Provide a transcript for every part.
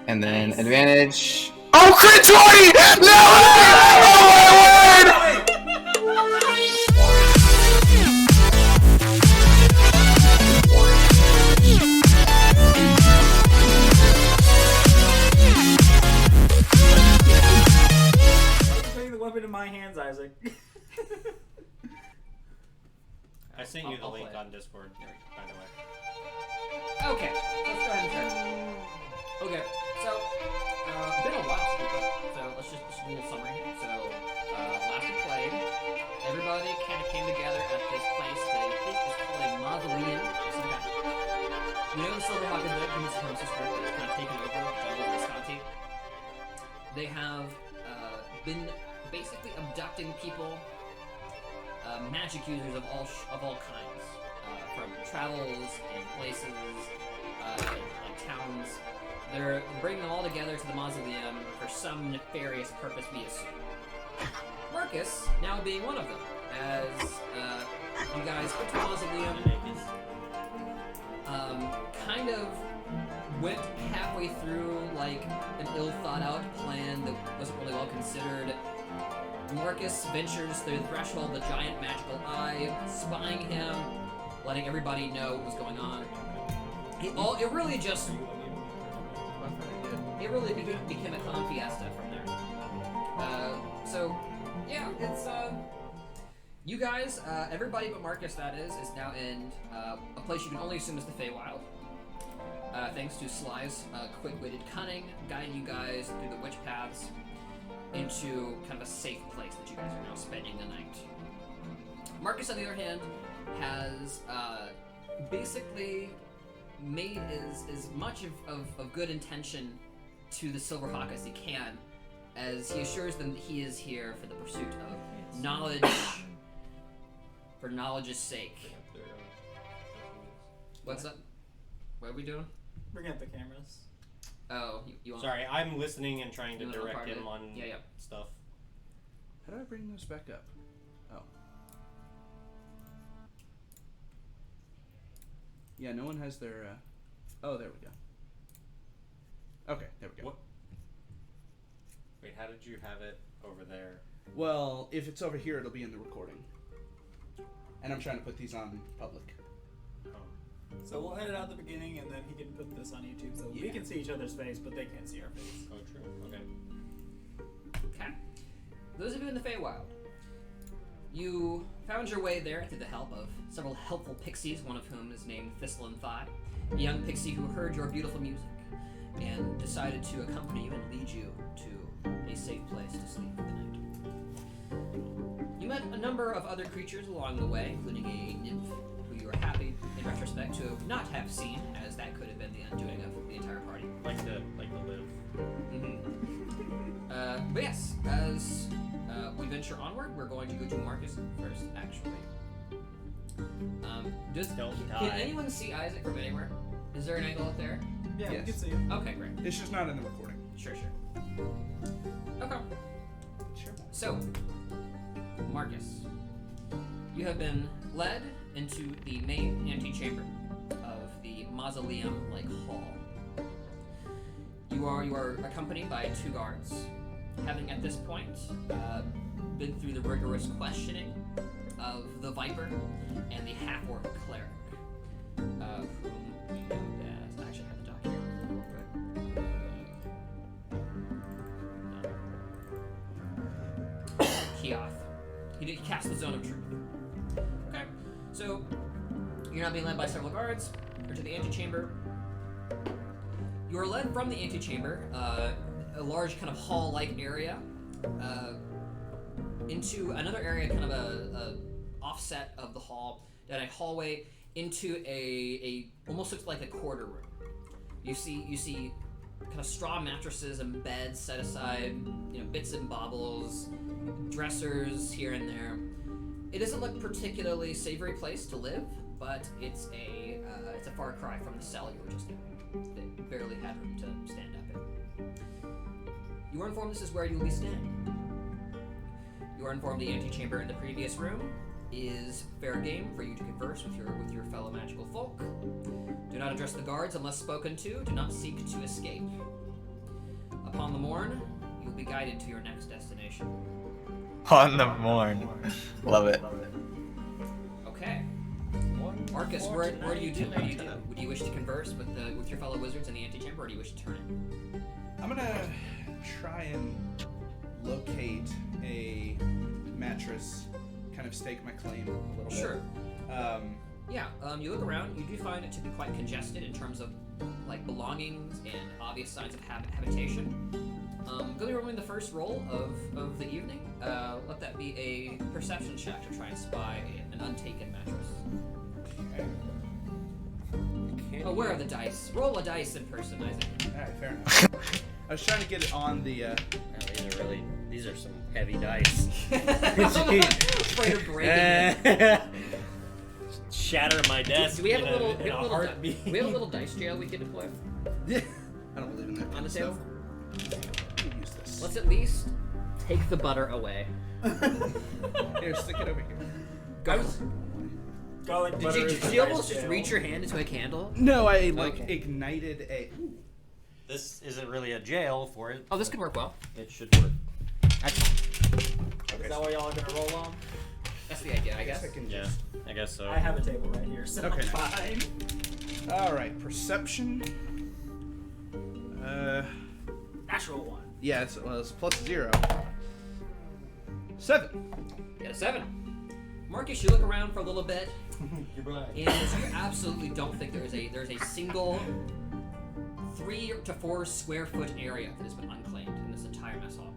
And then Nice. advantage. Oh, crit 20! No! Oh my word! Putting the weapon in my hands, Isaac. I sent you the link on Discord, by the way. Okay, let's go ahead and start. Okay, so, been a while since we played, so let's just do a little summary. So, last we played, everybody kind of came together at this place that I think is called a mausoleum or some kind. You know the Silverhawk and the Human Supremacist group that's kind of taken over Jungle Visconti? They have been basically abducting people, magic users of all kinds, from travels and places, like towns. They're bringing them all together to the mausoleum for some nefarious purpose, we assume. Marcus now being one of them, as you guys went to the mausoleum, kind of went halfway through like an ill-thought-out plan that wasn't really well considered. Marcus ventures through the threshold of the giant magical eye, spying him, letting everybody know what was going on. It really became a con fiesta from there. So, yeah, it's, you guys, everybody but Marcus, that is now in a place you can only assume is the Feywild. Thanks to Sly's quick-witted cunning, guiding you guys through the witch paths into kind of a safe place that you guys are now spending the night. Marcus, on the other hand, has basically made as much of good intention to the Silverhawk as he can, as he assures them that he is here for the pursuit of knowledge, for knowledge's sake. What's up? What are we doing? Bring up the cameras. Oh, you want... Sorry, I'm listening and trying to You wanna direct part of him it? on Yeah. stuff. How do I bring this back up? Oh. Yeah, no one has their, Oh, there we go. Okay, there we go. What? Wait, how did you have it over there? Well, if it's over here, it'll be in the recording. And I'm trying to put these on public. Oh. So we'll edit out the beginning, and then he can put this on YouTube, so we Yeah. can see each other's face, but they can't see our face. Oh, true. Okay. Okay. Those of you in the Feywild, you found your way there through the help of several helpful pixies, one of whom is named Thistle and Thigh, a young pixie who heard your beautiful music and decided to accompany you and lead you to a safe place to sleep for the night. You met a number of other creatures along the way, including a nymph who you were happy, in retrospect, to not have seen, as that could have been the undoing of the entire party. Like to live. But yes, as we venture onward, we're going to go to Marcus first, actually. Don't Can die. anyone see Isaac from anywhere? Is there an angle up there? Yeah, Yes. we can see it. Okay, great. It's just not in the recording. Sure. Okay. Sure. So, Marcus, you have been led into the main antechamber of the mausoleum-like hall. You are accompanied by 2 guards, having at this point been through the rigorous questioning of the Viper and the half-orc cleric, whom we know as... I actually have the document. Keoth. He cast the Zone of Truth. Okay, so you're now being led by several guards. You're to the antechamber. You are led from the antechamber, a large kind of hall-like area, into another area, kind of a offset of the hall, down a hallway into a almost looks like a quarter room. You see kind of straw mattresses and beds set aside, bits and baubles, dressers here and there. It doesn't look particularly savory place to live, but it's a far cry from the cell you were just in. That barely had room to stand up in. You are informed this is where you will be staying. You are informed the antechamber in the previous room is fair game for you to converse with your fellow magical folk. Do not address the guards unless spoken to. Do not seek to escape. Upon the morn, you'll be guided to your next destination. On the morn. Love it. Okay. Marcus, what do you do? Would you wish to converse with your fellow wizards in the antechamber, or do you wish to turn it? I'm gonna try and locate a mattress, kind of stake my claim a little bit. Sure. You look around, you do find it to be quite congested in terms of like belongings and obvious signs of habitation. Go to rolling the first roll of the evening. Let that be a perception check to try and spy an untaken mattress. Oh, where are the dice? Roll a dice in person, Isaac. Alright, fair enough. I was trying to get it on the, These are some heavy dice. Afraid of breaking it. Shatter my desk. Do we have in a little, in a heartbeat. we have a little dice jail we can deploy I don't believe in that. on the table? Use this. Let's at least take the butter away. Here, stick it over here. Garlic butter Did is a you nice almost just jail. reach your hand into a candle? No, I Okay. ignited a. This isn't really a jail for it. Oh, this could work well. It should work. Excellent. Is that what y'all are gonna roll on? That's the idea, I guess. Yeah, I guess so. I have a table right here, so Okay, fine. All right, perception. Natural one. Yeah, it's plus 0. 7. Get a 7. Marcus, you look around for a little bit, You're right. and you absolutely don't think there's a single 3 to 4 square foot area that has been unclaimed in this entire mess hall.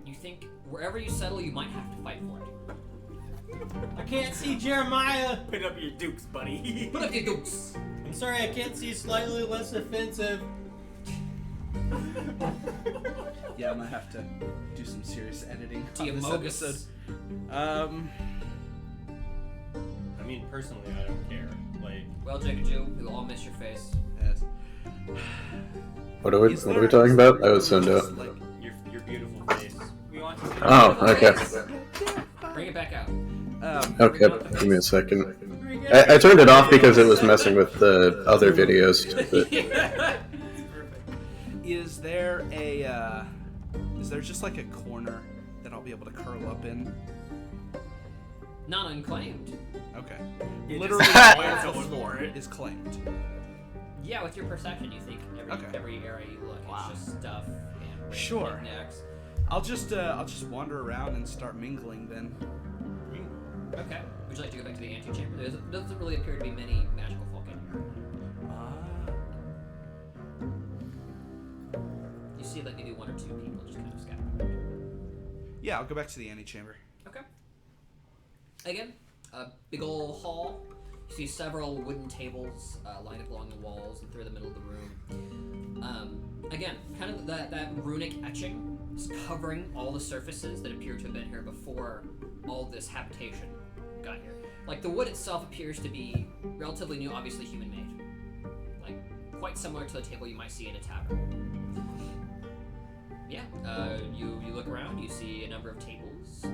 You think wherever you settle, you might have to fight for it. I can't see Jeremiah. Put up your dukes, buddy. Put up your dukes. I'm sorry, I can't see slightly less offensive. Yeah, I'm gonna have to do some serious editing Do on you this mogus? episode. I mean, personally, I don't care. Like, Well, Jacob Jew, we will all miss your face. Yes. What are we Is What are there we talking about? I was zoned just, out. like, your beautiful face. We want to Oh, okay. Bring it back out. Okay, give me a second. I turned it off because it was messing with the other videos. But Is there a is there just like a corner that I'll be able to curl up in? Not unclaimed. Okay. You Literally just all wait of till the it's floor bored. is claimed. Yeah, with your perception, you think Okay. every area you look, Wow. it's just stuff and random Sure. knickknacks. I'll just wander around and start mingling then. Okay. Would you like to go back to the antechamber? There doesn't really appear to be many magical folk in here. You see like maybe 1 or 2 people just kind of scattered. Yeah, I'll go back to the antechamber. Okay. Again, a big old hall. You see several wooden tables lined up along the walls and through the middle of the room. Again, kind of that runic etching is covering all the surfaces that appear to have been here before all this habitation got here. Like the wood itself appears to be relatively new, obviously human-made. Like quite similar to the table you might see in a tavern. Yeah, you look around, you see a number of tables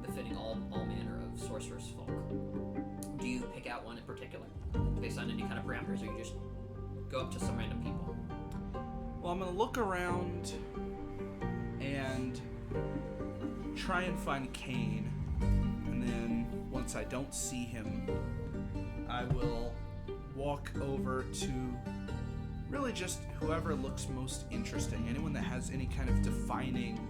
befitting all manner of sorcerer's folk. Do you pick out one in particular based on any kind of parameters, or you just go up to some random people? Well, I'm gonna look around and try and find Kane, and then once I don't see him, I will walk over to really just whoever looks most interesting. Anyone that has any kind of defining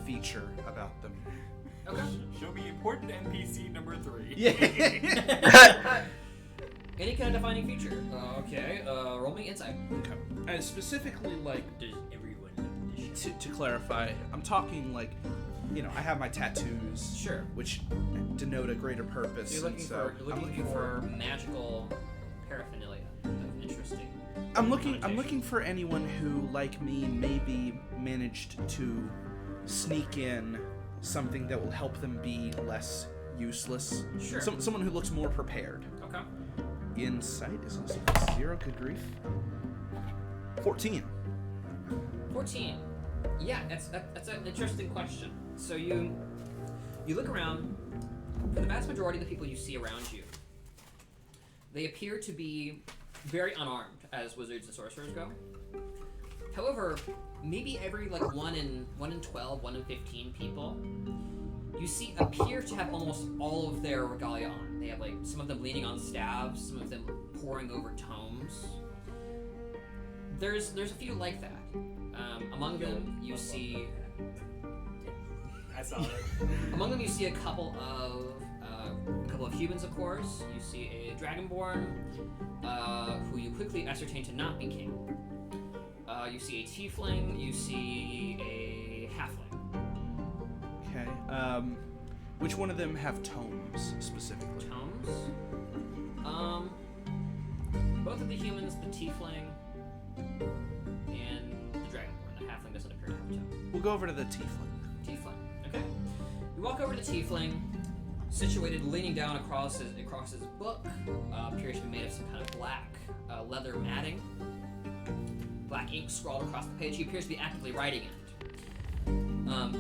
feature about them. Okay. Show me important NPC number 3. Yeah. Any kind of defining feature. Okay. Roll me insight. Okay. And specifically, like, Does everyone know this? to clarify, I'm talking like, you know, I have my tattoos, Sure. which denote a greater purpose. You're looking and so for I'm looking for magical paraphernalia of interesting. I'm looking connotation. for anyone who, like me, maybe managed to sneak in something that will help them be less useless. Sure. Someone who looks more prepared. Okay. Insight is also 0. Good grief. 14. 14. Yeah, that's an interesting question. So you look around. For the vast majority of the people you see around you, they appear to be very unarmed, as wizards and sorcerers go. However, maybe every like 1 in 12, 1 in 15 people, you see appear to have almost all of their regalia on. They have like some of them leaning on staves, some of them poring over tomes. There's a few like that. Among them, you see. I saw it. Among them, you see a couple of humans, of course. You see a dragonborn, who you quickly ascertain to not be king. You see a tiefling. You see a halfling. Okay. Which one of them have tomes specifically? Tomes. Both of the humans, the tiefling, and the dragonborn. The halfling doesn't appear to have a tome. We'll go over to the tiefling. Tiefling. Okay. You walk over to the tiefling, situated leaning down across his book. Appears to be made of some kind of black leather matting. Black ink scrawled across the page. He appears to be actively writing it.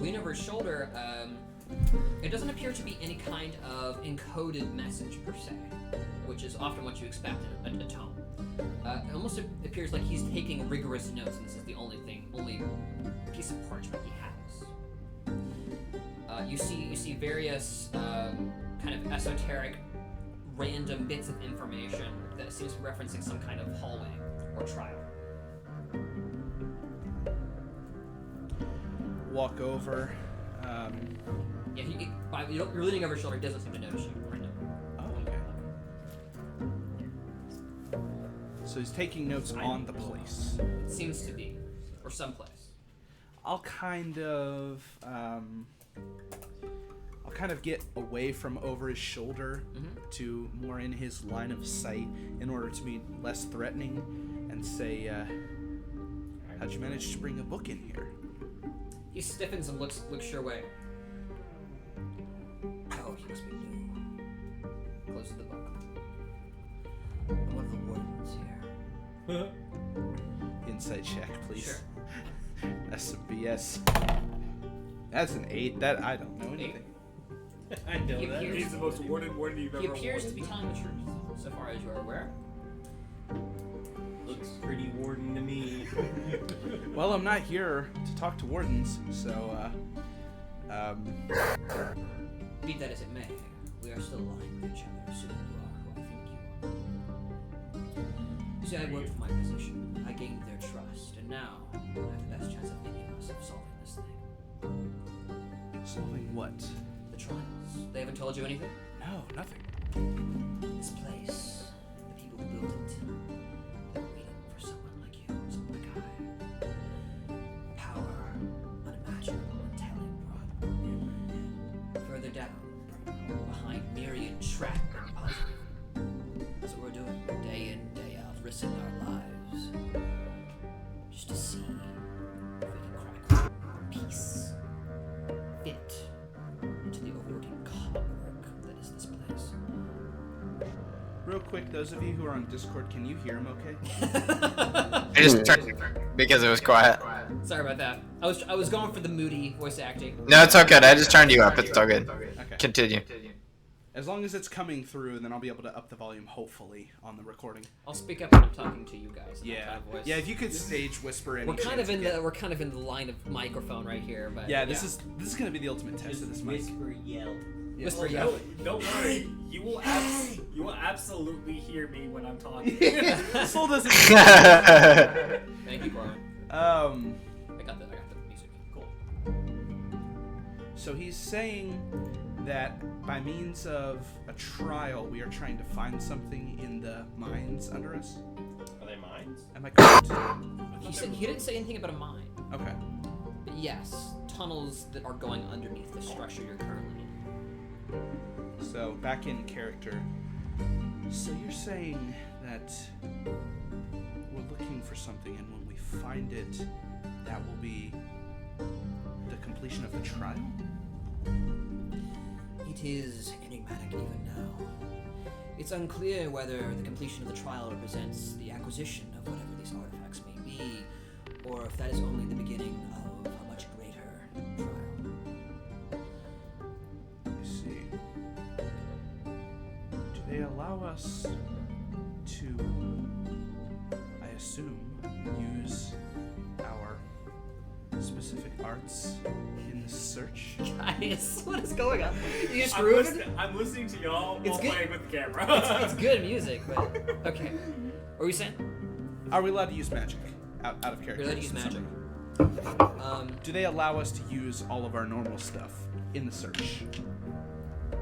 Lean over his shoulder. It doesn't appear to be any kind of encoded message per se, which is often what you expect in a tome. It almost appears like he's taking rigorous notes, and this is the only piece of parchment he has. You see various kind of esoteric, random bits of information that seems to be referencing some kind of hallway or trial. Walk over. Yeah, you're leaning over his shoulder. He doesn't seem to notice you right now. Oh, okay. So he's taking notes on the place. It seems to be, or someplace. I'll kind of get away from over his shoulder to more in his line of sight in order to be less threatening, and say, "How'd you manage to bring a book in here?" He stiffens and looks your way. Oh, he must be new. Closes the book. I'm one of the wardens here. Insight check, please. Sure. That's some BS. That's an 8. That I don't know anything. I know He that. appears- He's the most warded warden you've ever He appears to warded. be telling the truth, so far as you are aware. Looks pretty warden to me. Well, I'm not here to talk to wardens, so Be that as it may, we are still aligned with each other, assuming you are who I think you are. See, I worked for my position. I gained their trust, and now I have the best chance of any of us of solving this thing. solving what? The trials. They haven't told you anything? No, nothing. This place, the people who built it, they were waiting for someone like you, someone like I. Power, unimaginable, untelling, brought further down, behind myriad trap and puzzle. That's what we're doing, day in, day out, risking our lives, just to see if we can crack a piece, fit into the overworking cobweb that is this place. Real quick, those of you who are on Discord, can you hear him okay? I just turned because it was quiet. Sorry about that. I was going for the moody voice acting. No, it's all good. I just turned you up. It's all good. Okay. Continue. As long as it's coming through, then I'll be able to up the volume, hopefully, on the recording. I'll speak up when I'm talking to you guys. In that Yeah. kind of voice. Yeah, if you could stage whisper any We're kind of chance in you the get. we're kind of in the line of microphone right here, but Yeah, this is gonna be the ultimate test of this mic. Whisper yell. Yeah. Whisper Well, yell. don't worry. You will absolutely hear me when I'm talking. Soul doesn't. Thank you, Corwin. Um. I got the music. Cool. So he's saying that by means of a trial, we are trying to find something in the mines under us. Are they mines? Am I correct? He didn't say anything about a mine, Okay. but yes, tunnels that are going underneath the structure you're currently in. So back in character. So you're saying that we're looking for something, and when we find it, that will be the completion of the trial? It is enigmatic even now. It's unclear whether the completion of the trial represents the acquisition of whatever these artifacts may be, or if that is only the beginning of a much greater trial. I see. Do they allow us to assume, use our specific arts in the search. Guys, what is going on? You just I'm, grooving? I'm listening to y'all It's while good. playing with the camera. It's good music, but okay. What were you saying? Are we allowed to use magic out of character? You're allowed to use magic. Do they allow us to use all of our normal stuff in the search?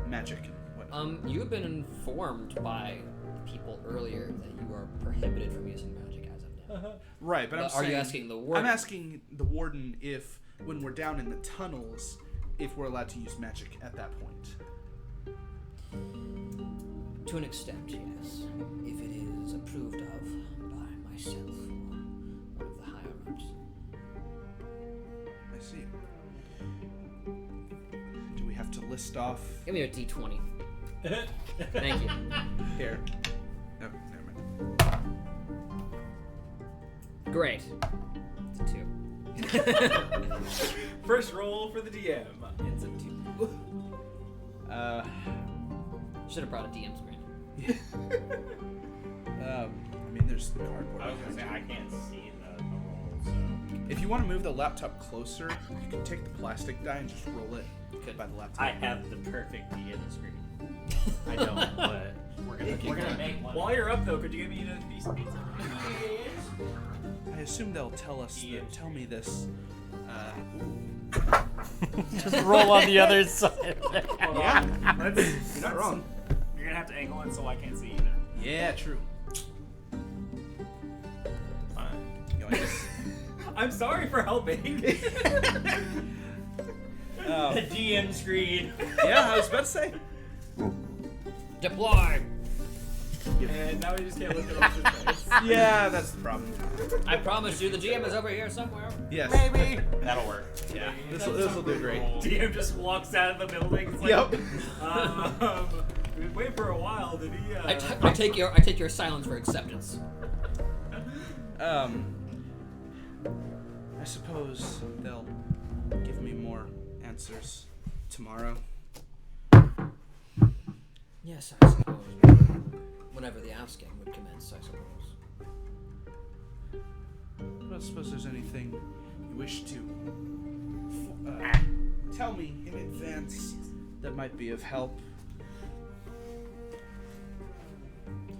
Magic. What? You have been informed by people earlier that you are prohibited from using magic as of now. Right, but I'm Are saying, you asking the warden? I'm asking the warden if, when we're down in the tunnels, if we're allowed to use magic at that point. To an extent, yes. If it is approved of by myself or one of the higher ups. I see. Do we have to list off? Give me a D20. Thank you. Here. No, never mind. Great. It's a 2. First roll for the DM. It's a 2. Should have brought a DM screen. I mean, there's the cardboard. I was gonna say I can't see the roll, so. If you want to move the laptop closer, you can take the plastic die and just roll it by the laptop. I have the perfect DM screen. I don't, but we're gonna make one. While you're up though, could you give me a piece of pizza? I assume they'll tell me this. Just roll on the other side. Hold Yeah. on. You're not wrong. You're gonna have to angle it so I can't see either. Yeah, true. Fine. You know, I guess- I'm sorry for helping. The DM screen. yeah, I was about to say. Deploy! And now we just can't look at his face. Yeah, that's the problem. I promise you, the GM is over here somewhere. Yes. Maybe. That'll work. Yeah. This will do great. DM just walks out of the building. It's like, Yep. We've been waiting for a while. Did he? I take your silence for acceptance. I suppose they'll give me more answers tomorrow. Yes, I suppose. Whenever the asking would commence, I suppose. I don't suppose there's anything you wish to tell me in advance that might be of help.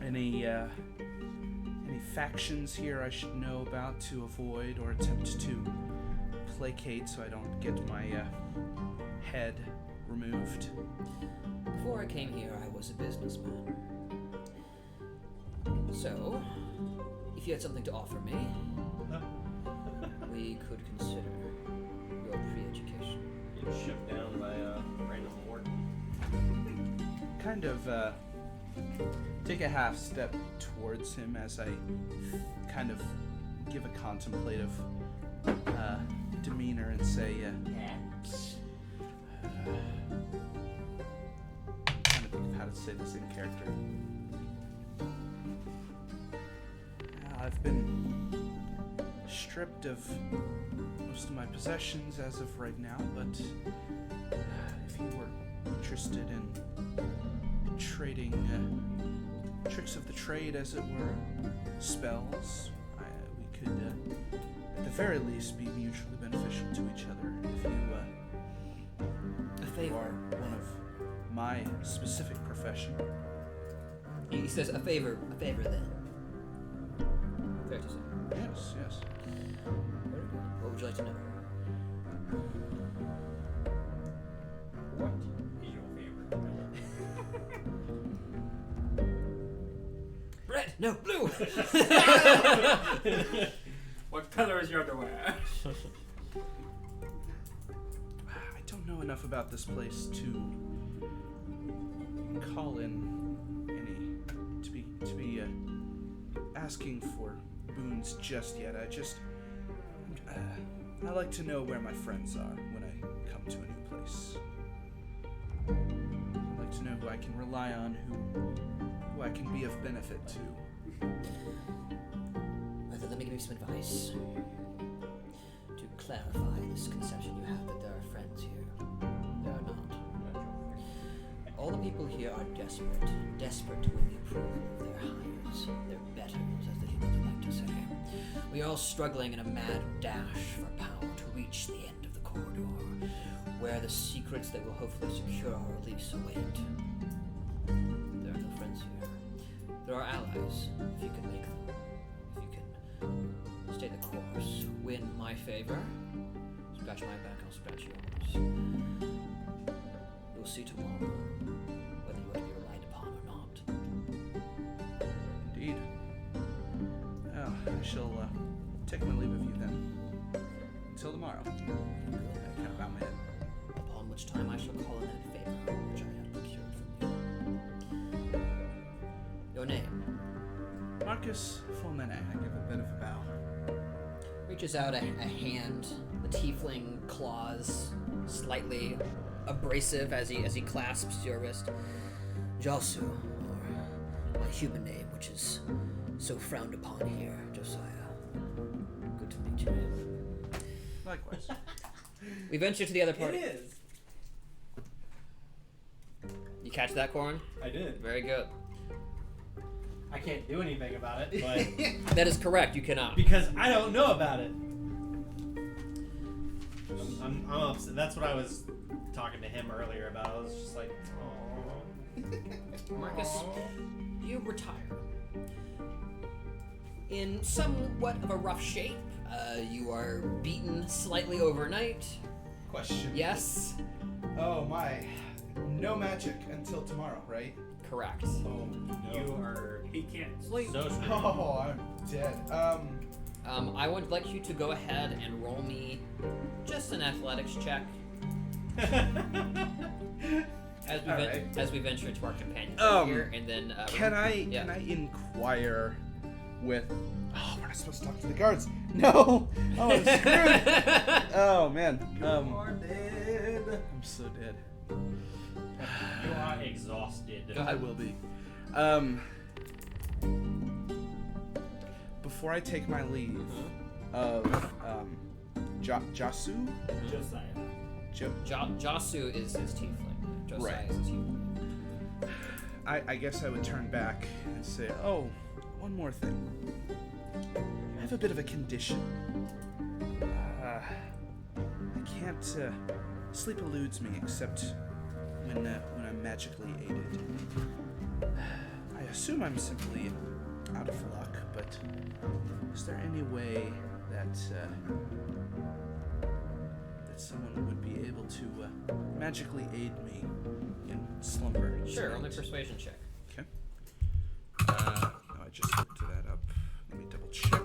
Any factions here I should know about to avoid or attempt to placate so I don't get my head removed? Before I came here, I was a businessman. So, if you had something to offer me, we could consider your pre-education. Get shipped down by a random warden. Kind of take a half step towards him as I kind of give a contemplative demeanor and say, trying to think of how to say this in character. I've been stripped of most of my possessions as of right now, but if you were interested in trading tricks of the trade, as it were, spells, we could, at the very least, be mutually beneficial to each other. If you are one of my specific profession. He says, a favor then. Fair to say. Yes, yes. Very good. What would you like to know? What is your favorite? Red! No, blue! What color is your underwear? I don't know enough about this place to call in any to be asking for boons just yet. I like to know where my friends are when I come to a new place. I like to know who I can rely on, who I can be of benefit to. Well, then let me give you some advice. To clarify this conception you have that there are friends here. There are not. All the people here are desperate to win the approval of their hires, their betters, as the humans would like to say. We are all struggling in a mad dash for power to reach the end of the corridor, where the secrets that will hopefully secure our release await. There are no friends here. There are allies, if you can make them. If you can stay the course, win my favor, scratch my back, I'll scratch yours. You'll see tomorrow whether you are to be relied upon or not. Indeed. Oh, I shall take my leave of you then. Until tomorrow. I kind of bow my head. Upon which time I shall call in that favor which I have procured from you. Your name? Marcus Fulmene. I give a bit of a bow. Reaches out a hand, the tiefling claws slightly abrasive as he clasps your wrist. Jalsu, or my human name, which is so frowned upon here, Josiah. Good to meet you. Likewise. We venture to the other It party. is. You catch that, Corn? I did. Very good. I can't do anything about it, but That is correct, you cannot. because I don't know about it. I'm upset. That's what I was talking to him earlier about. I was just like, oh. Marcus, you retire. In somewhat of a rough shape, you are beaten slightly overnight. Question. Yes, Oh my. No magic until tomorrow, right? correct. Oh You are He can't sleep. so screwed. Oh, I'm dead. I would like you to go ahead and roll me just an athletics check as we venture into our companion here, and then Can I inquire with? Oh, we're not supposed to talk to the guards. No. Oh, I'm screwed. Oh man. I'm so dead. You are exhausted. Go I ahead. will be. Before I take my leave of Jasu. Josiah. Jasu is his tiefling. Josiah Right. is his human. I guess I would turn back and say, oh, one more thing. I have a bit of a condition. I can't, sleep eludes me except when I'm magically aided. I assume I'm simply out of luck, but is there any way that, that someone would be able to, magically aid me in slumber? Sure, tonight? only persuasion check. Okay. No, I just looked that up. Let me double check.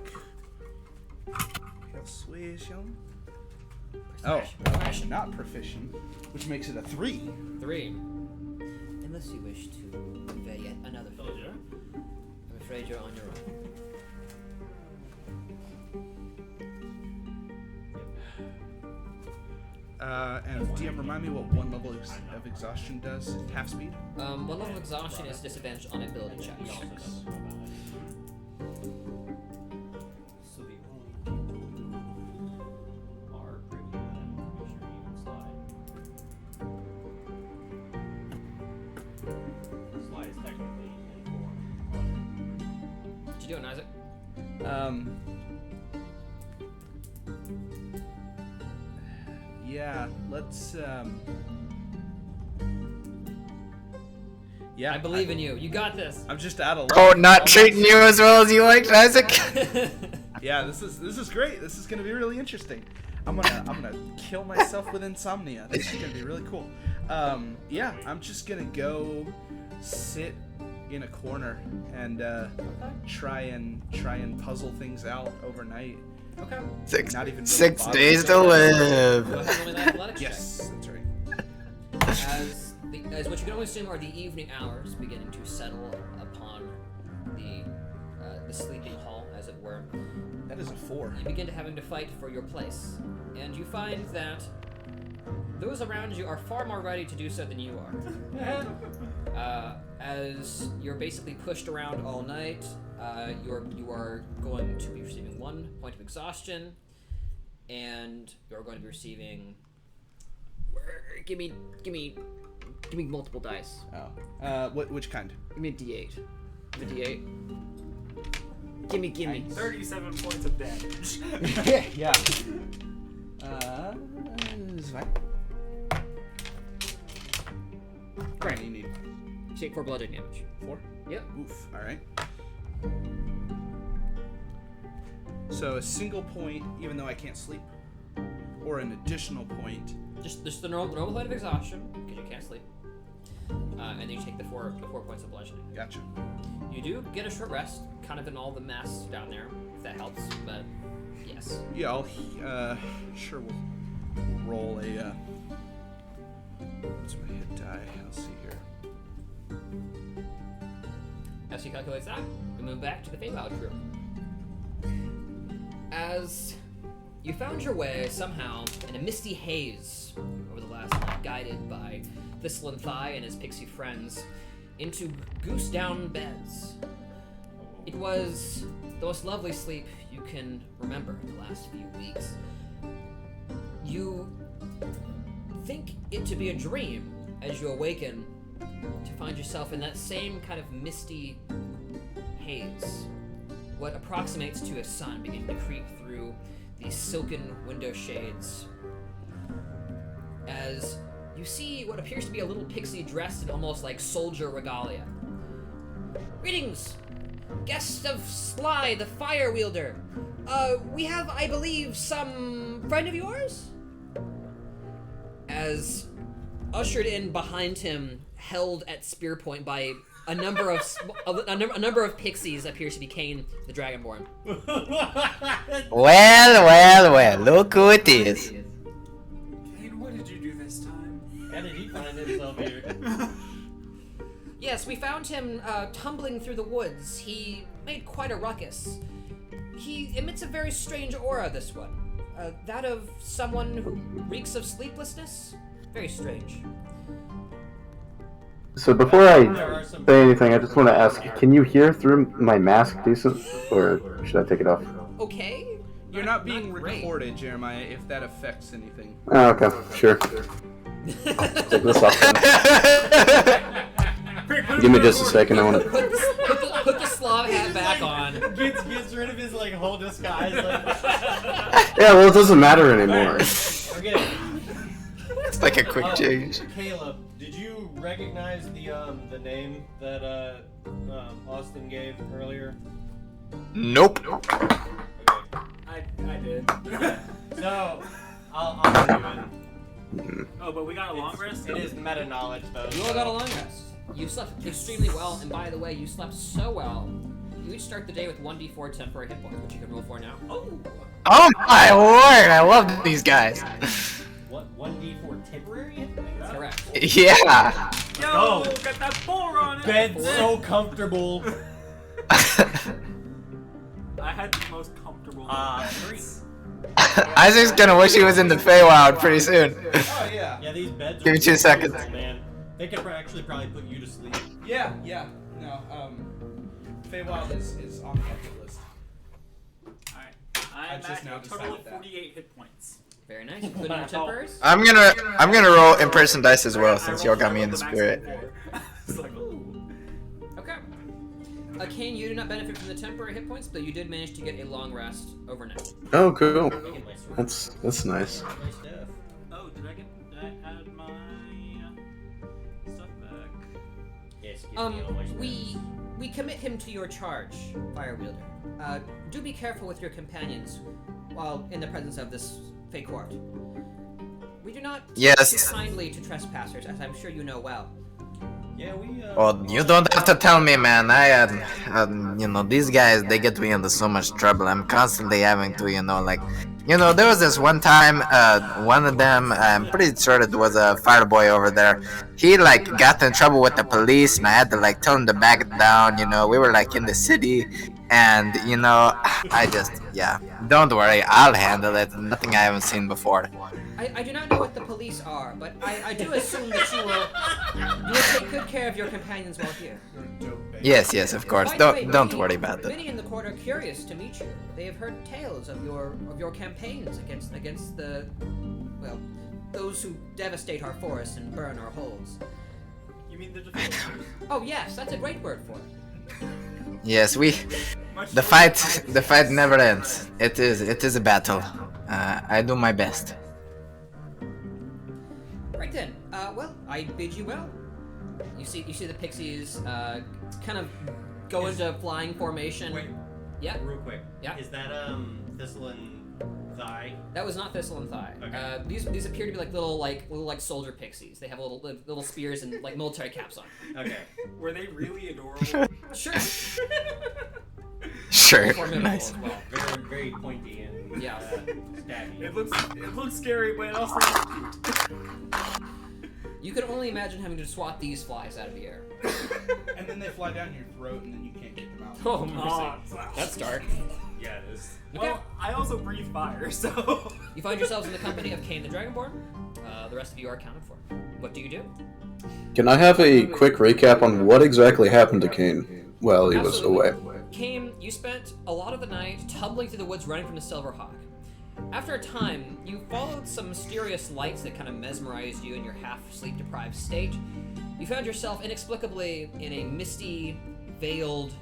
Persuasion. Oh, not proficient, which makes it a 3. 3. Unless you wish to convey yet another favor, I'm afraid you're on your own. And DM, remind me what one level of exhaustion does. Half speed. One level of exhaustion is disadvantage on ability checks. So the only people who are privy to that information are you and Sly. Sly is technically informed. What you doing, Isaac? Yeah, let's, Yeah, I believe in you. You got this. I'm just out of luck. Oh, not treating you as well as you liked, Isaac. Yeah, this is great. This is gonna be really interesting. I'm gonna kill myself with insomnia. This is gonna be really cool. Yeah, I'm just gonna go sit in a corner and try and puzzle things out overnight. Okay. Not even really 6 bother days to myself. Go live. ahead and roll me that athletics check. Yes, that's right. As what you can only assume are the evening hours beginning to settle upon the sleeping hall, as it were, That is a 4. you begin to having to fight for your place, and you find that those around you are far more ready to do so than you are. As you're basically pushed around all night, you are going to be receiving 1 point of exhaustion, and you're going to be receiving. Give me multiple dice. Oh. Which kind? Give me a D8. Give me a D8. Gimme. 37 points of damage. Yeah. It's fine. Great. You need Take 4 bludgeoning damage. 4? Yep. Oof. All right. So a single point, even though I can't sleep, or an additional point. Just the normal point of exhaustion because you can't sleep, and then you take the 4 points of bludgeoning. Gotcha. You do get a short rest, kind of in all the mess down there, if that helps. But yes. Yeah, I'll sure we'll roll a what's my hit die? I'll see here. As he calculates that, we move back to the Feywild crew. As you found your way somehow in a misty haze over the last night, guided by Thistle and Thigh and his pixie friends, into goose down beds. It was the most lovely sleep you can remember in the last few weeks. You think it to be a dream as you awaken to find yourself in that same kind of misty haze. What approximates to a sun beginning to creep through these silken window shades. As you see what appears to be a little pixie dressed in almost like soldier regalia. Greetings, guests of Sly, the fire wielder. We have, I believe, some friend of yours? As ushered in behind him, held at spear point by a number of pixies, appears to be Cain, the Dragonborn. Well, look who it is. Kane, what did you do this time? How did he find himself here? Yes, we found him tumbling through the woods. He made quite a ruckus. He emits a very strange aura, this one. That of someone who reeks of sleeplessness. Very strange. So before I say anything, I just want to ask, can you hear through my mask decent? Or should I take it off? Okay. You're not being Not great. recorded, Jeremiah, if that affects anything. Oh, okay, sure. Take this off then. Give me just a second, I want to... Put the Slav hat back on. Gets rid of his like whole disguise. Like, Yeah, well, it doesn't matter anymore. okay. It's like a quick change. Caleb, did you recognize the name that Austin gave earlier? Nope. Okay. I did. So I'll do it. Oh, but we got a long rest? It is meta knowledge though. You all got a long rest. You slept extremely well, and by the way, you slept so well. You each start the day with 1d4 temporary hit points, which you can roll for now. Oh! Oh my lord, I love these guys. What 1d4 temporary hit points? Correct. Yeah. Yo, Oh. got that 4 on it! Bed's so comfortable. I had the most comfortable 3. Isaac's gonna wish he was in the Feywild pretty soon. Oh yeah. Yeah, these beds. Give me are 2 seconds. comfortable, man. They could actually probably put you to sleep. Yeah. No. Feywild is on the bucket list. Alright. I I'm just at now a total decided of that. 48 hit points. Very nice. Including your temporaries. I'm gonna roll in-person dice as well since y'all got me in the spirit. It's like, ooh. Okay. Kane, you do not benefit from the temporary hit points, but you did manage to get a long rest overnight. Oh, cool. That's nice. Oh, did I add my stuff back? Yes, give me all my We commit him to your charge, Fire Wielder. Do be careful with your companions while in the presence of this Fey court. We do not Yes. take kindly to trespassers, as I'm sure you know well. Yeah, we. Well, you don't have to tell me, man. These guys, they get me into so much trouble. I'm constantly having to, there was this one time, one of them, I'm pretty sure it was a fire boy over there. He, got in trouble with the police, and I had to, tell him to back it down, we were, in the city, and, don't worry, I'll handle it. Nothing I haven't seen before. I do not know what the police are, but I do assume that you will take good care of your companions while here. Yes, of course. By the way, Don't worry about it. Many in the court are curious to meet you. They have heard tales of your campaigns against the those who devastate our forests and burn our holes. You mean the defenders? Oh yes, that's a great word for it. Yes, we The fight never ends. It is a battle. I do my best. Right then. Well, I bid you well. You see the pixies kind of go into flying formation. Wait, Yeah. real quick. Yeah. Is that Thistle and Thigh? That was not Thistle and Thigh. Okay. These appear to be like little soldier pixies. They have little spears and like military caps on. Okay. Were they really adorable? Sure. Sure. Formidable Nice. as well. Very, very pointy and Yeah. stabby. It looks scary, but it also You can only imagine having to swat these flies out of the air. And then they fly down your throat, and then you can't get them out. Oh, Aw, That's dark. Yeah, it is. well, I also breathe fire, so You find yourselves in the company of Cain the Dragonborn. The rest of you are accounted for. What do you do? Can I have a quick recap on what exactly happened to Kane while he was Absolutely. away? Cain, you spent a lot of the night tumbling through the woods running from the Silver Hawk. After a time, you followed some mysterious lights that kind of mesmerized you in your half-sleep deprived state. You found yourself inexplicably in a misty, veiled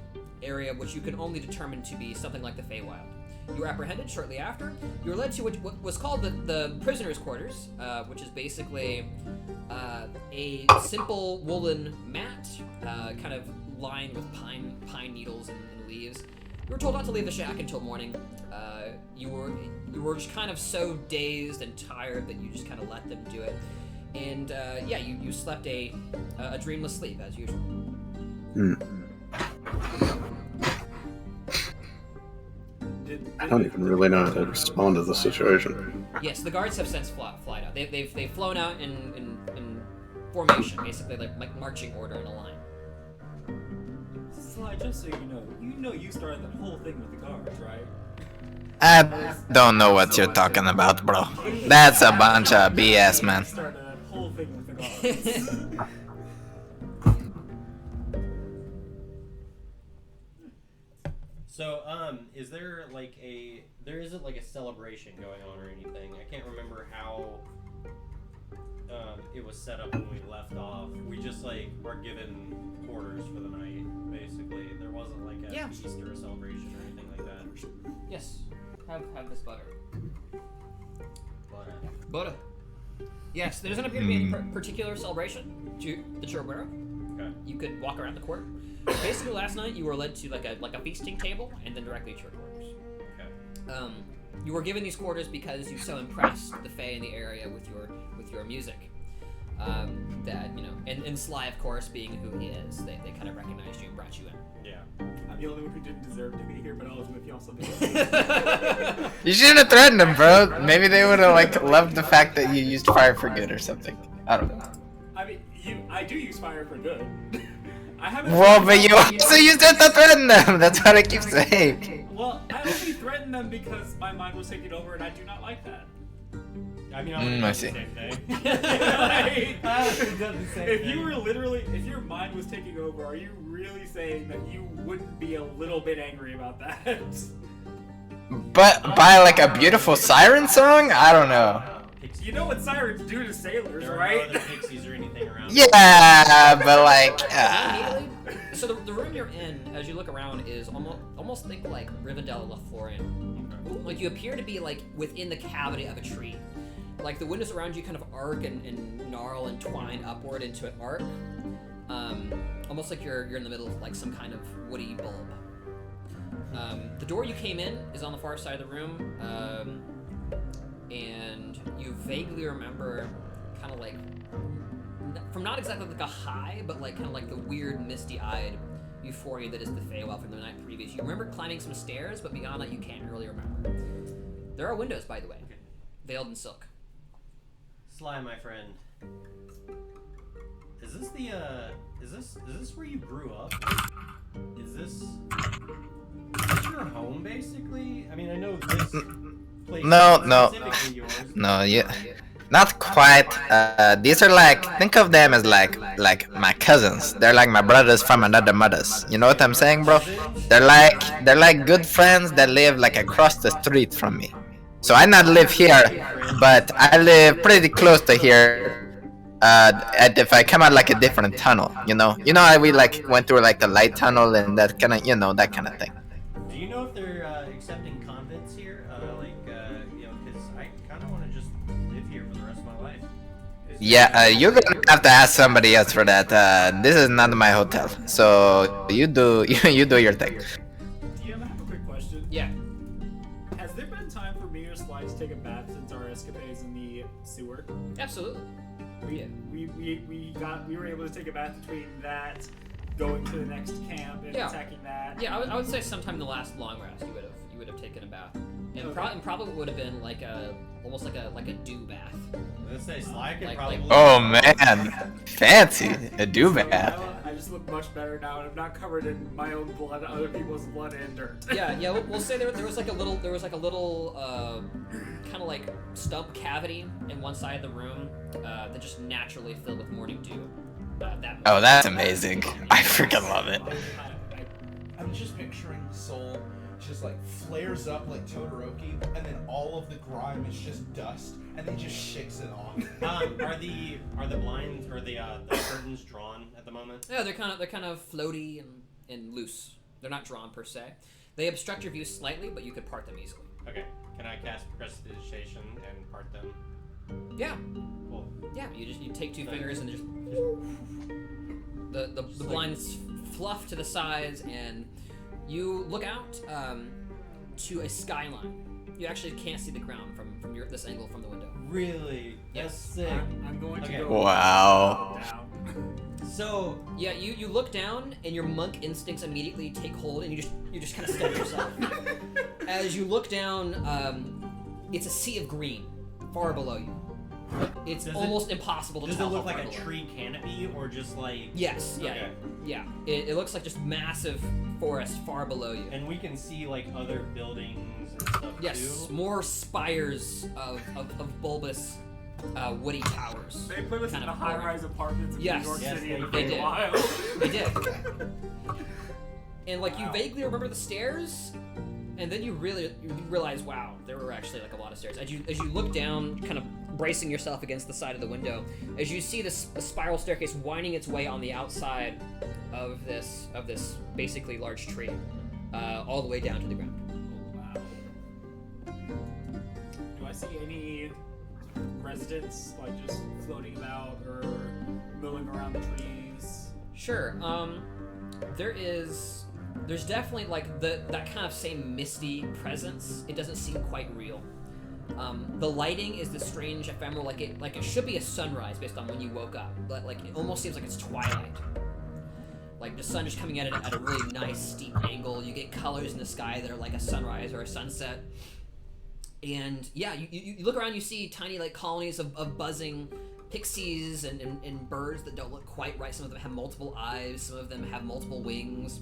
area which you can only determine to be something like the Feywild. You were apprehended shortly after. You were led to what was called the prisoner's quarters, which is basically a simple woolen mat, kind of lined with pine needles and leaves. You were told not to leave the shack until morning. You were just kind of so dazed and tired that you just kind of let them do it. And you slept a dreamless sleep as usual. I don't even really know how to respond to the situation. Yes, the guards have since flied out. They've flown out in formation, basically like marching order in a line. Sly, just so you know you started the whole thing with the guards, right? I don't know what you're talking about, bro. That's a bunch of BS, man. You started that whole thing with the guards. So, is there there isn't like a celebration going on or anything? I can't remember how it was set up when we left off. We just were given quarters for the night, basically. There wasn't like a feast or a celebration or anything like that. Yes, have this butter. But, Butter. Yes, there doesn't appear to be any particular celebration that you're aware of. okay. You could walk around the court. Basically, last night you were led to like a feasting table and then directly to your quarters. Okay. You were given these quarters because you so impressed the Fae in the area with your music. That and Sly, of course, being who he is, they kind of recognized you and brought you in. Yeah. I'm the only one who didn't deserve to be here, but I was with y'all someday. You shouldn't have threatened them, bro. Maybe they would have loved the fact that you used fire for good or something. I don't know. I mean, I do use fire for good. I haven't. Well, but you also used it to threaten them. That's what I keep saying. Well, I only threatened them because my mind was taken over, and I do not like that. I mean, I would I have see. done the same thing. I would've done the same if thing. you were if your mind was taking over, are you really saying that you wouldn't be a little bit angry about that? But by a beautiful siren song? I don't know. You know what sirens do to sailors, There are right? no other pixies or anything around. Yeah, but Immediately, so the room you're in, as you look around, is almost think like Rivendell Lothlorien. Like you appear to be within the cavity of a tree. Like the windows around you kind of arc and gnarl and twine upward into an arc. Almost like you're in the middle of some kind of woody bulb. The door you came in is on the far side of the room, and you vaguely remember kind of from not exactly a high, but kind of the weird misty-eyed euphoria that is the Feywild from the night previous. You remember climbing some stairs, but beyond that you can't really remember. There are windows, by the way, veiled in silk. Sly, my friend. Is this is this where you grew up? Is this your home, basically? I mean, I know this place No, is no. specifically yours. No, yeah. Not quite. These are think of them as like my cousins. They're like my brothers from another mothers. You know what I'm saying, bro? They're like good friends that live across the street from me. So I not live here, but I live pretty close to here. If I come out a different tunnel, you know how we went through the light tunnel and that kind of that kind of thing. Do Do you know if they're accepting convicts here? Because I kind of want to just live here for the rest of my life. Yeah, you're gonna have to ask somebody else for that. This is not my hotel, so you do you do your thing. DM, I have a quick question. Yeah. Has there been time for me or Sly to take a bath since our escapades in the sewer? Absolutely. We were able to take a bath between that, going to the next camp and Yeah. attacking that. Yeah, I would say sometime in the last long rest you would have taken a bath, and, Okay. probably would have been like almost like a dew bath. Let's say Sly could Like- probably. like- Oh man, fancy a do bath. I just look much better now, and I'm not covered in my own blood, other people's blood and dirt. Yeah. We'll say there was like a little kind of like stump cavity in one side of the room that just naturally filled with morning dew. Oh, that's amazing. I freaking love it. I'm just picturing Soul just like flares up like Todoroki, and then all of the grime is just dust, and he just shakes it off. Are the blinds or the curtains drawn at the moment? Yeah, they're kind of floaty and loose. They're not drawn per se. They obstruct your view slightly, but you could part them easily. Okay. Can I cast prestidigitation and part them? Yeah. Cool. Yeah, you take two fingers and just the blinds fluff to the sides, and you look out to a skyline. You actually can't see the ground from this angle from the window. Really? That's sick. I'm going to Okay. go Wow. down. So Yeah, you look down, and your monk instincts immediately take hold, and you just kind of step yourself. As you look down, it's a sea of green far below you. It's Does it- almost impossible to does it tell look how far like a below. tree canopy or just like? Yes, yeah, Okay. yeah. It looks like just massive forest far below you. And we can see like other buildings and stuff Yes, too. more spires of bulbous woody towers. They put us kind in the of around. high-rise apartments in Yes. New York Yes, City in a they big did. while. They did. And like you vaguely remember the stairs, and then you realize, wow, there were actually like a lot of stairs. As you look down, kind of bracing yourself against the side of the window, as you see this spiral staircase winding its way on the outside of this basically large tree, all the way down to the ground. Wow. Do I see any residents like just floating about or milling around the trees? Sure. There's definitely like that kind of same misty presence. It doesn't seem quite real. The lighting is this strange ephemeral, like it should be a sunrise based on when you woke up, but like it almost seems like it's twilight. Like the sun just coming at it at a really nice steep angle. You get colors in the sky that are like a sunrise or a sunset. And yeah, you look around, you see tiny like colonies of buzzing pixies and birds that don't look quite right. Some of them have multiple eyes, some of them have multiple wings.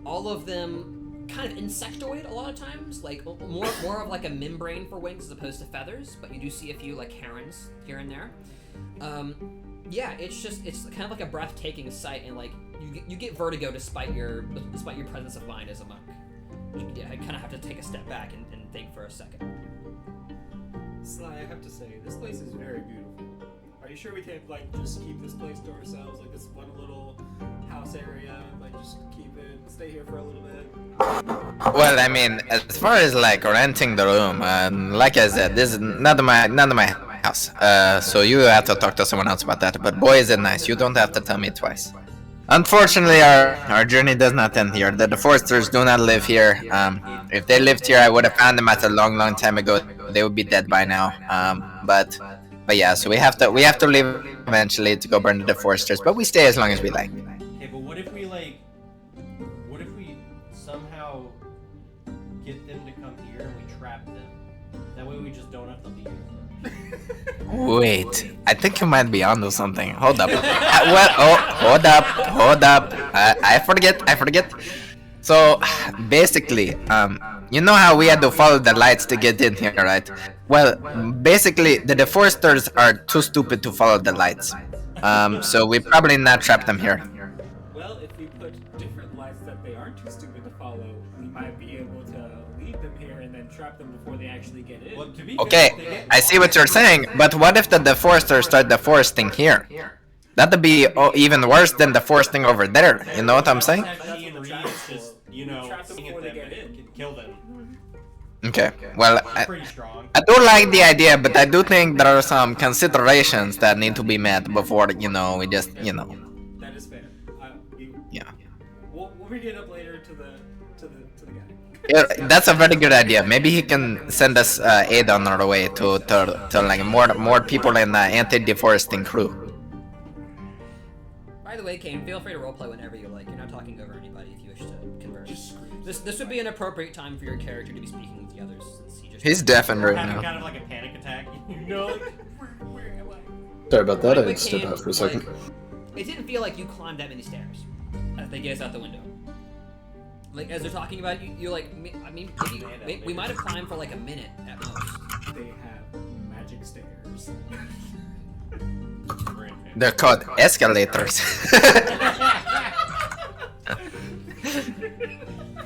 All of them kind of insectoid a lot of times, like more of like a membrane for wings as opposed to feathers, but you do see a few like herons here and there. Yeah, it's kind of like a breathtaking sight, and like you get vertigo despite your presence of mind as a monk. Yeah, I kind of have to take a step back and think for a second. Sly, I have to say, this place is very beautiful. Are you sure we can't like just keep this place to ourselves, like this one little house area, like just keep it, stay here for a little bit? Well, I mean, as far as like renting the room, like I said, this is not my house. So you have to talk to someone else about that. But boy, is it nice. You don't have to tell me twice. Unfortunately, our journey does not end here. The Foresters do not live here. If they lived here, I would have found them at a long time ago. They would be dead by now. But yeah, so we have to leave eventually to go burn the Foresters. But we stay as long as we like. Okay, but what if we somehow get them to come here and we trap them? That way we just don't have to leave. Wait, I think you might be onto something. Hold up. Hold up. I forget. So, basically, you know how we had to follow the lights to get in here, right? Well, basically, the Deforesters are too stupid to follow the lights. So we probably not trap them here. Well, if we put different lights that they aren't too stupid to follow, we might be able to lead them here and then trap them before they actually get in. Well, to be Okay, fair, if they get- I see what you're saying, but what if the Deforesters start deforesting here? That'd be even worse than deforesting over there. You know what I'm saying? He and Reed just, trap them seeing before at they them get in. and Okay. Well, It's pretty strong. I do like the idea, but I do think there are some considerations that need to be met before we just That is fair. Yeah. We'll bring it up later to the guy. Yeah, that's a very good idea. Maybe he can send us aid on our way to like more people in the anti-deforesting crew. By the way, Kane, feel free to roleplay whenever you like. You're not talking over anybody if you wish to converse. This would be an appropriate time for your character to be speaking with the others, since he just. He's deafened right Having now. kind of like a panic attack. You know, like, where am I? Sorry about that. By the I way, had to step Kane, out for a second. It didn't feel like you climbed that many stairs as they gaze out the window. Like as they're talking about you, you're like, I mean, maybe we might have climbed for like a minute at most. They have magic stairs. They're called escalators.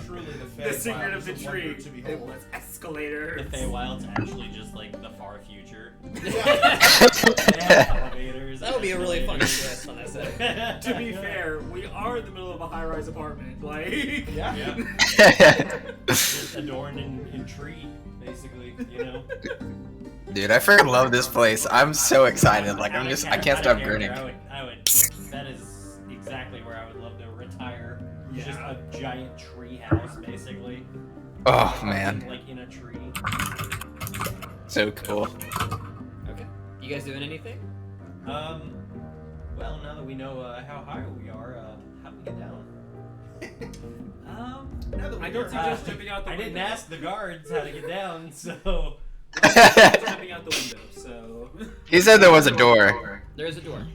Truly, The secret of the Feywild is a tree. wonder to It behold. was escalators. The Feywild's actually just like the far future. They Yeah. have elevators. That would be a really fun escalators. twist on that set. To be fair, we are in the middle of a high-rise apartment. Like, Yeah. Just adorned in tree, basically. You know. Dude, I freaking love this place. I'm so excited. Like I can't stop grinning. I would. That is exactly where I would love to retire. It's just a giant tree house, basically. Oh man, Like in a tree. so cool. Okay. You guys doing anything? Well, now that we know how high we are, how do we get down? I don't suggest jumping out the I window. didn't ask the guards how to get down, so. Jumping out the window, so. He said there was a door. There is a door.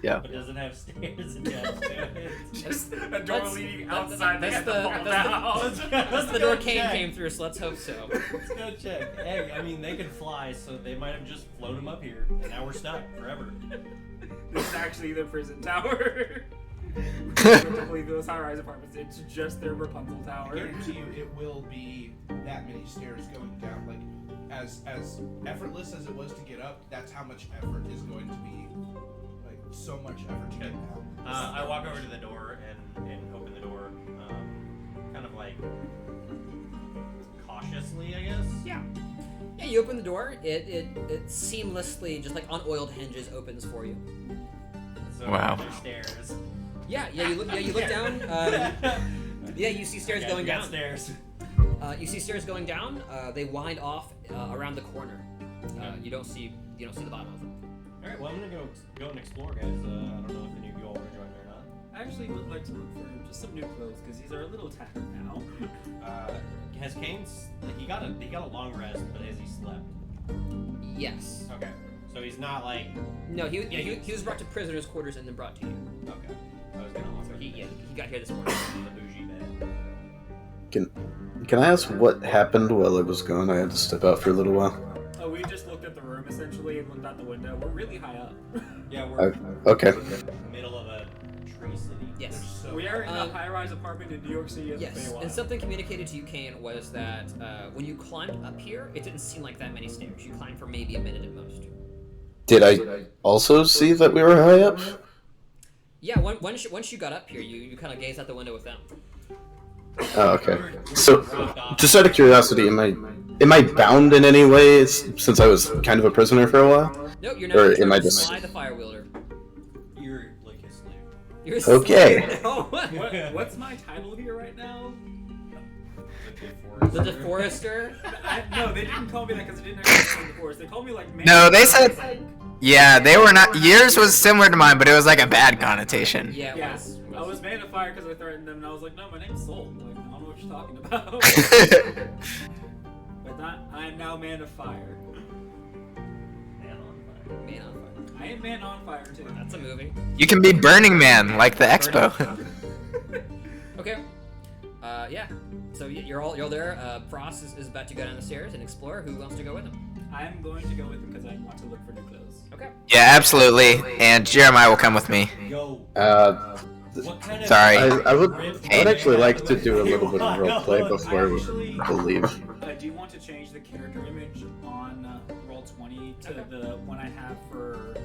Yeah. But doesn't have stairs attached to it. Just a door That's- leading that- outside. that's They have to fall down. That's the door Kane check. came through, so let's hope so. Let's go check. Hey, I mean, they could fly, so they might have just flown them up here, and now we're stuck forever. This is actually their prison tower. To believe those high-rise apartments, it's just their Rapunzel I tower. guarantee you, it will be that many stairs going down. Like, as effortless as it was to get up, that's how much effort is going to be. Like, so much effort to get down. I walk over to the door and open the door, kind of like cautiously, I guess. Yeah. Yeah, you open the door. It seamlessly, just like unoiled hinges, opens for you. So Wow. there's stairs. Yeah, you look down. Yeah, you see stairs Okay, going we got down. Stairs. You see stairs going down. They wind off around the corner. You don't see the bottom of them. All right, well I'm gonna go and explore, guys. I don't know if any of you all want to join me or not. I actually would like to look for just some new clothes because these are a little tattered now. Has Kane's he got a long rest, but has he slept? Yes. Okay, so he's not like No, he was brought to prisoners' quarters and then brought to you. okay. I was gonna offer He got here this morning. the bougie bed. Can I ask what happened while I was gone? I had to step out for a little while. Oh, we just looked at the room essentially and looked out the window. We're really high up. Yeah, we're Okay. in the middle of a tree city. Yes. So We are in a high-rise apartment in New York City at the Yes, Feywild. and something communicated to you, Kane, was that when you climbed up here, it didn't seem like that many stairs. You climbed for maybe a minute at most. Did I also see that we were high up? Yeah, once you got up here, you kind of gazed out the window with them. Oh, okay. So, just out of curiosity, am I bound in any way since I was kind of a prisoner for a while? No, you're Or not. am I You're just- Sly the fire wielder. You're like his slave. You're Okay. No. What's my title here right now? The deforester. No, they didn't call me that because I didn't actually name the forest. They called me like man. No, they said. Yeah, they were not. Yours was similar to mine, but it was like a bad connotation. Yeah, it Yeah, was. I was man of fire because I threatened them, and I was like, no, my name's Soul. Like, I don't know what you're talking about. But I am now man of fire. Man on fire. I am man on fire too. That's a movie. You can be Burning Man, like the expo. Okay. Yeah. So you're all there. Frost is about to go down the stairs and explore. Who wants to go with him? I'm going to go with him because I want to look for new clothes. Okay. Yeah, absolutely. And Jeremiah will come with me. Yo, what kind of Sorry. I would actually like to do a little bit of roleplay before we leave. Do you want to change the character image on Roll20 to the one I have for?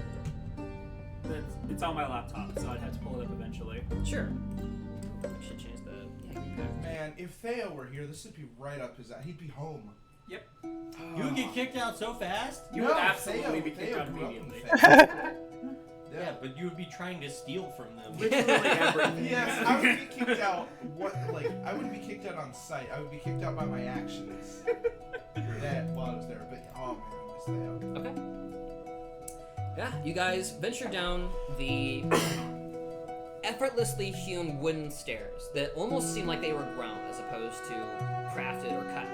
It's on my laptop, so I'd have to pull it up eventually. Sure. I should change the. Yeah, Man, if Theo were here, this would be right up his alley. He'd be home. Yep. You would get kicked out so fast? You would absolutely be kicked out grew up in immediately. Theo. Yeah, but you would be trying to steal from them. Literally everything. Yes, I would get kicked out. I wouldn't be kicked out on sight. I would be kicked out by my actions. That while I was there, but oh man, I miss Theo. Okay. Yeah, you guys venture down the effortlessly hewn wooden stairs that almost seem like they were grown as opposed to crafted or cut.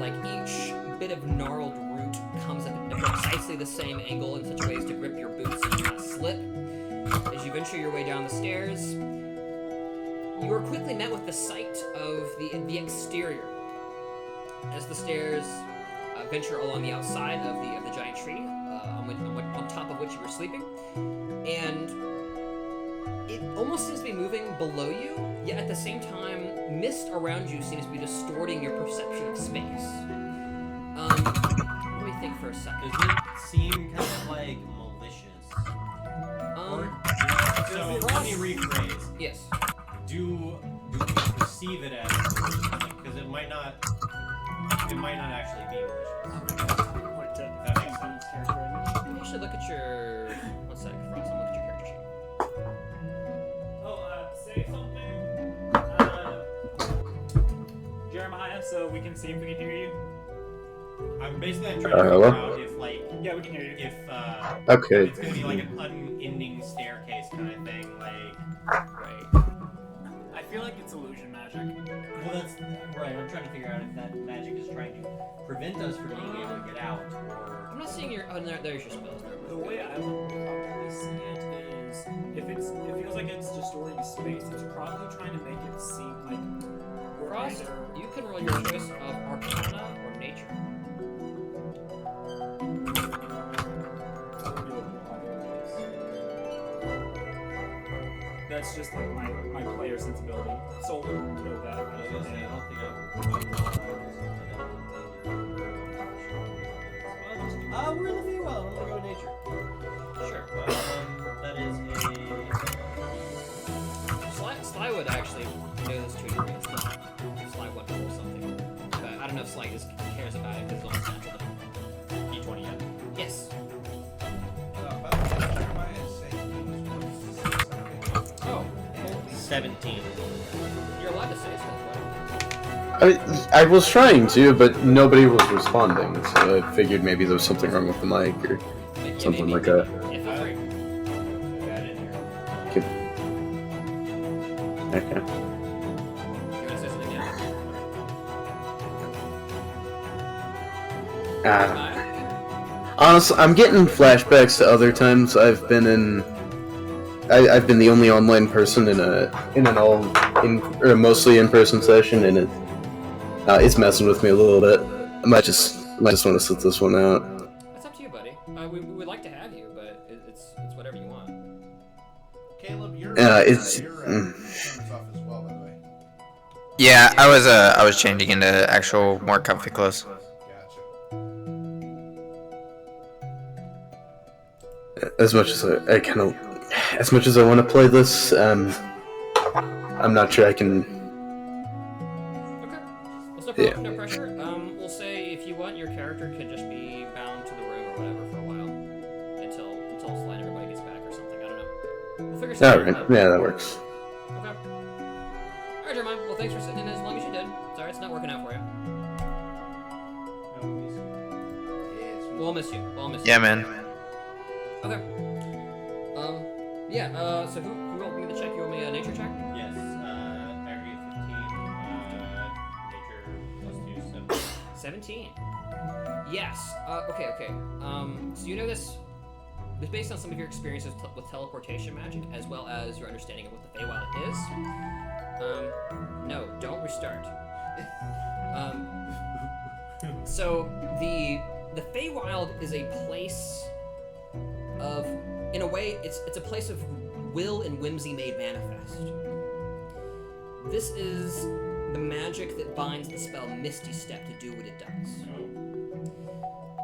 Like each bit of gnarled root comes at precisely the same angle in such a way as to grip your boots and not slip. As you venture your way down the stairs, you are quickly met with the sight of the exterior. As the stairs venture along the outside of the giant tree, on top of which you were sleeping, and it almost seems to be moving below you, yet at the same time, mist around you seems to be distorting your perception of space. Let me think for a second. Does it seem kind of like malicious? So let me rephrase. Yes. Do we perceive it as malicious? Because it might not actually be malicious. That makes sense. Let me actually look at your... One sec, Frost, I'll look at your character sheet. Say something. Jeremiah, so we can see if we can hear you. I'm trying to figure hello? out if Yeah, we can hear you. if Okay. it's gonna be like an unending staircase kind of thing, like. Right. I feel like it's illusion magic. Well, that's right. I'm trying to figure out if that magic is trying to prevent us from being able to get out, or. I'm not seeing your... Oh, there's your spells. The way I would probably see it is, if it feels like it's distorting space, it's probably trying to make it seem like we're Frost, either... you can roll your choice of Arcana or Nature. That's just like my player sensibility. So we'll know that. I was gonna say, I don't think we're in the Feywild. I'm gonna go nature. Sure. That is Sly would actually know this to a degree. Sly would roll something. But I don't know if Sly cares about it because it's almost natural to D20 yet. Yes. By the way, Jeremiah is saying he was going to say Oh, 17. you're allowed to say stuff, right? I was trying to, but nobody was responding, so I figured maybe there was something wrong with the mic or Yeah, something maybe. like that. Yeah, feel free. Okay. You want to say something now? Honestly, I'm getting flashbacks to other times I've been in. I've been the only online person in a mostly in-person session, and it's messing with me a little bit. I might just want to sit this one out. That's up to you, buddy. We would like to have you, but it's whatever you want. Caleb, you're it's- your camera's off as well, by the way. Yeah, I was changing into actual more comfy clothes. Gotcha. As much as as much as I want to play this, I'm not sure I can. Okay. Well, no pressure. We'll say if you want, your character could just be bound to the room or whatever for a while until Sly and everybody gets back or something. I don't know. We'll figure something Alright, out. yeah, that works. Okay. Alright, Jeremiah. Well, thanks for sitting in as long as you did. Sorry, it's not working out for you. We'll miss you. We'll miss you. Yeah, man. Okay. Yeah. So who want me to check? You want me a nature check? Yes, aggregate 15, nature +2, 17. Yes. Okay. So you know this based on some of your experiences with teleportation magic, as well as your understanding of what the Feywild is. No, don't restart. So the Feywild is a place of, in a way, it's a place of will and whimsy made manifest. This is the magic that binds the spell Misty Step to do what it does.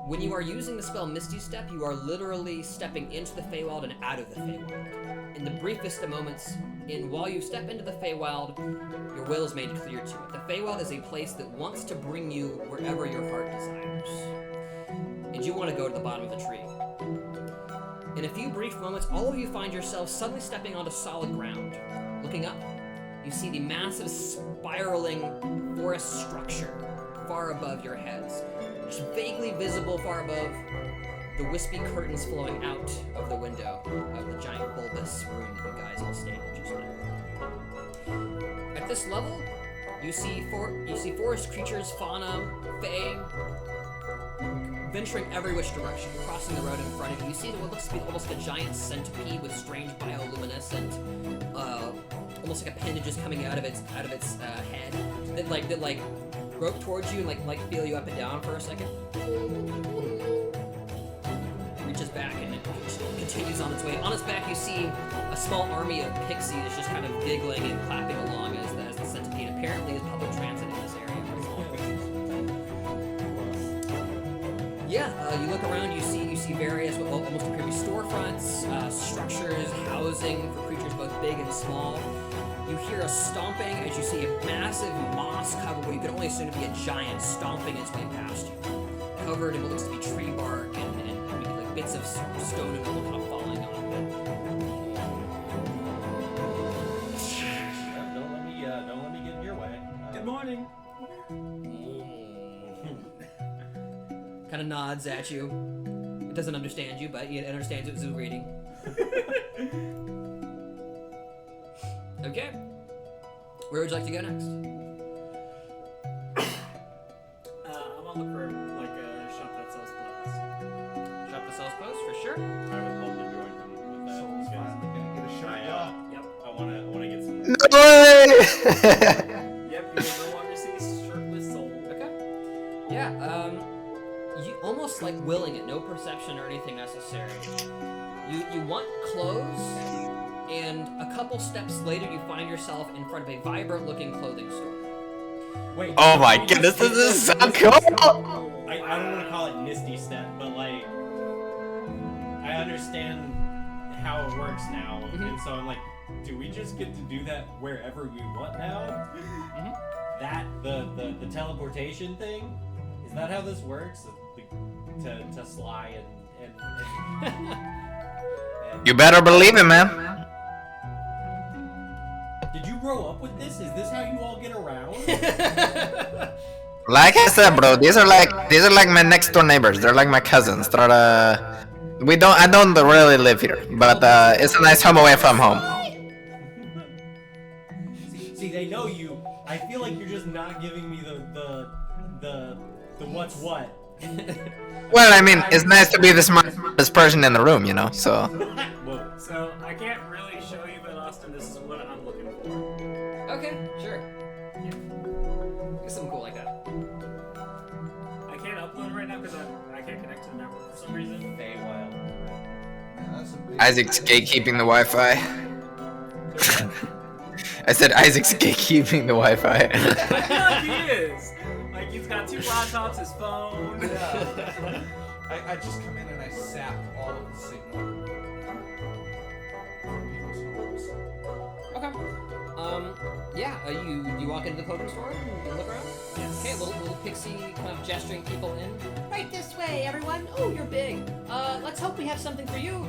When you are using the spell Misty Step, you are literally stepping into the Feywild and out of the Feywild. in the briefest of moments, while you step into the Feywild, your will is made clear to it. The Feywild is a place that wants to bring you wherever your heart desires. And you want to go to the bottom of the tree. In a few brief moments, all of you find yourselves suddenly stepping onto solid ground. Looking up, you see the massive spiraling forest structure far above your heads. Just vaguely visible far above, the wispy curtains flowing out of the window of the giant bulbous room that you guys all stayed in just now. At this level, you see forest creatures, fauna, fae, venturing every which direction, crossing the road in front of you. You see what looks to be almost like a giant centipede with strange bioluminescent, almost like appendages coming out of its head that broke towards you and like feel you up and down for a second. Reaches back and it continues on its way. On its back, you see a small army of pixies just kind of giggling and clapping along as the centipede apparently is public transit in this area. Yeah, you look around, you see various what almost appear to be storefronts, structures, housing for creatures both big and small. You hear a stomping as you see a massive moss cover, what you could only assume to be a giant stomping its way past you, covered in what looks to be tree bark and like bits of stone and wood kind of falling on it. Don't let me get in your way. Good morning. Kind of nods at you. It doesn't understand you, but it understands it was a greeting. Okay. Where would you like to go next? I'm gonna look for like a shop that sells clothes. Shop that sells clothes, for sure. I would love to join them with that. Soul's finally gonna get a shot. Yep. I wanna get some. No way! Yep. You will no longer see shirtless soul. Okay. Yeah, you almost like willing it, no perception or anything necessary. You want clothes, and a couple steps later you find yourself in front of a vibrant looking clothing store. Wait. Oh my goodness, this is so cool! I don't want to call it Misty Step, but like, I understand how it works now, and so I'm like, do we just get to do that wherever we want now? That the teleportation thing, is that how this works? To sly and You better believe it, man. Did you grow up with this? Is this how you all get around? Like I said, bro, these are like my next door neighbors. They're like my cousins. I don't really live here, but it's a nice home away from home. See, they know you. I feel like you're just not giving me the what's what. Well, I mean, it's nice to be the smartest person in the room, you know. So. Whoa. So I can't really show you, but Austin, this is what I'm looking for. Okay, sure. Yeah. Get something cool like that. I can't upload it right now because I can't connect to the network for some reason. Feywild. That's a big Isaac's gatekeeping the Wi-Fi. I said Isaac's gatekeeping the Wi-Fi. I feel like he is. Like he's got 2 laptops, his phone. Yeah. I just come in and I sap all of the signal from people's homes. Okay. You walk into the clothing store and look around? Yes. Okay, little pixie kind of gesturing people in. Right this way, everyone. Oh, you're big. Let's hope we have something for you.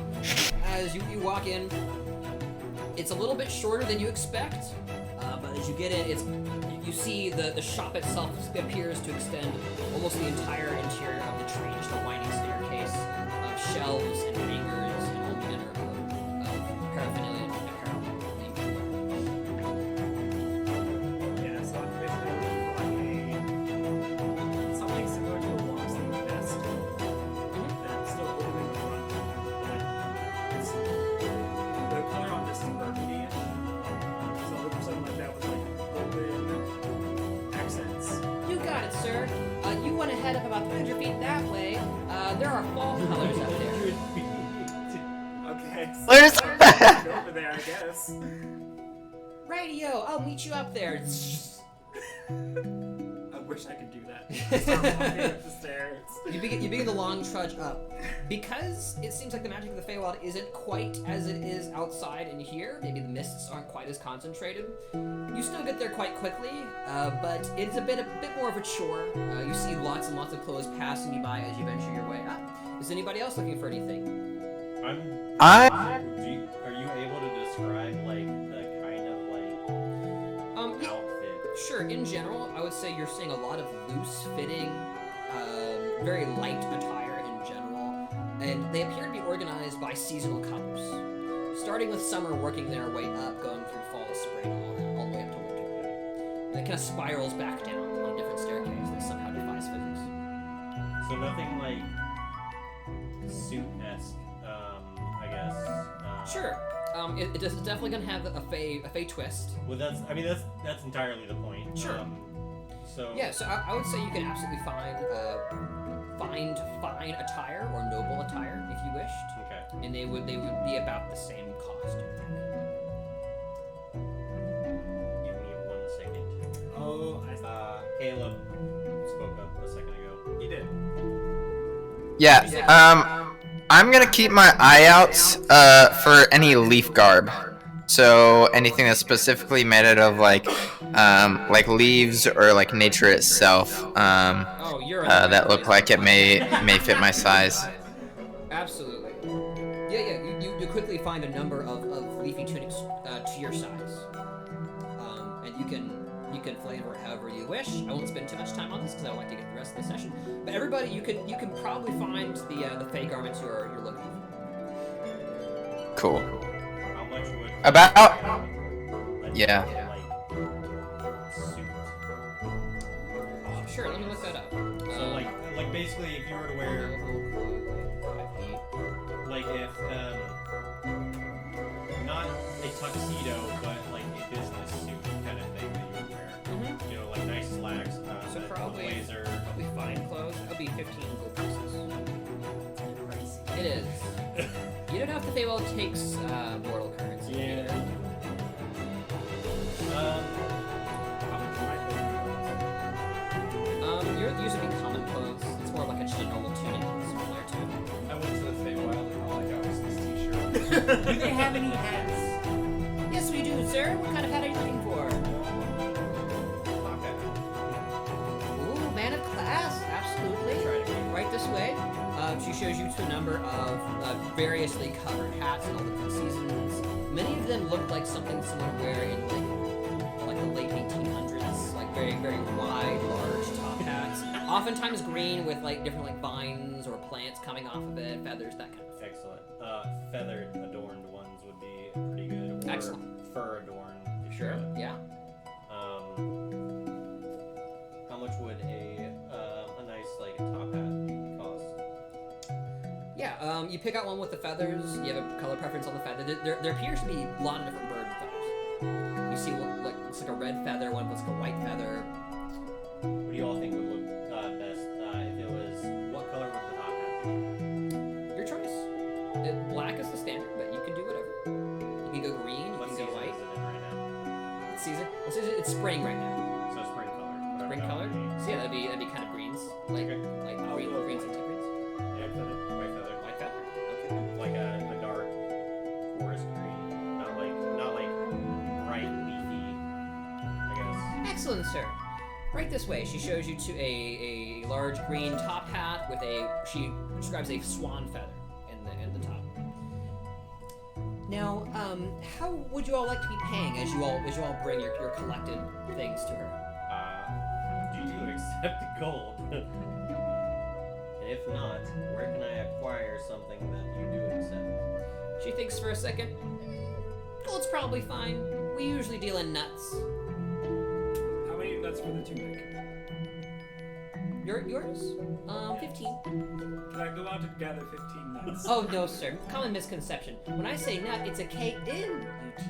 As you walk in, it's a little bit shorter than you expect, but as you get in, you see the shop itself appears to extend almost the entire interior of the tree, just a winding staircase of shelves and hangers and all manner of paraphernalia and apparel. Yeah, so I'm basically looking for like something similar to a long sleeve vest that's still open in the front. But it's the color on this is burgundy. So I'm looking for something like that with like golden accents. You got it, sir. You want to head up about 300 feet that way. There are fall colors up there. Okay. So Where's go over there, I guess. Radio, I'll meet you up there. I wish I could do that. Start walking up the stairs. You begin the long trudge up. Because it seems like the magic of the Feywild isn't quite as it is outside and here, maybe the mists aren't quite as concentrated, you still get there quite quickly, but it's a bit more of a chore. You see lots and lots of clothes passing you by as you venture your way up. Is anybody else looking for anything? Are you able to describe like the kind of like outfit? Sure. In general, I would say you're seeing a lot of loose-fitting, very light attire in general, and they appear to be organized by seasonal colors. Starting with summer, working their way up, going through fall, spring, all the way up to winter. And it kind of spirals back down on a different staircase that somehow defies physics. So nothing like suit-esque, I guess. Sure. It's definitely gonna have a fey twist. Well, that's entirely the point. Sure. So I would say you can absolutely find fine attire or noble attire if you wished. Okay. And they would be about the same cost. Give me 1 second. Oh, Caleb spoke up a second ago. he did. Yeah. I'm gonna keep my eye out for any leaf garb. So anything that's specifically made out of like leaves or like nature itself. That look like it may fit my size. Absolutely. Yeah. You quickly find a number of leafy tunics to your size, and you can flavor it however you wish. I won't spend too much time on this because I would like to get the rest of the session. But everybody, you can probably find the fey garments you're looking for. Cool. How much would Yeah. Suit? Sure, let me look that up. So like basically, if you were to wear like if not a tuxedo, but like a business suit kind of thing that you would wear. Mm-hmm. You know, like nice slacks, So a probably blazer. fine clothes. That'll be 15 gold pieces. It is. You don't know if the Feywild takes mortal currency. Yeah. Yours usually be common clothes. It's more like just a normal tunic, similar to. I went to the Feywild and all I got was this t-shirt. Do they have any hats? Yes, we do, sir. What kind of hat are you looking for? Ooh, man of class. Absolutely. Right this way. She shows you to a number of variously colored hats in all different seasons. Many of them look like something someone would wear in like the late 1800s, like very, very wide, large top hats. Oftentimes green with like different like vines or plants coming off of it, feathers, that kind of thing. Excellent. Feathered adorned ones would be pretty good. Or Excellent. Fur adorned. if you Sure. would. Yeah. How much would a nice like top hat cost? Yeah, you pick out one with the feathers. You have a color preference on the feather. There appears to be a lot of different bird feathers. You see one looks like a red feather, one looks like a white feather. What do you all think would look best if it was? What color would the top hat be? Your choice. Black is the standard, but you can do whatever. You can go green, you What can season go white. is it in right now? What season? It's spring right now. So spring color. whatever Spring that color. would be. So yeah, that'd be kind of greens, like Okay. greens and greens. Yeah, feather, white feather. White feather. Okay. Like a dark forest green, not like bright leafy, I guess. Excellent, sir. Right this way. She shows you to a large green top hat with she describes a swan feather in the top. Now, how would you all like to be paying as you all bring your collected things to her? Do you accept gold? And if not, where can I acquire something that you do accept? She thinks for a second. Gold's probably fine. We usually deal in nuts. How many nuts for the tunic? Yours? 15. Can I go out and gather 15 nuts? Oh no, sir. Common misconception. When I say nut, it's a K-N-U-T.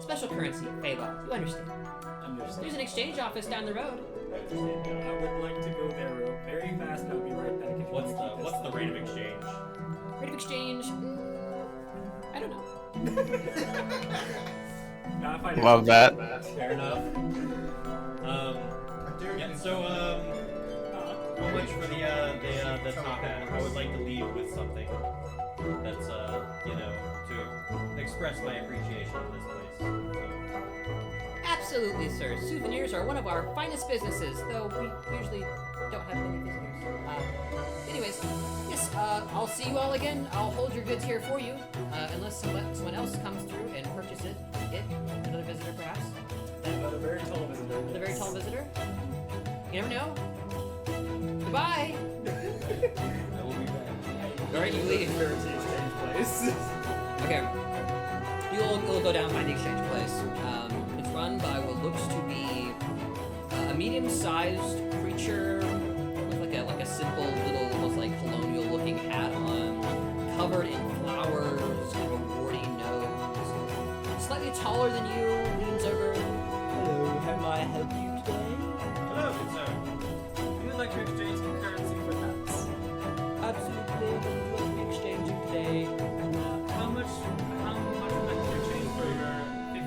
Special currency, Feywild. You understand? There's an exchange office down the road. I would like to go there very fast. I'll be right back. If you What's want to keep the this rate of exchange? Rate of exchange? I don't know. Now, if I know- Love that. Fair enough. Yeah, so how much much for the top hat. I would like to leave with something that's you know, to express my appreciation of this place. So. Absolutely, sir. Souvenirs are one of our finest businesses, though we usually don't have many visitors. Anyways, yes, I'll see you all again. I'll hold your goods here for you, unless someone else comes through and purchase it. Another visitor, perhaps? Another very tall visitor. Another very tall visitor? You never know. Goodbye! I will be back. Alright, you leave. Exchange place. Okay. You'll go down by the exchange place. It's run by what looks to be a medium-sized creature with like a simple little, almost like colonial-looking hat on, covered in flowers, kind of a warty nose. Slightly taller than you, leans over. Hello, how may I help you today? Hello, good sir. We would like to exchange some currency for nuts. Absolutely. What are we exchanging today? How much would I have to exchange for your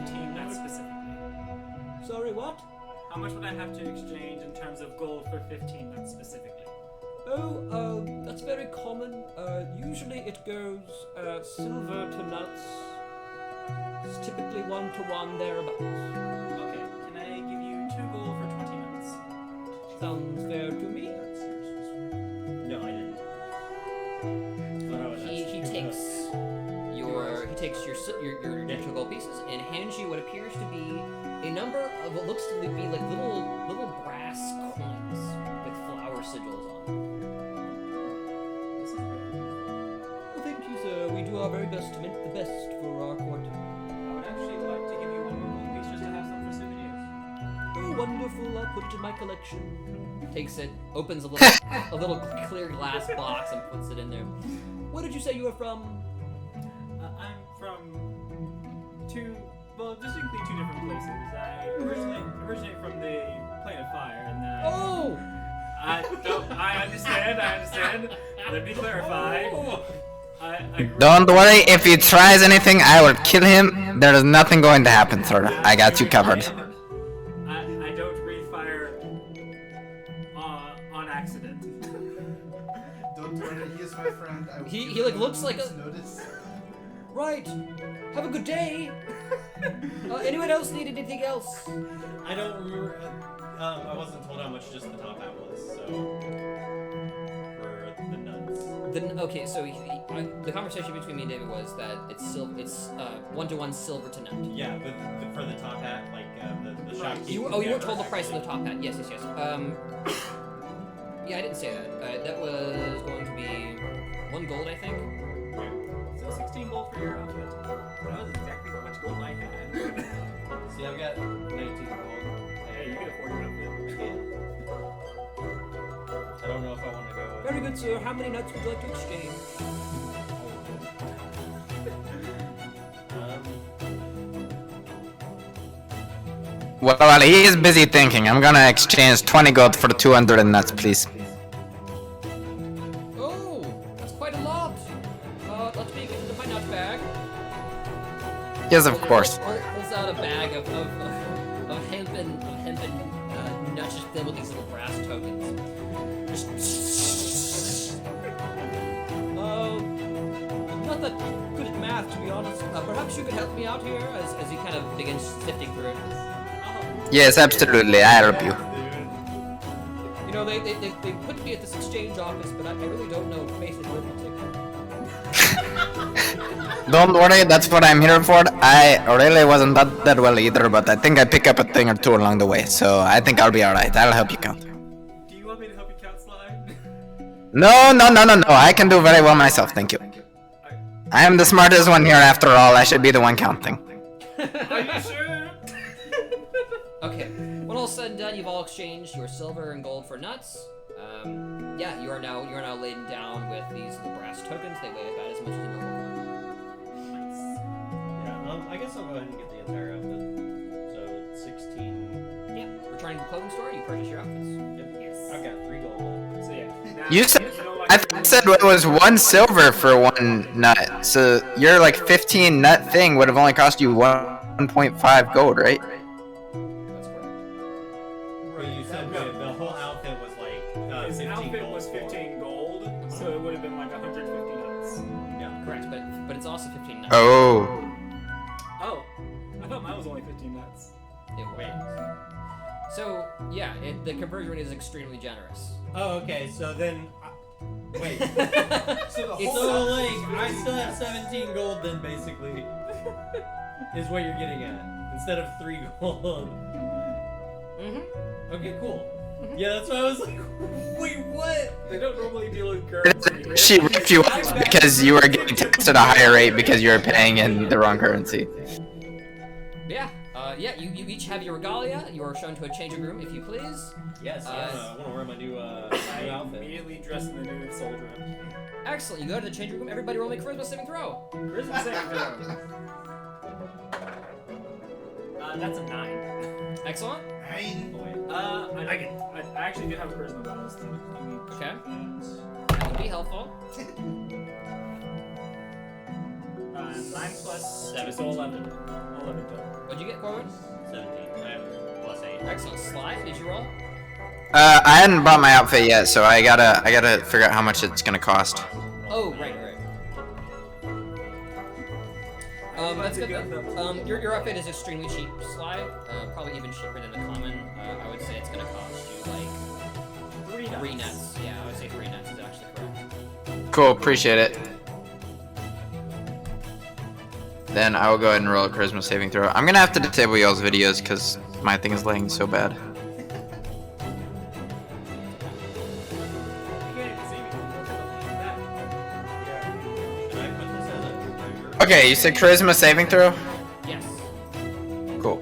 15 nuts specifically? Sorry, what? How much would I have to exchange in terms of gold for 15 nuts specifically? Oh, that's very common. Usually it goes silver to nuts. It's typically 1 to 1 thereabouts. Okay, can I give you 2 gold for 20 nuts? Sounds fair to me. No, I didn't. But I was He asking takes your natural gold pieces and hands you what appears to be a number of what looks to be like little brass coins with flower sigils on them. This is great. Well, thank you, sir. We do our very best to make the best for our court. I would actually like to give you 1 more gold piece just to have some for souvenirs. Oh, wonderful! I'll put it in my collection. Takes it, opens a little clear glass box and puts it in there. Where did you say you were from? I'm from distinctly 2 different places. I originate from the Plane of Fire, and then Oh! I understand. Let me clarify. I grew Don't worry, if he tries anything, I will kill him. There is nothing going to happen, sir. I got you covered. I don't breathe fire on accident. Don't worry, he is my friend. I will He- give he, like, him looks like moment's a- notice. Right. Have a good day. Anyone else need anything else? I don't remember. I wasn't told how much just the top hat was, so for the nuts. Then okay, so the conversation between me and David was that it's 1-to-1 silver to nut. Yeah, but for the top hat, like the shopkeeper. You weren't told the price of the top hat. Yes. Yeah, I didn't say that. That was going to be 1 gold, I think. So 16 gold for your outfit. That was exactly how much gold I had. See, I've got 19 gold. Hey, you can afford your outfit. I don't know if I want to go. Very good, sir. How many nuts would you like to exchange? Well, he is busy thinking. I'm gonna exchange 20 gold for 200 nuts, please. Oh, that's quite a lot. Let's make it into my nut bag. Yes, of course. Pulls out a bag of hempen nuts just filled with these little brass tokens. Not that good at math, to be honest. Perhaps you could help me out here as he kind of begins sifting through it. Yes, absolutely. I help you. You know, they put me at this exchange office, but I really don't know basic arithmetic. Don't worry, that's what I'm here for. I really wasn't that well either, but I think I pick up a thing or two along the way, so I think I'll be alright. I'll help you count. Do you want me to help you count, Sly? No. I can do very well myself, thank you. I am the smartest one here after all. I should be the one counting. Are you sure? Okay, when all said and done, you've all exchanged your silver and gold for nuts. Yeah, you are now laden down with these little brass tokens. They weigh about as much as a normal one. Yeah, I guess I'll go ahead and get the entire outfit. So 16. Yeah, returning to the clothing store, you purchase your outfits. Yep. Yes. I've got 3 gold. So yeah. Now, You said don't like I the- said it was 1 silver for 1 nut, so your like 15 nut thing would have only cost you 1.5 gold, right? That's correct. But you said the whole outfit was like His 15 outfit gold was for- 15 gold, so it would have been like 150 nuts. Yeah. Correct, but it's also 15 nuts. Oh. Oh, I thought mine was only 15 nuts. It was. So yeah, the conversion rate is extremely generous. Oh, okay. So then, wait. So the It's- whole So like, I still have 17 gold then, basically, is what you're getting at, instead of 3 gold. Mm-hmm. Okay, cool. Yeah, that's why I was like, wait, what? They don't normally deal with currency. She ripped you off because you were getting taxed at a higher rate because you were paying in the wrong currency. Yeah, you each have your regalia. You are shown to a changing room, if you please. Yes, I want to wear my new I outfit. immediately dress in the new soldier. Excellent. You go to the changing room. Everybody roll me a charisma saving throw. Charisma saving throw. That's a 9. Excellent. Nine. Oh, wait. I actually do have a charisma bonus. Though. Okay. That would be helpful. 9 plus 7, so 11. 11 total. What'd you get, Corbin? 17. I have plus 8. Excellent. Sly, did you roll? I hadn't bought my outfit yet, so I gotta figure out how much it's gonna cost. Oh, right. That's good. Your outfit is extremely cheap, Sly. Probably even cheaper than the common. I would say it's gonna cost you like 3 nuts. Yeah, I would say 3 nuts is actually correct. Cool, appreciate it. Then I will go ahead and roll a charisma saving throw. I'm gonna have to disable y'all's videos because my thing is lagging so bad. You can't even see me. Should I put this as a treasure? Okay, you said charisma saving throw? Yes. Cool.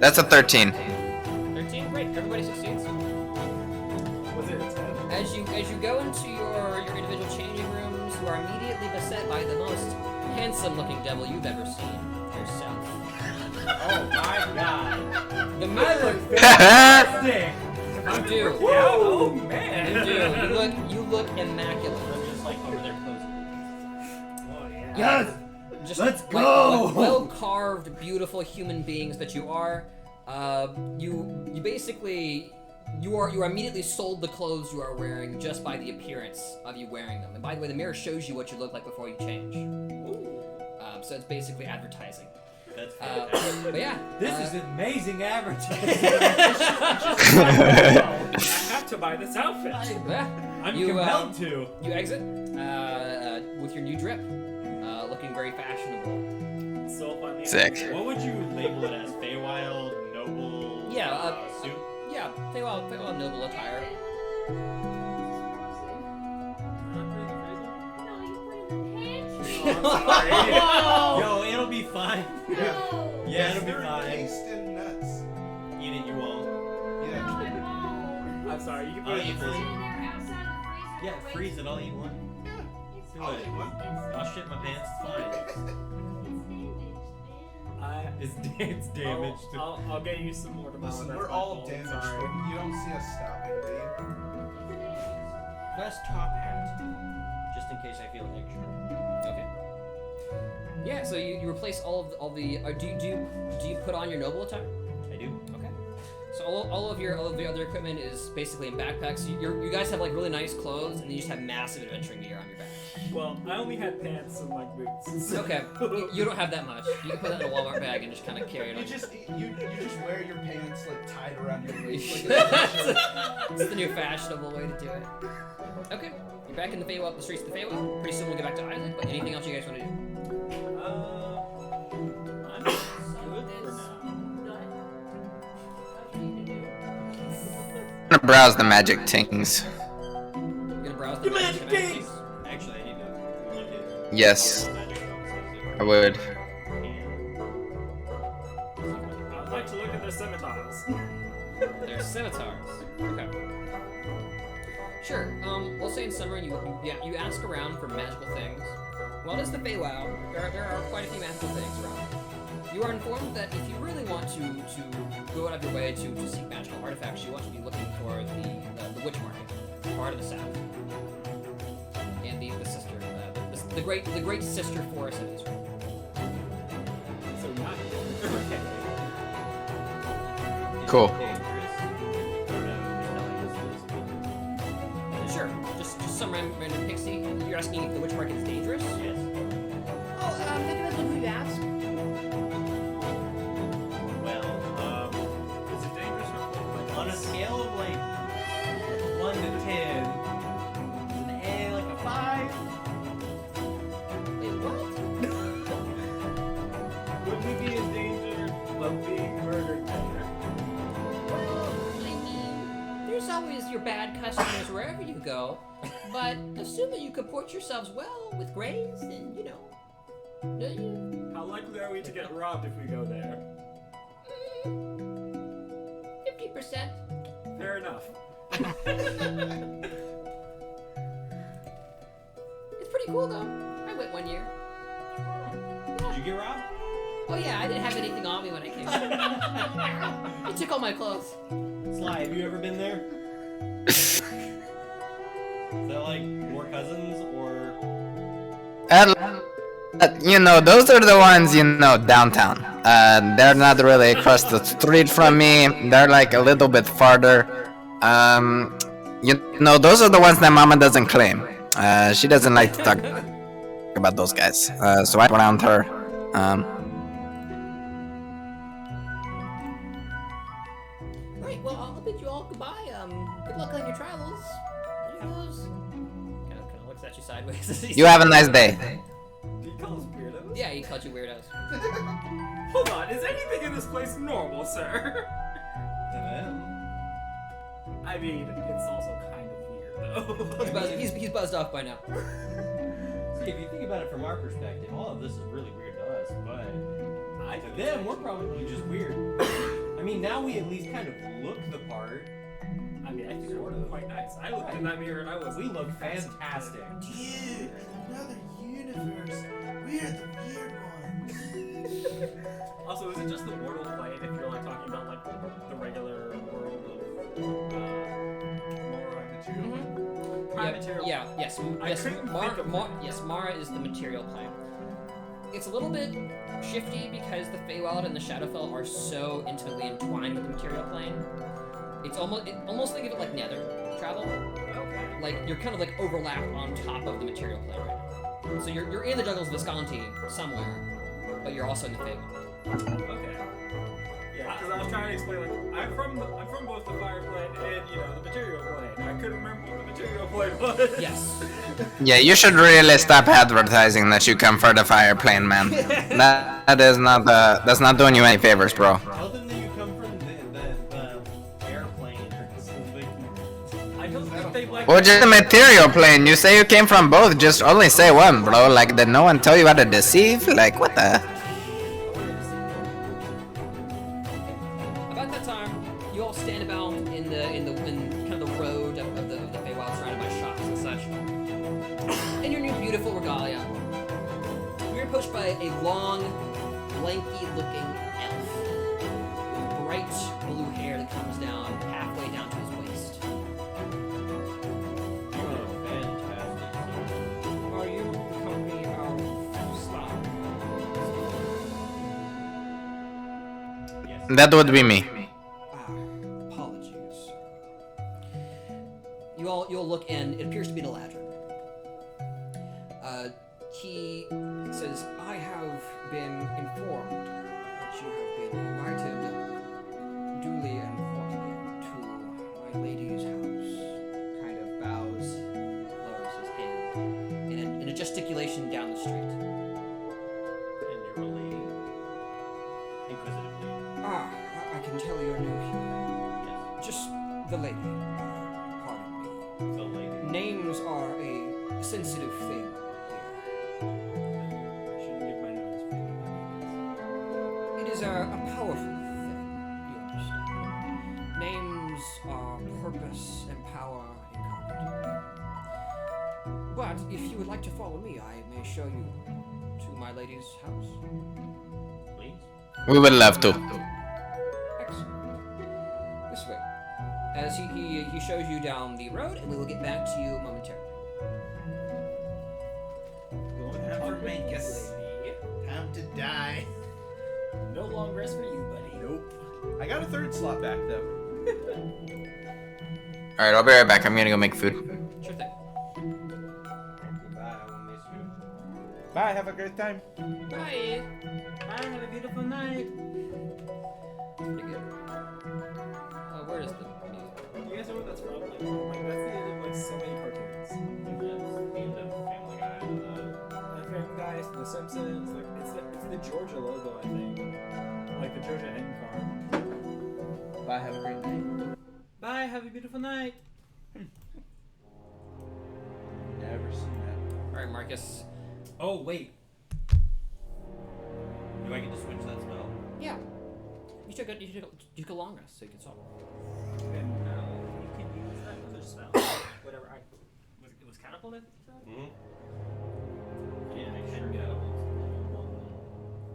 That's a 13. 13. Great. Everybody succeeds. Was it a 10? As you go into your individual changing rooms, you are immediately beset by the most handsome-looking devil you've ever seen. Yourself. Oh my god. The matter. Stick. You do. Yeah, oh man. You do. You look immaculate. I'm just like over there close. Oh yeah. Yes. Just Let's like go! well-carved, beautiful human beings that you are. You basically you are immediately sold the clothes you are wearing just by the appearance of you wearing them. And by the way, the mirror shows you what you look like before you change. So it's basically advertising. That's fantastic. But yeah. This is amazing advertising. I have to buy this outfit. Yeah. I'm You, compelled to. You exit with your new drip, looking very fashionable. So funny. Sick. What would you label it as? Feywild, noble, Yeah, suit? Yeah, they all noble attire. Yo, it'll be fine. Yeah. Yeah, it'll be They're fine. encased in nuts. Eat it, you won't. Yeah. I'm sorry, you can I'll put it eat in the this. freezer. Yeah, freeze it. I'll eat one. Do I'll it. eat one. I'll shit my pants. It's fine. I- It's damaged. I'll get you some more tomorrow. Listen, that's we're my all fault, damaged. sorry. You don't see us stopping, do you? Best top hat. Just in case I feel extra. Okay. Yeah, so you replace all of the do you put on your noble attire? I do. Okay. So all of the other equipment is basically in backpacks. You guys have like really nice clothes, and you just have massive adventuring gear on your back. Well, I only had pants and like boots. Okay, you don't have that much. You can put that in a Walmart bag and just kind of carry it on. You just wear your pants like tied around your waist. It's the new fashionable way to do it. Okay, you're back in the Feywild, the streets of the Feywild. Pretty soon we'll get back to Isaac. But anything else you guys want to do? I'm good for now. I'm gonna browse the magic things. You're gonna browse the The magic things. things! Actually, I need to look at Yes, all the magic boxes. I would. I'd like to look at their scimitars. They're scimitars. Okay. Sure. We'll say in summary, you ask around for magical things. Well, it is the Feywild. There are quite a few magical things around. You are informed that if you really want to go out of your way to seek magical artifacts, you want to be looking for the witch market, part of the south, and the sister, the great sister forest of Israel. So not here. Okay. Cool. Dangerous. some random pixie. You're asking if the witch market is dangerous? Yes. Oh, that depends on who you ask. Well, Is it dangerous or on a scale of like 1 to 10, an A, like a 5. Wait, what? would we be in danger of being murdered there? Well, I mean, there's always your bad customers wherever you go, but assuming you comport yourselves well with Grays, then, you know, How likely are we to get robbed if we go there? 50%. Fair enough. It's pretty cool, though. I went one year. Did you get robbed? Oh yeah, I didn't have anything on me when I came. They took all my clothes. Sly, have you ever been there? Is that like more cousins or? You know, those are the ones, you know, downtown. They're not really across the street from me. They're like a little bit farther. You know, those are the ones that Mama doesn't claim. She doesn't like to talk about those guys. So I around her. Right, well, I'll bid you all goodbye. Good luck on your travels. There goes. Kind of looks at you sideways. You have a nice day. Do you call us weirdos? Yeah, he called you weirdos. Hold on, is anything in this place normal, sir? I mean, it's also kind of weird, though. He's buzzed off by now. See, if you think about it from our perspective, all of this is really weird to us, but to them, we're probably just weird. I mean, now we at least kind of look the part. I mean, I think we're quite nice. I looked in that mirror and I was. We look fantastic. Dude, another universe. We're the weird ones. Also, is it just the mortal plane if you're like talking about like the regular world of Prime material? Yes. Yes, Mara is the material plane. It's a little bit shifty because the Feywild and the Shadowfell are so intimately entwined with the material plane. It's almost think of it like Nether travel. Okay. Like you're kind of like overlapped on top of the material plane right now. So you're in the jungles of Visconti somewhere, but you're also in the Feywild. Okay. Yeah, because I was trying to explain like I'm from both the fire plane and the material plane. I couldn't remember what the material plane was. Yes. Yeah, you should really stop advertising that you come for the fire plane, man. That's not doing you any favors, bro. Tell them that you come from the airplane or something. I don't think they like. Or just the material plane. You say you came from both, just only say one, bro. Like, did no one tell you how to deceive? Like, what the? About that time, you all stand about in kind of the road of the Feywild, surrounded by shops and such. In your new beautiful regalia, you're approached by a long, lanky-looking elf with bright blue hair that comes down halfway down to his waist. Fantastic. Are you the company of Slav? Yes. That would be me. Apologies. You'll look and it appears to be an Eladrin. He says, I have been informed that you have been invited duly and formally to my lady's house. Kind of bows, lowers his hand in a gesticulation down the street. And you're a lady. Inquisitively. Ah, I can tell you're new here. Yes. Just the lady. Pardon me. The lady. Names are a sensitive thing here. Shouldn't give my nose. It is a powerful thing, you understand. Names are purpose and power incarnate. But if you would like to follow me, I may show you to my lady's house. Please. We would love to. Excellent. This way. As he shows you down the road, and we will get back to you momentarily. Never make us. Time to die. No long rest for you, buddy. Nope. I got a third slot back though. Alright, I'll be right back. I'm gonna go make food. Sure thing. Bye. Have a great time. Bye. Bye, have a beautiful night. Pretty good. Where is the music? Do you guys know what that's from? Like that's the end of like so many cartoons. The end of Family Guy. Family Guy, The Simpsons, like it's the Georgia logo, I think. Like the Georgia end card. Bye. Have a great night. Bye, have a beautiful night. Never seen that. All right, Marcus. Oh wait. Do I get to switch that spell? Yeah. You took a long rest, so you can solve it. And you can use that other spell. Whatever it was catapulted? Mm-hmm. Yeah, I should get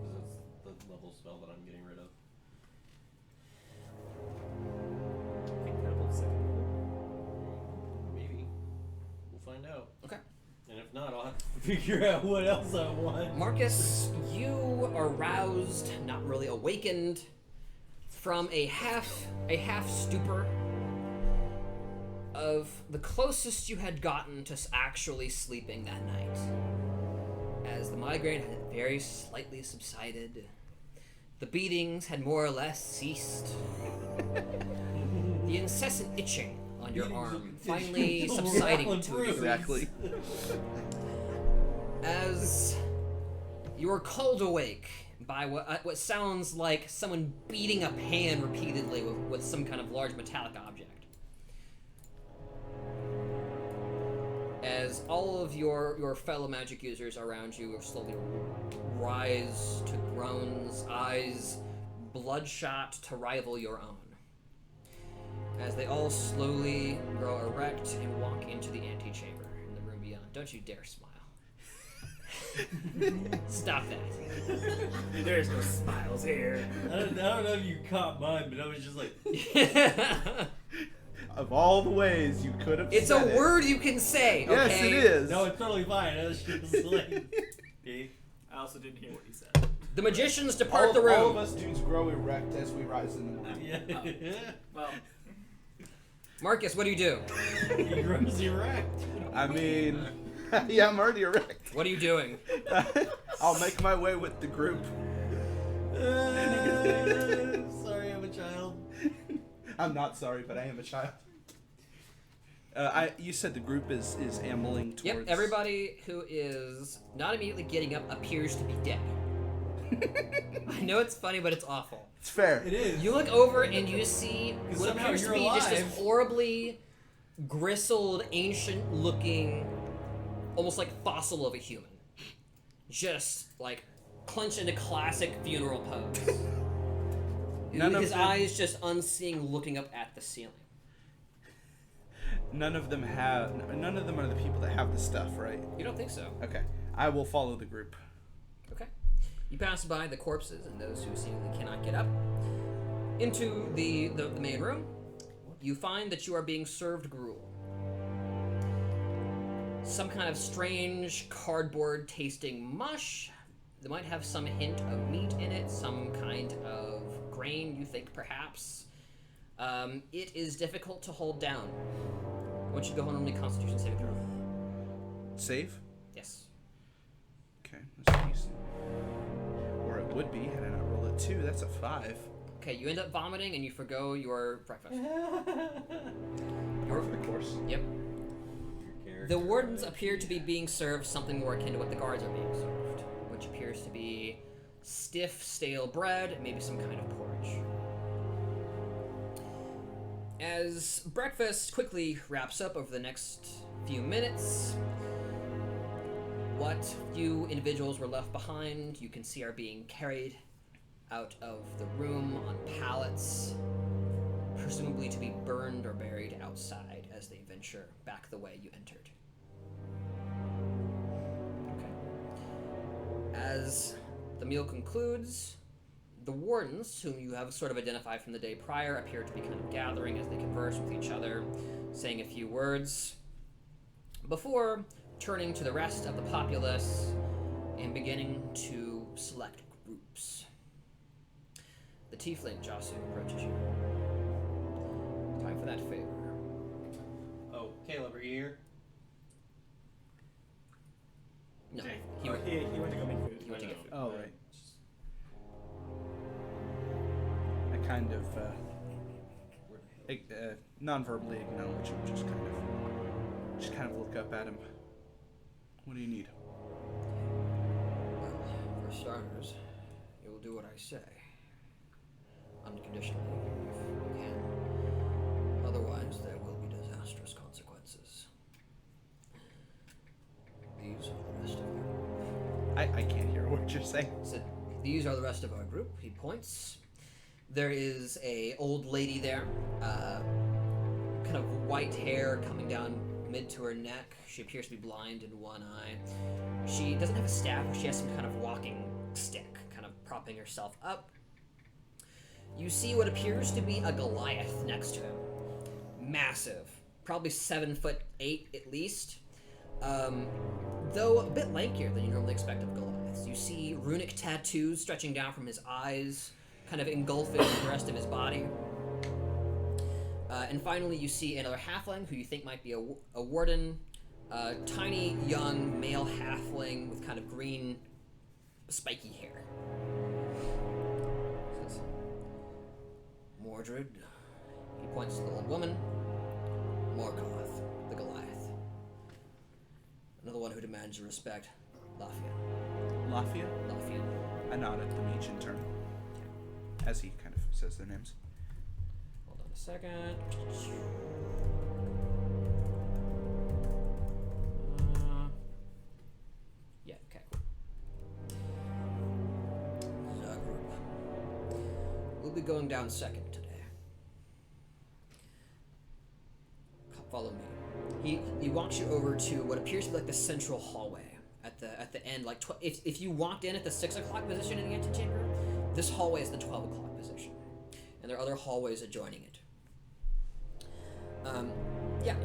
because it's the level spell that I'm getting rid of. I think catapult's second level. Maybe. We'll find out. Okay. And if not, I'll have to figure out what else I want. Marcus, you are roused, not really awakened, from a half stupor of the closest you had gotten to actually sleeping that night. As the migraine had very slightly subsided, the beatings had more or less ceased. The incessant itching on your arm finally subsiding to a degree. Exactly. As you are called awake by what sounds like someone beating a pan repeatedly with some kind of large metallic object. As all of your fellow magic users around you slowly rise to groans, eyes bloodshot to rival your own. As they all slowly grow erect and walk into the antechamber in the room beyond. Don't you dare smile. Stop that. There's no smiles here. I don't know if you caught mine, but I was just like, Of all the ways you could have It's said a word you can say, Yes, okay? it is. no, it's totally fine. I was just like, I also didn't hear what you said. The magicians depart the All of room. us dudes grow erect as we rise in the morning. yeah. Well, Marcus, what do you do? He grows erect. I mean, yeah, I'm already erect. What are you doing? I'll make my way with the group. Sorry, I'm a child. I'm not sorry, but I am a child. You said the group is ambling towards. Yep, everybody who is not immediately getting up appears to be dead. I know it's funny, but it's awful. It's fair. It is. You look over and you see what somehow appears to you're be just this alive. horribly gristled, ancient-looking, almost like fossil of a human. Just like clenched into classic funeral pose. None With of his them- eyes just unseeing, looking up at the ceiling. None of them are the people that have the stuff, right? You don't think so? Okay. I will follow the group. Okay. You pass by the corpses and those who seemingly cannot get up. Into the main room, you find that you are being served gruel. Some kind of strange cardboard tasting mush that might have some hint of meat in it, some kind of grain, you think, perhaps. It is difficult to hold down. I want you to go on only Constitution saving throw. Save? Yes. Okay, that's decent. Or it would be had I not rolled a 2. That's a 5. Okay, you end up vomiting and you forgo your breakfast. Par for the course. Yep. The wardens appear to be being served something more akin to what the guards are being served, which appears to be stiff, stale bread, maybe some kind of porridge. As breakfast quickly wraps up over the next few minutes, what few individuals were left behind, you can see are being carried out of the room on pallets, presumably to be burned or buried outside as they venture back the way you entered. Okay. As the meal concludes, the wardens, whom you have sort of identified from the day prior, appear to be kind of gathering as they converse with each other, saying a few words, before turning to the rest of the populace and beginning to select groups. The tiefling Jasu approaches you. Time for that favor. Oh, Caleb, are you here? No, Okay. he He went to non-verbally acknowledge him, just kind of look up at him. What do you need? Well, for starters, you will do what I say. Unconditionally, if you can. Otherwise, there will be disastrous consequences. These are the rest of our group. I can't hear what you're saying. So, these are the rest of our group. He points. There is a old lady there, kind of white hair coming down mid to her neck. She appears to be blind in one eye. She doesn't have a staff, but she has some kind of walking stick, kind of propping herself up. You see what appears to be a Goliath next to him. Massive, probably 7'8" at least. Though a bit lankier than you normally expect of Goliaths. You see runic tattoos stretching down from his eyes, kind of engulfing the rest of his body. And finally, you see another halfling who you think might be a warden, tiny young male halfling with kind of green, spiky hair. Says, Mordred. He points to the old woman. Morgoth, the Goliath. Another one who demands your respect. Lafia. Lafia? Lafia. I nod at them each in turn, as he kind of says their names. Hold on a second. Yeah, okay, cool. Zagreb. We'll be going down second today. Follow me. He walks you over to what appears to be like the central hallway at the end. Like if you walked in at the 6 o'clock position in the antechamber, this hallway is the 12 o'clock position, and there are other hallways adjoining it.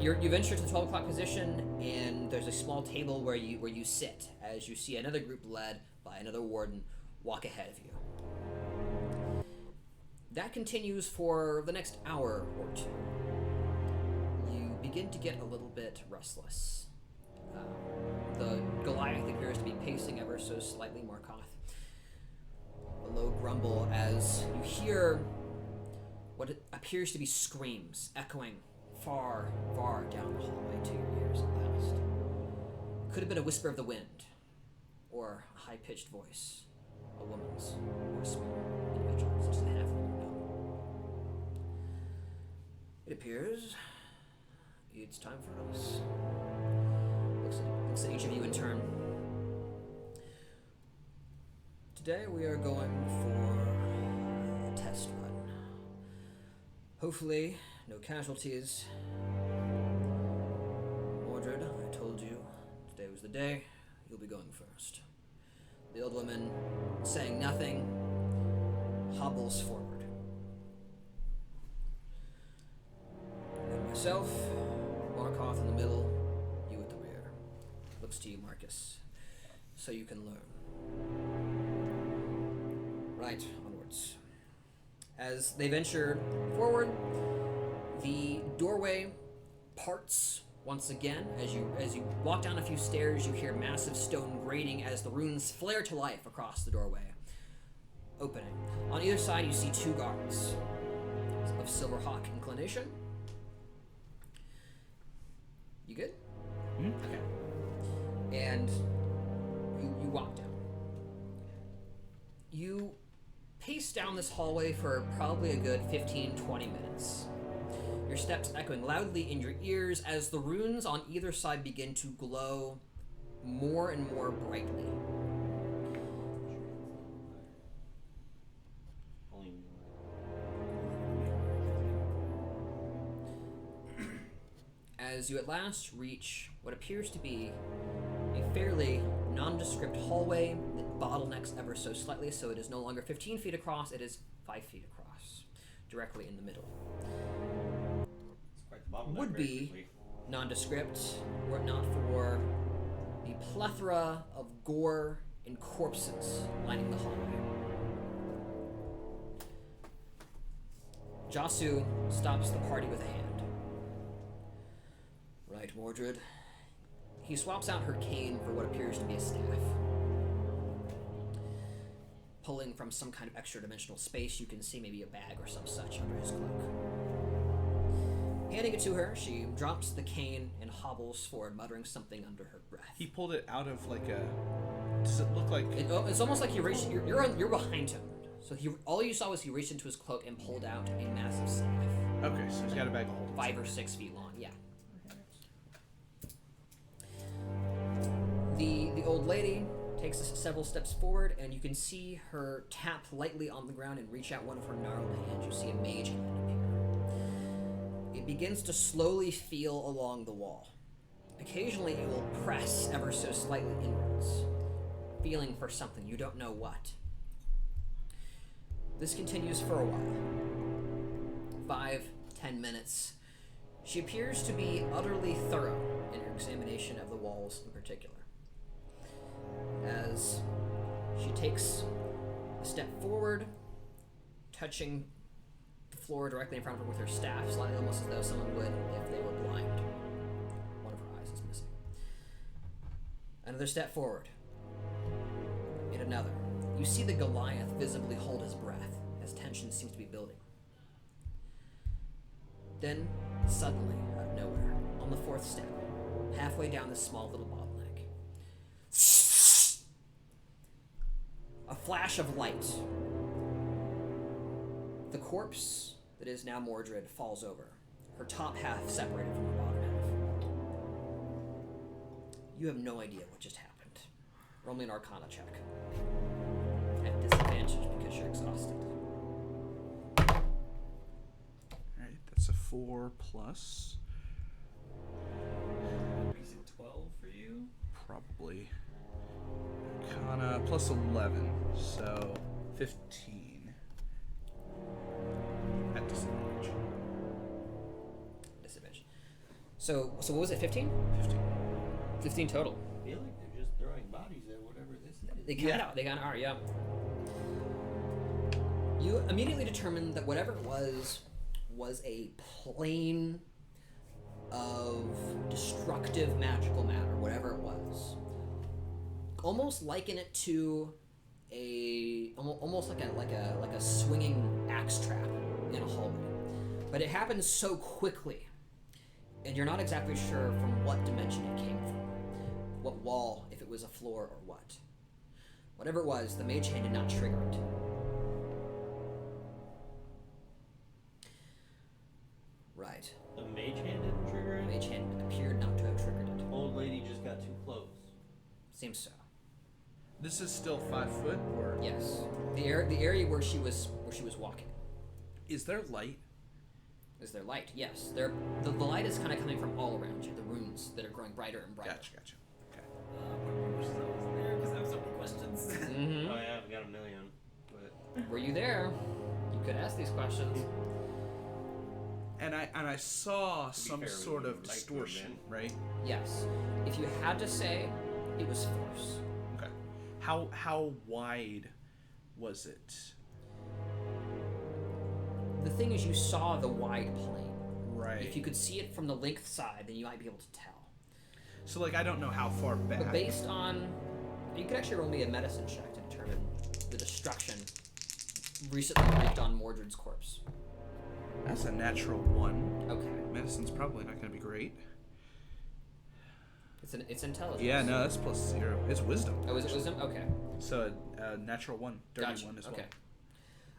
You venture to the 12 o'clock position, and there's a small table where you sit as you see another group led by another warden walk ahead of you. That continues for the next hour or two. You begin to get a little bit restless. The Goliath appears to be pacing ever so slightly. Morgoth. A low grumble as you hear what appears to be screams echoing far, far down the hallway to your ears at last. Could have been a whisper of the wind, or a high-pitched voice, a woman's, or a small individual, such as a halfling or gnome. It appears it's time for us. Looks at each of you in turn. Today we are going for a test run. Hopefully, no casualties. Mordred, I told you, today was the day. You'll be going first. The old woman, saying nothing, hobbles forward. And myself, Morgoth in the middle, you at the rear. Looks to you, Marcus, so you can learn. Right, onwards. As they venture forward, the doorway parts once again. As you walk down a few stairs, you hear massive stone grating as the runes flare to life across the doorway, opening. On either side, you see two guards of Silverhawk inclination. You good? Mm-hmm. Okay. And you walk down. You pace down this hallway for probably a good 15-20 minutes. Your steps echoing loudly in your ears as the runes on either side begin to glow more and more brightly. As you at last reach what appears to be a fairly nondescript hallway that bottlenecks ever so slightly, so it is no longer 15 feet across, it is 5 feet across, directly in the middle. It's quite the bottleneck. Would very be quickly. nondescript were it not for the plethora of gore and corpses lining the hallway. Jasu stops the party with a hand. Right, Mordred. He swaps out her cane for what appears to be a staff. Pulling from some kind of extra dimensional space, you can see maybe a bag or some such under his cloak. Handing it to her, she drops the cane and hobbles forward, muttering something under her breath. He pulled it out of like a. Does it look like? It's almost like he reached. You're behind him, so all you saw was he reached into his cloak and pulled out a massive staff. Okay, so he's got a bag of holding. 5 or 6 feet long. Yeah. The old lady takes several steps forward, and you can see her tap lightly on the ground and reach out one of her gnarled hands. You see a mage hand appear. It begins to slowly feel along the wall. Occasionally, it will press ever so slightly inwards, feeling for something. You don't know what. This continues for a while. 5, 10 minutes. She appears to be utterly thorough in her examination of the walls in particular. As she takes a step forward, touching the floor directly in front of her with her staff, slightly almost as though someone would if they were blind. One of her eyes is missing. Another step forward. And another. You see the Goliath visibly hold his breath as tension seems to be building. Then, suddenly, out of nowhere, on the 4th step, halfway down this small little bottleneck, a flash of light. The corpse that is now Mordred falls over, her top half separated from her bottom half. You have no idea what just happened. Roll me an Arcana check. At disadvantage because you're exhausted. Alright, that's a 4 plus. Is it 12 for you? Probably. Arcana plus 11, so 15. At disadvantage. Disadvantage. So what was it, 15? 15. 15 total. I feel like they're just throwing bodies at whatever this is. They kind of are, yeah. You immediately determined that whatever it was a plane of destructive magical matter, whatever it was. Almost liken it to almost like a swinging axe trap in a hallway. But it happens so quickly, and you're not exactly sure from what dimension it came from. What wall, if it was a floor or what. Whatever it was, the mage hand did not trigger it. Right. The mage hand didn't trigger it? The mage hand appeared not to have triggered it. Old lady just got too close. Seems so. This is still 5 foot, or Yes. The area where she was walking. is there light? Is there light? Yes. The light is kind of coming from all around you. The runes that are growing brighter and brighter. Gotcha. Okay. Because I have so many questions. Mm-hmm. Oh yeah, I've got a million. But Were you there? You could ask these questions. And I saw be some fair, we sort of wouldn't like to have distortion, right? Yes. If you had to say, it was force. Okay. How wide was it? The thing is, you saw the wide plane. Right. If you could see it from the length side, then you might be able to tell. So like I don't know how far back. But based on, you could actually roll me a medicine check to determine the destruction recently wreaked on Mordred's corpse. That's a natural 1. Okay. Medicine's probably not going to be great. It's intelligence. Yeah, no, that's plus 0. It's wisdom. Oh, is it wisdom? Okay. So natural 1, dirty Gotcha. 1 as well. Okay.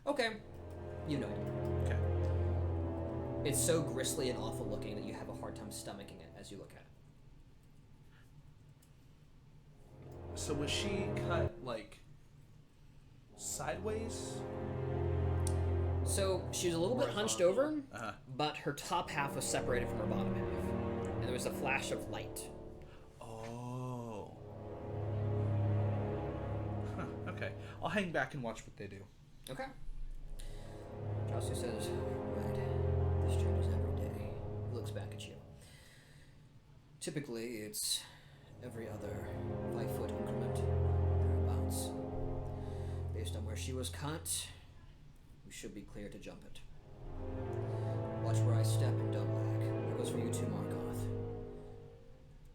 Okay. You know it. Okay. It's so gristly and awful looking that you have a hard time stomaching it as you look at it. So was she cut like sideways? So she was a little bit hunched over, Uh-huh. but her top half was separated from her bottom half, and there was a flash of light. Oh. Huh, okay. I'll hang back and watch what they do. Okay. Josu says, right, this changes every day. He looks back at you. Typically, it's every other 5-foot increment, thereabouts. Based on where she was cut, we should be clear to jump it. Watch where I step and don't lag. That goes for you too, Markoth.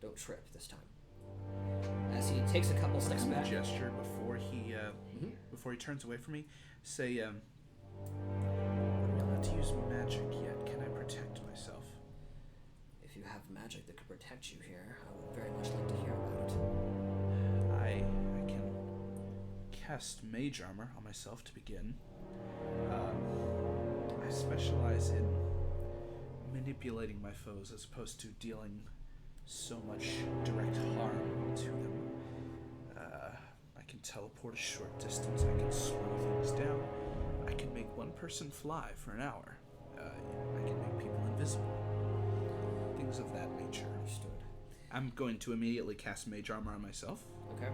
Don't trip this time. As he takes a couple steps Some back. gesture before he turns away from me. Say, I'm not allowed to use magic yet. Can I protect myself? if you have magic that could protect you here, I would very much like to hear about it. I can cast mage armor on myself to begin. I specialize in manipulating my foes as opposed to dealing so much direct harm to them. I can teleport a short distance, I can slow things down, I can make one person fly for an hour, I can make people invisible. Things of that nature. Understood. I'm going to immediately cast mage armor on myself. Okay.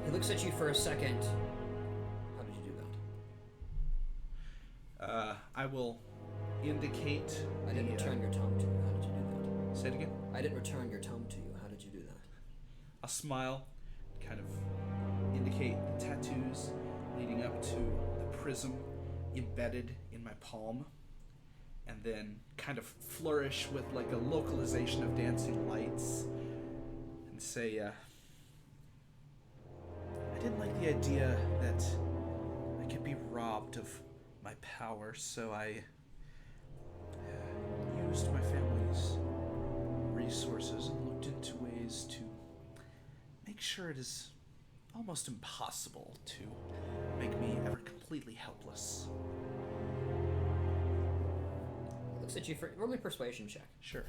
He looks at you for a second. How did you do that? I will indicate. I didn't return your tome to you. How did you do that? Say it again. I didn't return your tome to you. How did you do that? I'll smile, kind of indicate the tattoos leading up to the prism embedded in my palm, and then kind of flourish with like a localization of dancing lights and say, I didn't like the idea that I could be robbed of my power, so I used my family's resources and looked into ways to make sure it is almost impossible to make me ever completely helpless. Looks at you for roll me a persuasion check. Sure.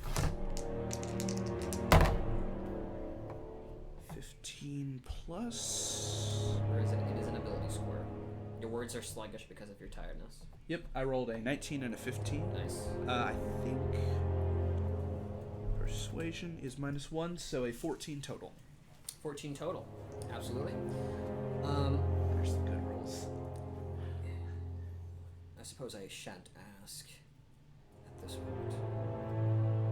15 plus. Or is it? It is an ability score. Your words are sluggish because of your tiredness. Yep, I rolled a 19 and a 15. Nice. I think persuasion is -1, so a 14 total. 14 total. Absolutely. There's the good rolls. I suppose I shan't ask at this moment.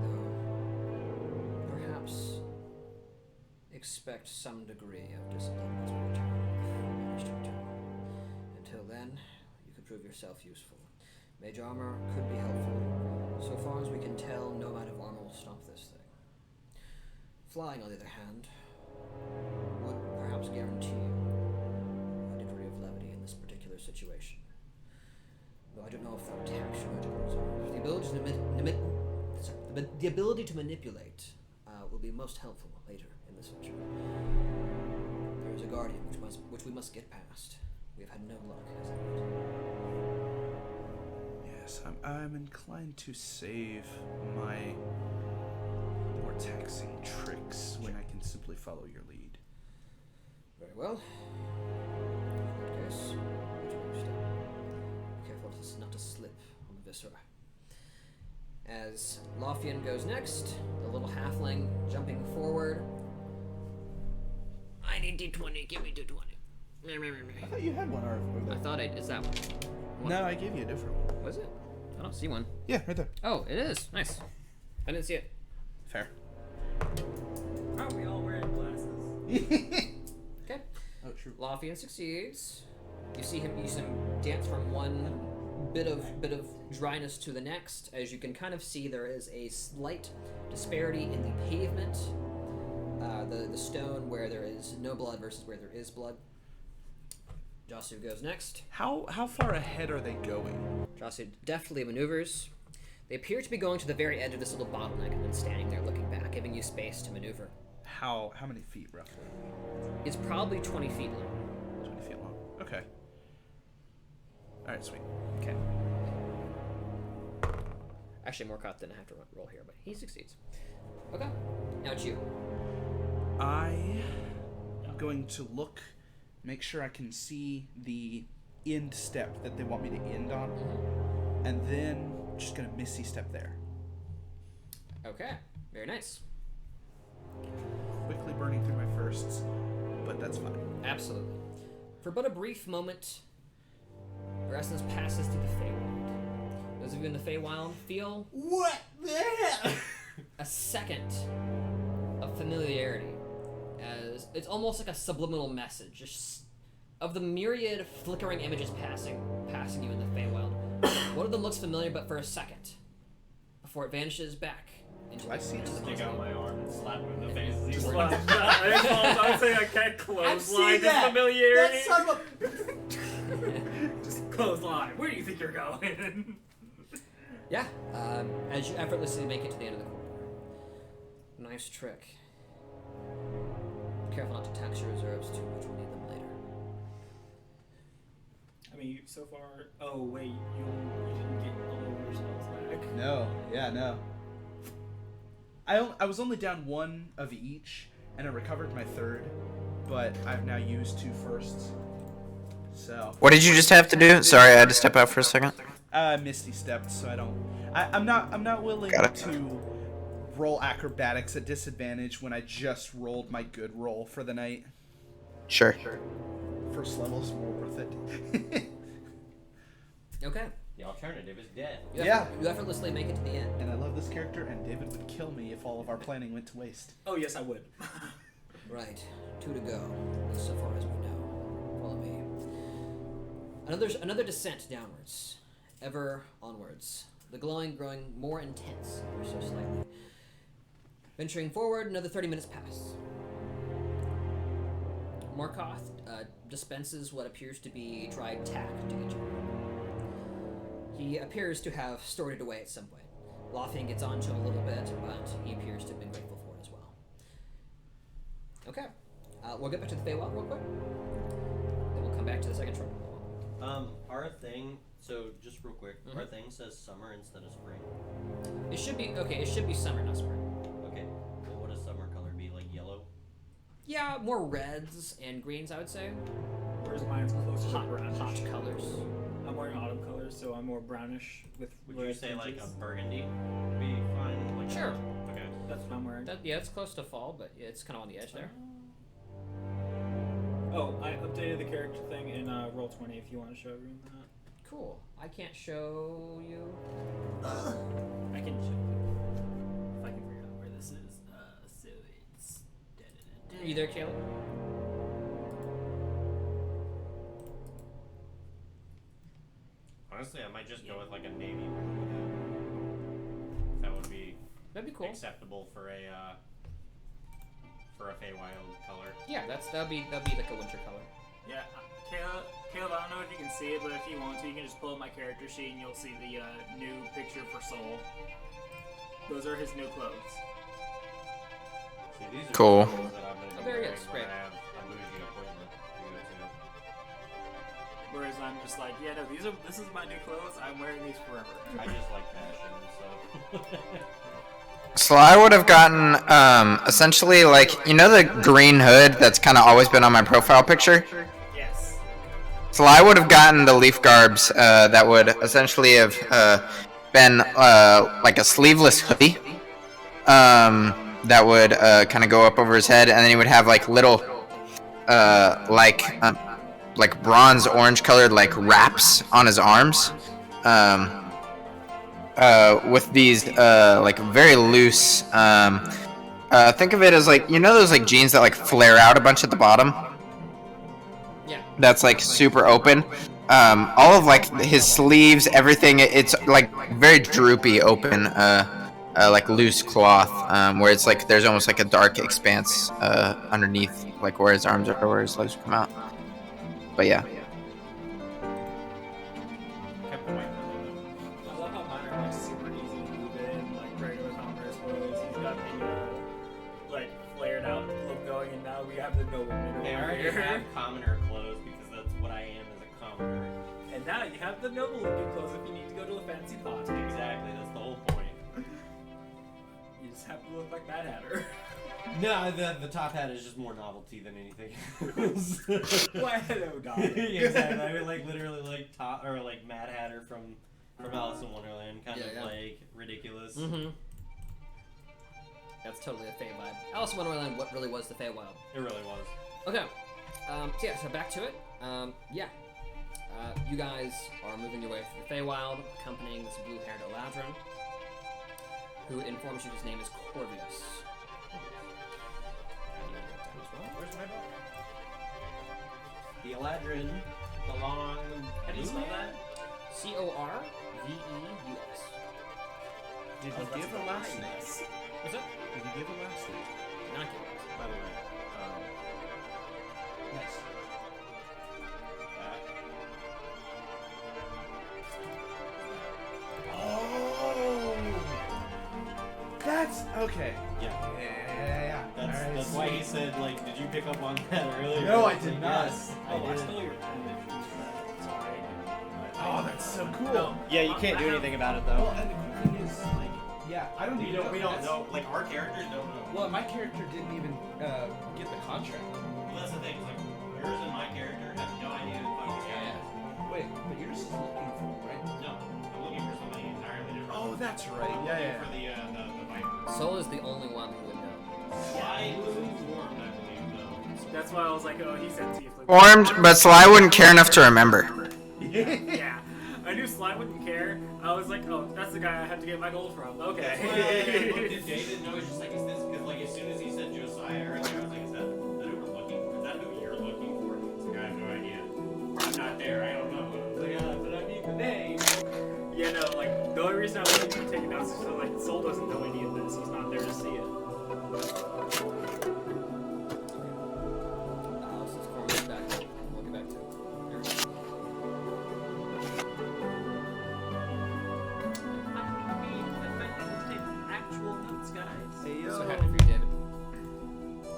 Though, perhaps expect some degree of discipline once we return, if we manage to return. Until then, you could prove yourself useful. Mage armor could be helpful. So far as we can tell, no amount of armor will stop this thing. Flying, on the other hand, would perhaps guarantee you a degree of levity in this particular situation. Though I don't know if that would tax your motives. The ability to manipulate will be most helpful later in this venture. There is a guardian which we must get past. We have had no luck as of yet. Yes, I'm inclined to save my more taxing tricks when I can simply follow your lead. Very well. In that case, what do you step? Be careful not to slip on the viscera. As Lothian goes next, the little halfling jumping forward. I need D20. Give me D20. I thought you had one over I there. thought is that one? No, I gave you a different one. Was it? I don't see one. Yeah, right there. Oh, it is. Nice. I didn't see it. Fair. Aren't we all wearing glasses? Okay. Oh, true. Lothian succeeds. You see him dance from one bit of dryness to the next. As you can kind of see, there is a slight disparity in the pavement. The stone where there is no blood versus where there is blood. Josu goes next. How far ahead are they going? Josu deftly maneuvers. They appear to be going to the very edge of this little bottleneck and then standing there looking back, giving you space to maneuver. How many feet roughly? It's probably 20 feet long. 20 feet long. Okay. All right, sweet. Okay. Actually, Morcott didn't have to roll here, but he succeeds. Okay. Now it's you. I'm going to look, make sure I can see the end step that they want me to end on, and then just gonna Misty step there. Okay. Very nice. Quickly burning through my firsts, but that's fine. Absolutely. For but a brief moment, your essence passes through the Feywild. Those of you in the Feywild feel What the hell? a second of familiarity, as it's almost like a subliminal message, just of the myriad flickering images passing you in the Feywild. One of them looks familiar, but for a second, before it vanishes back into I see it. into the Stick out cosmos. my arm and slap him in the face as he Just walks. like, I would say I can't clothesline this familiarity. That son of Just clothesline. Where do you think you're going? Yeah, as you effortlessly make it to the end of the corridor. Nice trick. Careful not to tax your reserves too much. We'll need them later. I mean, so far. Oh wait, you didn't get all of your spells back. No, yeah, no. I was only down one of each, and I recovered my third, but I've now used 2 firsts. So. What did you just have to do? Sorry, I had to step out for a second. Misty stepped, so I don't. I'm not willing Got it. to roll acrobatics at disadvantage when I just rolled my good roll for the night. Sure. First level's more worth it. Okay. The alternative is death. You effortlessly make it to the end. And I love this character, and David would kill me if all of our planning went to waste. Oh yes, I would. Right. 2 to go. At least so far as we know. Follow me. Another descent downwards. Ever onwards. The glowing growing more intense, ever so slightly. Venturing forward, another 30 minutes pass. Morkoth dispenses what appears to be dried tack to each of you. He appears to have stored it away at some point. Lothian gets on to him a little bit, but he appears to have been grateful for it as well. Okay. We'll get back to the Feywild real quick. Then we'll come back to the second trouble. Our thing, so just real quick, our thing says summer instead of spring. It should be, okay, it should be summer, not spring. Okay, well, what does summer color be? Like yellow? Yeah, more reds and greens, I would say. Whereas mine's closer to Hot brownish. colors. I'm wearing autumn colors, so I'm more brownish with. Would red you say like tinges. a burgundy would be fine? Like Sure. Okay. That's what I'm wearing. Yeah, it's close to fall, but it's kind of on the edge there. Oh, I updated the character thing in Roll20 if you want to show everyone that. Cool. I can't show you. I can show you. If I can figure out where this is. So it's. Are you there, Caleb? Honestly, I might just go with like a navy blue. That would be That'd be cool. acceptable for a Feywild color. Yeah, that'd be like a winter color. Yeah, Caleb, I don't know if you can see it, but if you want to, you can just pull up my character sheet and you'll see the new picture for Soul. Those are his new clothes. See, these are Cool. the clothes that I'm gonna be Oh, there he wearing is. when Great. I have a bougie appointment to go to. Whereas I'm just like, yeah, no, this is my new clothes. I'm wearing these forever. I just like fashion, so. So I would have gotten, essentially, like, you know the green hood that's kind of always been on my profile picture? Yes. So I would have gotten the leaf garbs, that would essentially have, been, like a sleeveless hoodie. That would, kind of go up over his head, and then he would have, like, little, like bronze orange colored, like, wraps on his arms. With these like very loose think of it as like, you know those like jeans that like flare out a bunch at the bottom? Yeah. That's like super open. All of like his sleeves, everything, it's like very droopy open, like loose cloth, where it's like there's almost like a dark expanse underneath, like where his arms are, where his legs come out. But yeah. I love how mine are like super easy to move in, like regular Converse clothes. He's got the like flared out look going, and now we have the nobleman They over already here. have commoner clothes because that's what I am as a commoner. And now you have the noble looking clothes if you need to go to a fancy party. Exactly, that's the whole point. You just have to look like Mad Hatter. No, the top hat is just more novelty than anything. Why hello, dog? Exactly. I mean, like literally, like top or like Mad Hatter from Alice in Wonderland, kind Yeah, of yeah. like ridiculous. Mm-hmm. That's totally a Fey vibe. Alice in Wonderland, what really was the Feywild? It really was. Okay. So yeah, so back to it. You guys are moving your way through the Feywild, accompanying this blue-haired Eladrin, who informs you his name is Corvius. Where's my book? The Eladrin, the long. How do you spell that? Corveus. Did Oh, you that's give a the last line. name? What's up? Did you give a last name? Not Corvius. By the way, Nice. that. Oh! that's okay. Yeah. Yeah. That's why he said, like, did you pick up on that earlier? No, I did not. Yes, Oh, I did. stole your pen. Sorry. Oh, that's so cool. No. Yeah, you can't do anything about it Well, though. and the cool thing is, like, yeah, I don't even know. We don't That's- know. Like, our characters don't know. Well, my character didn't even get the contract. Well, that's the thing. Like, yours and my character have no idea who the fuck the guy is. Wait, but yours is looking for him, right? No, I'm looking for somebody entirely different. Oh, that's right. I'm looking for the Viper. Soul is the only one who would know. Sly was informed, I believe, though. That's why I was like, oh, he said Tiefling. Formed, but Sly wouldn't care enough to remember. Yeah. I knew Sly wouldn't care. I was like, oh, that's the guy I have to get my gold from. That's why I looked Okay. at David, and I was just like, is this, because, like, as soon as he said Josiah earlier, I was like, is that who we're looking for? Is that who you're looking for? He's like, I have no idea. I'm not there, I don't know. I was like, but I need the name. Yeah, no, like, the only reason I was taking notes is so, like, Soul doesn't know any of this. He's not there to see it. So let's go back. We'll get back to it. Here we go. Actual notes, guys. Hey, So happy for you, David.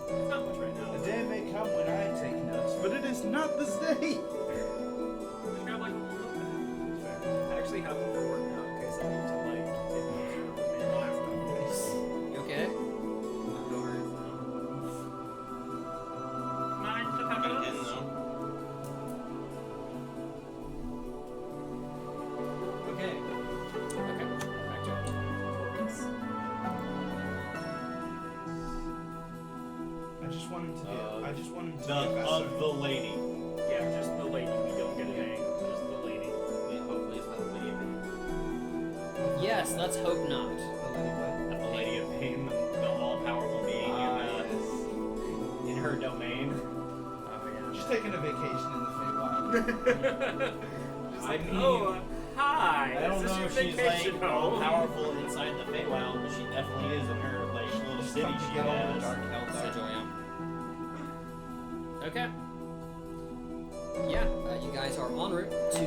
It's not much right now. The day may come when I take notes, but it is not this day. Just grab, like, a little bit. I actually have one for work now in case I need to, like, take notes. You okay? Mine to have Got a notes? pin, though. Okay. Okay. Back to it. I just want him to Uh, I just want him to The, be of the lady. Yeah, just the lady. We don't get a name. Just the lady. Hopefully it's not the lady of pain. Yes, let's hope not. Not the lady of pain, the all-powerful being in her domain. Just taking a vacation in the Feywild. Just I like, mean, oh, hi. I don't is this know your if she's vacation like home? all-powerful inside the Feywild, but she definitely is in her like little city Come to she get all the has. dark hell So back. Julian. Okay. Yeah, you guys are en route to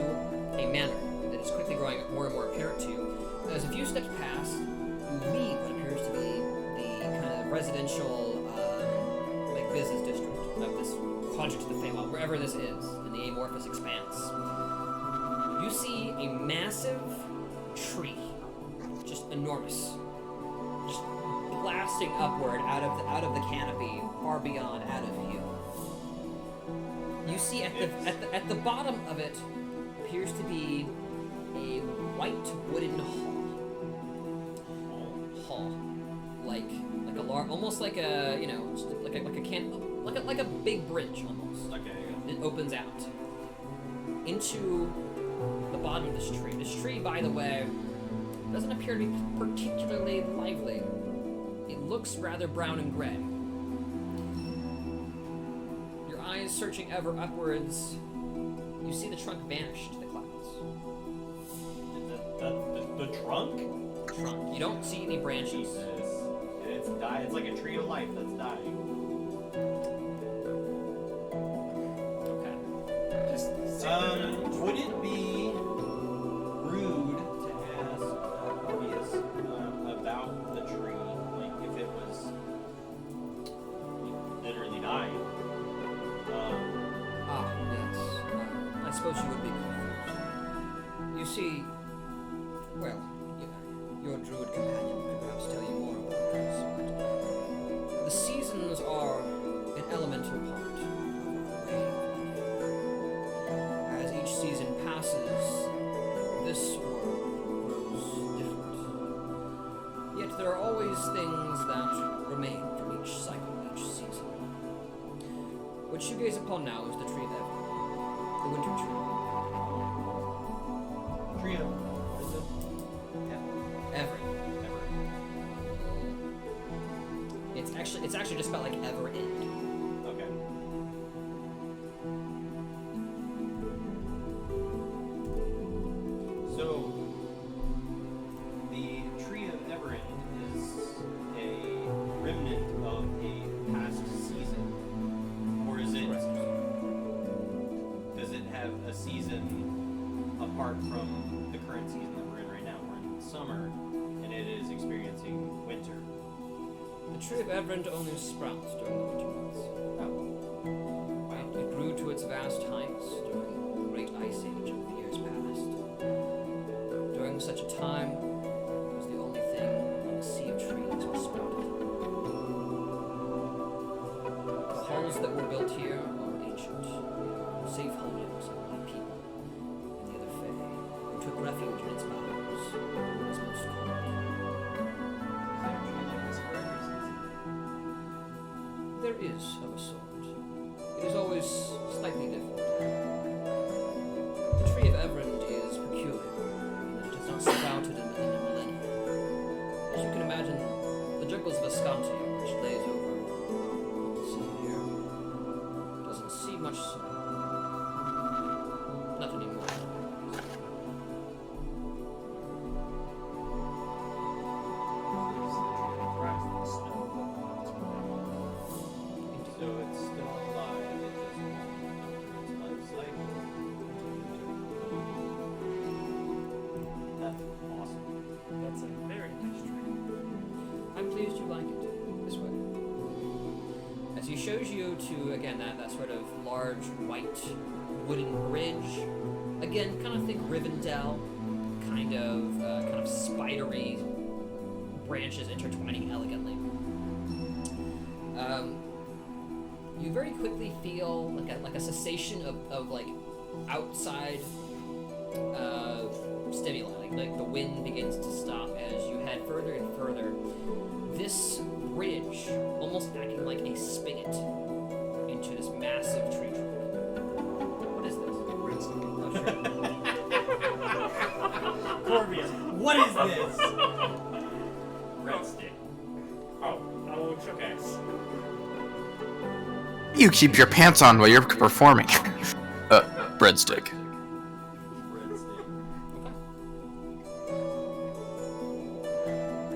a manor that is quickly growing more and more apparent to you. As a few steps past, you leave what appears to be the kind of residential, like business district of this quadrant of the Feywild, wherever this is in the amorphous expanse. You see a massive tree, just enormous, just blasting upward out of the canopy, far beyond out of view. You see at the bottom of it appears to be a white wooden hall, like a large, almost like a just like a big bridge almost. Okay. It opens out into the bottom of this tree. This tree, by the way, doesn't appear to be particularly lively. It looks rather brown and gray. Your eyes searching ever upwards, you see the trunk vanish to the clouds. The trunk? Trunk. You don't see any branches. Jesus. And it's dying. It's like a tree of life that's dying. Okay. Just Would it be rude to ask Obvious about the tree? Like, if it was literally dying? Yes. I suppose you would be confused. You see, well, your druid companion could perhaps tell you more about this, but the seasons are an elemental part of our way of life. As each season passes, this world grows different. Yet there are always things that remain from each cycle, each season. What you gaze upon now is the tree of Ever, the winter tree. Tree of. Ever. It's actually just spelled like ever end. Okay. So, the tree of Everend is a remnant of a past season, or is it? Does it have a season apart from the current season that we're in right now? We're in summer, and it is experiencing winter. The tree of Everend only sprouts during the winter months. It grew to its vast heights during the great ice age of years past. During such a time, it was the only thing among a sea of trees that sprouted. The halls that were built here are ancient, safe holdings of my people and the other Fae, who took refuge in its bowers when it was most cold. There is of a sort. It is always slightly different. The tree of Everend is peculiar, in that it has not sprouted in a millennia. As you can imagine, the jungles of Ascantia, which lays over the sea here, doesn't see much sun. Not anymore. So it's still alive, it just won't go through its life cycle. That's awesome. That's a very nice tree. I'm pleased you like it this way. As he shows you to, again, that sort of large white wooden bridge. Again, kind of think Rivendell, kind of spidery branches intertwining elegantly. You very quickly feel like a cessation of like outside stimuli. Like the wind begins to stop as you head further and further. This bridge, almost acting like a spigot, into this massive tree trunk. What is this? Oh, sure. Corvius, what is this? Red stick. Oh, okay. You keep your pants on while you're performing. Breadstick. Red stick.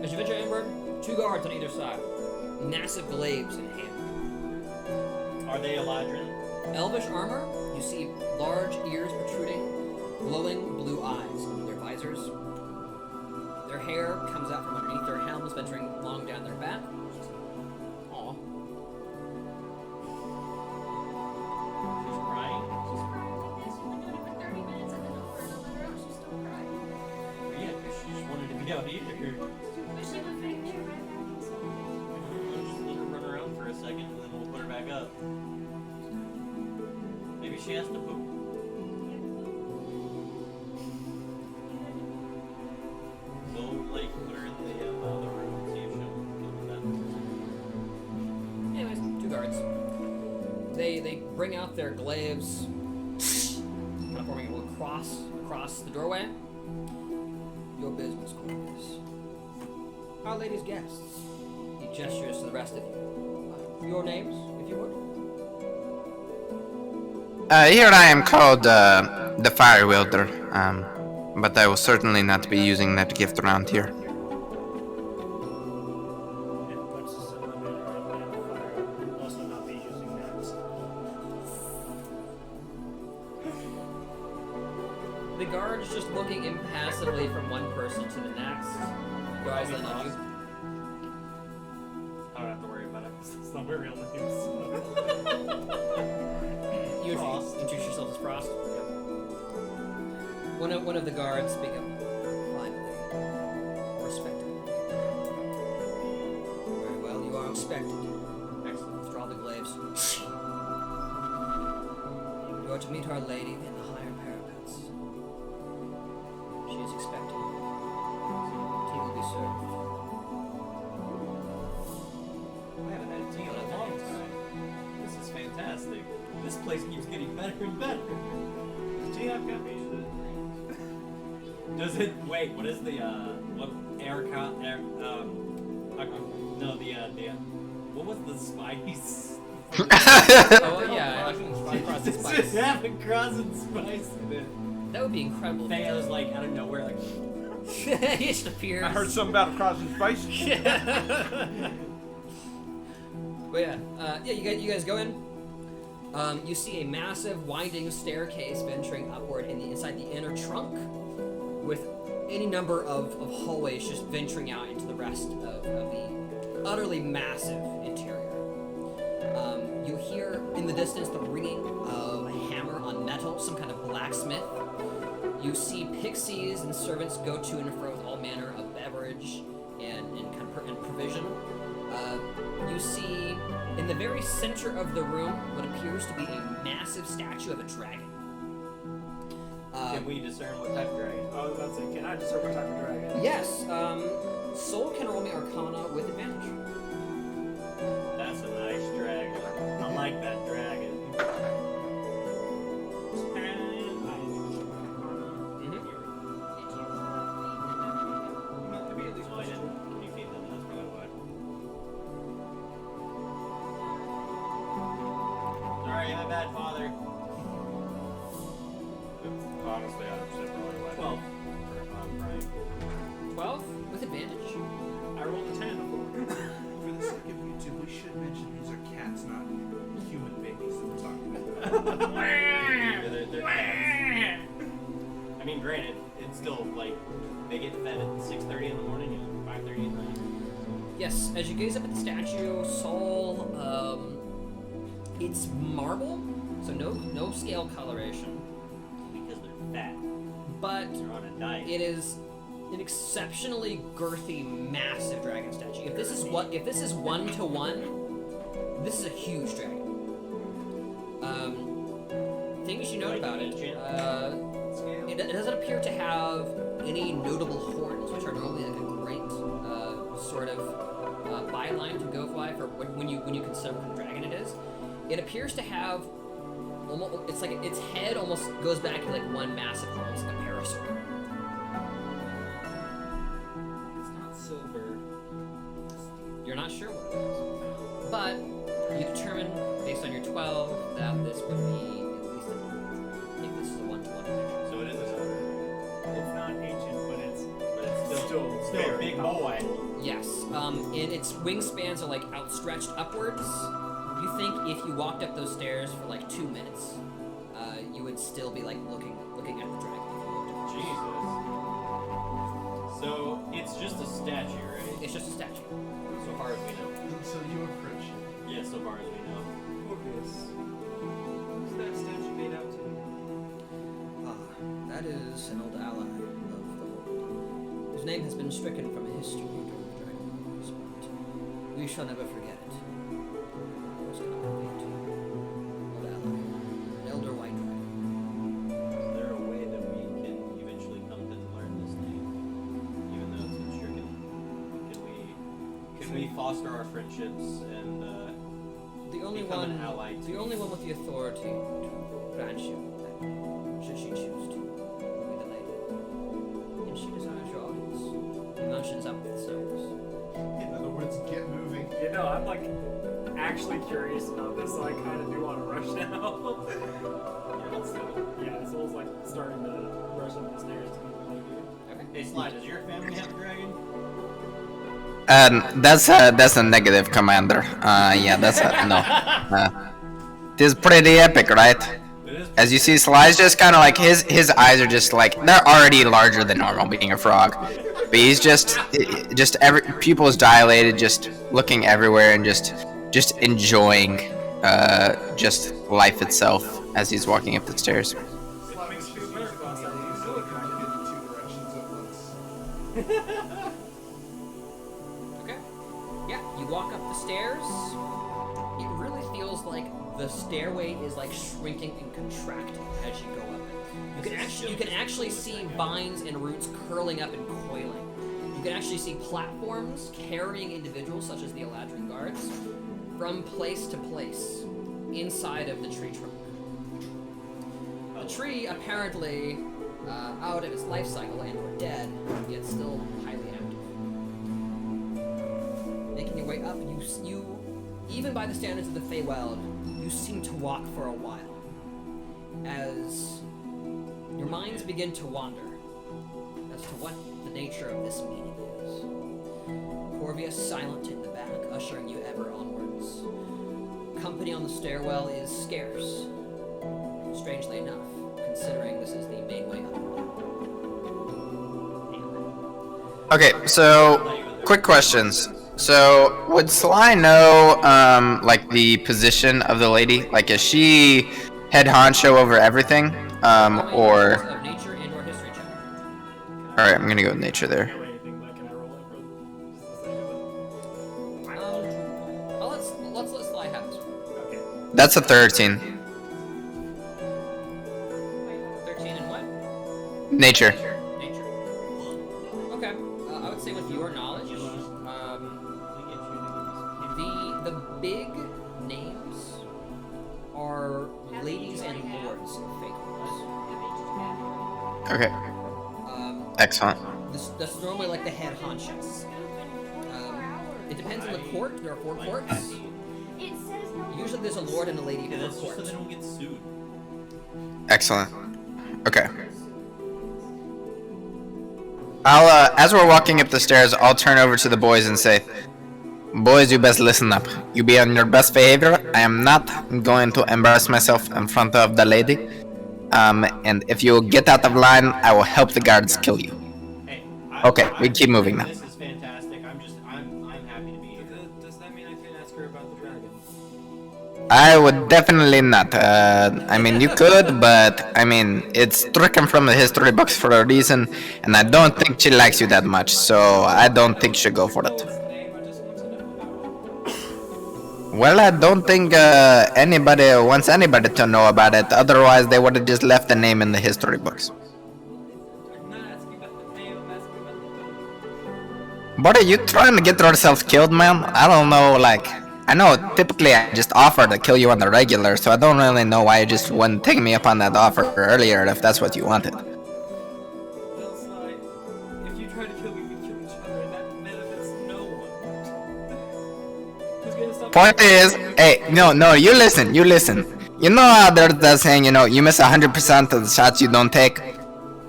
As you venture inward, 2 guards on either side, massive glaives in hand. Are they Eladrin? Elvish armor, you see large ears protruding, glowing blue eyes under their visors. Their hair comes out from underneath their helms, venturing long down their back. Aw. She's crying. Yeah, 'cause she just wanted to be out here. Just let her run around for a second and then we'll put her back up. Maybe she has to poop. We'll like put her in the other room and see if she'll go with Anyways, 2 guards. They bring out their glaives, kind of forming a little cross across the doorway. Your business, Corvus. Our lady's guests. He gestures to the rest of you. Your names, if you would. Here I am called, the Fire Wielder, but I will certainly not be using that gift around here. And puts us in the middle of the fire. Also not be using that. The guards just looking impassively from one person to the next. Guys, then on you. I don't have to worry about it. It's not my real names. You Frost. introduce yourself as Frost. One of the guards speak up. Finally, respectable. Very well, you are expected. Excellent. Withdraw the glaives. You are to meet Our Lady in the higher parapets. She is expected. Tea will be served. I haven't had tea in a long time. This is fantastic. This place keeps getting better and better. Tea have coffee. Does it? Wait, what is the what what was the spice? Oh yeah, I can cross the Does spice. it have a cross and spice in it? That would be incredible. Theo's like out of nowhere, like He just appears. I heard something about a cross and spice. But yeah, you guys go in. You see a massive winding staircase venturing upward inside the inner trunk, with any number of hallways just venturing out into the rest of utterly massive interior. You hear in the distance the ringing of a hammer on metal, some kind of blacksmith. You see pixies and servants go to and fro with all manner of beverage and provision. You see in the very center of the room what appears to be a massive statue of a dragon. Can we discern what type of dragon? I was about to say, can I discern what type of dragon? Yes, Soul can roll me Arcana with advantage. That's a nice dragon. I like that dragon. Maybe at least one. Can you feed them? That's probably why. Sorry, my bad, father. Honestly, I understand probably why. 12. Right. 12 with advantage. I rolled a 10 and a 4. For the sake of YouTube, we should mention these are cats, not human babies that we're talking about. They're cats. I mean, granted, it's still like they get fed at 6:30 in the morning and 5:30 at night. Yes, as you gaze up at the statue, Soul, it's marble, so no scale coloration, Because they're fat. but They're on a diet. it is an exceptionally girthy, massive dragon statue. If this is 1-to-1, this is a huge dragon. Things you note about it. It doesn't appear to have any notable horns, which are normally like a great sort of byline to go by for when you consider what kind of dragon it is. It appears to have almost, it's like its head almost goes back to like one massive, almost like a parasol. It's not silver. You're not sure what it is, but you determine based on your 12 that this would be at least if this is a 1-to-1 connection. So it is a silver. It's not ancient, but it's Still a very big powerful. boy. Yes, and its wingspans are like outstretched upwards. You think if you walked up those stairs for like 2 minutes, you would still be like looking at the dragon if you looked at Jesus. So it's just a statue, it. right? It's just a statue. So far as we know. So you approach it. Yeah, so far as we know. Morbius. Who's that statue made out to? That is an old ally of the Horde, whose name has been stricken from history during the Dragon Wars, but we shall never forget it. Who's gonna forget? Old ally, an elder white dragon. Is there a way that we can eventually come to learn this name? Even though it's been stricken? Can we foster our friendships and The only become one, an ally to the only one with the authority to grant you that name, should she choose to, will be the lady. And she desires your audience. He motions up the stairs. In other words, get moving. You know, I'm like actually curious about this, so I kind of do want to rush now. Yeah, let's do it. Yeah, Soul's like starting to rush up the stairs to meet the lady. Okay. Hey, Sly, does your family have a dragon? That's a negative, Commander. Yeah, that's a no. It is pretty epic, right? It is. As you see, Sly's just kind of like his eyes are just like they're already larger than normal, being a frog. But he's just every pupils dilated, just looking everywhere and just enjoying just life itself as he's walking up the stairs. Slap the shoe better class. I usually kind of get in two directions at once. Okay. Yeah, you walk up the stairs. It really feels like the stairway is like shrinking and contracting as you go up it. You can actually see vines and roots curling up and coiling. You can actually see platforms carrying individuals such as the Eladrin guards from place to place inside of the tree trunk. The tree apparently out of its life cycle and or dead, yet still highly active. Making your way up, you even by the standards of the Feywild, you seem to walk for a while. As your minds begin to wander as to what the nature of this meeting is. Corvius silent in the back, ushering you ever onwards. Company on the stairwell is scarce, strangely enough, considering this is the main way up. Okay, so quick questions. So, would Sly know, like, the position of the lady? Like, is she head honcho over everything? Or... Of nature and or history check. Alright, I'm gonna go with nature there. Can't wait anything, but can I roll it for just a second? Oh, let's let Sly have this one. Okay. That's a 13. 13 and what? Nature. Nature. Okay. I would say with your knowledge, the big names are ladies and lords of fake ones. Okay. Excellent. That's normally like the head honchos. It depends on the court. There are 4 courts. Usually there's a lord and a lady per That's just court. so they don't get sued. Excellent. Okay. As we're walking up the stairs, I'll turn over to the boys and say, boys, you best listen up. You be on your best behavior. I am not going to embarrass myself in front of the lady. And if you get out of line, I will help the guards kill you. Hey, Okay, we keep moving now. This is fantastic. I'm happy to be here. Does that mean I can't ask her about the dragon? I would definitely not. I mean, you could, but I mean, it's stricken from the history books for a reason, and I don't think she likes you that much, so I don't think she'll go for it. What's the name? I just want to know about it. Well, I don't think anybody wants anybody to know about it. Otherwise, they would have just left the name in the history books. I'm not asking about the name, I'm asking about the book. What are you trying to get yourself killed, man? I don't know, like... I know, typically I just offered to kill you on the regular, so I don't really know why you just wouldn't take me up on that offer earlier if that's what you wanted. Well, Sly, if you try to kill me, we kill each other, and that benefits no one. Who's gonna stop Point is, hey, no, you listen. You know how there's that saying, you miss 100% of the shots you don't take?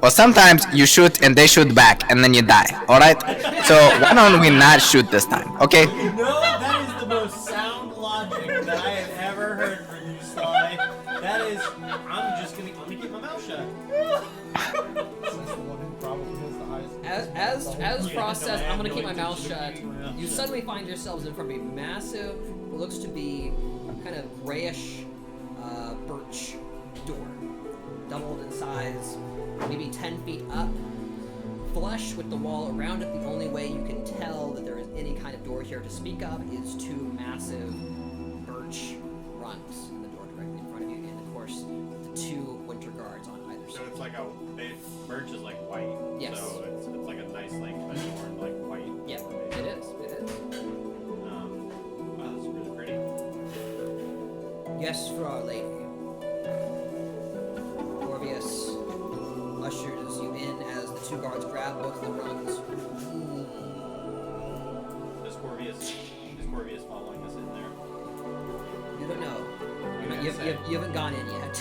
Well, sometimes you shoot and they shoot back, and then you die, alright? So, why don't we not shoot this time, okay? No, that is the most sound logic that I have ever heard from you, Sly. That is, I'm gonna keep my mouth shut. Since the one who probably has the highest. As Frost says, I'm gonna keep my mouth shut. You suddenly find yourselves in front of a massive, what looks to be kind of grayish birch door, doubled in size, maybe 10 feet up, flush with the wall around it. The only way you can tell that there is any kind of door here to speak of is 2 massive birch rungs in the door directly in front of you, and of course the 2 winter guards on either So side. it's like birch is like white. Yes. So it's like a nice like adorned like white. Yeah, it is. Wow, that's really pretty. Yes, for Our Lady. Corvius ushers you in as the 2 guards grab both of the rungs. Is Corvius following us in there? You don't know. Okay, You haven't gone in yet.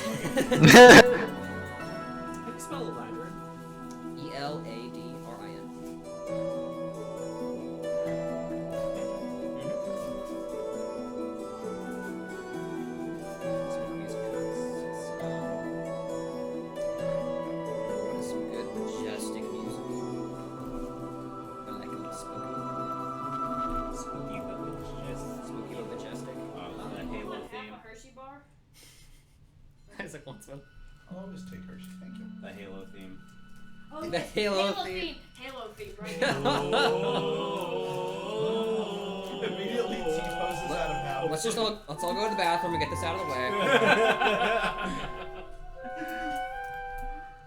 Can you spell Eladrin? E-L-A-D-R-I-N. Some good majestic music. I like a little spooky but majestic. The Halo theme. Hershey bar? Isaac wants one. I'll always take Hershey, thank you. The Halo theme. Oh, The yes, Halo theme. Halo theme, right? Immediately T poses out of bounds. Let's all go to the bathroom and get this out of the way.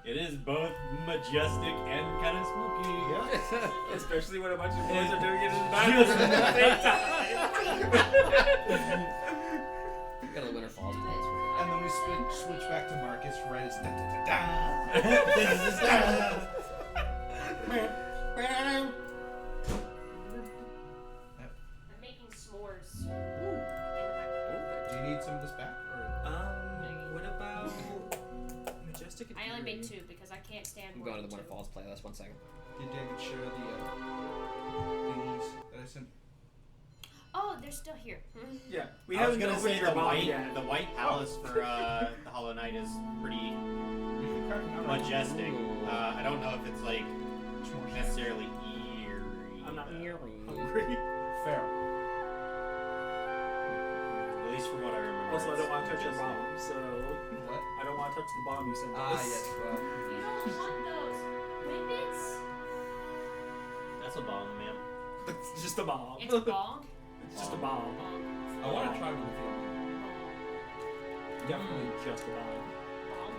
It is both majestic and kind of spooky. Yeah. Especially when a bunch of boys are doing it in the bathroom at the same time. Got a Winter Falls place. And then we switch back to Marcus right as da. I'm making s'mores. Do you need some of this back? Or? What about Majestic? I only make 2 because I can't stand I'm more going to the than Winter 2. Falls playlist. 1 second. Did David share the thingies that I sent? Oh, they're still here. Yeah, we I was haven't gonna opened say your the mouth white yet. palace for the Hollow Knight is pretty majestic. I don't know if it's like necessarily eerie. I'm not though. hungry. Fair. At least from what I remember. Also, I don't want to touch your it's- bomb, so What? I don't want to touch the bomb you sent us. Ah, yes. Well, You don't want those whippets? That's a bomb, man. It's just a bomb. It's a bong? It's just a bomb. I want to try one if you don't mind. Definitely just a bomb.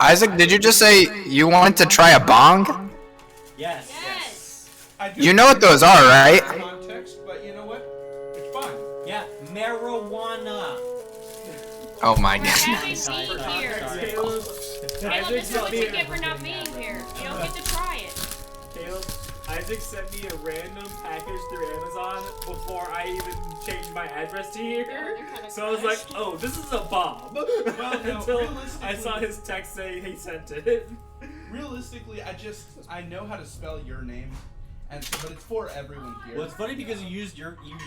Isaac, did you just say you wanted to try a bong? Yes. Yes! I do You know what those are, right? context, but you know what? It's fine. Yeah, marijuana. Oh my We're god. having tea here. Caleb, Caleb, this is what you get for not being here. You don't get to try it. Caleb, Isaac sent me a random package through Amazon before I even changed my address to here. they're kinda So I was like, crushed. oh, this is a bomb. no, Until I realistically- saw his text saying he sent it. Realistically, I know how to spell your name, but it's for everyone here. Well, it's funny because you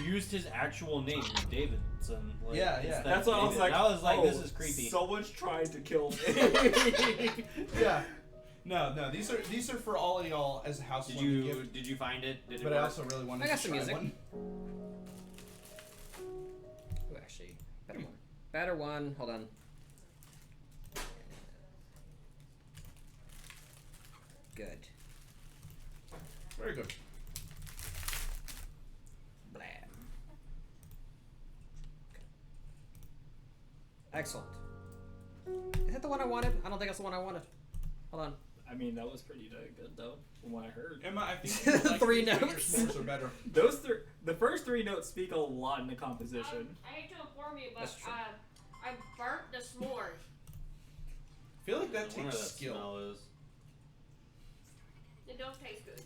used his actual name, Davidson. Like, Yeah, yeah. instead That's of what I was David. like. I was like, oh, this is creepy. Someone's trying to kill me. Yeah. No, these are for all of y'all as a Did housewarming you gift. did you find it? Did it But work? I also really wanted I got to some try music. one. Ooh, actually, better one. Better one. Hold on. Good. Very good. Blah. Excellent. Is that the one I wanted? I don't think that's the one I wanted. Hold on. I mean, that was pretty good though, from what I heard. Emma, I think you like Three your notes. s'mores are better. The first three notes speak a lot in the composition. I hate to inform you, but That's true. I burnt the s'mores. I feel like that I wonder takes what that skill. smell is. They don't taste good.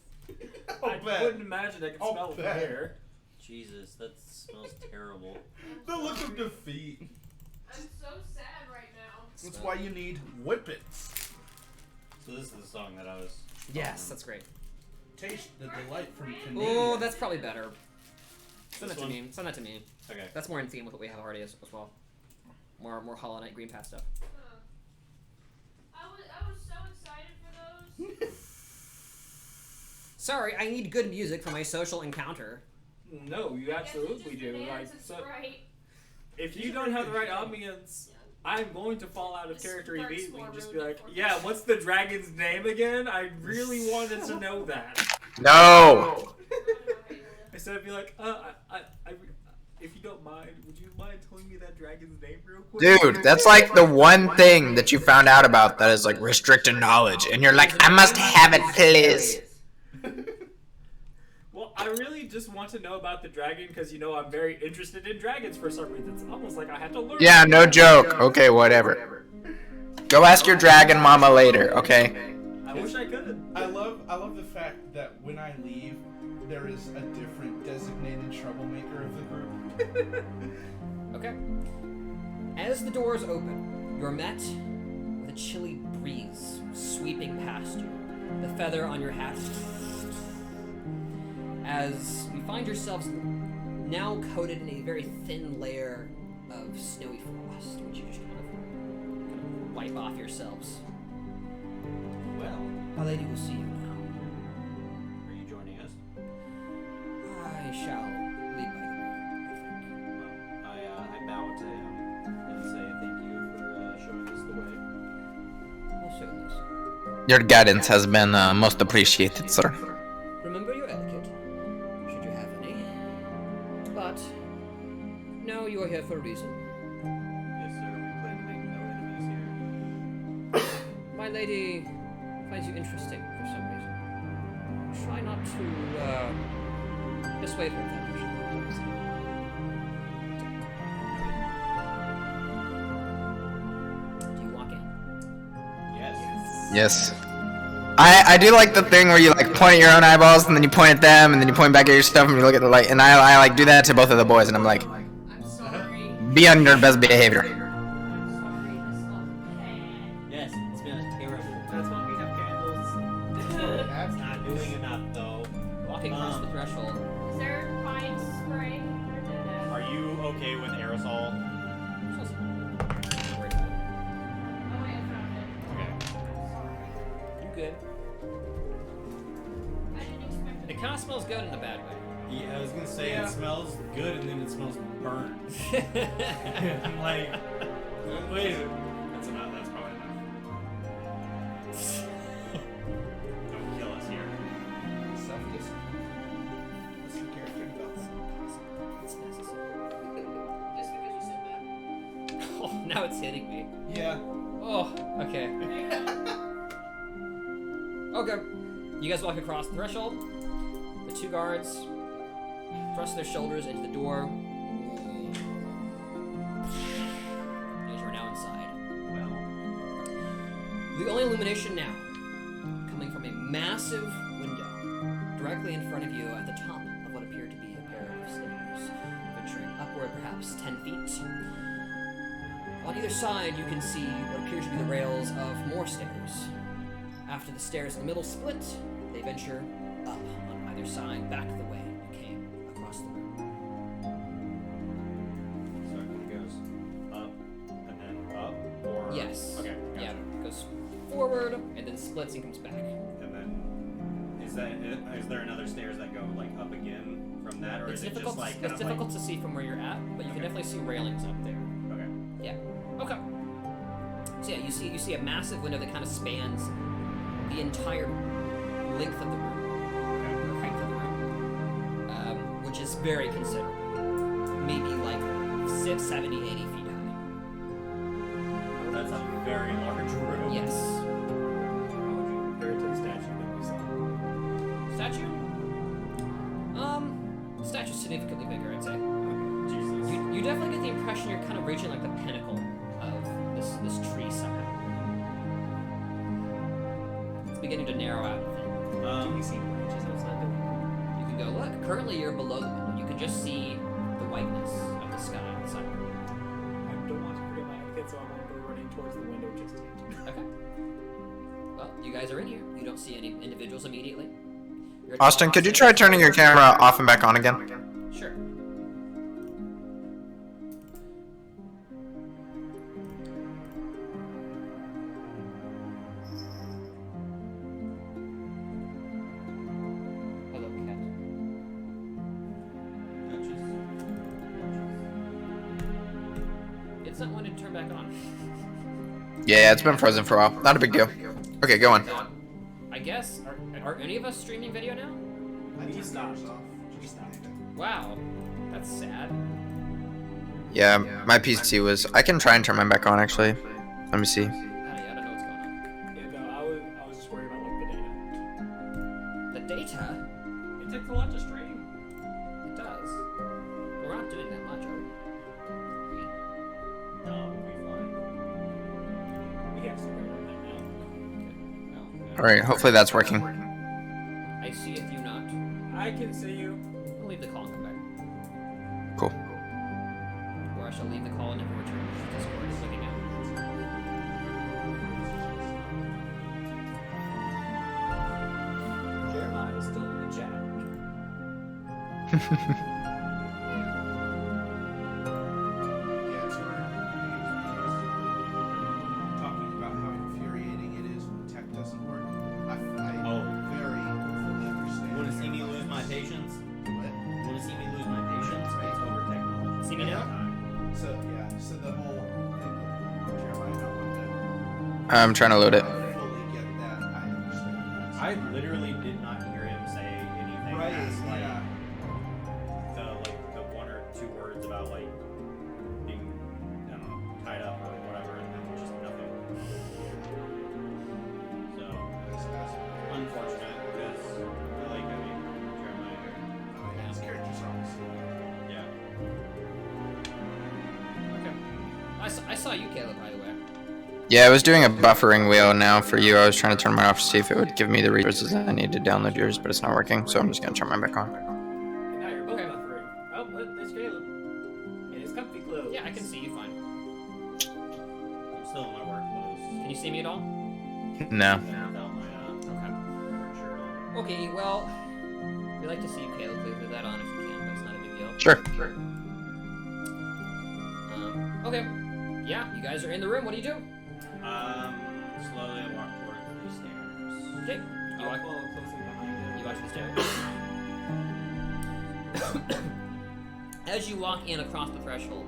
I wouldn't imagine I could I'll smell it from bet. here. Jesus, that smells terrible. The look of defeat. I'm so sad right now. That's why you need whippets. So this is the song that I was. Yes, that's great. Taste the delight from Canada. Oh, that's probably better. Send This that to one? me. Send that to me. Okay. That's more in theme with what we have already as well. More Hollow Knight Green Path stuff. I was so excited for those. Sorry, I need good music for my social encounter. No, you absolutely Yes, do. just Like, bananas and so, Sprite. if you don't have the right ambience, I'm going to fall out of This character burnt immediately s'more and just be ruined like, it for me. yeah, what's the dragon's name again? I really wanted to know that. No! Instead of be like, if you don't mind, would you mind telling me that dragon's name real quick? Dude, that's like the one thing that you found out about that is like restricted knowledge, and you're like, I must have it, please. Well, I really just want to know about the dragon because, I'm very interested in dragons for some reason. It's almost like I have to learn. Yeah, no joke. Okay, whatever. Go ask your dragon mama later, okay? I wish I could. I love the fact that when I leave, there is a different designated troublemaker of the group. Okay. As the doors open, you're met with a chilly breeze sweeping past you. The feather on your hat. As you find yourselves now coated in a very thin layer of snowy frost, which you just kind of wipe off yourselves. Well, My lady will see you now. are you joining us? I shall lead by the way, I think. Well, I bow to him and say thank you for showing us the way. Most certainly, sir. Your guidance has been most appreciated, sir. Remember your etiquette, should you have any. But now you are here for a reason. Yes, sir. We plan to make no enemies here. My lady finds you interesting for some reason. Try not to dissuade her of that notion. Do you walk in? Yes. Yes. I do like the thing where you like point at your own eyeballs and then you point at them and then you point back at your stuff and you look at the light, and I like do that to both of the boys and I'm like, I'm sorry. be on your best behavior. I'm sorry. This was bad. Yes, it smells terrible. That's why we have candles. That's not doing enough, though. Walking across the threshold. Is there pine spray? Where did that? Are you okay with aerosol? Don't worry about Oh wait, I found it. Okay. I'm sorry. it. You good? I didn't expect It kind of smells good in a bad way. Yeah, I was gonna say Yeah. it smells good and then it smells burnt. I'm like, wait. That's enough. That's probably enough. Don't kill us here. Self-discipline. What's the character development? It's necessary. Just because you said that. Oh, now it's hitting me. Yeah. Oh, okay. Okay. You guys walk across the threshold. The two guards thrust their shoulders into the door. You guys are now inside. Well, The only illumination now, coming from a massive window directly in front of you at the top of what appear to be a pair of stairs, venturing upward perhaps 10 feet. On either side, you can see what appears to be the rails of more stairs. After the stairs in the middle split, they venture up on either side, back the way you came across the room. so it goes up and then up, or Yes. Okay. Gotcha. Yeah, it goes forward and then splits and comes back. And then is there another stairs that go like up again from that, or It's is it difficult. just like It's difficult to see from where you're at, but you can Okay. definitely see railings up there. Okay. Yeah. Okay. So yeah, you see a massive window that kind of spans the entire length of the room, or height of the room, which is very considerable. Maybe like 70, 80 feet high. That's a very large room. Yes. How would you compare it to the statue that we saw? Statue? Statue's significantly bigger, I'd say. Jesus. You definitely get the impression you're kind of reaching like the pinnacle of this tree somehow. It's beginning to narrow out. Can you see branches outside the window? You can go look. Currently, you're below the window. You can just see the whiteness of the sky outside. I don't want to forget my etiquette, so I won't go running towards the window just yet. Okay. Well, you guys are in here. You don't see any individuals immediately. You're at Austin, the could you top try stairs. turning your camera off and back on again? Sure. Hello, cat. It's not wanting to turn back on. Yeah, it's been frozen for a while. Not a big deal. Okay, go on. I guess. Are any of us streaming video now? We stopped. We stopped. Wow. That's sad. Yeah, my PC was. I can try and turn mine back on actually. Let me see. I don't know what's going on. Yeah, no, I was just worried about like the data. The data? It takes a lot to stream. It does. We're not doing that much, are we? No, we'll be fine. We have to worry about that now. All right, hopefully that's working. I see it, you not. I can see you. I'll leave the call and come back. Cool. Or I shall leave the call and never return. Discord is looking out. Jeremiah is still in the chat. Yeah, so we're talking about how infuriating it is when tech doesn't work. I Oh. very fully understand. Want to see me lose my patience? What? Want to see me lose my patience? It's over technology. See me now? So yeah, so the whole thing with Jeremiah not wanting to I'm trying to load it. fully get that, I understand. I literally did not hear him say anything. Right, past, like, yeah. the one or two words about like being, I don't know, tied up or whatever, and then just nothing. So unfortunate because Jeremiah. Yeah, his character's obviously. Yeah. Okay. I saw you, Caleb, by the way. Yeah, I was doing a buffering wheel now for you. I was trying to turn mine off to see if it would give me the resources I need to download yours, but it's not working, so I'm just gonna turn mine back on. And now you're both Okay. buffering. Oh, look, there's Caleb. In his comfy clothes. Yeah, I can see you fine. I'm still in my work clothes. Can you see me at all? No. Without my Okay. work shirt on. Okay, well, we like to see you, Caleb. Please leave that on if you can, but it's not a big deal. Sure. Okay. Yeah, you guys are in the room. What do you do? Slowly I walk towards the stairs. Okay. You I'll walk, follow closely behind him. you walk to the stairs. As you walk in across the threshold,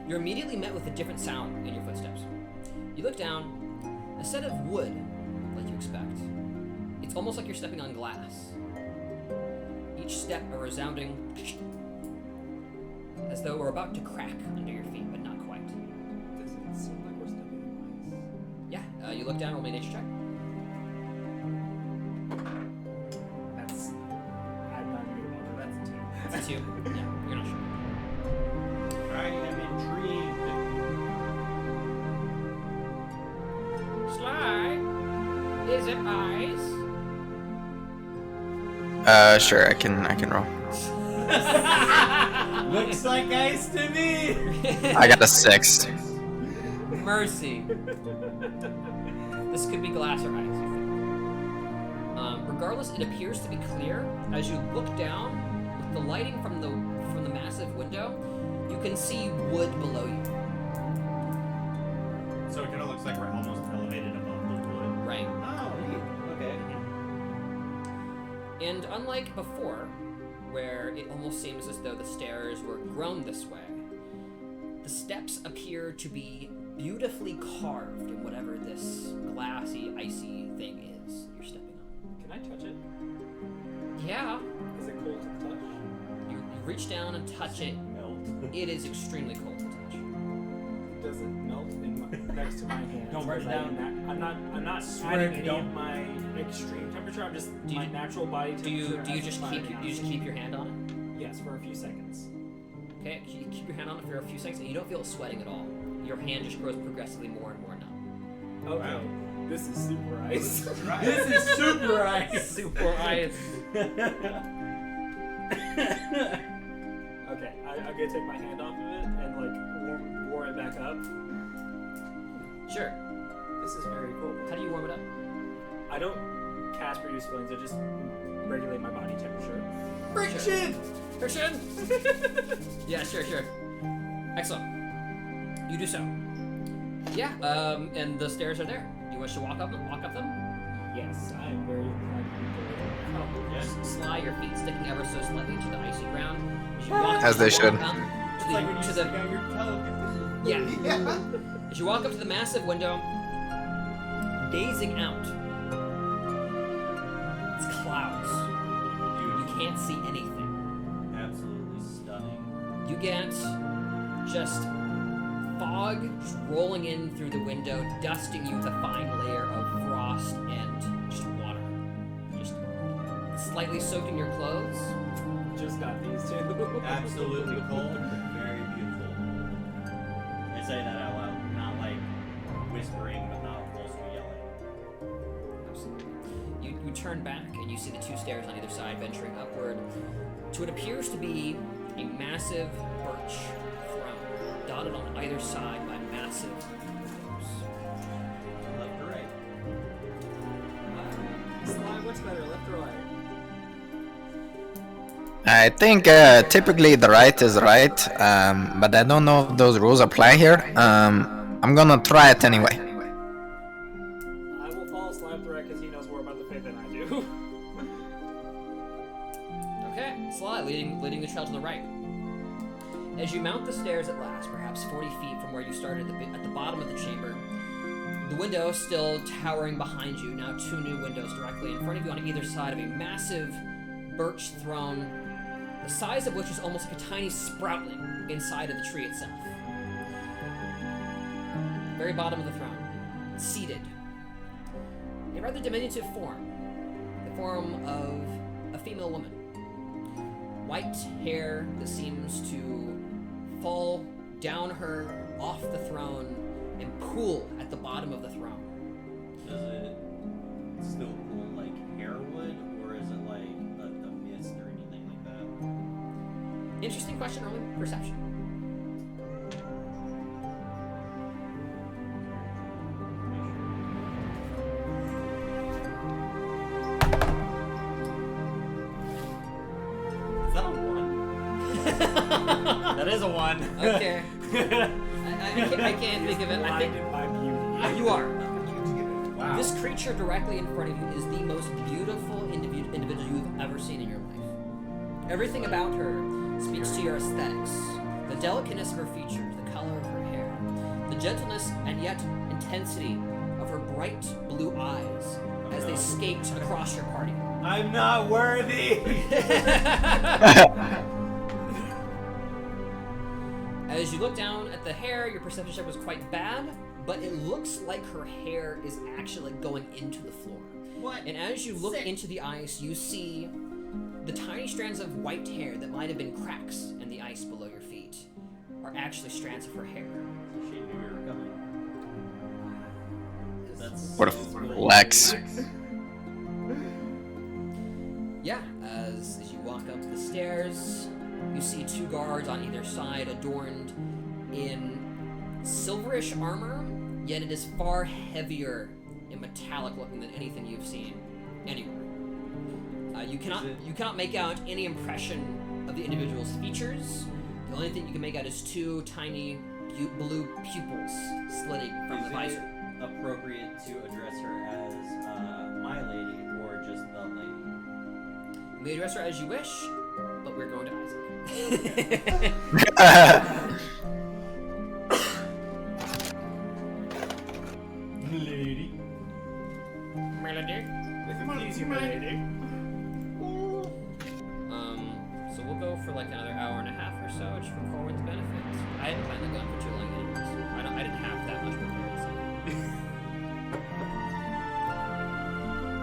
you're immediately met with a different sound in your footsteps. You look down, instead of wood, like you expect, it's almost like you're stepping on glass. Each step a resounding as though we're about to crack under your feet, but not quite. Does it seem like we're stepping on ice? Yeah, you look down, roll me a nature check. That's. I'm not gonna get one. That's a 2. It's a 2. Yeah, you're not sure. I am intrigued. Sly, is it ice? Sure, I can roll. Looks like ice to me. I got a 6. Mercy. This could be glass or ice. Regardless, it appears to be clear. As you look down, with the lighting from the massive window, you can see wood below you. So it kind of looks like we're almost elevated above the wood. Right. Oh, neat. Okay. And unlike before, where it almost seems as though the stairs were grown this way, the steps appear to be beautifully carved in whatever this glassy, icy thing is you're stepping on. Can I touch it? Yeah. Is it cold to touch? You reach down and touch it. Melt. It is extremely cold to touch. Does it melt next to my hand? Don't write it down. I'm not Swear adding to any don't. of my extreme temperature. I'm just Do my you- natural body Do temperature. you just keep your hand on it? Yes, for a few seconds. Okay, you keep your hand on it for a few seconds, and you don't feel it sweating at all. Your hand just grows progressively more and more numb. Okay. Wow. This is super ice. This is super ice. Super ice. Okay, I'm gonna take my hand off of it and like warm it back up. Sure. This is very cool. How do you warm it up? I don't cast produce flames. I just regulate my body temperature. Friction! Friction! Yeah, sure. Excellent. You do so. Yeah, and the stairs are there. You wish to walk up them? Yes, I am very glad to be Yes. Sly, your feet sticking ever so slightly to the icy ground. As you walk As they should. up to It's like when you to stick the out your toe. yeah. As you walk up to the massive window, gazing out, it's clouds. You can't see anything. Absolutely stunning. You get just fog just rolling in through the window, dusting you with a fine layer of frost and just water. Just slightly soaked in your clothes. Just got these two. Absolutely cold, but very beautiful. I say that out loud, not like whispering, but not also yelling. You turn back and you see the two stairs on either side venturing upward to what appears to be a massive birch throne, dotted on either side by massive windows. Left or right? Sly, what's better, left or right? I think typically the right is right, but I don't know if those rules apply here. I'm gonna try it anyway. I will follow Sly left or right because he knows more about the faith than I do. Okay, Sly leading the trail to the right. As you mount the stairs at last, perhaps 40 feet from where you started at the bottom of the chamber, the window still towering behind you, now two new windows directly in front of you on either side of a massive birch throne, the size of which is almost like a tiny sproutling inside of the tree itself. Very bottom of the throne, seated, a rather diminutive form, the form of a female woman. White hair that seems to fall down her off the throne and pool at the bottom of the throne. Does it still cool like hairwood, or is it like a mist or anything like that? Interesting question, rolling perception. Is that a 1? That is a 1. Okay. I can't think of it. I think Blinded by beauty. you are. Wow. This creature directly in front of you is the most beautiful individual you've ever seen in your life. Everything about her speaks to your aesthetics. The delicateness of her features, the color of her hair, the gentleness and yet intensity of her bright blue eyes as they skate across your party. I'm not worthy! As you look down at the hair, your perception check was quite bad, but it looks like her hair is actually going into the floor. What? And as you look Sick. into the ice, you see the tiny strands of white hair that might have been cracks in the ice below your feet are actually strands of her hair. She knew we were coming. That's What a that's cool. flex. Yeah, as you walk up the stairs, you see two guards on either side adorned in silverish armor, yet it is far heavier and metallic looking than anything you've seen anywhere. You cannot make out any impression of the individual's features. The only thing you can make out is two tiny blue pupils slitting from the Is visor. it appropriate to address her as my lady or just the lady? You may address her as you wish, but we're going to Isaac. Lady. Melody. If it please you, my lady. So we'll go for like another hour and a half or so, just for Corwin's benefit. I hadn't planned on going for too long anyways. I didn't have that much prepared.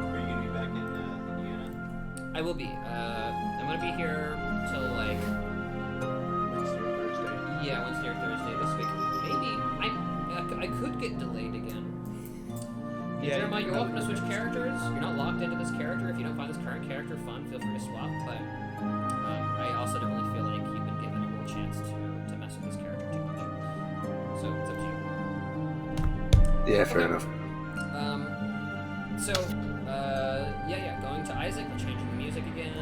Are you gonna be back in Indiana? I will be. I'm gonna be here till like Wednesday or Thursday. Wednesday or Thursday this week. Maybe I could get delayed again. Jeremiah, you're welcome to switch characters. You're not locked into this character. If you don't find this current character fun, feel free to swap. But I also don't really feel like you've been given a real chance to mess with this character too much. So it's up to you. Yeah, fair enough. Going to Isaac, we're changing the music again.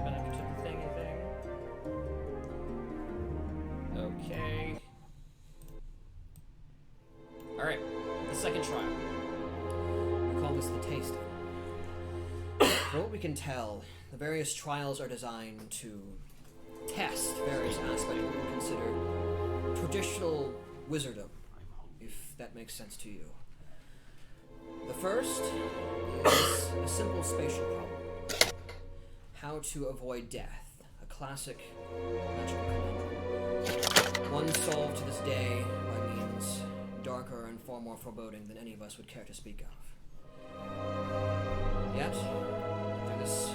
Back to the thingy thing. Okay. Alright, the second trial. We call this the tasting. From what we can tell, the various trials are designed to test various aspects of what we consider traditional wizardom, if that makes sense to you. The first is a simple spatial problem. How to avoid death, a classic magical conundrum. One solved to this day by means darker and far more foreboding than any of us would care to speak of. Yet, through this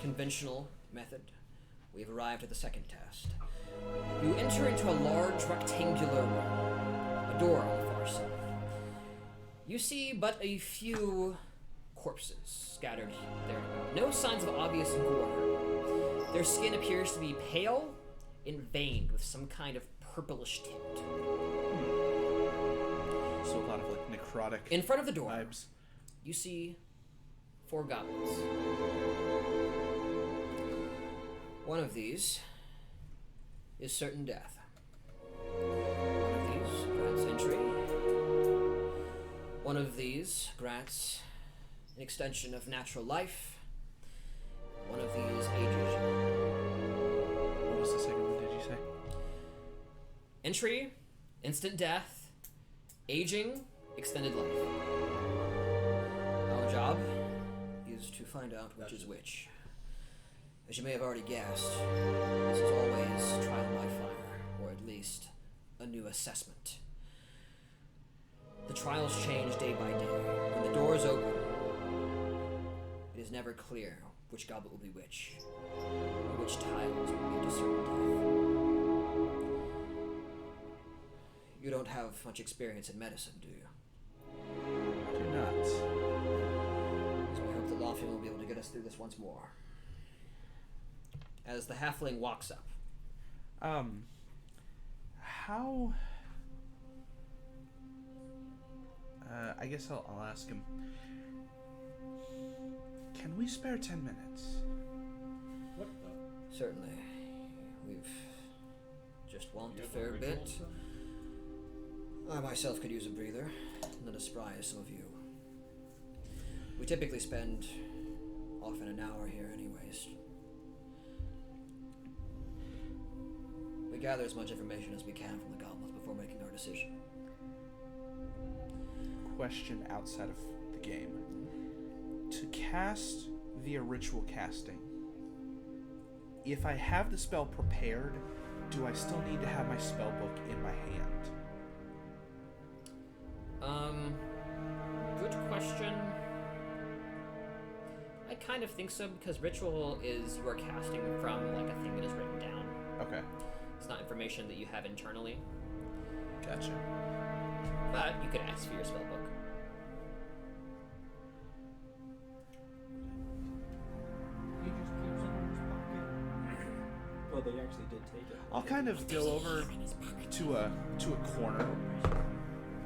conventional method, we have arrived at the second test. You enter into a large rectangular room, a door on the far side. You see but a few corpses scattered there. No signs of obvious gore. Their skin appears to be pale and veined with some kind of purplish tint. So a lot of like necrotic In front of the door, vibes. you see 4 goblins. One of these is certain death. One of these grants entry. One of these grants an extension of natural life. One of these ages you. What was the second one? Did you say? Entry, instant death. Aging, extended life. Our job is to find out which is which. As you may have already guessed, this is always trial by fire, or at least a new assessment. The trials change day by day. When the doors open, it is never clear which goblet will be which, or which tiles will lead to certain death. You don't have much experience in medicine, do you? Do not. So I hope the Lofty will be able to get us through this once more. As the halfling walks up. How? I guess I'll ask him. Can we spare 10 minutes? What the? Certainly. We've just walked a You have fair ritual bit. stuff? I myself could use a breather, not as spry as some of you. We typically spend often an hour here anyways. We gather as much information as we can from the goblins before making our decision. Question outside of the game. To cast via ritual casting, if I have the spell prepared, do I still need to have my spell book in my hand? Good question. I kind of think so, because ritual is you are casting from like a thing that is written down. Okay. It's not information that you have internally. Gotcha. But you could ask for your spell book. He just keeps it in his pocket. Well, they actually did take it. I'll kind of go over to a corner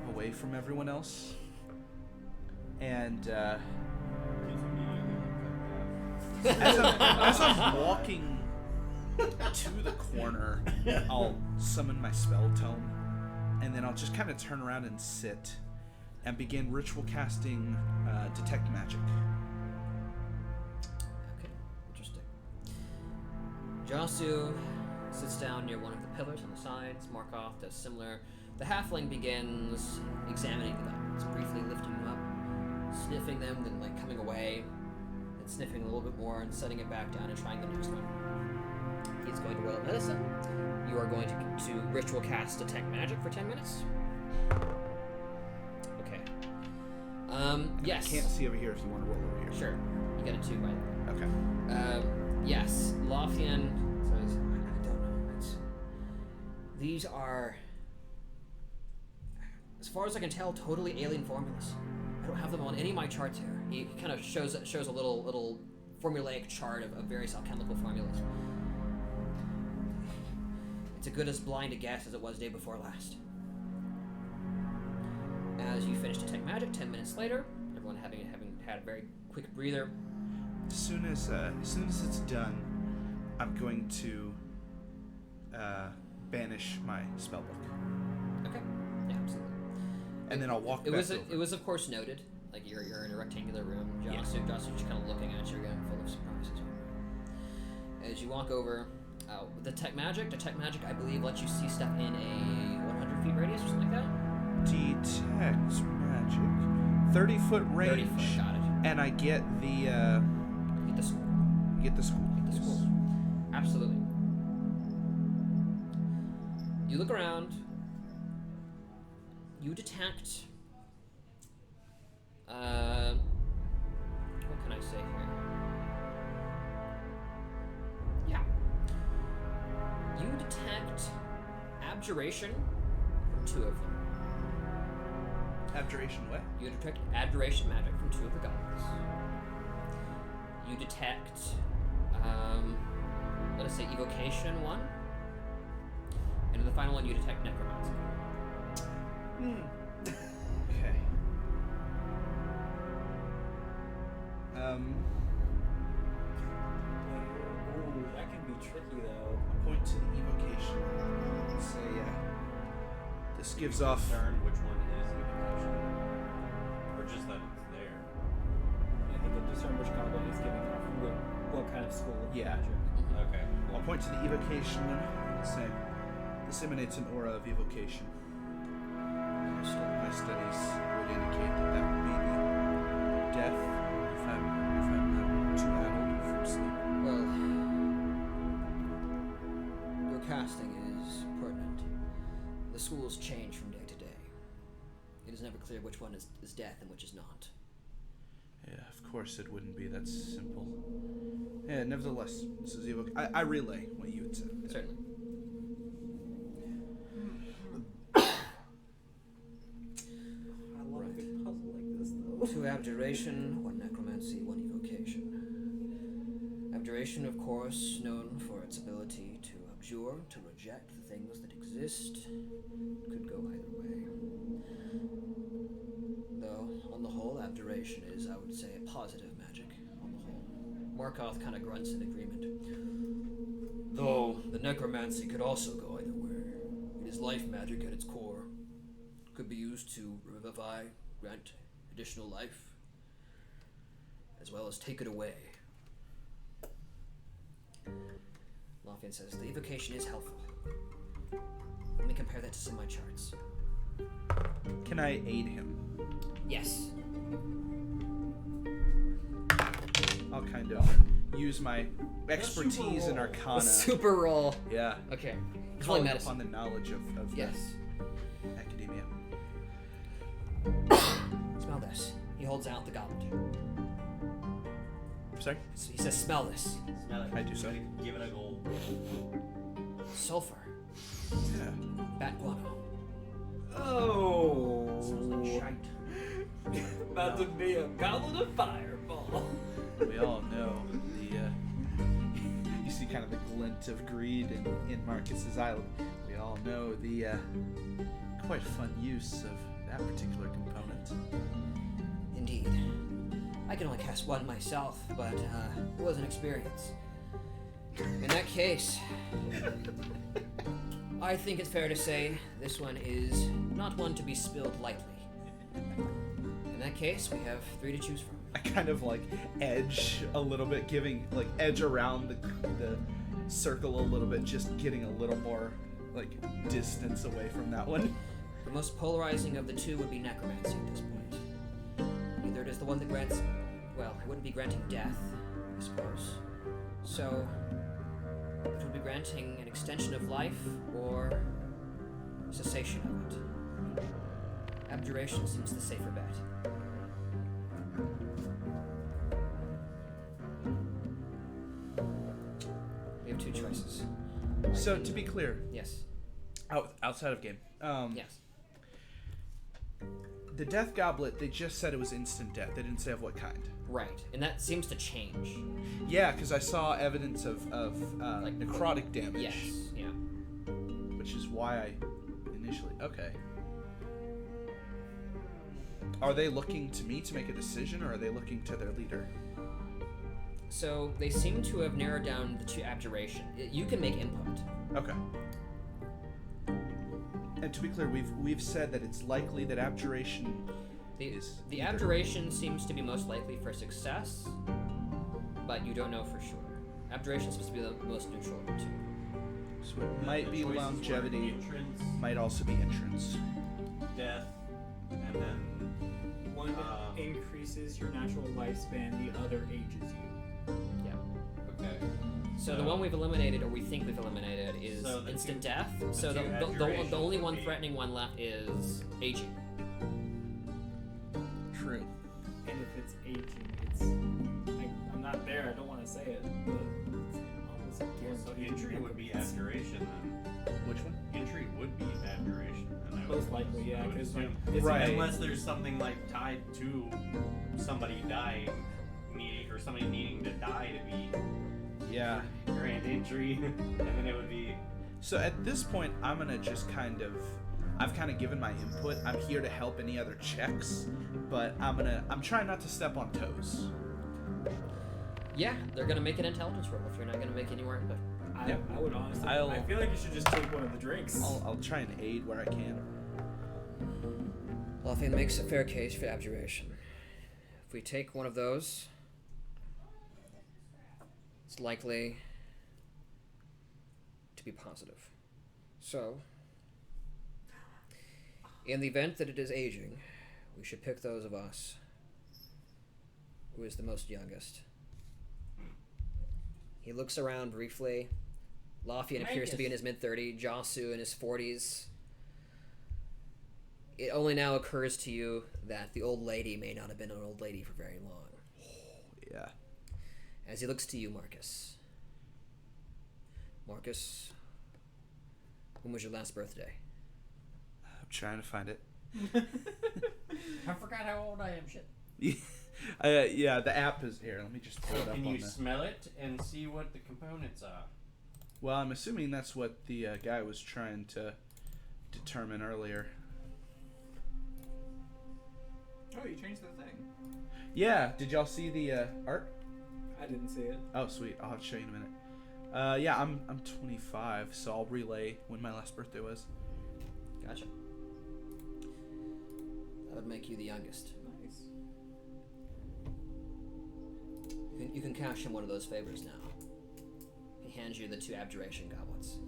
away from everyone else, and as I'm walking to the corner, I'll summon my spell tome, and then I'll just kind of turn around and sit and begin ritual casting detect magic. Okay, interesting. Jasu sits down near one of the pillars on the sides. Markov does similar. The halfling begins examining the goblins, briefly lifting them up, sniffing them, then like coming away, and sniffing a little bit more and setting it back down and trying the next one. He's going to roll medicine. You are going to ritual cast detect magic for 10 minutes. Okay. Yes. I can't see over here if you want to roll over here. Sure. You got a 2 by the way. Okay. Yes. Lothian says, I don't know. These are, as far as I can tell, totally alien formulas. I don't have them on any of my charts here. He kind of shows a little formulaic chart of various alchemical formulas. It's as good as blind a guess as it was day before last. As you finish detect magic, 10 minutes later, everyone having had a very quick breather. As soon as it's done, I'm going to banish my spellbook. Okay. Yeah, absolutely. And then I'll walk It back was over. It was of course noted. Like you're in a rectangular room. Josu's just kind of looking at you again, full of surprises. As you walk over, detect magic, I believe, lets you see stuff in a 100 feet radius or something like that. Detect magic. 30-foot range. 30 foot, got it. And I get the Get the school. get the school. Get the school. Absolutely. You look around. You detect. What can I say here? Yeah. You detect abjuration from 2 of them. Abjuration what? You detect abjuration magic from 2 of the goblins. You detect, let us say, evocation 1. And in the final one, you detect necromancy. Okay. Ooh, that can be tricky though. I'll point to the evocation and say, this gives off. Concerned which one is evocation, or just that it's there. I think it discern which goblin is giving off what kind of school of Yeah. magic. Okay. I'll point to the evocation one and say, this emanates an aura of evocation. My studies would indicate that would be the death if I'm not too addled from sleep. Well, your casting is pertinent. The schools change from day to day. It is never clear which one is death and which is not. Yeah, of course it wouldn't be that simple. Yeah, nevertheless, this is I relay what you had said. Certainly. I love a good puzzle like this though. 2 abjuration, 1 necromancy, 1 evocation. Abjuration, of course, known for its ability to abjure, to reject the things that exist, could go either way. Though, on the whole, abjuration is, I would say, a positive magic, on the whole. Markov kind of grunts in agreement. Though, the necromancy could also go either way. It is life magic at its core. Could be used to revivify, grant additional life, as well as take it away. Lothian says, the evocation is helpful. Let me compare that to some of my charts. Can I aid him? Yes. I'll kind of use my expertise in Arcana. Super roll. Yeah. Okay. It's Calling really upon the knowledge of Yes. academia. Smell this. He holds out the goblet. Sorry? So he says, smell this. Smell it. I do so. Give it a gold. Sulfur. Yeah. Bat guano. Oh. Smells like shite. About to be a goblet of fireball. We all know the. You see kind of the glint of greed in Marcus's eye. We all know the quite fun use of that particular component. Indeed. I can only cast one myself, but it was an experience. In that case, I think it's fair to say this one is not one to be spilled lightly. In that case, we have 3 to choose from. I kind of like edge a little bit, giving like edge around the circle a little bit, just getting a little more like distance away from that one. The most polarizing of the two would be necromancy at this point. Either it is the one that grants, well, it wouldn't be granting death, I suppose. So, it would be granting an extension of life or cessation of it. Abjuration seems the safer bet. We have 2 choices. So to be clear, Yes. outside of game, Yes. the death goblet, they just said it was instant death. They didn't say of what kind. Right. And that seems to change. Yeah, because I saw evidence of Like necrotic damage. Yes. Yeah. Which is why I initially. Okay. Are they looking to me to make a decision, or are they looking to their leader? So they seem to have narrowed down the 2 abjuration. You can make input. Okay. And to be clear, we've said that it's likely that abjuration is The either. abjuration seems to be most likely for success, but you don't know for sure. Abjuration seems to be the most neutral of the 2. So it might be choices were longevity, entrance, might also be entrance. death, and then One increases your natural lifespan, the other ages you. okay. So the one we've eliminated, or we think we've eliminated, is So the instant two- death. the So two the abjurations only would one be- threatening one left is aging. True. And if it's aging, it's like, I'm not there. I don't want to say it, but it's almost So guaranteed entry would be necromancy. abjuration then. Which one? Entry would be abjuration. And I would- Most likely, yeah, I would 'cause, like, assume. it's Right. Unless there's something like tied to somebody dying, needing or somebody needing to die to be Yeah. grand entry, and then it would be. So at this point, I'm gonna just I've kind of given my input. I'm here to help any other checks, but I'm trying not to step on toes. Yeah, they're gonna make an intelligence roll if you're not gonna make any more input. I would honestly. I'll- I feel like you should just take one of the drinks. I'll try and aid where I can. Well, I think it makes a fair case for abjuration. If we take one of those, it's likely to be positive. So, in the event that it is aging, we should pick those of us who is the most youngest. He looks around briefly. Lafayette appears to be in his mid-30s, Josu in his 40s. It only now occurs to you that the old lady may not have been an old lady for very long. Yeah. As he looks to you, Marcus. Marcus, when was your last birthday? I'm trying to find it. I forgot how old I am. Shit. Yeah, the app is here. Let me just pull it up Can on you the. smell it and see what the components are? Well, I'm assuming that's what the guy was trying to determine earlier. Oh, you changed the thing. Yeah. Did y'all see the art? I didn't see it. Oh, sweet. I'll have to show you in a minute. Yeah, I'm 25, so I'll relay when my last birthday was. Gotcha. That would make you the youngest. Nice. You can cash in one of those favors now. He hands you the 2 abjuration goblets.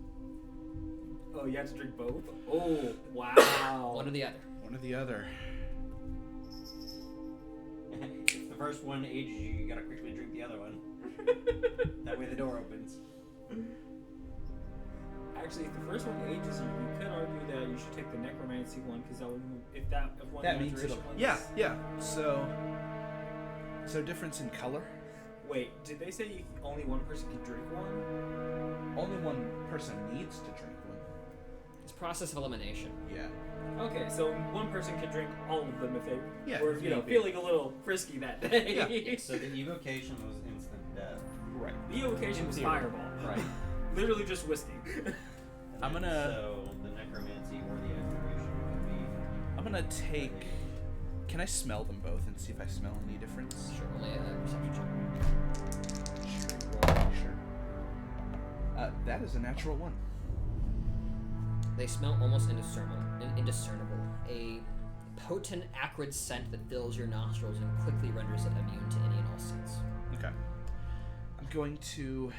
Oh, you have to drink both? Oh, wow. One or the other. One or the other. If the first one ages you, you gotta quickly drink the other one. That way the door opens. Actually, if the first one ages you, you could argue that you should take the necromancy one, because that would, if one That means it'll. abjuration one Yeah, is- yeah. So, is there a difference in color? Wait, did they say only one person could drink one? Only one person needs to drink one. It's process of elimination. Yeah. Okay, so one person could drink all of them if they Yeah, were, if you know, need be. feeling a little frisky that day. Yeah. So the evocation was instant death. Right. The evocation was theory. fireball. Right. Literally just whiskey. And I'm then- gonna- So the necromancy or the abjuration would be. I'm gonna take. Can I smell them both and see if I smell any difference? Sure, only a perception check. Sure. That is a natural one. They smell almost indiscernible. A potent, acrid scent that fills your nostrils and quickly renders it immune to any and all scents. Okay. I'm going to.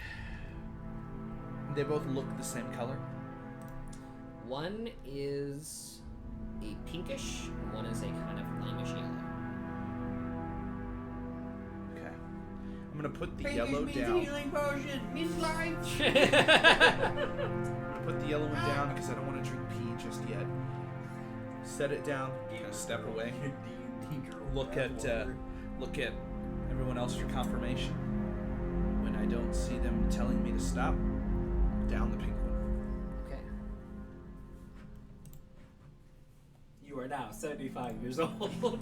They both look the same color. One is a pinkish, and one is a kind of limeish yellow. Okay. I'm gonna put the yellow down. Potion. He's life. Put the yellow one down because I don't want to drink pee just yet. Set it down. Kind of step away. Look at everyone else for confirmation. When I don't see them telling me to stop, down the pink one. Okay. You are now 75 years old.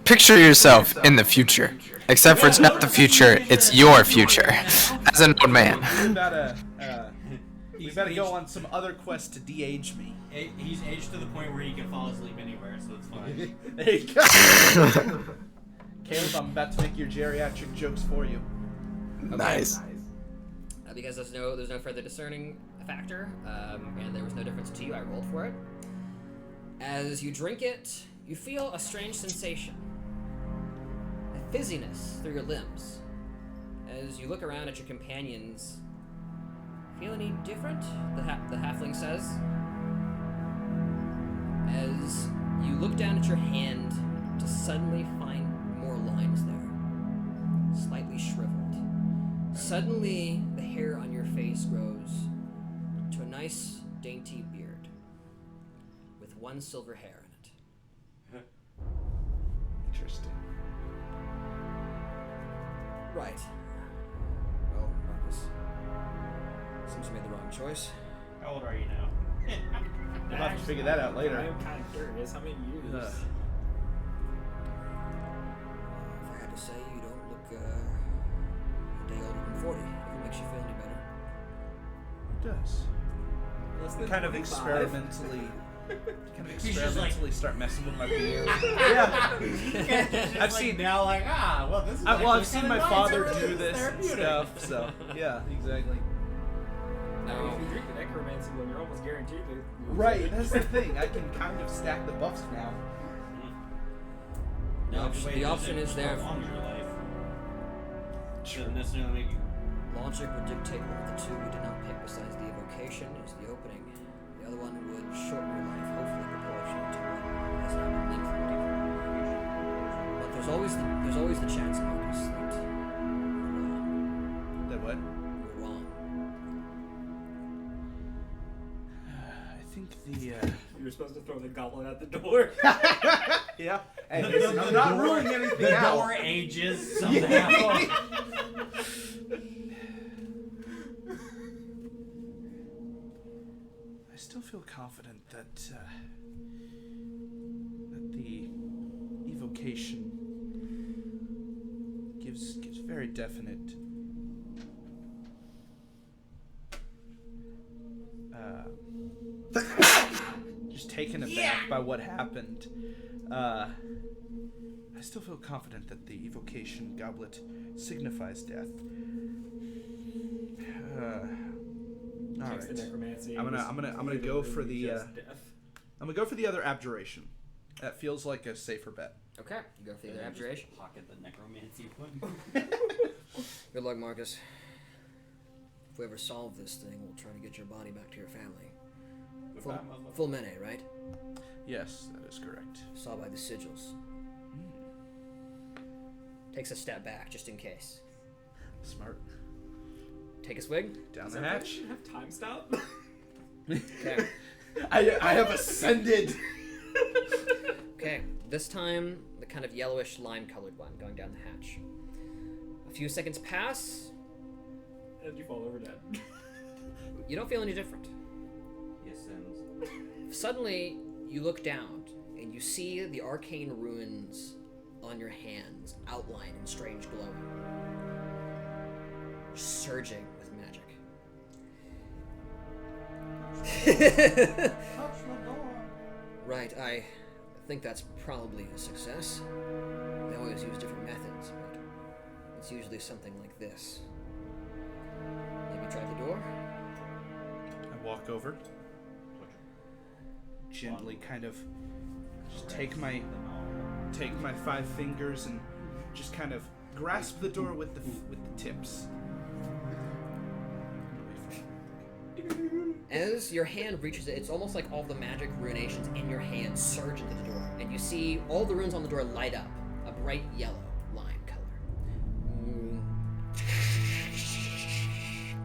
Picture yourself in the future. Except for it's not the future, it's your future. As an old man. We better go on some other quest to de-age me. He's aged to the point where he can fall asleep anywhere, so it's fine. There you go. Caleb, I'm about to make your geriatric jokes for you. Nice. Because there's no further discerning factor, and there was no difference to you, I rolled for it. As you drink it, you feel a strange sensation. A fizziness through your limbs. As you look around at your companions, feel any different? The halfling says. As you look down at your hand to suddenly find more lines there, slightly shriveled. Suddenly, the hair on your face grows to a nice, dainty beard with one silver hair in it. Interesting. Right. Well, Marcus, seems you made the wrong choice. How old are you now? We'll have to figure that out later. I'm kind of curious. How many years? Ugh. If I had to say, you don't look a day older than 40. If it makes you feel any better. It does. Less than Kind of 25. experimentally start messing with my beard. Yeah. I've seen now, like, well, this is. I've seen my father do this and stuff. So yeah, exactly. If you drink the necromancy one, you're almost guaranteed to lose Right, it. that's the thing. I can kind of stack the buffs now. The option is there. Prolong your life. Shouldn't necessarily make you. Logic would dictate one of the two we did not pick besides the evocation is the opening. The other one would shorten your life, hopefully proportionate to what has not been lengthened. But there's always the chance, Marcus, that you're wrong. That what? You're wrong. I think the. You were supposed to throw the goblet out the door. Yeah. Hey, listen, I'm not ruling anything The out. door ages somehow. I still feel confident that that the evocation gives very definite just taken aback by what happened. I still feel confident that the evocation goblet signifies death. All Takes the right. necromancy. I'm gonna go for the Just death. I'm gonna go for the other abjuration. That feels like a safer bet. Okay, you go for the other abjuration. Pocket the necromancy one. Good luck, Marcus. If we ever solve this thing, we'll try to get your body back to your family. Goodbye, motherfucker. Full mene, right? Yes, that is correct. Saw by the sigils. Takes a step back, just in case. Smart. Take a swig. Down the hatch. Have time stop? Okay. I have ascended. Okay. This time, the kind of yellowish lime-colored one going down the hatch. A few seconds pass. And you fall over dead. You don't feel any different. Yes, Sims. Suddenly, you look down and you see the arcane runes on your hands outlined in strange glowing, surging with magic. Right, I think that's probably a success. They always use different methods, but it's usually something like this. Maybe try the door? I walk over. Gently kind of just take my 5 fingers and just kind of grasp the door with the tips. As your hand reaches it, it's almost like all the magic ruinations in your hand surge into the door, and you see all the runes on the door light up, a bright yellow lime color.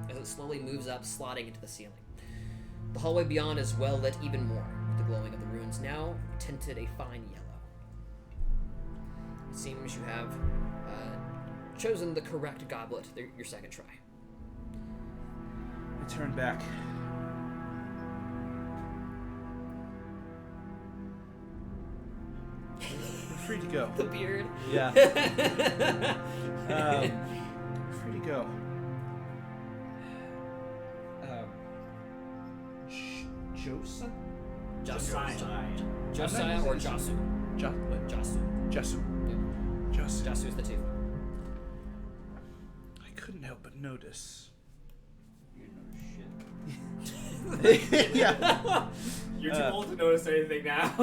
As it slowly moves up, slotting into the ceiling. The hallway beyond is well lit even more, with the glowing of the runes now tinted a fine yellow. It seems you have chosen the correct goblet, your second try. I turn back. We're free to go. The beard. Yeah. Free to go. Josa? Josiah or Jasu? Jasu. Jasu. Yeah. Jasu. Jasu's the two. I couldn't help but notice. You know shit. Yeah. You're too old to notice anything now.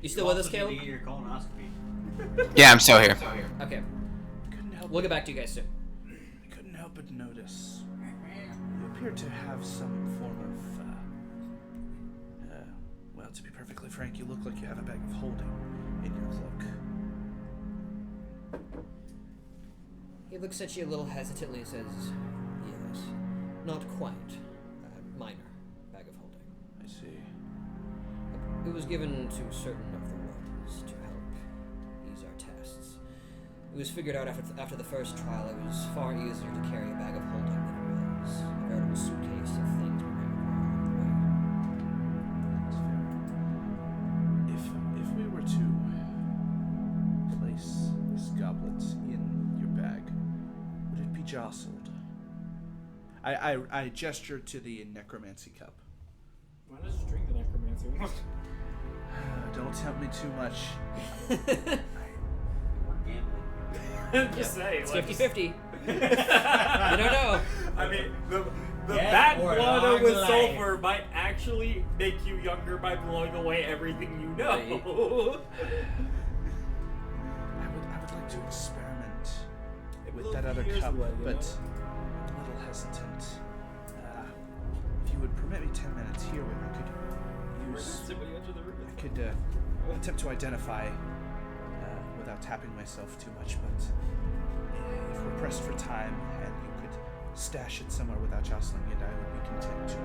You still with us, Also need Caleb? to get your colonoscopy. Yeah, I'm still here. Okay. Couldn't help. We'll get back to you guys soon. I couldn't help but notice. You appear to have some form of. Well, to be perfectly frank, you look like you have a bag of holding in your cloak. He looks at you a little hesitantly and says, yes, not quite. Minor bag of holding. I see. It was given to certain of the wardens to help ease our tests. It was figured out after the first trial it was far easier to carry a bag of holding than it was a veritable suitcase of things we might require along the way. That's fair. If we were to place this goblet in your bag, would it be jostled? I gesture to the necromancy cup. Why not just drink the necromancy one? Don't tempt me too much. We're gambling. Just say. It's like, 50-50. I don't know. I mean, the Yeah, bad or blood long with life. sulfur might actually make you younger by blowing away everything you know. I would like to experiment with will that be other years cup, away, you but know? I'm a little hesitant. If you would permit me 10 minutes here, where I could attempt to identify without tapping myself too much, but if we're pressed for time and you could stash it somewhere without jostling it, I would be content to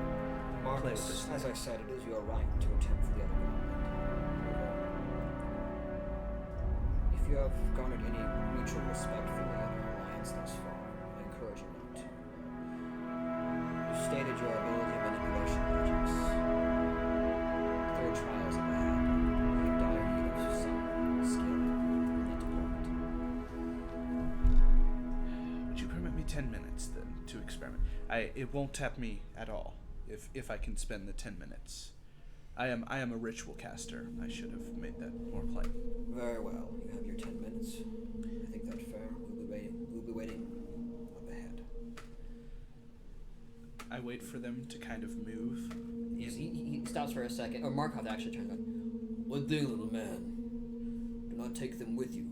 play with this Marcus, thing. as I said, it is your right to attempt for the other goblet. If you have garnered any mutual respect for the other alliance thus far, I encourage you not to. You stated your ability of manipulation magics. Third trials have had. You have dire need of some skill in that department. Would you permit me 10 minutes then to experiment? It won't tap me at all if I can spend the 10 minutes. I am a ritual caster. I should have made that more plain. Very well. You have your 10 minutes. I think that's fair. We'll be waiting up ahead. I wait for them to kind of move. He stops for a second. Or Markov actually turns on. One thing, little man. Do not take them with you.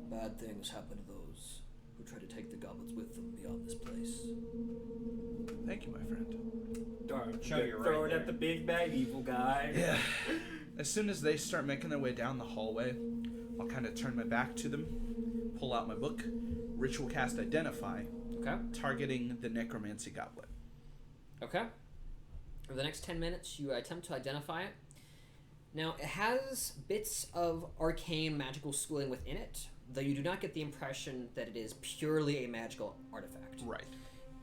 Bad things happen to those who try to take the goblets with them beyond this place. Thank you, my friend. Darn, Show you right throw it there. at the big bad evil guy. Yeah. As soon as they start making their way down the hallway, I'll kind of turn my back to them, pull out my book, Ritual Cast Identify, Okay. targeting the Necromancy Goblet. Okay. For the next 10 minutes, you attempt to identify it. Now, it has bits of arcane magical schooling within it, though you do not get the impression that it is purely a magical artifact. Right.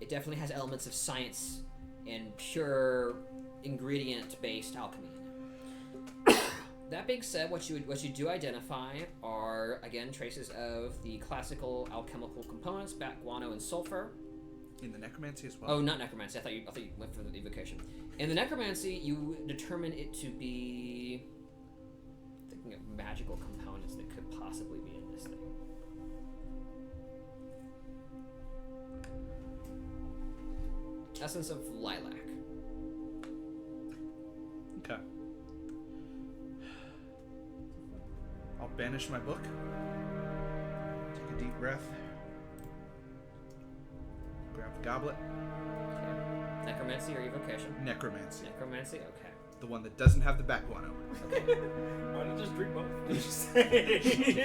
It definitely has elements of science and pure ingredient-based alchemy in it. That being said, what you do identify are, again, traces of the classical alchemical components, bat, guano, and sulfur. In the Necromancy as well. Oh, not necromancy. I thought you went for the evocation. In the necromancy, you determine it to be thinking of magical components that could possibly be in this thing. Essence of lilac. Okay. I'll banish my book. Take a deep breath. Grab the goblet. Okay. Necromancy or evocation? Necromancy. Necromancy. Okay. The one that doesn't have the back guano. Why don't you just drink both? Did you say?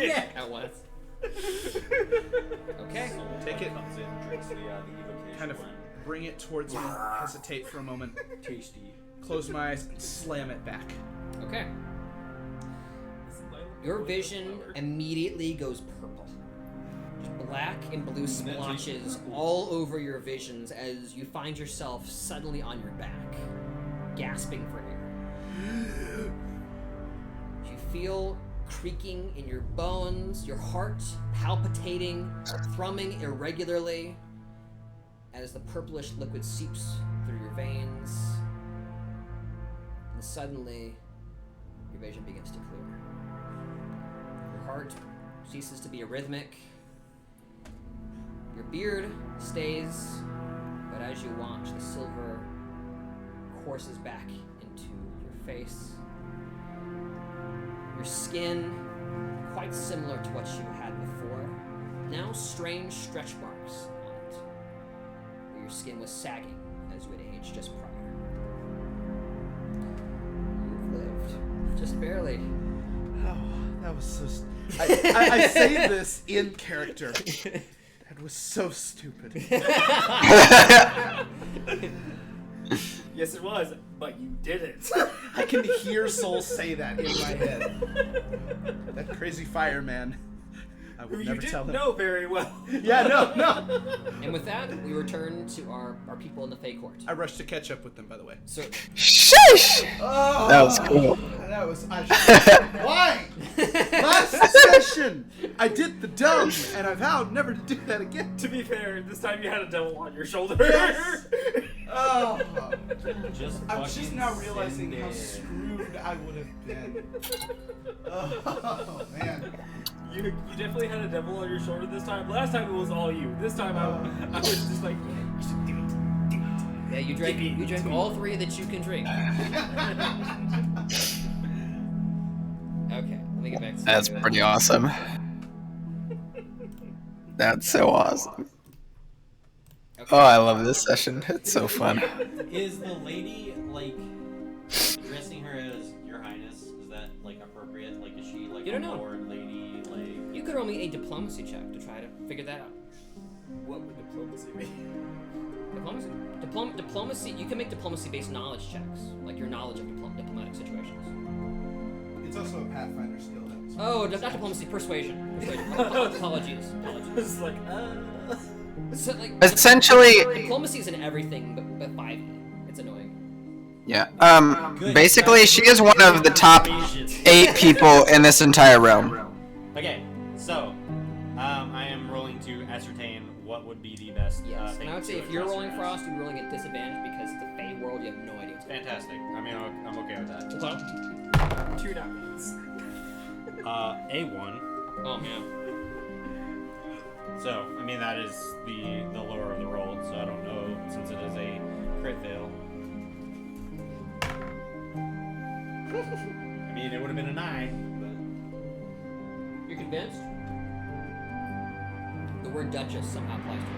Yeah. At once. Okay. Take it. Comes in, drinks the evocation Kind of one. bring it towards me. Hesitate for a moment. Tasty. Close my eyes and slam it back. Okay. Your vision immediately goes purple. Just black and blue splotches all over your visions as you find yourself suddenly on your back, gasping for air. You feel creaking in your bones, your heart palpitating, thrumming irregularly as the purplish liquid seeps through your veins. And suddenly, your vision begins to clear. Your heart ceases to be arrhythmic. Your beard stays, but as you watch, the silver courses back into your face. Your skin, quite similar to what you had before, now strange stretch marks on it, where your skin was sagging as you had aged just prior. You've lived, just barely. Oh, that was so. I say this in character. That was so stupid. Yes, it was, but you did it. I can hear Soul say that in my head. That crazy fireman. I Who would you never tell didn't him. know very well. Yeah, no. And with that, we return to our people in the Fey Court. I rushed to catch up with them, by the way. So, Sheesh! Oh, That was cool. That was. Why? Last session, I did the dumb, and I vowed never to do that again. To be fair, this time you had a devil on your shoulder. Yes. Oh. I'm just fucking now realizing send how it. screwed I would have been. Oh man. You definitely had a devil on your shoulder this time. Last time it was all you. This time I was just like, yeah, you should do it. yeah, you drank all three that you can drink. Okay, let me get back to That's pretty awesome. That's so awesome. Okay. Oh, I love this session. It's so fun. Is the lady like dressing her as Your Highness? Is that like appropriate? Like, is she like You a don't know. lord lady? Like, You could roll me a diplomacy check to try to figure that out. What would diplomacy mean? Diplomacy. You can make diplomacy-based knowledge checks, like your knowledge of diplomatic situations. It's also a Pathfinder skill. Oh, not diplomacy, persuasion. Apologies. It's like, So, like, Essentially, diplomacy is in everything but 5e. It's annoying. yeah. Basically, she is one of the top 8 people in this entire realm. okay, so I am rolling to ascertain what would be the best. Yes, thing and I would to say if you're address rolling her Frost, as. you're rolling at disadvantage because it's the Fey world. You have no idea what's going on. Fantastic. I mean, I'm okay with that. Okay. 2 diamonds. A1. Oh man. So, I mean, that is the lower of the roll, so I don't know, since it is a crit fail. I mean, it would have been a 9, You're convinced? The word Duchess somehow applies to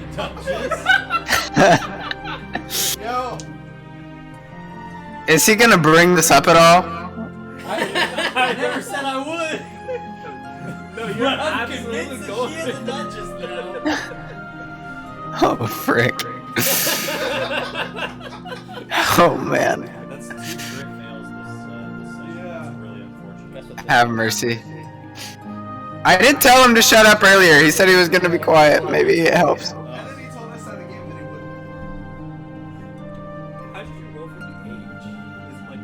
it. but... Duchess? Yo. Is he gonna bring this up at all? I never said I would. No, you're But I'm absolutely convinced that going. she is a duchess now. Oh frick. Oh man. That's 2 crit fails this session. Yeah. It's really unfortunate. Have mercy. I did tell him to shut up earlier. He said he was gonna be quiet. Maybe it helps. And then he told us at a game that he wouldn't. How did you roll for the age? Is it like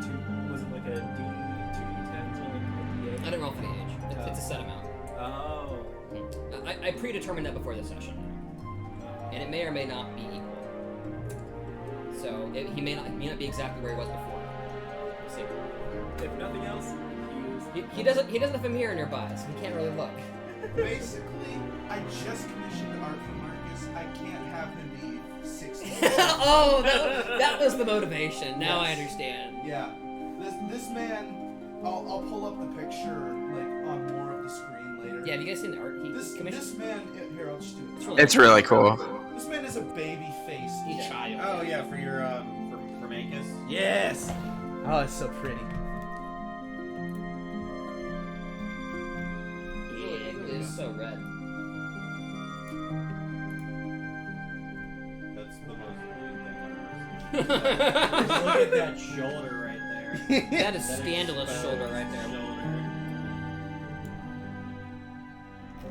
was it like a D2d10 or like a I D8? didn't roll for the age. It's a set amount. Oh. I predetermined that before the session, and it may or may not be equal. So he may not be exactly where he was before. We'll see. If nothing else, He doesn't have a mirror nearby, so he can't really look. Basically, I just commissioned art for Marcus. I can't have him be 60. Oh, that was the motivation. Now I Yes. understand. Yeah. This man, I'll pull up the picture like on more of the screen later. Yeah, have you guys seen the art he This commissioned? man, here I'll just do it. It's really cool. This man is a baby-faced Yeah. child. Oh yeah, for your for Mankus. Yes. Oh, it's so pretty. It is so red. That's the most annoying thing I've ever seen. Just look at that shoulder right there. That is scandalous shoulder right there. Shoulder.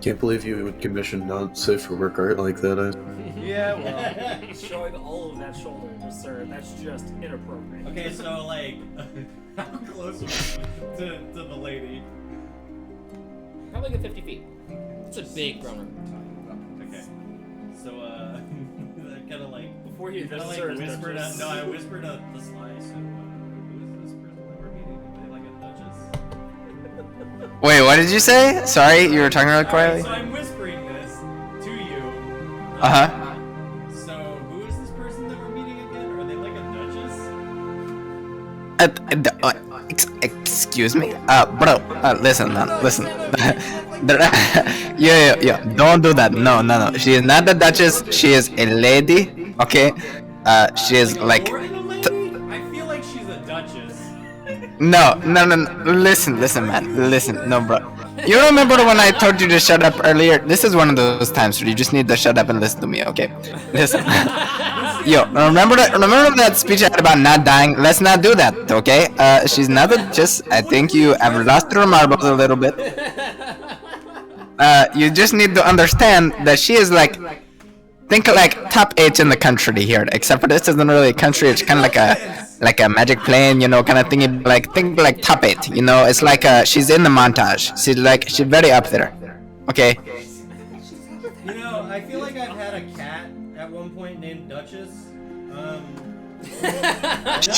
Can't believe you would commission not safe for work art like that. Yeah, well, showing all of that shoulder, sir, that's just inappropriate. Okay, so like, how close are we to the lady? Probably a good 50 feet. It's a big grown room. Okay. So I kind of like Before he kind of addresses like her as whispered. Duchess. No, I whispered to the Sly. So who is this person that we're meeting? Are they like a duchess? Wait, what did you say? Sorry, you were talking really Alright, quietly. so I'm whispering this to you. Uh-huh. So who is this person that we're meeting again? Are they like a duchess? Excuse me? Bro, listen, man, listen. Yeah, don't do that. No. She is not the Duchess. She is a lady, okay? She is like... More than a lady? I feel like she's a duchess. No. Listen, man. Listen, no, bro. You remember when I told you to shut up earlier? This is one of those times where you just need to shut up and listen to me, okay? Listen. Yo, remember that speech I had about not dying? Let's not do that, okay? She's not just. I think you have lost your marbles a little bit. You just need to understand that she is like, think like top 8 in the country here. Except for this isn't really a country. It's kind of like a magic plane, you know, kind of thing. Like think like top 8. You know, it's like she's in the montage. She's very up there. Okay. You know, I feel like I've had a cat at one point named Duchess.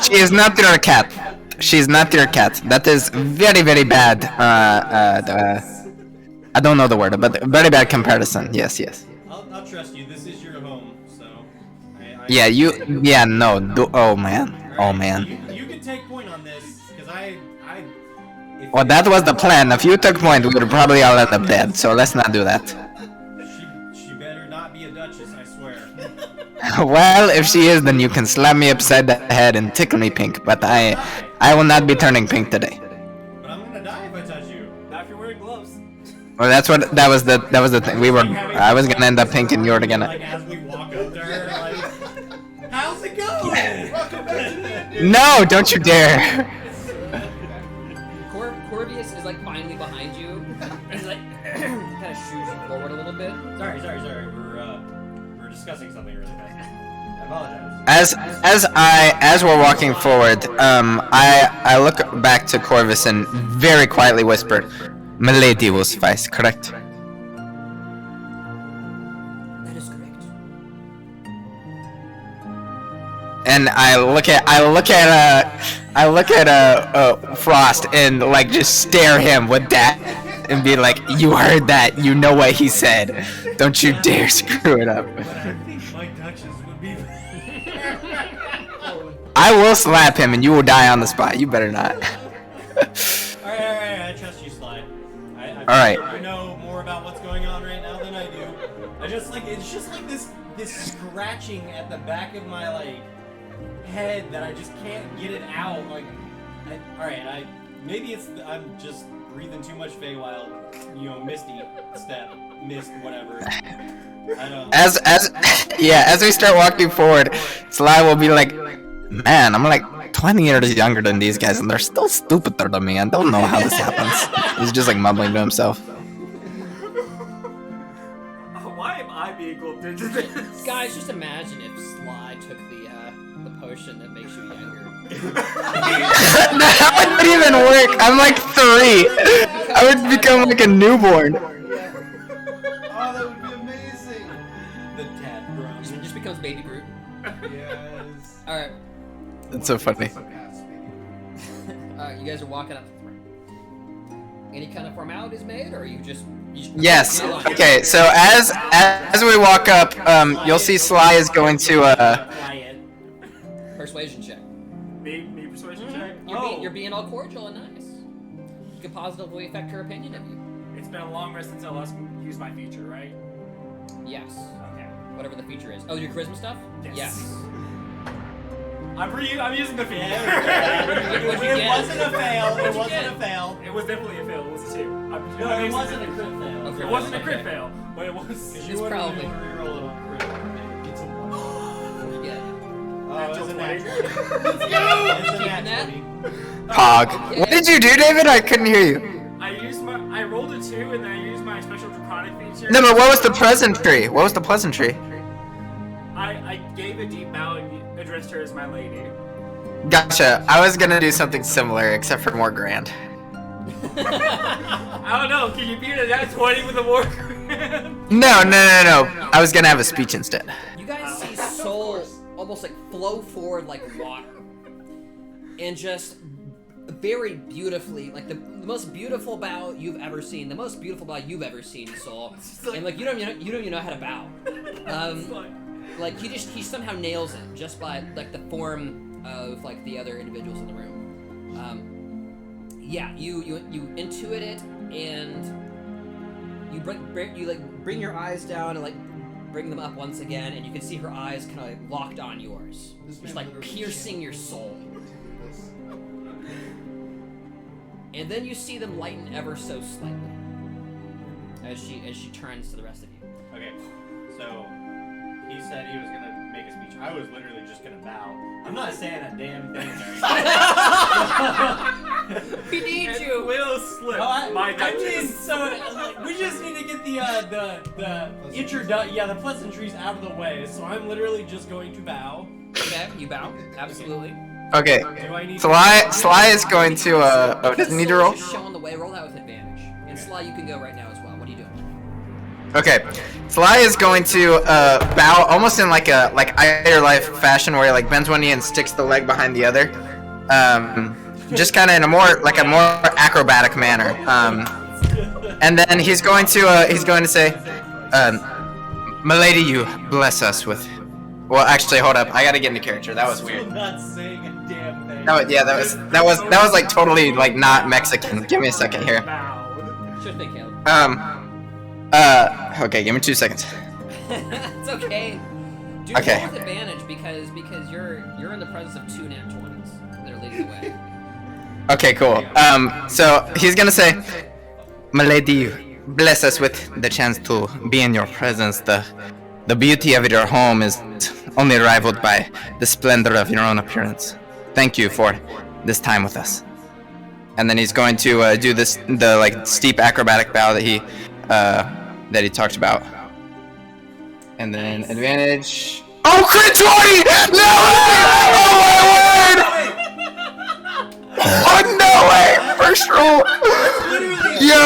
She is not your cat. She's not your cat. That is very, very bad. I don't know the word, but very bad comparison. Yes. I'll trust you. This is your home, so. Yeah, no. Oh man. You can take point on this, because Well, that was the plan. If you took point, we would probably all end up dead. So let's not do that. She better not be a duchess, I swear. Well, if she is, then you can slap me upside the head and tickle me pink. But I will not be turning pink today. But I'm gonna die if I touch you. Not if you're wearing gloves. Well, that was the thing. I was gonna end up pink and you were gonna. Like, as we walk up to her, like, how's it going? Welcome back to the No, don't you dare. Corvius is like finally behind you. He's like kind of shoos you forward a little bit. Sorry. We're discussing something really fast. I apologize. As we're walking forward, I look back to Corvus and very quietly whisper, "Milady will suffice, correct?" That is correct. And I look at Frost and like just stare him with that and be like, "You heard that? You know what he said? Don't you dare screw it up." But I think my duchess would be. I will slap him and you will die on the spot. You better not. Alright, I trust you, Sly. I Alright. You know more about what's going on right now than I do. It's just like this this scratching at the back of my like head that I just can't get it out. Like, maybe I'm just breathing too much Feywild, misty step, mist, whatever. I don't. As we start walking forward, Sly will be like, man, I'm like 20 years younger than these guys, and they're still stupider than me. I don't know how this happens. He's just like mumbling to himself. Why am I being lumped into this? Guys, just imagine if Sly took the potion that makes you younger. That wouldn't even work. I'm like 3. I would become like a newborn. Oh, that would be amazing. The tad drum. It just becomes Baby Groot. Yes. All right. That's so funny. You guys are walking up. Any kind of formalities made, or are you just Yes. Okay. So as we walk up, you'll see Sly is going to Quiet. persuasion check. Me persuasion check? You're being all cordial and nice. You can positively affect her opinion of you. It's been a long rest since I last used my feature, right? Yes. Okay. Whatever the feature is. Oh, your charisma stuff? Yes. I'm using the feature. It wasn't a fail. It wasn't a fail. It was definitely a fail. It was a 2. No, it wasn't a crit fail. Okay. It wasn't a crit fail, but it was. It's probably. Reroll it on crit. It's a 1. Yeah. Oh, it was a natural. Keeping that? Pog. What did you do, David? I couldn't hear you. I rolled a 2 and then I used my special draconic feature. No, but what was the pleasantry? What was the pleasantry? I gave a deep bow and addressed her as my lady. Gotcha. I was gonna do something similar, except for more grand. I don't know. Can you beat it at 20 with a more grand? No. I was gonna have a speech instead. You guys see Soul almost like flow forward like water, and just very beautifully, like the most beautiful bow you've ever seen, Soul. And like you don't even know how to bow. Like he somehow nails it just by like the form of like the other individuals in the room. You intuit it, and you bring your eyes down and like bring them up once again, and you can see her eyes kind of like locked on yours, just like piercing your soul. And then you see them lighten ever so slightly as she turns to the rest of you. Okay, so he said he was gonna make a speech. I was literally just gonna bow. I'm not saying a damn thing. We need you. Will slip. We just need to get the pleasantries out of the way. So I'm literally just going to bow. Okay, you bow. Absolutely. Okay. Do I need Sly is going to does he need to roll? Just showing the way. Roll that with advantage. And Sly, you can go right now as well. What are you doing? Okay. Sly is going to bow almost in like Iron Life fashion, where he like bends one knee and sticks the leg behind the other. Just kind of in a more acrobatic manner. And then he's going to say, "Milady, you bless us with." Well, actually, hold up. I gotta get into character. That was weird. I'm not saying a damn thing. That was like totally like not Mexican. Give me a second here. Sure thing, Caleb. Okay, give me 2 seconds. It's okay. Do Okay. roll with advantage because you're in the presence of 2 nat 20s that are leading the way. Okay, cool. So he's gonna say, "Milady, you bless us with the chance to be in your presence. The beauty of your home is only rivaled by the splendor of your own appearance. Thank you for this time with us." And then he's going to do the like steep acrobatic bow that he talked about. And then advantage. Oh, crit 20! No! Oh my word! Oh no way! First roll. Yo.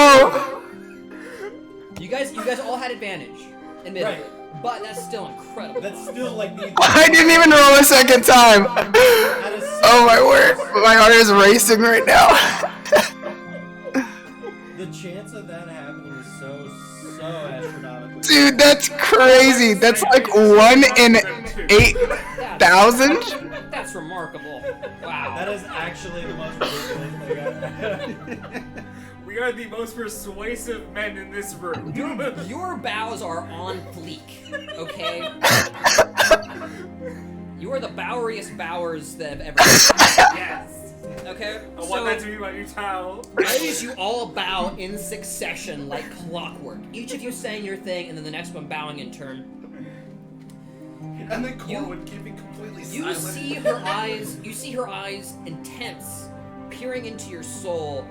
You guys all had advantage, admittedly. Right. But that's still incredible. That's still like the. I didn't even roll a second time. Oh my word! My heart is racing right now. The chance of that happening is so astronomical. Dude, that's crazy. That's like 1 in 8,000. That's remarkable. Wow. That is actually the most ridiculous thing I've ever. We We are the most persuasive men in this room. Your bows are on fleek, okay? You are the boweriest bowers that have ever been. Yes. Okay? I want that to be my new towel. As you all bow in succession like clockwork, each of you saying your thing, and then the next one bowing in turn. And then Corwin keeping completely You silent. see her eyes. You see her eyes, intense, peering into your soul,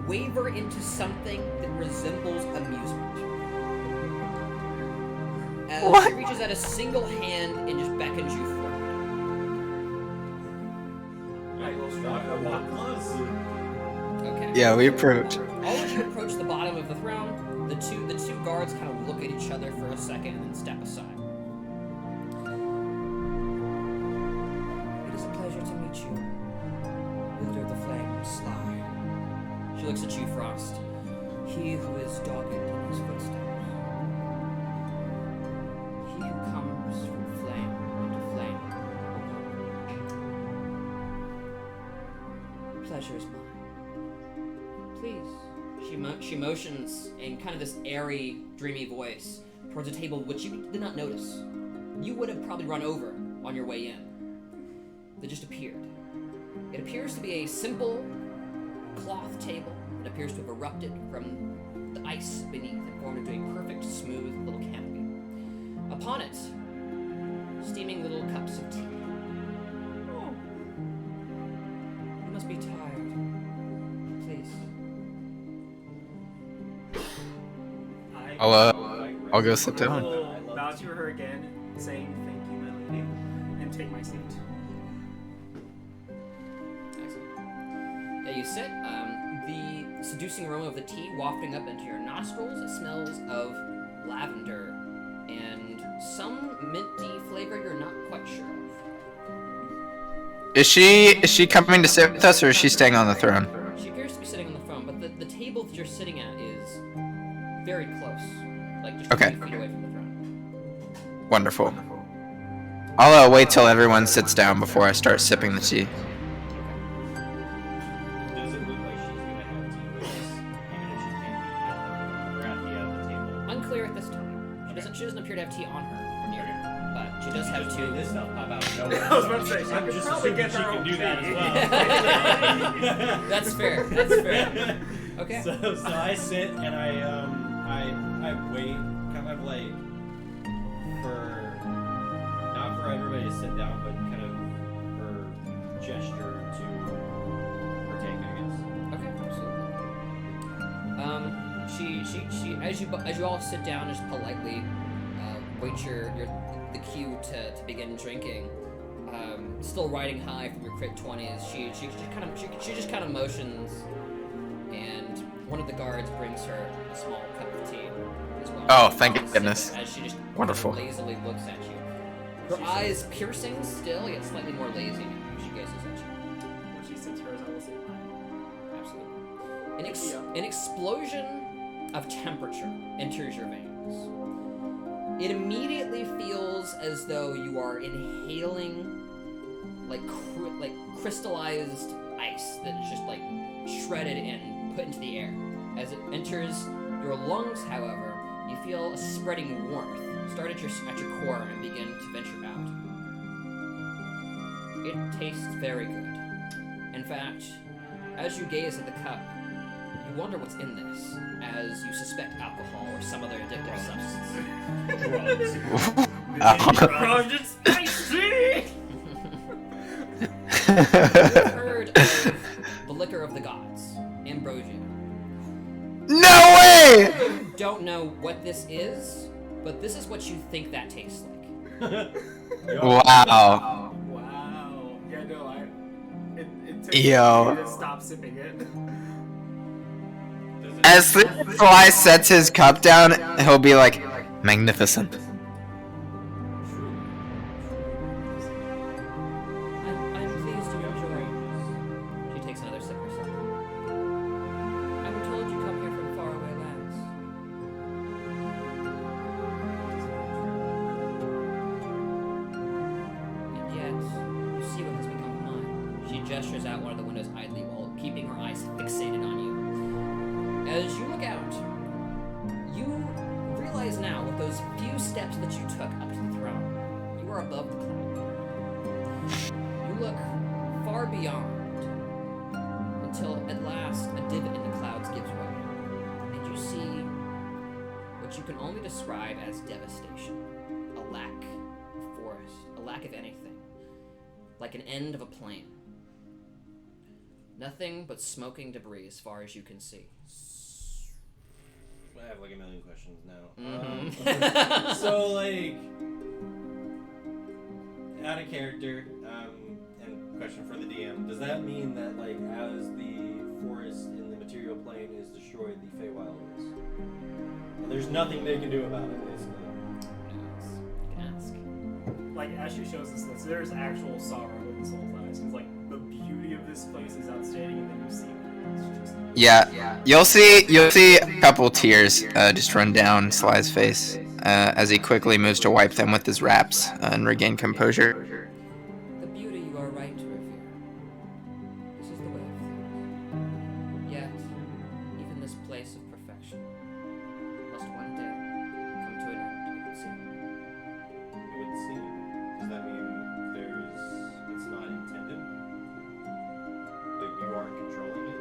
waver into something that resembles amusement. As What? she reaches out a single hand and just beckons you forward. Walk close. Okay. Yeah, we approach. All of you approach the bottom of the throne. The two guards kind of look at each other for a second and then step aside. It is a pleasure to meet you, Wielder of the Flame, Sly. She looks at you, Frost. He who is dogged in his footsteps. He who comes from flame into flame. Pleasure is mine. Please. She motions in kind of this airy, dreamy voice towards a table which you did not notice. You would have probably run over on your way in. That just appeared. It appears to be a simple cloth table that appears to have erupted from the ice beneath and formed into a perfect, smooth little canopy. Upon it, steaming little cups of tea. Oh. You must be tired. Please. I'll go sit I down. will bow to her again, saying thank you, my lady, and take my seat. Excellent. Yeah, you sit. The seducing aroma of the tea wafting up into your nostrils. It smells of lavender and some minty flavor you're not quite sure of. Is she coming to sit with us, or is she staying on the throne? She appears to be sitting on the throne, but the table that you're sitting at is very close, like just Okay. 20 feet away from the throne. Wonderful. I'll wait till everyone sits down before I start sipping the tea. Does it look like she's gonna have tea with us, even if she can't be here? Or at the table? Unclear at this time. She doesn't appear to have tea on her or near her, but she does have Just two. do this stuff. How about no? I was about to say, she I'm could just probably assuming get she her can own do that tea. as well. That's fair. That's fair. Okay. So I sit and I wait, kind of like not for everybody to sit down, but kind of for gesture to partake, I guess. Okay, absolutely. She as you all sit down, just politely wait the cue to begin drinking. Still riding high from your crit 20s, she just kind of motions, and one of the guards brings her a small cup of tea as well. Oh, thank goodness. As she just Wonderful. lazily looks at you. Her eyes piercing still, yet slightly more lazy. She gazes at you. When she sips hers, I will sip mine. Absolutely. An explosion of temperature enters your veins. It immediately feels as though you are inhaling like crystallized ice that is just like shredded and put into the air. As it enters your lungs, however, you feel a spreading warmth start at your core and begin to venture out. It tastes very good. In fact, as you gaze at the cup, you wonder what's in this, as you suspect alcohol or some other addictive substance. I'm just spicy! You've heard of the liquor of the gods, ambrosia. No way! You don't know what this is, but this is what you think that tastes like. Wow. Wow. Yeah, no, it took Yo. me to stop sipping it. As Sly sets his cup down, he'll be like, magnificent. I'm pleased you enjoy. She takes another sip herself. I've been told you come here from faraway lands. And yet, you see what has become of mine. She gestures out one of the windows idly while keeping her eyes fixated on you. As you look out, you realize now, with those few steps that you took up to the throne, you are above the cloud. You look far beyond until at last a divot in the clouds gives way, and you see what you can only describe as devastation. A lack of forest, a lack of anything. Like an end of a plain. Nothing but smoking debris as far as you can see. I have like a million questions now. Mhm. So like, out of character, and question for the DM, does that mean that like as the forest in the material plane is destroyed, the Feywild is? And there's nothing they can do about it, basically. You can ask. Like, as she shows us this, there's actual sorrow in the soul's eyes. Because, like, the beauty of this place is outstanding, and then you see that it's just... Yeah, you'll see a couple tears just run down Sly's face as he quickly moves to wipe them with his wraps and regain composure. The beauty you are right to revere. This is the way of things. Yet, even this place of perfection must one day come to an end, it would seem. It would seem. Does that mean it's not intended? Like you aren't controlling it?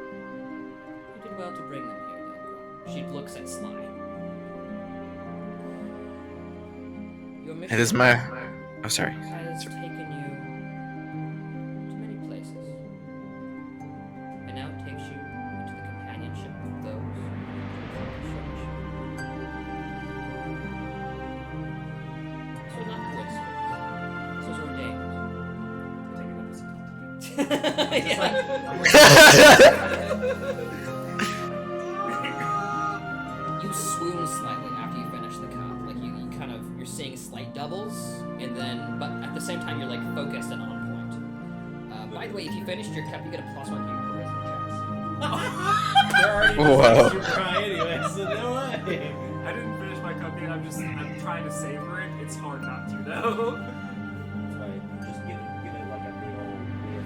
You did well to bring them here, Delgro. She looks at Sly. Your mission It is my... Oh, sorry. has taken you to many places. And now it takes you into the companionship of those who This was not coincidence. This was ordained. You swoon slightly after you finish the cup. Like you kind of, you're seeing slight doubles, and then, but at the same time you're like focused and on point. By the way, if you finished your cup, you get a +1 to your charisma checks. They're already Whoa. super high anyway, so no way. I didn't finish my cup yet, I'm trying to savor it. It's hard not to, though. That's why just get it like a big old whiff.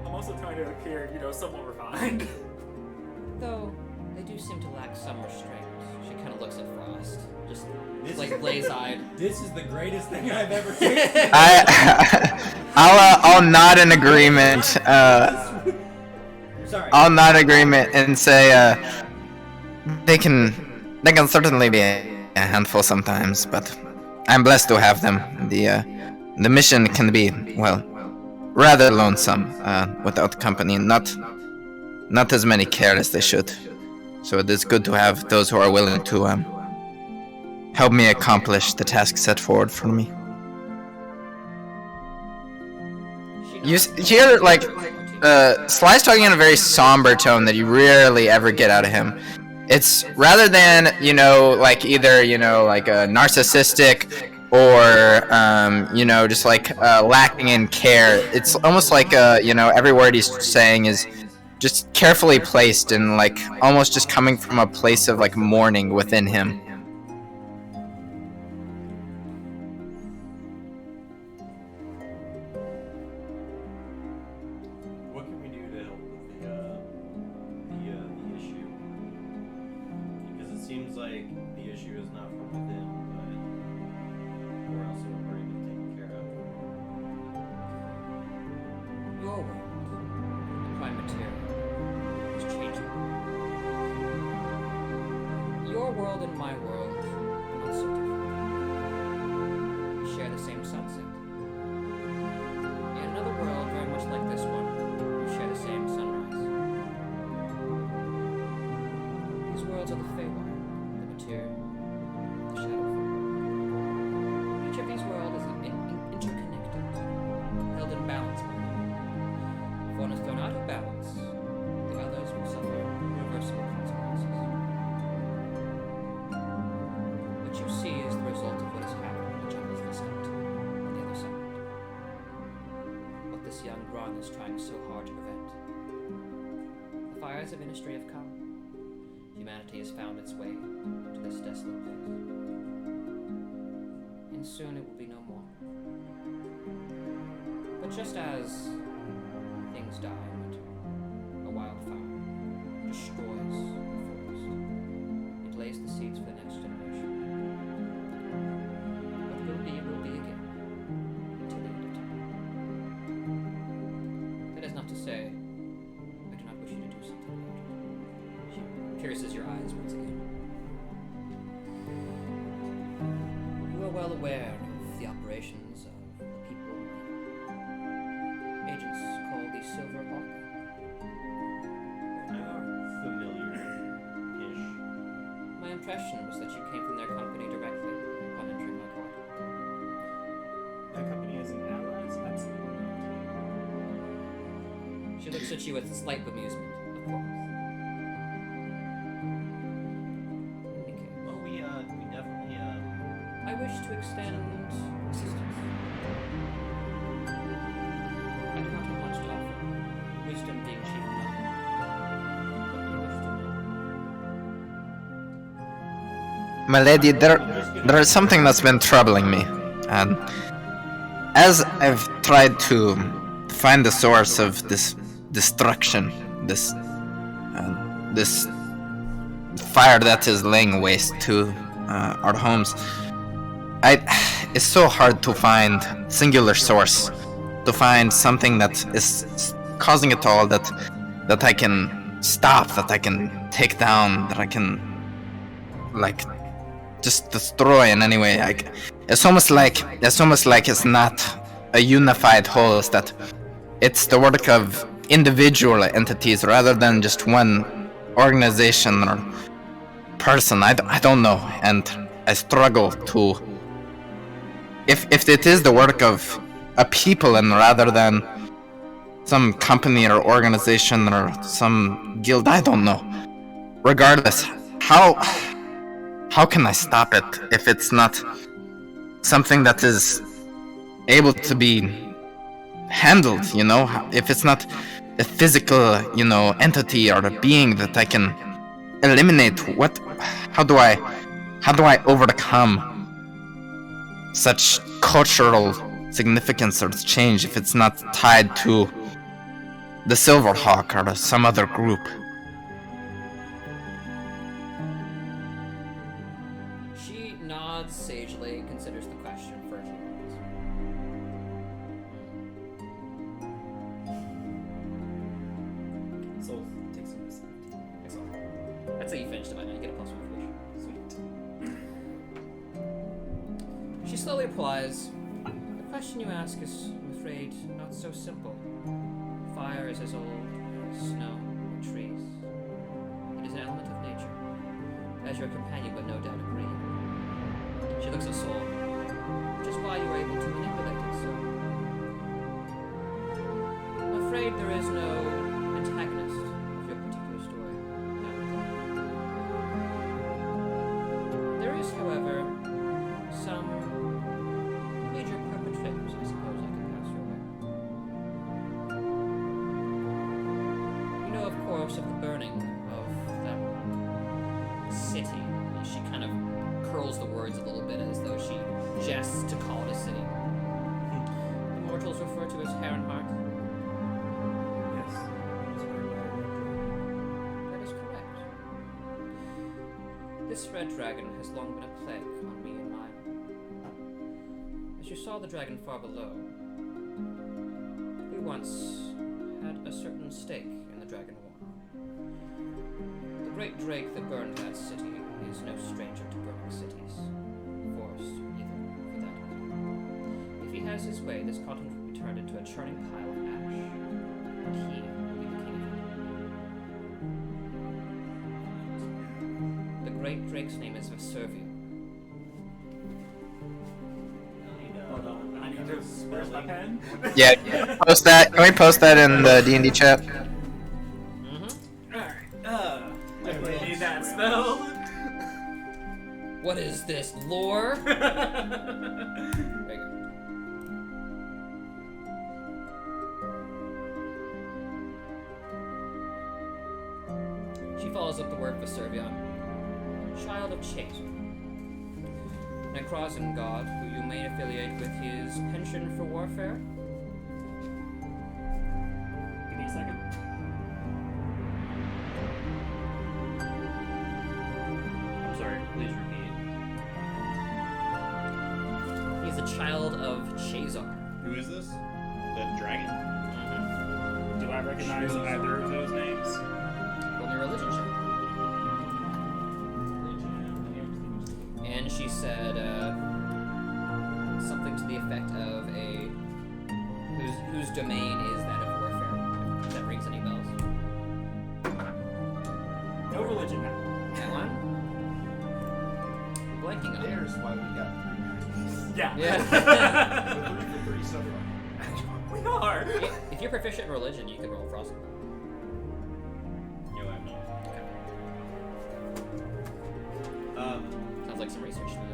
I'm also trying to appear, somewhat refined. Though, they do seem to lack some restraint. She kind of looks at Frost, just This like is- blaze-eyed. This is the greatest thing I've ever tasted. I'll nod in agreement. Sorry. I'll nod agreement and say they can certainly be a handful sometimes, but I'm blessed to have them. The mission can be, well, rather lonesome without company, not as many care as they should. So it is good to have those who are willing to help me accomplish the task set forward for me. You hear, like, Sly's talking in a very somber tone that you rarely ever get out of him. It's rather than, like either, like a narcissistic or, just like lacking in care. It's almost like, every word he's saying is just carefully placed and like almost just coming from a place of like mourning within him. What can we do to help with the issue? Because it seems like the issue is not from within, but we're also already been taken care of. Your world, the prime material, is changing. Your world and my world are not so different. We share the same sunset. In another world very much like this one, we share the same sunrise. These worlds are the Feywild, the material, the Shadowfell. Each of these worlds is interconnected, held in balance by them. If one is thrown out of balance, the others will suffer irreversible consequences. What you see is the result of what has happened in the jungle's viscount on the other side. What this young Grun is trying so hard to prevent. The fires of industry have come. Humanity has found its way to this desolate place. And soon it will be no more. But just as things die in winter, a wildfire destroys the pierces your eyes once again. You are well aware of the operations of the people agents call the Silver Hawk. Familiar-ish. My impression was that you came from their company directly upon entering my court. That company is an allies? Absolutely not. She looks at you with slight bemusement, of course. Okay. Well, we definitely, I wish to extend assistance. I do not have much to offer, wisdom being chief among them. What do you wish to know? My lady, there is something that's been troubling me, and as I've tried to find the source of this destruction, this fire that is laying waste to our homes, it's so hard to find singular source, to find something that is causing it all, that I can stop, that I can take down, that I can like just destroy in any way. It's almost like it's not a unified whole. It's that it's the work of individual entities rather than just one organization or person. I don't know, and I struggle to. If it is the work of a people and rather than some company or organization or some guild, I don't know. Regardless, how can I stop it if it's not something that is able to be handled, you know? If it's not a physical, you know, entity or a being that I can eliminate, how do I overcome such cultural significance or change if it's not tied to the Silver Hawk or some other group? She nods sagely, considers the question for a few moments. Soul takes some listen. Excellent. I'd say you finished it by now. You get a +1 for each. Sweet. She slowly replies, "The question you ask is, I'm afraid, not so simple. Fire is as old as snow or trees. It is an element of nature, as your companion would no doubt agree." She looks at Soul, which is why you were able to manipulate it so. I'm afraid there is no antagonist of your particular story. No. There is, however, some major perpetrators, I suppose I could pass your way. You know, of course, of the burning of that city. And she kind of curls the words a little bit as though she jests to call it a city. The mortals refer to as Herrenheart. Yes. That's very well. That is correct. This red dragon has long been a plague on me and mine. As you saw the dragon far below, we once had a certain stake in the dragon war. The great drake that burned that city is no stranger to burning cities. Forests, either, for that matter. If he has his way, this continent will be turned into a churning pile of ash, and he will be the king of it. The great drake's name is Veservia. Hold on. I need to. Where's my pen? Yeah, post that. Can we post that in the D&D chat? Mm-hmm. Alright. I need that spell. What is this, lore? There you go. She follows up the word for Servion. Child of Chase. Necrozan god, who you may affiliate with his penchant for warfare. Give me a second. I'm sorry, please repeat. He's a child of Chazar. who is this? The dragon? Do I recognize either of those names? Roll me a religion check. she said something to the effect of a whose domain is that of warfare. If that rings any bells. No religion now. That one? I'm blanking on it. There's why we got 3 Yeah. Yeah. We're 3 for 3 so far. We are. If you're proficient in religion, you can roll frost. No, I'm not. Sounds like some research to me.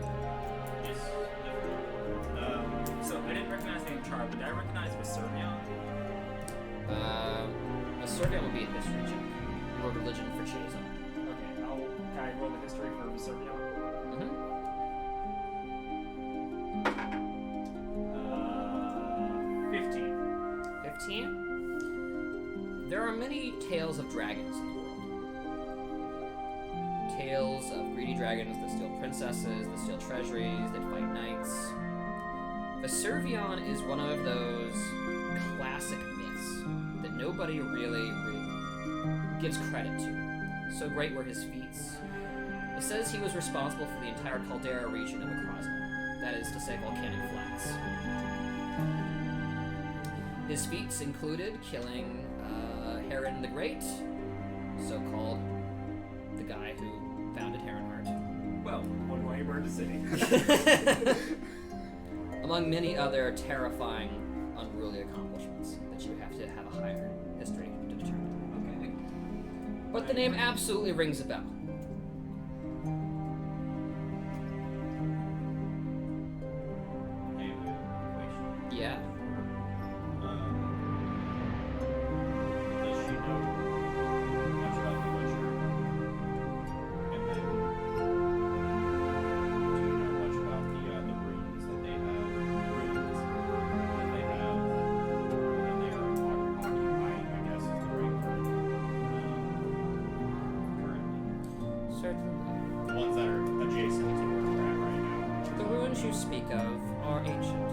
Yes, definitely. So I didn't recognize the name Char, but did I recognize Veservion? A Serbian would be a history check. You rolled religion for Chazon. Okay, can I roll the history for Veservion? Mm-hmm. 15. 15. There are many tales of dragons in the world. Tales of greedy dragons that steal princesses, that steal treasuries, that fight knights. Veservion is one of those classic myths that nobody really gives credit to. So great were his feats. It says he was responsible for the entire Caldera region of Acrosna, that is to say volcanic flats. His feats included killing Heron the Great, so-called the guy who founded Heronheart. Well, one way burned a city. Among many other terrifying, unruly accomplishments that you would have to have a higher history to determine. Okay. But the name absolutely rings a bell. Hey, question. Yeah. Does she know much about the Butcher? And then, do you know much about the runes that they have? That they are occupying, I guess is the right word. Currently. Certainly. The ones that are adjacent to where we're at right now. The ruins you speak of are ancient.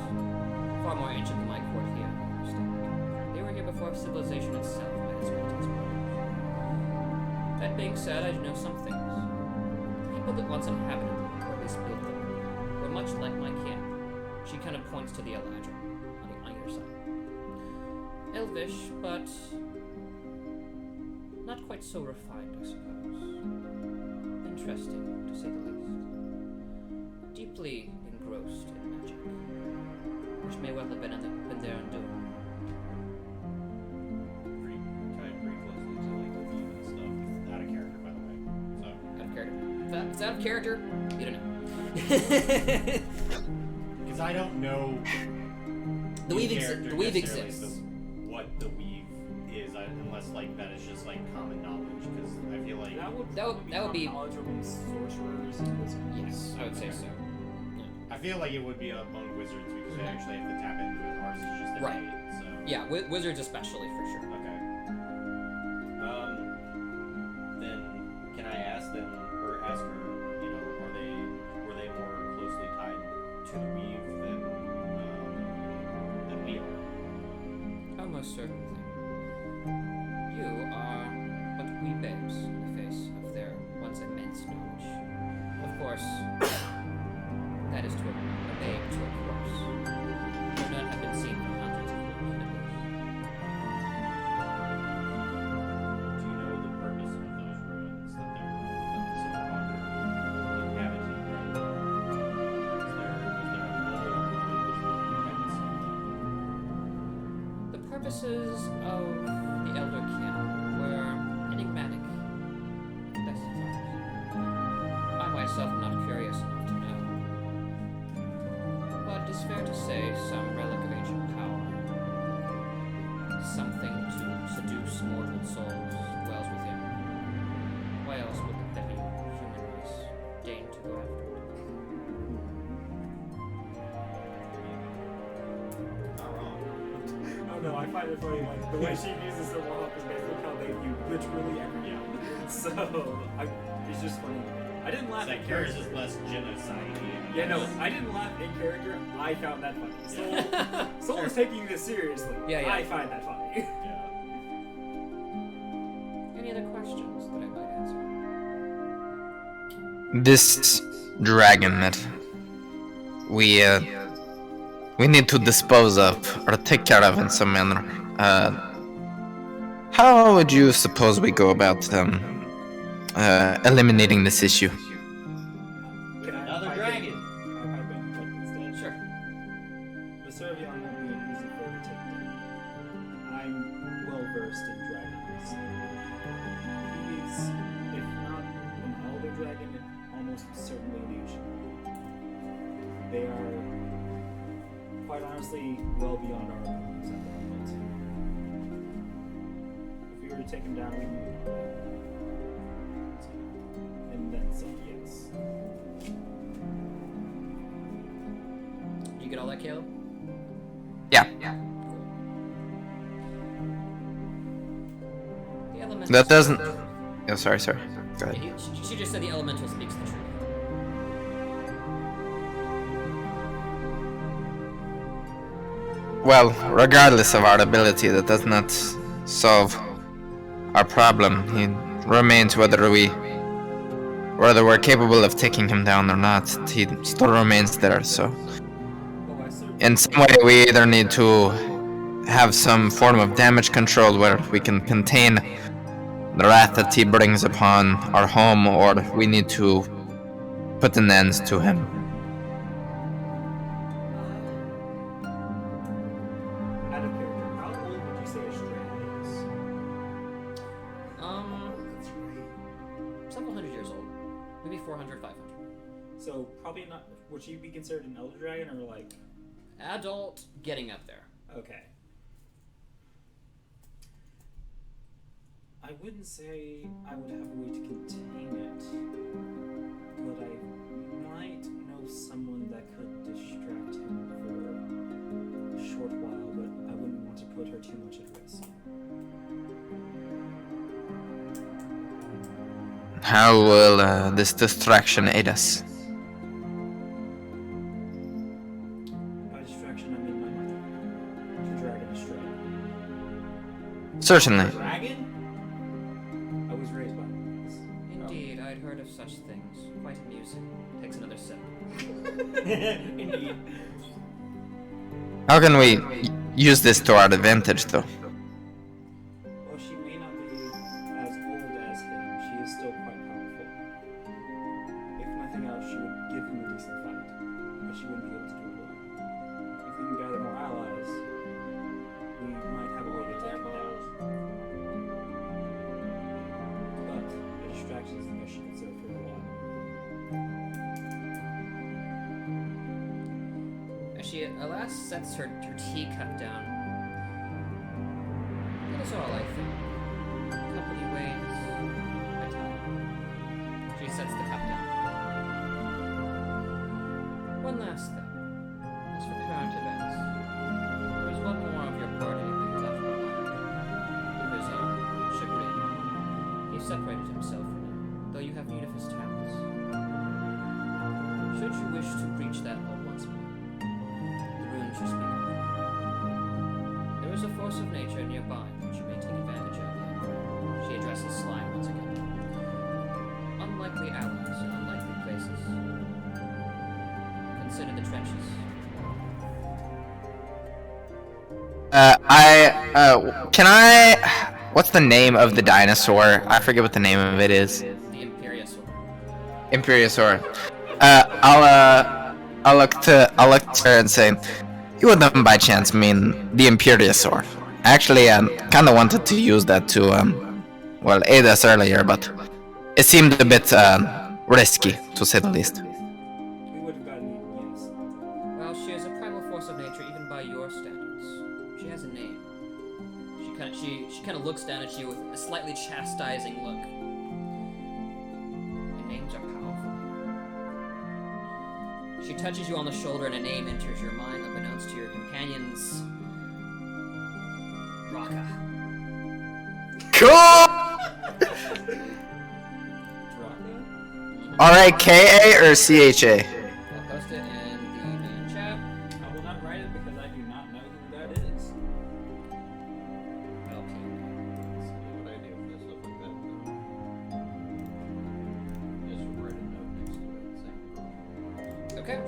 Far more ancient than my court here, I understand. They were here before civilization itself met its greatest wonders. That being said, I do know some things. The people that once inhabited them, or at least built them, were much like my kin. She kind of points to the Eladrin on either side. Elvish, but not quite so refined, I suppose. Interesting, to say the least. Deeply engrossed in magic, which may well have been their undoing. Can I brief Leslie to like the view and stuff? Out of character, by the way. So. Out of character. If it's out of character, you don't know. Because I don't know The weave character the weave necessarily exists. What the weave is, unless like that is just like common knowledge. Because I feel like That would be knowledge among sorcerers and wizards. yes, I would say so. I feel like it would be among wizards because they actually have to tap into it. Ours is just Right. innate, so. Yeah, wizards especially for sure. Okay. Then can I ask them or ask her? You know, were they more closely tied to the weave than we are? Oh, most certainly. You are but wee babes in the face of their once immense knowledge. Of course, that is to a babe to a corpse. Do not have been seen for hundreds of years. Do you know the purpose of those ruins that they're so called inhabiting? Right? Is there a goal? The purposes of the Elder Kin were enigmatic at best of times. I myself am not curious enough to know. But it is fair to say some relic of ancient power, something to seduce mortal souls, dwells within. Why else would the petty human race deign to go after it? Not wrong. Oh no, I find it funny, like, the way she uses the wall is basically how they view literally everything. So, it's just funny. I didn't laugh That at yours character. is less genocide. Yeah, no, I didn't laugh in character. I found that funny. Soul is taking this seriously. Yeah. I find that funny. Yeah. Any other questions that I might answer? This dragon that we need to dispose of or take care of in some manner. How would you suppose we go about eliminating this issue? Another dragon. Sure. Vesuvion will be an easy foe to take down. I'm well versed in dragons. He's, if not an elder dragon, almost certainly an ancient. They are, quite honestly, well beyond our abilities at the moment. If we were to take him down, we'd move on. And then some, yes. Did you get all that, Caleb? Yeah. The elemental. That doesn't. Oh, sorry. Go ahead. She just said the elemental speaks the truth. Well, regardless of our ability, that does not solve our problem. He remains whether we're capable of taking him down or not. He still remains there, so in some way we either need to have some form of damage control where we can contain the wrath that he brings upon our home, or we need to put an end to him. Out of character, how old would you say a strand is? Several hundred years old. Maybe 400, 500. So probably not. Would she be considered an elder dragon or like? Adult, getting up there. Okay. I wouldn't say I would have a way to contain it, but I might know someone that could distract him for a short while, but I wouldn't want to put her too much at risk. How will this distraction aid us? By distraction, I mean my mother. To drag it astray. Certainly. Dragon? I was raised by one. Indeed, I'd heard of such things. Quite amusing. Takes another sip. Indeed. How can we use this to our advantage, though? While she may not be as old as him, she is still quite powerful. If nothing else, she would give him a decent fight, but she wouldn't be able to do it alone. If we can gather more allies, we might have a way to take him down. But the distraction is the best she could serve for a while. As she at last sets her teacup down. That is all, I think. Company wanes. I tell. She sets the cup down. One last thing. As for current events, there is one more of your party who left behind. To his own chagrin. He separated himself from you, though you have need of his talents. Should you wish to breach that law once more, the runes you speak of. There is a force of nature nearby which you may take advantage of. She addresses Slime once again. Unlikely allies in unlikely places. Consider the trenches. What's the name of the dinosaur? I forget what the name of it is. The Imperiosaur. Imperiosaur. I'll look to her and say, you wouldn't by chance mean the Imperiosaur. Actually, I kind of wanted to use that to, aid us earlier, but it seemed a bit, risky, to say the least. We would have gotten it, yes. Well, she is a primal force of nature even by your standards. She has a name. She kind of looks down at you with a slightly chastising look. And names are powerful. She touches you on the shoulder and a name enters your mind unbeknownst to your companions. Raka. Cool! Draka? R-A-K-A or C-H-A? I'll post it in the main chat. I will not write it because I do not know who that is. Okay. What I do for stuff like that, is write a note next Okay.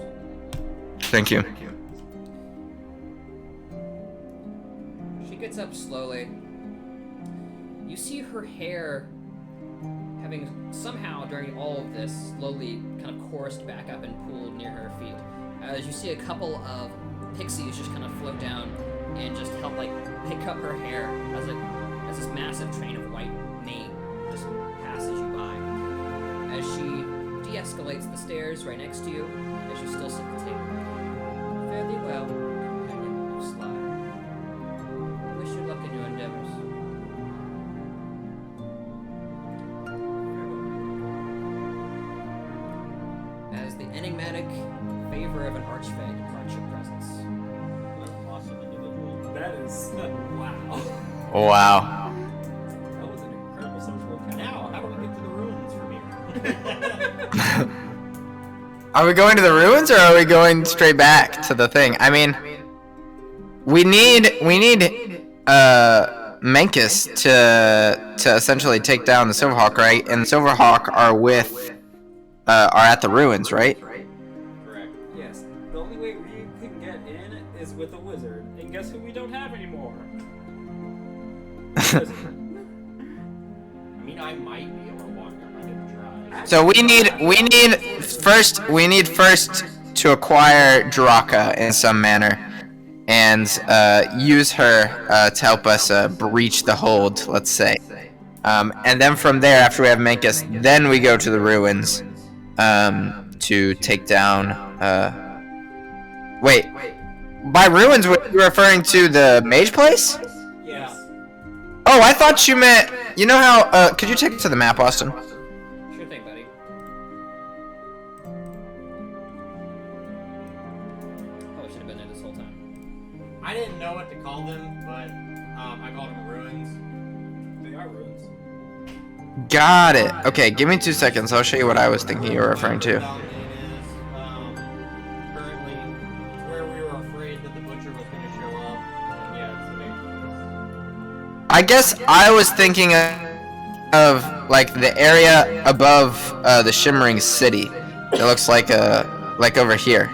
Thank you. She gets up slowly. You see her hair having somehow during all of this slowly kind of coursed back up and pooled near her feet. As you see a couple of pixies just kind of float down and just help like pick up her hair as this massive train of white mane just passes you by. As she de-escalates the stairs right next to you, as you still sit at the table. Fairly well, companion of Sly. I wish you luck in your endeavors. As the enigmatic favor of an archfey departs your presence. What an awesome individual. That is wow. Wow. That was an incredible social encounter. Now, how do we get to the ruins from here? Are we going to the ruins or are we going straight back to the thing? I mean, we need Mankus to essentially take down the Silverhawk, right? And the Silverhawk are at the ruins, right? Correct. Yes. The only way we can get in is with a wizard. And guess who we don't have anymore? I mean, I might be able to walk there. I can try. So we need first to acquire Draka in some manner, and use her to help us breach the hold, let's say. And then from there, after we have Mankus, then we go to the ruins to take down. Wait, by ruins, were you referring to the mage place? Yeah. Oh, I thought you meant. You know how? Could you take it to the map, Austin? Sure thing, buddy. Probably should have been there this whole time. I didn't know what to call them, but I called them ruins. They are ruins. Got it. Okay, give me 2 seconds. I'll show you what I was thinking you were referring to. Currently, it's where we were afraid that the butcher was going to show up. And yeah, it's the main place. I guess I was thinking of like the area above the Shimmering City. It looks like over here.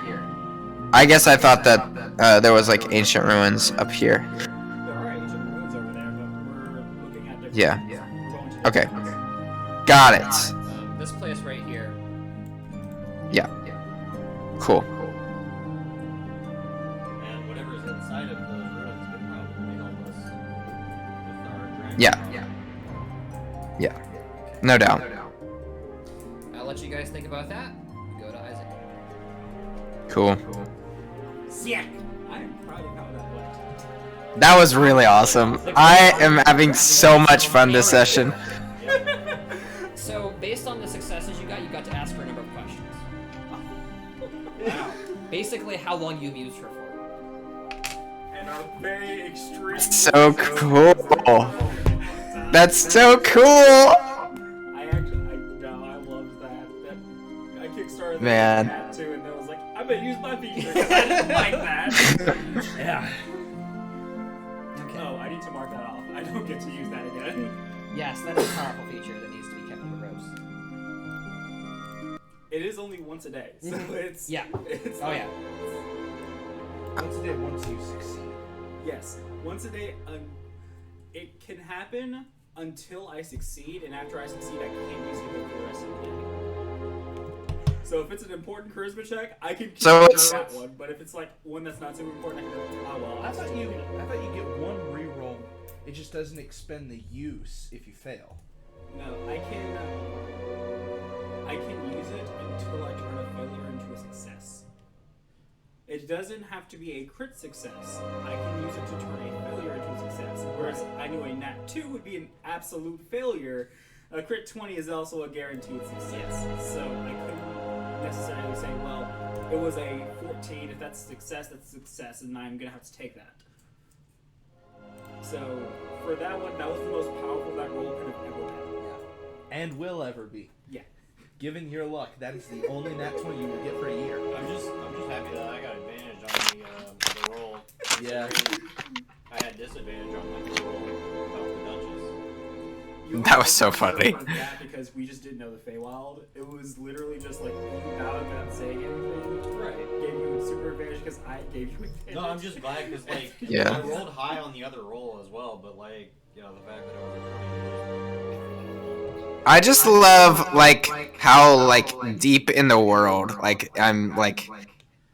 I guess I thought that there was like ancient ruins up here. There are ancient ruins over there, but we're looking at different Yeah. going to Okay. different- Got it. This place right here. Yeah. Cool. And whatever's inside of those ruins could probably help us with our dragon. Yeah. Yeah. No doubt. I'll let you guys think about that. Go to Isaac. Cool. Sick! I am proud of how that went. That was really awesome. I am having so much fun this session. So, based on the successes you got to ask her a number of questions. Basically, how long you amused her for. And our very extreme. So cool. That's so cool. I loved that. I kickstarted Man. that too, and I was like, I'm gonna use my feature because I didn't like that. Yeah. Okay. Oh, I need to mark that off. I don't get to use that again. Yes, that is a powerful feature that needs to be kept on the ropes. It is only once a day, so it's Yeah. It's Oh not- yeah. Once a day, once you succeed. Yes, once a day. It can happen until I succeed, and after I succeed, I can't use it again for the rest of the day. So if it's an important charisma check, I can keep So doing it's- that one. But if it's like one that's not super important, I can go, oh well. I thought you get one reroll. It just doesn't expend the use if you fail. No, I can use it until I turn a failure into a success. It doesn't have to be a crit success. I can use it to turn a failure into a success. Whereas I knew a nat 2 would be an absolute failure. A crit 20 is also a guaranteed success. So I couldn't necessarily say, well, it was a 14. If that's a success, that's a success, and I'm gonna have to take that. So for that one, that was the most powerful that roll could have ever been. And will ever be. Yeah. Given your luck, that is the only nat 20 you will get for a year. I'm just happy that I got advantage on the roll. Yeah. I had disadvantage on my roll about the Duchess. That was so funny. That because we just didn't know the Feywild. It was literally just like you bowed without saying anything. Right. Gave you a super advantage because I gave you advantage. No, I'm just glad because like Yeah. I rolled high on the other roll as well, but like the fact that I was I just love like how like deep in the world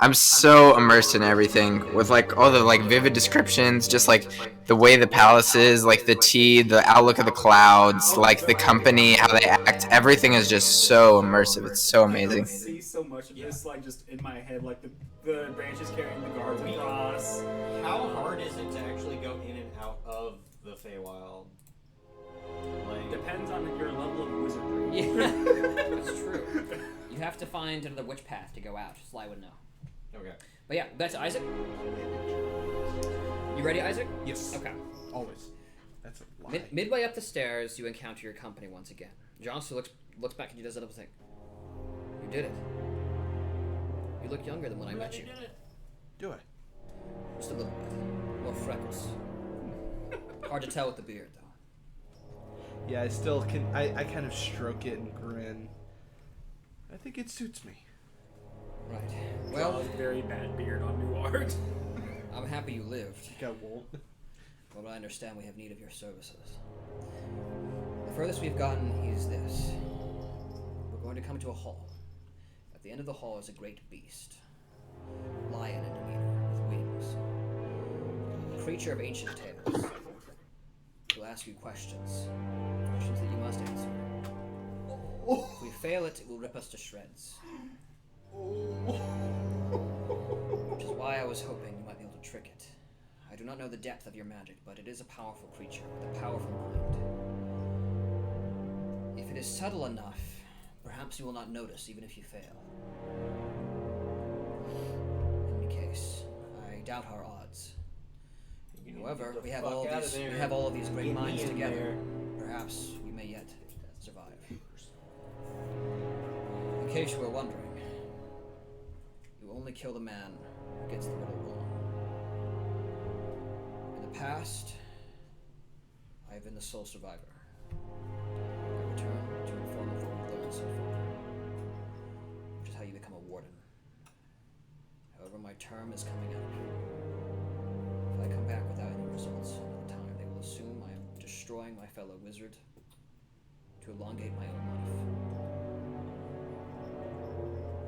I'm so immersed in everything with like all the like vivid descriptions, just like the way the palace is, like the tea, the outlook of the clouds, like the company, how they act. Everything is just so immersive. It's so amazing. I see so much of this like just in my head, like the branches carrying the guards across. How hard is it to actually go in and out of the Feywild? Like, Depends on your level of wizardry. Yeah, that's true. You have to find another witch path to go out. Sly would know. okay. But yeah, that's Isaac. You ready, Isaac? Yes. Okay. Always. That's a lie. Midway up the stairs, you encounter your company once again. Johnson looks back at you, does another thing. You did it. You look younger than when I met you. Do I? Just a little bit. More freckles. Hard to tell with the beard, though. Yeah, I still can. I kind of stroke it and grin. I think it suits me. Right. Well, Well, very bad beard on new art. I'm happy you lived. Think I won't. But I understand we have need of your services. The furthest we've gotten is this. We're going to come to a hall. At the end of the hall is a great beast. Lion in demeanor, with wings. A creature of ancient tales. He'll ask you questions. Questions that you must answer. If we fail it will rip us to shreds. Which is why I was hoping you might be able to trick it. I do not know the depth of your magic, but it is a powerful creature with a powerful mind. If it is subtle enough, perhaps you will not notice even if you fail. In any case, I doubt our odds. However, we have all of these great minds together. Perhaps we may yet survive. In case you were wondering, you only kill the man who gets the riddle wrong. In the past, I have been the sole survivor. I return to inform of what we've learned so far, which is how you become a warden. However, my term is coming up. If I come back without any results at the time, they will assume I am destroying my fellow wizard to elongate my own life.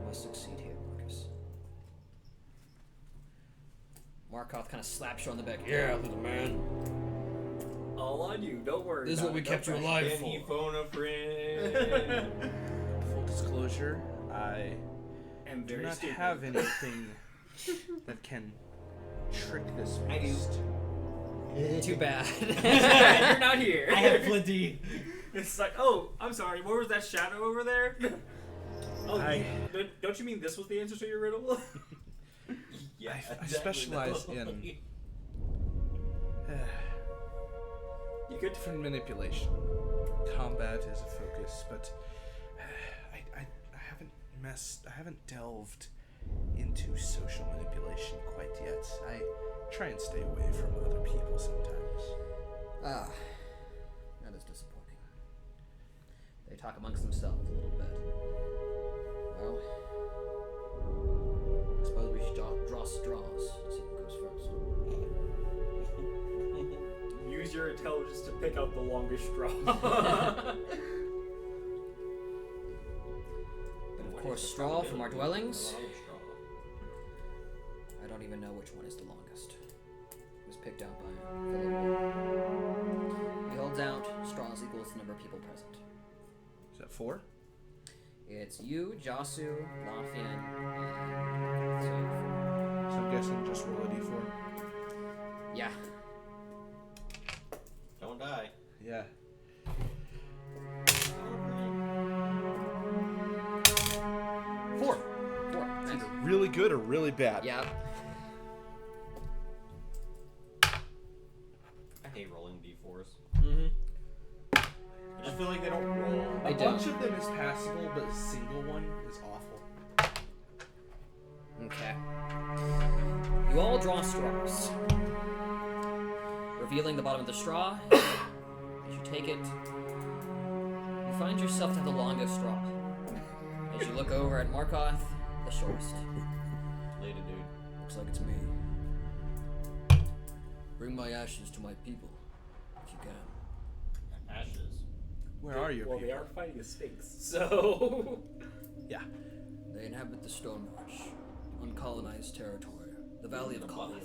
I must succeed here, Marcus. Markoth kind of slaps you on the back. Yeah, little man. All on you. Don't worry. This is what we kept you alive Can he for. phone a friend? Full disclosure, I And do very not stupid. have anything that can trick this I do. beast. Too bad. You're not here. I have plenty. It's like, oh, I'm sorry. What was that shadow over there? Oh, don't you mean this was the answer to your riddle? Yeah, I specialize in different manipulation. Combat is a focus, but I haven't delved into social manipulation quite yet. I try and stay away from other people sometimes. Ah, that is disappointing. They talk amongst themselves a little bit. Well, I suppose we should draw straws to see who goes first. Use your intelligence to pick out the longest straw. But of course, straw from our dwellings. I don't even know which one is the longest. It was picked out by a fellow. He holds out straws equals the number of people present. Is that 4? It's you, Jasu, Lafayette, and So I'm guessing just roll a d4. yeah. Don't die. Yeah. Four. It's either really good or really bad. Yeah. I hate rolling d4s. I just feel like they don't roll. A bunch of them is passable, but a single one is awful. Okay. You all draw straws. Revealing the bottom of the straw, as you take it, find yourself to have the longest straw. As you look over at Markoth, the shortest. Later, dude. Looks like it's me. Bring my ashes to my people, if you can. Ashes. Where are your Well, people? they are fighting a sphinx, so. Yeah. They inhabit the Stone Marsh, uncolonized territory, the Valley of Koth. If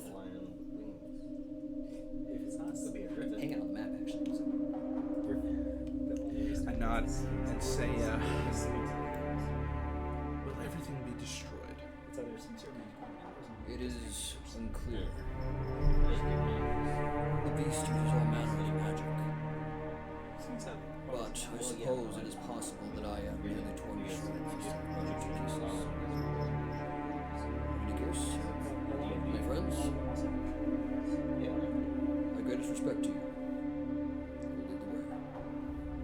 it's not, it'll be a griffin. Hang out on the map, actually. So. I nod and say, will everything be destroyed? It's either some sort of It is unclear. The beast uses all manner of magic. But I suppose it is possible that I am merely torn to pieces. Niggers, my friends, my greatest respect to you. I will lead the way.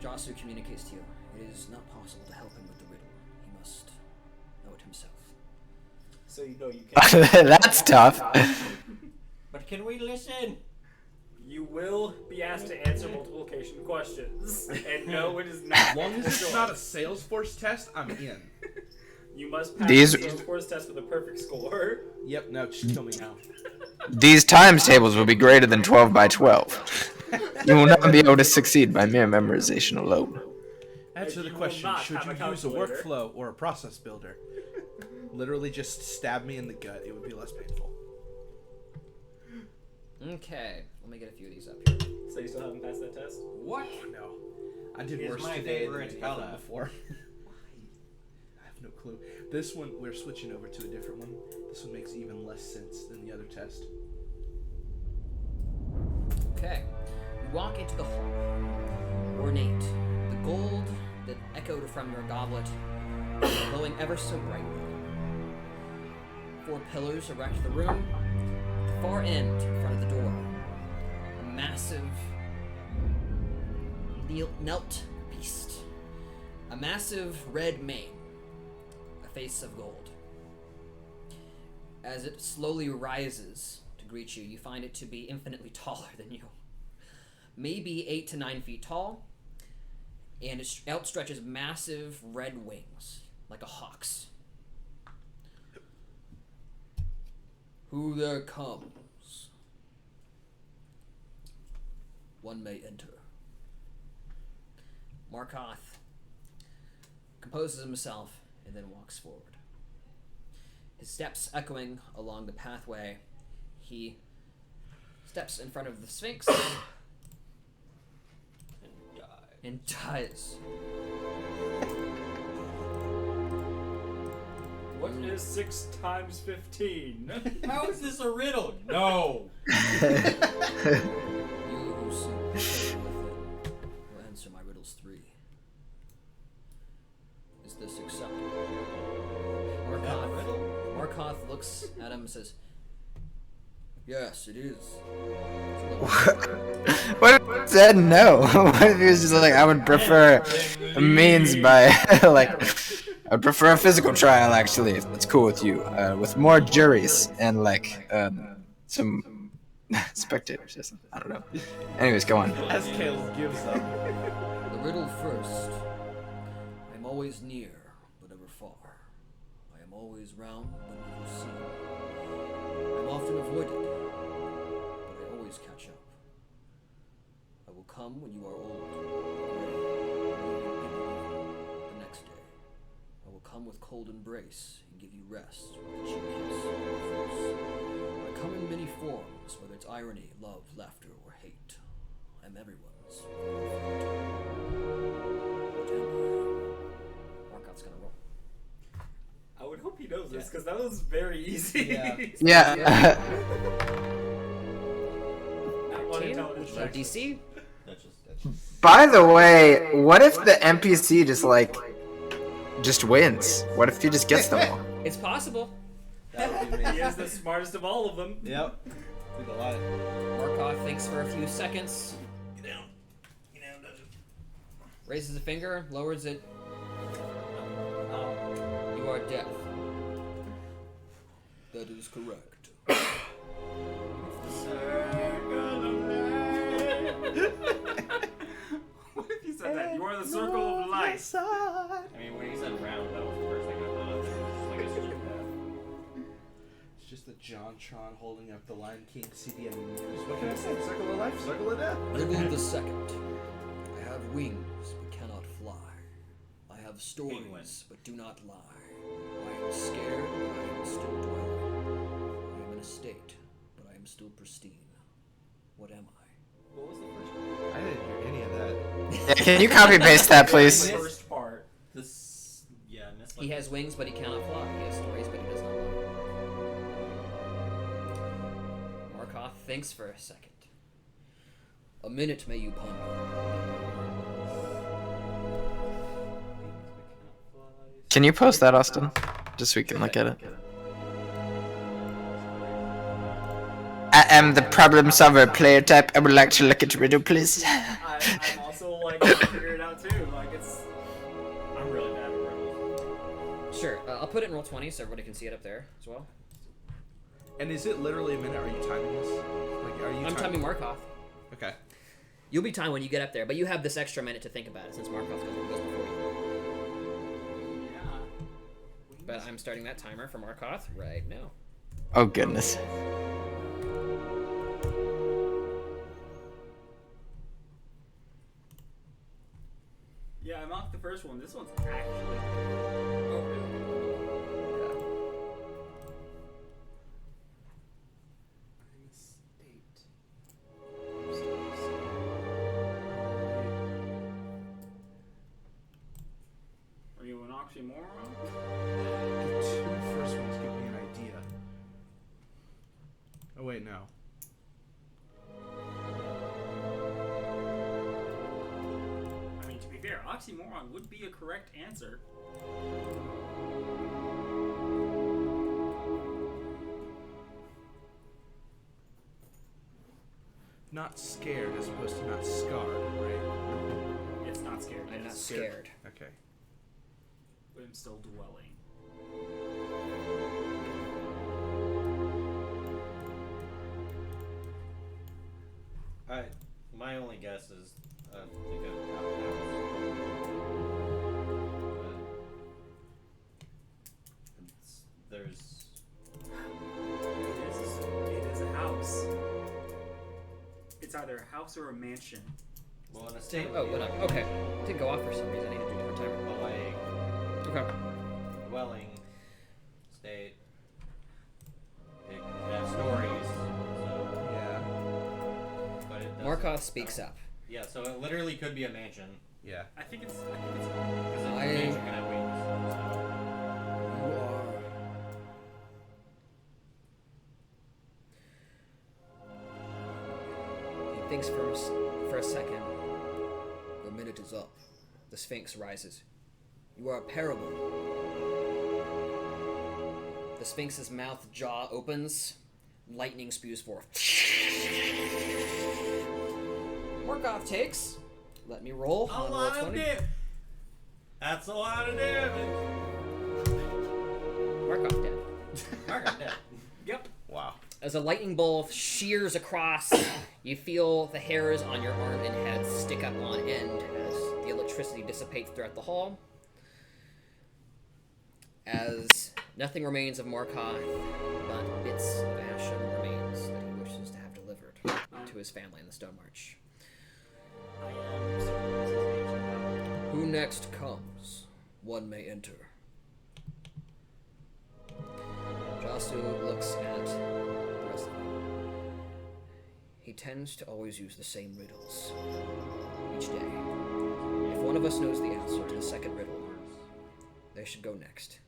Josu communicates to you. It is not possible to help him with the riddle. He must know it himself. So you know you can. That's tough. But can we listen? You will be asked to answer multiplication questions. And no, it is not. As long as it's not a Salesforce test, I'm in. You must pass These- the Salesforce test with a perfect score. Yep, no, just kill me now. These times tables will be greater than 12 by 12. You will not be able to succeed by mere memorization alone. Answer the You will question, not should have you a use a calculator. workflow or a process builder? Literally just stab me in the gut, it would be less painful. Okay, let me get a few of these up here. So you still haven't passed that test? What? No. I did Here's worse my today than favorite any of them color. before. I have no clue. This one, we're switching over to a different one. This one makes even less sense than the other test. Okay, you walk into the hall. Ornate. The gold that echoed from your goblet glowing ever so brightly. 4 pillars erect the room. At the far end, in front of the door, a massive knelt beast. A massive red mane. A face of gold. As it slowly rises to greet you, you find it to be infinitely taller than you. Maybe 8 to 9 feet tall, and it outstretches massive red wings, like a hawk's. Who there comes? One may enter. Markoth composes himself and then walks forward. His steps echoing along the pathway, he steps in front of the Sphinx and dies. What is 6 times 15? How is this a riddle? No. You who seek within will answer my riddles 3. Is this acceptable? Markoth looks at him and says, "Yes, it is." What if he said no? What if he was just like, I would prefer a means by, like, I'd prefer a physical trial, actually, if that's cool with you, with more juries and, like, some spectators or something. I don't know. Anyways, go on. As Caleb gives up. The riddle first. I am always near, but never far. I am always round, but never seen. I am often avoided, but I always catch up. I will come when you are old, the next day. I will come with cold embrace and give you rest with a cheap kiss or force. I come in many forms, whether it's irony, love, laughter, or hate. I am everyone's. Markot's gonna roll. I would hope he knows this, because that was very easy. Yeah. Not one intelligence So check. DC? By the way, what if the NPC just wins? What if he just gets them all? It's possible. That would be He amazing. is the smartest of all of them. Yep. Did a lot. Markov thinks for a few seconds. Raises a finger, lowers it. You are deaf. That is correct. my side. I mean, when he said round, that was the first thing I thought of. Like it's just It's just the JonTron holding up the Lion King CD and news. What can I say? Circle of life, circle of death. Riddle the second. I have wings, but cannot fly. I have stories, Penguin. but do not lie. I am scared, but I am still dwelling. I am in a state, but I am still pristine. What am I? What was the first part? I didn't hear any of that. Yeah, can you copy paste that, please? The first part. This. Yeah, I missed. He has wings, but he cannot fly. He has stories, but he does not lie. Markov thinks for a second. A minute may you ponder. Can you post that, Austin? Just so we can look at it. I am the problem solver player type. I would like to look at riddle, please. I'm also like trying to figure it out too. Like it's. I'm really bad at riddles. Sure, I'll put it in roll 20 so everybody can see it up there as well. And is it literally a minute? Are you timing this? Like, are you? I'm timing Markov. Okay. You'll be timed when you get up there, but you have this extra minute to think about it since Markov goes before you. Yeah. But I'm starting that timer for Markov right now. Oh goodness. Yeah, I mocked the first one. This one's actually. Oh really? Are you an oxymoron? The two first ones give me an idea. Oh wait, no. I mean, to be fair, oxymoron would be a correct answer. Not scared as opposed to not scarred, right? It's not scared. I'm not It's scared. Okay. But I'm still dwelling. My only guess is think of outhouse. There's. It is a house. It's either a house or a mansion. Well, in a state. Oh, went up. Okay. It didn't go off for some reason. I need to do a different timer. But like Okay. dwelling, state. It could have stories. So, Yeah. but it doesn't. Markov speaks up. Yeah, so it literally could be a mansion. Yeah. I think it's. Because a I- mansion can have wings. You are. He thinks for a second. Your minute is up. The Sphinx rises. You are a parable. The Sphinx's mouth jaw opens. Lightning spews forth. Markov takes. Let me roll. A on roll lot of 20. damage. That's a lot of damage. Markov dead. Markov dead. Yep. Wow. As a lightning bolt shears across, you feel the hairs on your arm and head stick up on end as the electricity dissipates throughout the hall. As nothing remains of Markov but bits of ashen remains that he wishes to have delivered to his family in the Stone March. I am surprised his nature now. Who next comes? One may enter. Jasu looks at the rest of them. He tends to always use the same riddles each day. If one of us knows the answer to the second riddle, they should go next.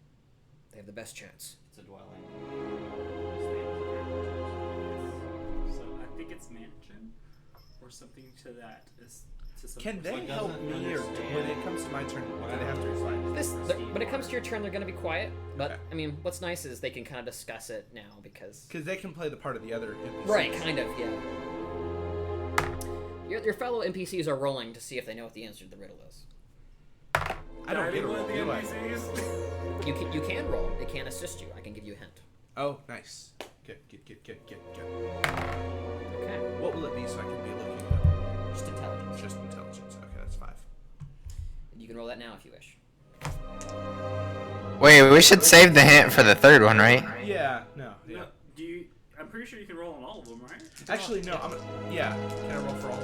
They have the best chance. It's a dwelling. So I think it's mansion or something to that. To some Can they Someone help doesn't me, or understand when it comes to my turn, do they have to reply? When it comes to your turn, they're going to be quiet. But Okay. I mean, what's nice is they can kind of discuss it now because Because they can play the part of the other NPCs. right, kind of, yeah. Your fellow NPCs are rolling to see if they know what the answer to the riddle is. I don't get a one roll, of the do I? NPCs. You can roll. It can assist you. I can give you a hint. Oh, nice. Good. Okay. What will it be so I can be looking at Just intelligence. just intelligence? Okay, that's 5. And you can can roll that now if you wish. Wait, we should save the hint for the third one, right? Yeah, no, yeah. No, I'm pretty sure you can roll on all of them, right? Actually, no, yeah. Can I roll for all?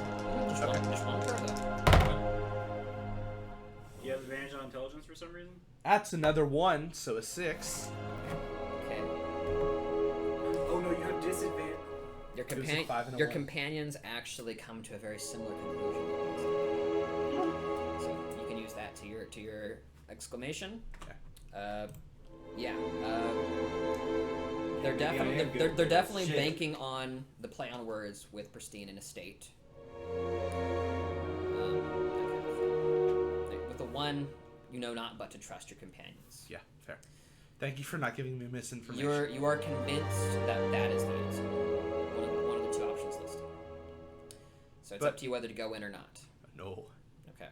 Just one turn though. You have advantage on intelligence for some reason? That's another 1, so a 6. Okay. Oh no, you have disadvantage. Your, It was a 5 and a your 1. companions actually come to a very similar conclusion. So you can use that to your exclamation. They're definitely Shit. banking on the play on words with pristine and estate. With the 1, you know not but to trust your companions. Yeah, fair. Thank you for not giving me misinformation. You are convinced that that is the answer. One of the 2 options listed. So it's up to you whether to go in or not. No. Okay.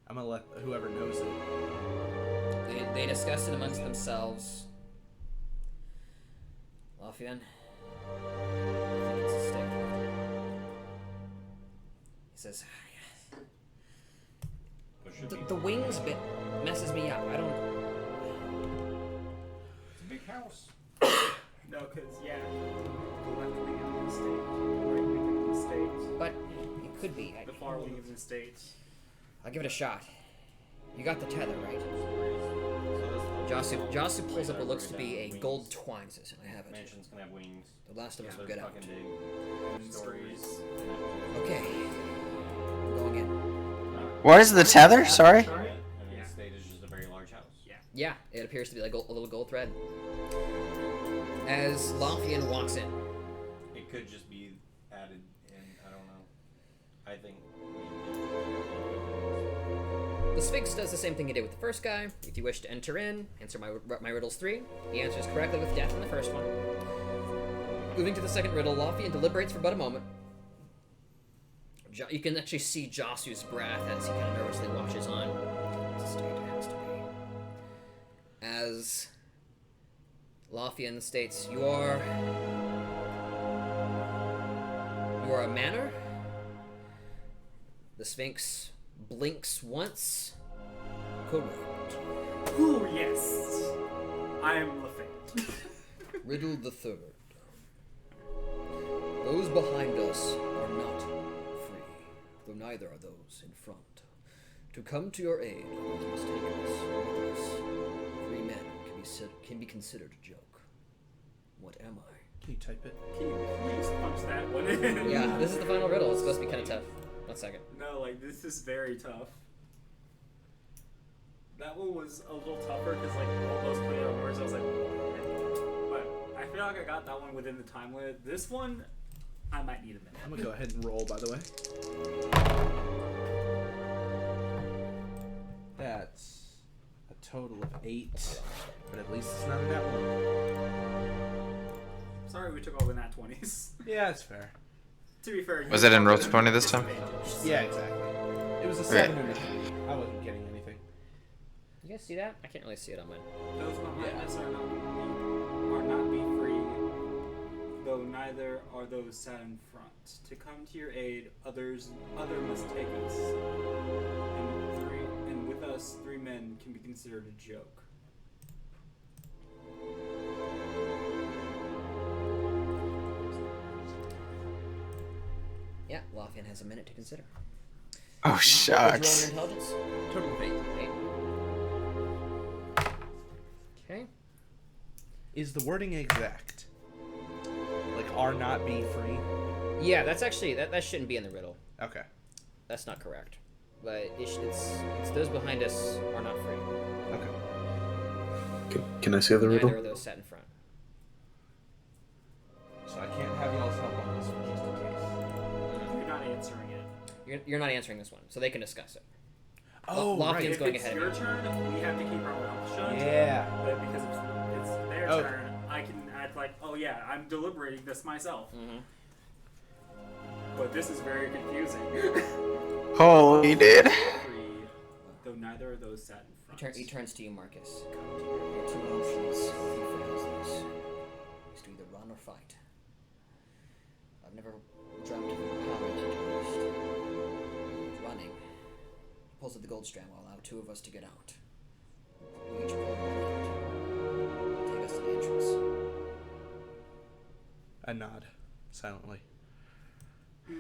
I'm gonna let whoever knows it. They discuss it amongst themselves. Lothian, I think it's a stick. He says, What should be? the wings bit messes me up. I don't. It's a big house. No, because, yeah, the left wing of the state, the right wing of the state, But it could be. the far wing of the state. I'll give it a shot. You got the tether, right? Josu pulls up what looks to be a gold twine. Says, I have it. Mansion's gonna have wings. The last of us will They're get out. fucking big. Stories. Okay. I'm going in. What is the tether? Sorry. And the estate is just a very large house. Yeah, it appears to be like a little gold thread. As Lothian walks in, It could just be added in. I don't know. I think. the Sphinx does the same thing he did with the first guy. If you wish to enter in, answer my riddles 3. He answers correctly with death in the first one. Moving to the second riddle, Lothian deliberates for but a moment. You can actually see Josu's breath as he kind of nervously watches on. It's a state, it has to be. As Lothian states, you are a manor. The Sphinx blinks once. Correct. Ooh, yes! I am Lafayette. Riddle the third. Those behind us are not free, though neither are those in front. To come to your aid, you must take us with us. 3 men can be considered a joke. What am I? Can you type it? Can you please punch that one in? Yeah, this is the final riddle. It's supposed to be kind of tough. 1 second. No, like, this is very tough. That one was a little tougher because, like, all those play on words, I was like, but I feel like I got that one within the time limit. This one, I might need a minute. I'm gonna go ahead and roll, by the way. That's a total of 8, but at least it's not in that one. Sorry we took all the nat 20s. Yeah, it's fair. To be fair, Was it in Rope's Pony this time? Yeah, exactly. It was a 7 and a 3. I wasn't getting anything. You guys see that? I can't really see it on mine. Those behind us are not be free, though neither are those sat in front. To come to your aid, other must take us. And with us, 3 men can be considered a joke. Yeah, Lothian has a minute to consider. Oh Roll shucks. your intelligence. Total of 8. 8. Okay. Is the wording exact? Like, are not be free? Yeah, that's actually that shouldn't be in the riddle. Okay. That's not correct. But it's those behind us are not free. Okay. Can I see the riddle? Neither are those set in front. So I can't have y'all's help on this one just in case. You're not answering it. You're not answering this one, so they can discuss it. Oh, Lothian's If going it's ahead of your you. turn, we have to keep our mouth shut. Yeah. But because it's their Oh. turn, I can act like, oh yeah, I'm deliberating this myself. Mm-hmm. But this is very confusing. Holy dude. Free, though neither of those sat in front. He turns to you, Marcus. Your 2 options, if he fails this, is to either run or fight. I've never dreamt of your power to running. pulls at the gold strand. Will allow 2 of us to get out. We each pull one. Take us to the entrance. I nod silently. Oh,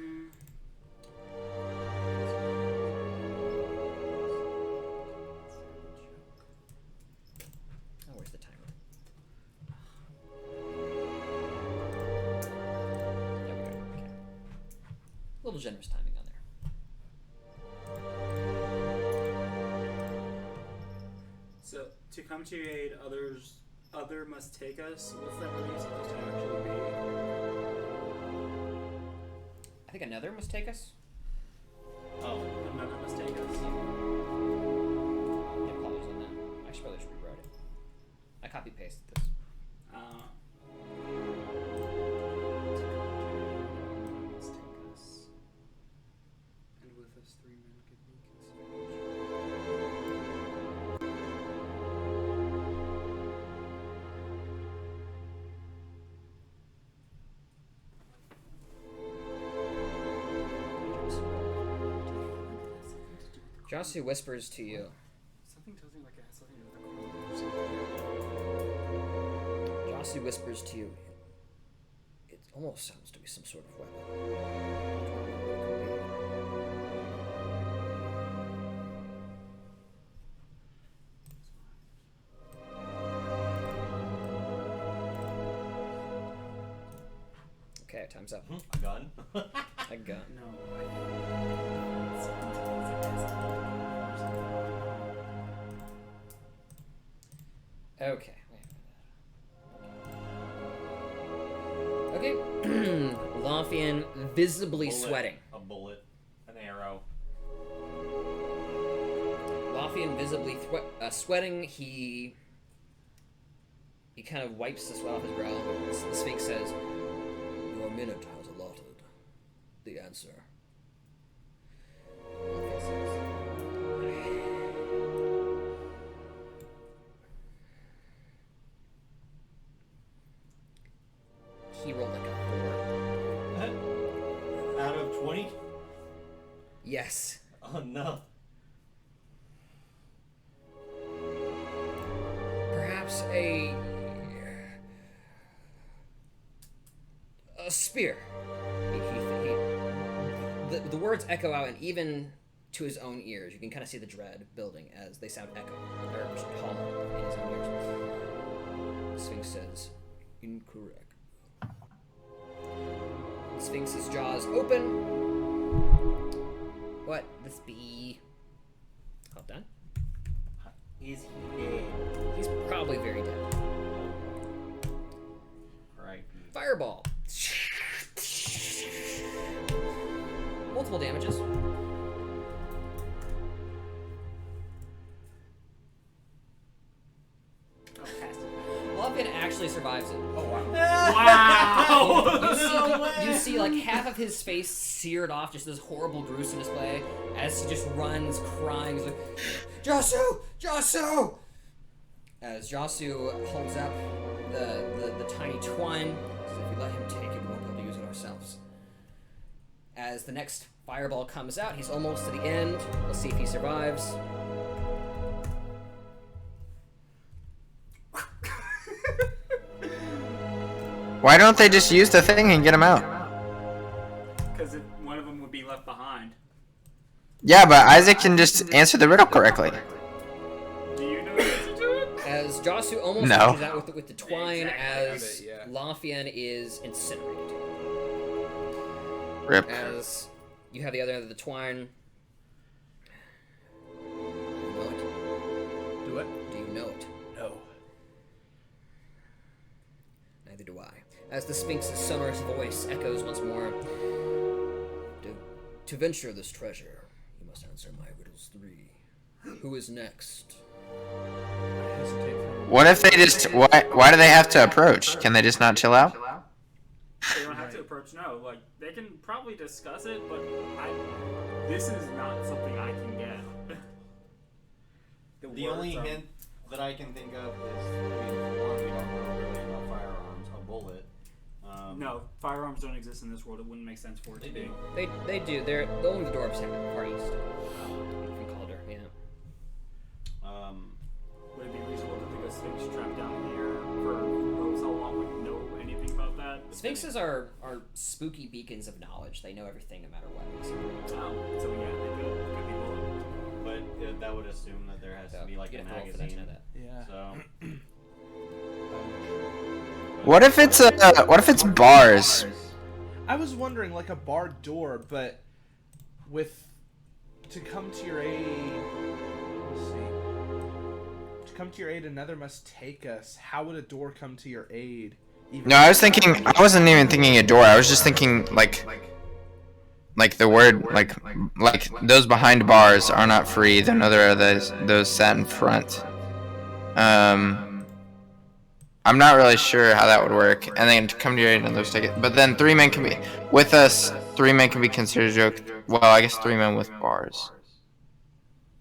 where's the timer? There we go. Okay. A little generous timing on there. So to come to your aid, other must take us. What's that really supposed to actually be? I think another must take us. Oh, another must take us. Yeah, apologies on that. I should probably just rewrite it. I copy pasted this. Must take us. And with us 3 men could be considered. Josu whispers to you. Something tells me like it has something to do with the corner. Josu whispers to you. It almost sounds to be some sort of weapon. Okay, time's up. A gun? A gun. No. Okay. Okay. Lothian visibly Bullet, sweating. A bullet. An arrow. Lothian visibly sweating. He kind of wipes the sweat off his brow. The Sphinx says, "Your minute has allotted. The answer." Lothian says, he rolled like a 4. Out of 20? Yes. Oh no. Perhaps a spear. The words echo out, and even to his own ears, you can kind of see the dread building as they sound echo, or hollow in his own ears. The Sphinx says, "Incorrect." The Sphinx's jaws open. What this be? All done. Is he dead? He's probably very dead. Right. Fireball. Multiple damages. Lothian actually survives it. Oh wow. Wow! You see like half of his face seared off, just this horrible gruesome display, as he just runs crying. He's like, "Josu! Josu!" As Josu holds up the tiny twine, says, "If we let him take it, we won't be able to use it ourselves." As the next fireball comes out, he's almost to the end. Let's see if he survives. Why don't they just use the thing and get him out? Because one of them would be left behind. Yeah, but Isaac can just answer the riddle correctly. Do you know what to do it? As Josu almost No. reaches out with the twine, as Yeah. Lothian is incinerated. Rip. As you have the other end of the twine. Do you know it? Do what? Do you know it? No. Neither do I. As the Sphinx's sonorous voice echoes once more. To venture this treasure, you must answer my riddles 3. Who is next? I hesitate for a What if they just... Why do they have to approach? Can they just not chill out? They don't have to approach. No, like they can probably discuss it, but this is not something I can get. The words only are- hint that I can think of is, I mean, one, we don't know really about firearms, a bullet. No, firearms don't exist in this world. It wouldn't make sense for it to They be. do. They do. They're only the dwarves have it. Far east. From Calder. Sphinxes are spooky beacons of knowledge. They know everything no matter what. Oh, so yeah, they could be both. But that would assume that there has to be like You'd a have to roll for that to magazine. know that. Yeah. So. What if it's bars? I was wondering, like a barred door, but to come to your aid. Let's see. To come to your aid, another must take us. How would a door come to your aid? No, I wasn't even thinking a door. I was just thinking like the word like those behind bars are not free. Then there are those sat in front. I'm not really sure how that would work. And then to come to your aid and those take it. But then 3 men can be with us. 3 men can be considered a joke. Well, I guess 3 men with bars.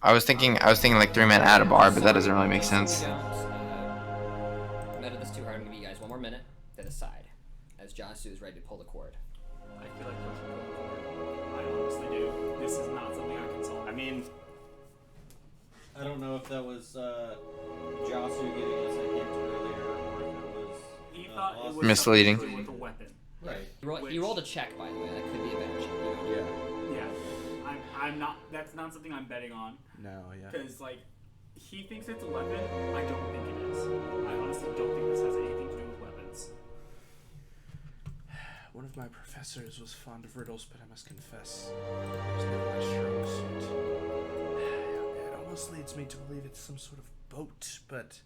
I was thinking like 3 men at a bar, but that doesn't really make sense. None of this too hard. I'm gonna give you guys one more minute to decide, as Josu is ready to pull the cord. I feel like pushing the cord. I honestly do. This is not something I can solve. I mean, I don't know if that was Josu giving us a hint earlier, or if it was. He thought it was Misleading. something to do with a weapon. Right. He rolled a check, by the way. That could be a bad check. Yeah. I'm not. That's not something I'm betting on. No, yeah. Because like, he thinks it's a weapon. I don't think it is. I honestly don't think this has anything to do with weapons. One of my professors was fond of riddles, but I must confess, it was never my strong suit. It almost leads me to believe it's some sort of boat, but...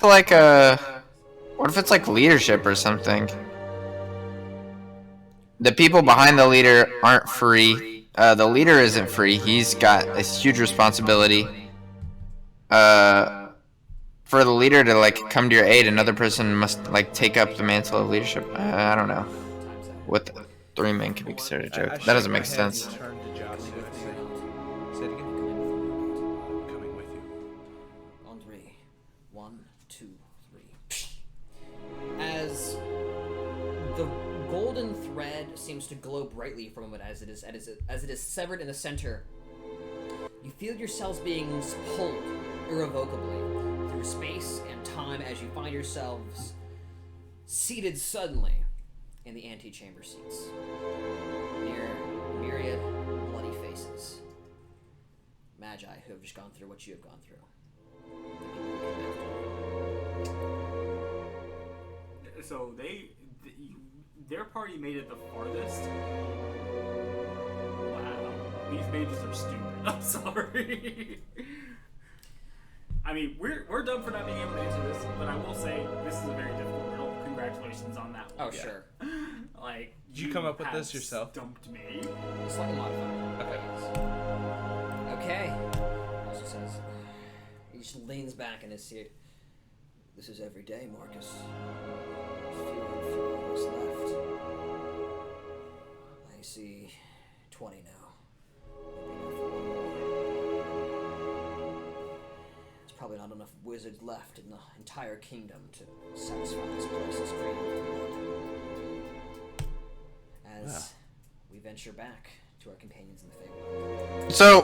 Like what if it's like leadership or something? The people behind the leader aren't free. The leader isn't free. He's got a huge responsibility. For the leader to like come to your aid, another person must like take up the mantle of leadership. I don't know. What 3 men can be considered a joke? That doesn't make sense. Turn to Josu and say it again. I'm coming with you. On 3. 1, 2, 3. As the golden thread seems to glow brightly for a moment as it is severed in the center, you feel yourselves being pulled irrevocably through space and time as you find yourselves seated suddenly in the antechamber seats near myriad bloody faces, magi who have just gone through what you have gone through. So their party made it the farthest. Wow, these mages are stupid. I'm sorry. I mean, we're dumb for not being able to answer this, but I will say this is a very difficult riddle. Congratulations on that one. Oh, sure. Like, Did you come up with have this yourself? Stumped me. Slightly modified. Okay. Also says, he just leans back in his seat. This is every day, Marcus. There's fewer and fewer of us left. I see 20 now. Maybe enough for one more. There's probably not enough wizards left in the entire kingdom to satisfy this place's craving for blood. As we venture back to our companions in the Feywild. So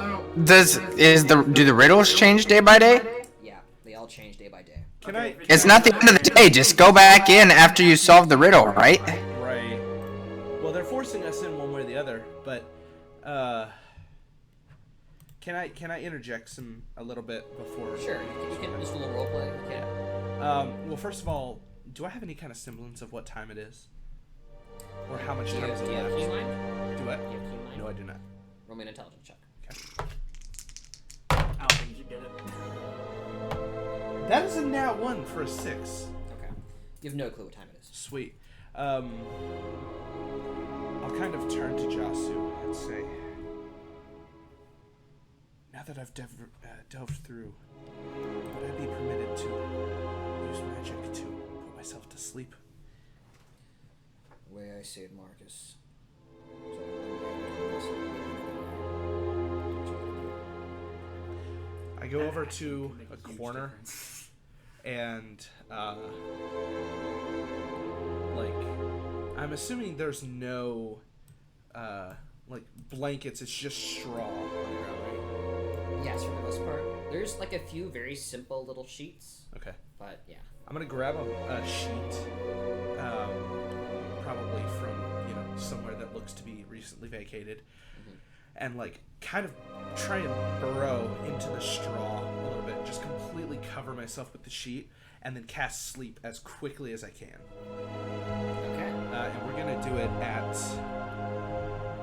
do the riddles change day by day? Yeah, they all change day by day. Can I... It's not the end of the day. Just go back in after you solve the riddle, right? Right. Well, they're forcing us in one way or the other, but can I interject a little bit before? Sure, you can just a little role play. Okay. Well, first of all, do I have any kind of semblance of what time it is, or how much time is Do you have left? key line? Do what? Do you have key line? No, I do not. Roll me an intelligence check. I don't think you should get it. That is a nat 1 for a 6. Okay. You have no clue what time it is. Sweet. I'll kind of turn to Josu and say, now that I've delved through, would I be permitted to use magic to put myself to sleep? The way I see it, Marcus. I go over to a corner and like I'm assuming there's no like blankets, it's just straw on the ground, right? Yes, for the most part. There's like a few very simple little sheets, Okay. but yeah. I'm gonna grab a sheet probably from, you know, somewhere that looks to be recently vacated, and like kind of try and burrow into the straw a little bit, just completely cover myself with the sheet, and then cast sleep as quickly as I can. Okay. And we're gonna do it at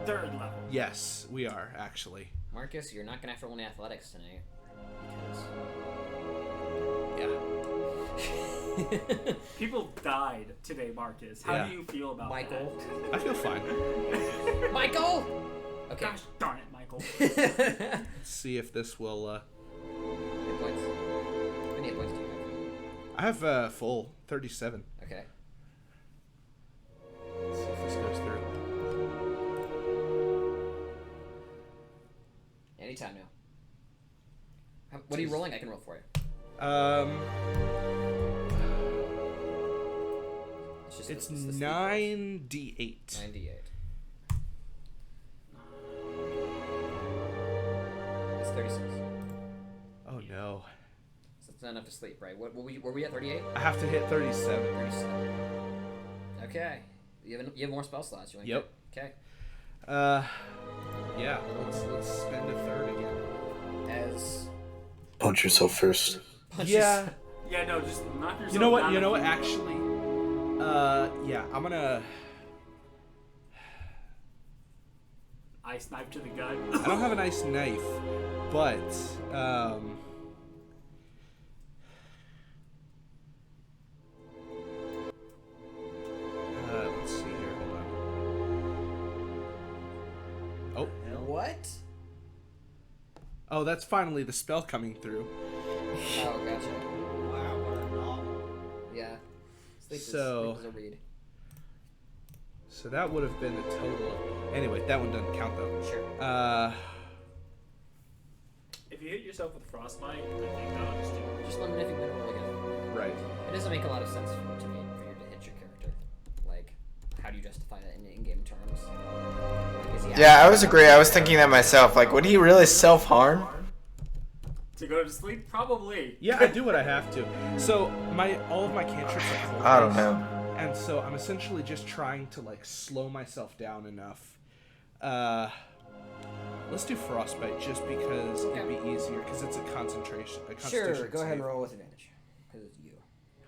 3rd level. yes, we are actually. Marcus, you're not gonna have to roll any athletics tonight. Yeah. People died today, Marcus. How Yeah. do you feel about Michael. I feel fine. Michael. that? Okay. Gosh darn it, Michael. Let's see if this will. Hit points. How many hit points do you have? I have full 37. Okay. Let's see if this goes through. Anytime now. What are you rolling? I can roll for you. It's the sleep 9d8. 98. It's 36. Oh no. So it's not enough to sleep, right? What were we at 38? I have to hit 37. 37. Okay. You have more spell slots. You want Yep. Okay. Yeah. Let's spend a third again. As Punch yourself first. punches. Yeah. Yeah, no, just knock yourself You know what? down You know if what? Actually, yeah. I'm gonna. I snipe to the gut. I don't have a nice knife, but let's see here. Hold on. What? Oh, that's finally the spell coming through. Oh, gotcha. Wow, what a novel. Yeah. Sleep So- is a read. So that would have been a total of. Anyway, that one doesn't count though. Sure. If you hit yourself with frostbite, I think that'll just do it. Just let me know if you can roll again. Right. It doesn't make a lot of sense to me for you to hit your character. Like, how do you justify that in in-game terms? Like, is he Yeah, I was agree. I was thinking that myself. Like, would he really self-harm? To go to sleep? Probably. Yeah, I do what I have to. So all of my cantrips are cold. I don't know. And so I'm essentially just trying to like slow myself down enough. Let's do frostbite just because it'd be easier because it's a concentration. Sure, go ahead and save. roll with advantage. Because it's you.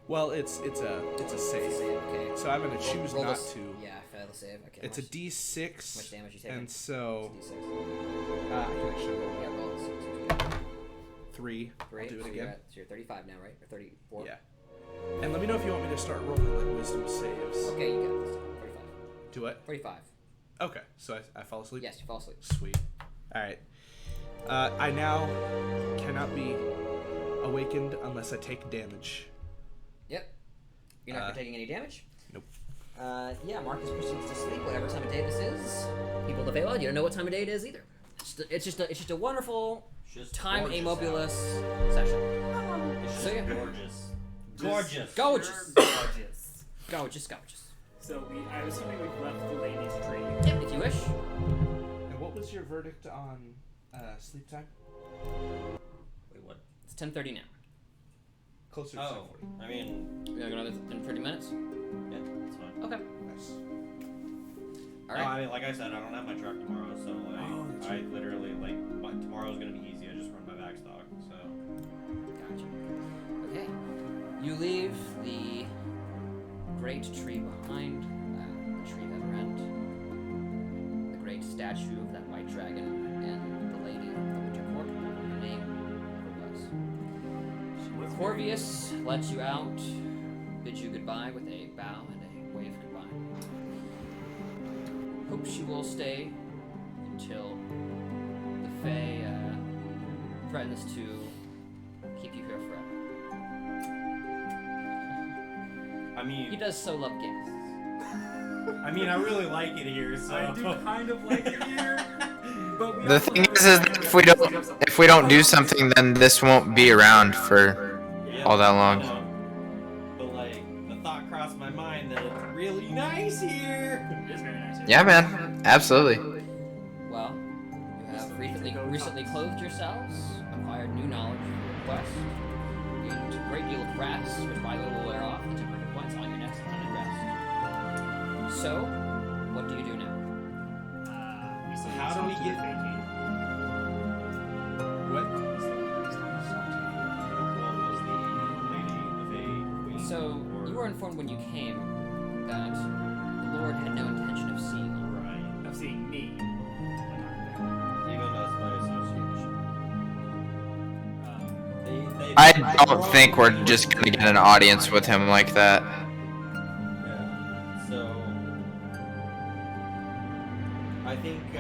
Well, it's a save. Okay. So I'm gonna choose Roll not this- to. Yeah, fail the save. Okay. It's a how much D6. damage you take? And so It's a D6. I can actually roll Yeah, roll this. 3. Three. I'll do it So again. you're 35 now, right? Or 34? Yeah. And let me know if you want me to start rolling like wisdom saves. Okay, you got this. 45. Do what? 45. Okay, so I fall asleep? Yes, you fall asleep. Sweet. Alright. I now cannot be awakened unless I take damage. Yep. You're not taking any damage? Nope. Yeah, Marcus proceeds to sleep, whatever time of day this is. People of the Feywild, you don't know what time of day it is either. It's just a wonderful Just time gorgeous amobulous session. It's So just yeah. gorgeous. Gorgeous. Gorgeous. Gorgeous. Gorgeous. So I'm assuming we've left the lady's tree. Yep, if you wish. And what was your verdict on sleep time? Wait, what? It's 10:30 now. Closer to Oh, 10:40. I mean, You're gonna go another 30 minutes? yeah, that's fine. Okay. Nice. Alright. I mean, like I said, I don't have my truck tomorrow, so like, Oh, that's I right. literally tomorrow's gonna be easy. I just run my back stock, so. Gotcha. Okay. You leave the great tree behind, the tree of Everend, the great statue of that white dragon, and the lady of the Winter Court, whatever her name ever was. Corvius lets you out, bids you goodbye with a bow and a wave goodbye. Hopes you will stay until the Fae threatens to keep you here forever. I mean, He does so love guests. I mean, I really like it here, so. I do kind of like it here, but we The also thing live is in that a if we don't do something, then this won't be around for Yeah, all that long. I know. But like, the thought crossed my mind that it's really nice here. It is very nice. Yeah, man. Absolutely. Well, you have recently clothed yourselves, acquired new knowledge for your quest, gained a great deal of grass, which by the way will wear off the temporary points on your next unended rest. So, what do you do now? We still How do talk we to get- the vacate. What? Was the lady of a queen? So, you were informed when you came that the Lord had no intention of seeing you. Right. Of seeing me. Even us by association. They I don't think we're just gonna get an audience with him like that. Yeah. So I think I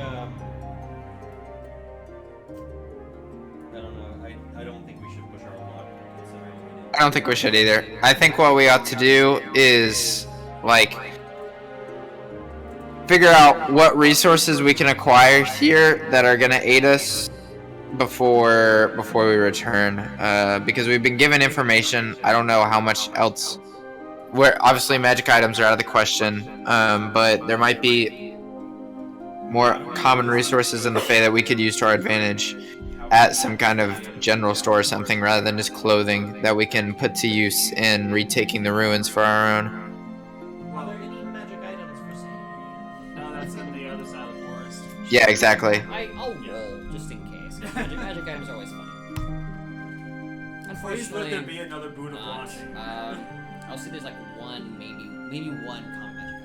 don't know. I don't think we should push our luck considering we didn't. I don't think we should either. I think what we ought to do is, like, figure out what resources we can acquire here that are gonna aid us before we return. Because we've been given information. I don't know how much else. Where obviously magic items are out of the question, but there might be more common resources in the Fae that we could use to our advantage at some kind of general store or something, rather than just clothing that we can put to use in retaking the ruins for our own. Are there any magic items for sale? No, that's in the other side of the forest. Yeah, exactly. I'll roll just in case. 'Cause magic items are always funny. Please let there Unfortunately, be another boot of not. launching. I'll see there's like one, maybe one common magic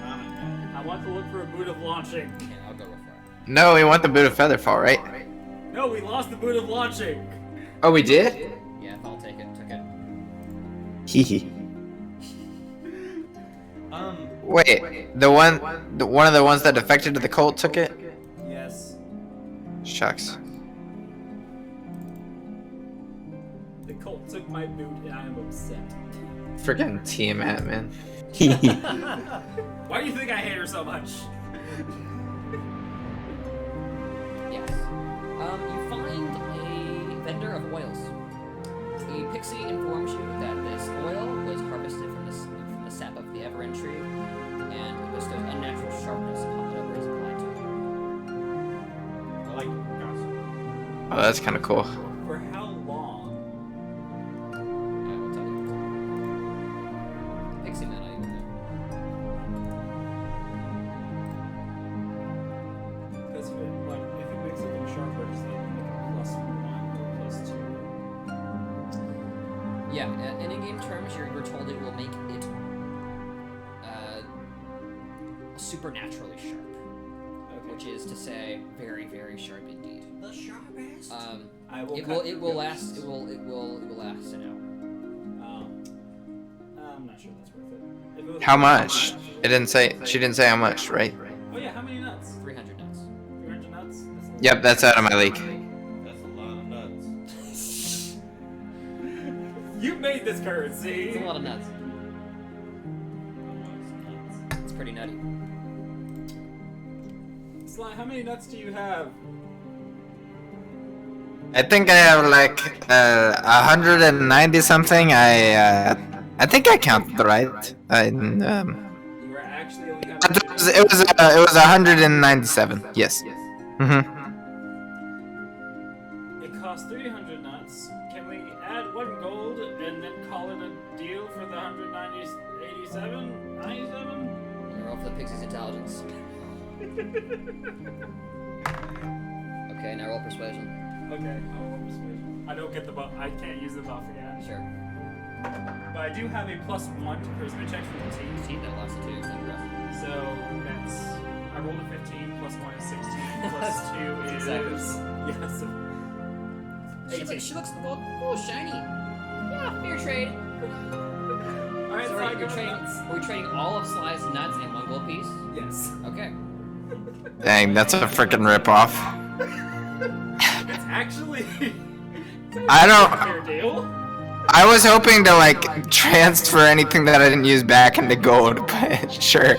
item. I want to look for a boot of launching. Okay, I'll go look for it. No, we want the boot of Featherfall, right? No, we lost the boot of launching. Oh, we did? Yeah, I'll take it. Took it. Hehe. Wait, one of the ones that defected to the cult took it? Yes. Shucks. The cult took my boot and I am upset. Freaking Tiamat, man. Why do you think I hate her so much? Yes. You find a vendor of oils. The pixie informs you that this oil was harvested from the sap of the Everend tree, and it bestows unnatural sharpness upon whatever is applied to it. I like gossip. Oh, that's kind of cool. For how long? I will tell you. Pixie man, I even know. Because if it makes something sharper, does that make it +1 or +2? Yeah, in in-game terms, you're told it will make it supernaturally sharp, which is to say, very, very sharp indeed. The sharpest. I It will last. It will last an hour. I'm not sure that's worth it. If it was How much? It didn't say. She didn't say how much, right? Oh yeah, how many nuts? 300 nuts. 300 nuts? That's a lot. Yep, that's out of my league. That's a lot of nuts. You made this currency. It's a lot of nuts. It's pretty nutty. Sly, how many nuts do you have? I think I have like 190 something. I think I counted right. You are actually only having It was 197. Yes. Mhm. It costs 300 nuts. Can we add 1 gold and then call it a deal for the 187? 97? You roll for the pixie's intelligence. Okay, now roll persuasion. Okay, I'll roll persuasion. I don't get the buff. I can't use the buff yet. Sure. But I do have a +1 to charisma checks from the team. 15, that lasts 2, so impressive. So that's I rolled a 15 +1 is 16 +2 is Exactly. yes. She looks a little shiny. Yeah, fair trade. All right, So so I are go trading? nuts. Are we trading all of Sly's nuts in 1 gold piece? Yes. Okay. Dang, that's a freaking ripoff. It's actually. I don't- Fair deal. I was hoping to like transfer anything that I didn't use back into gold, but sure.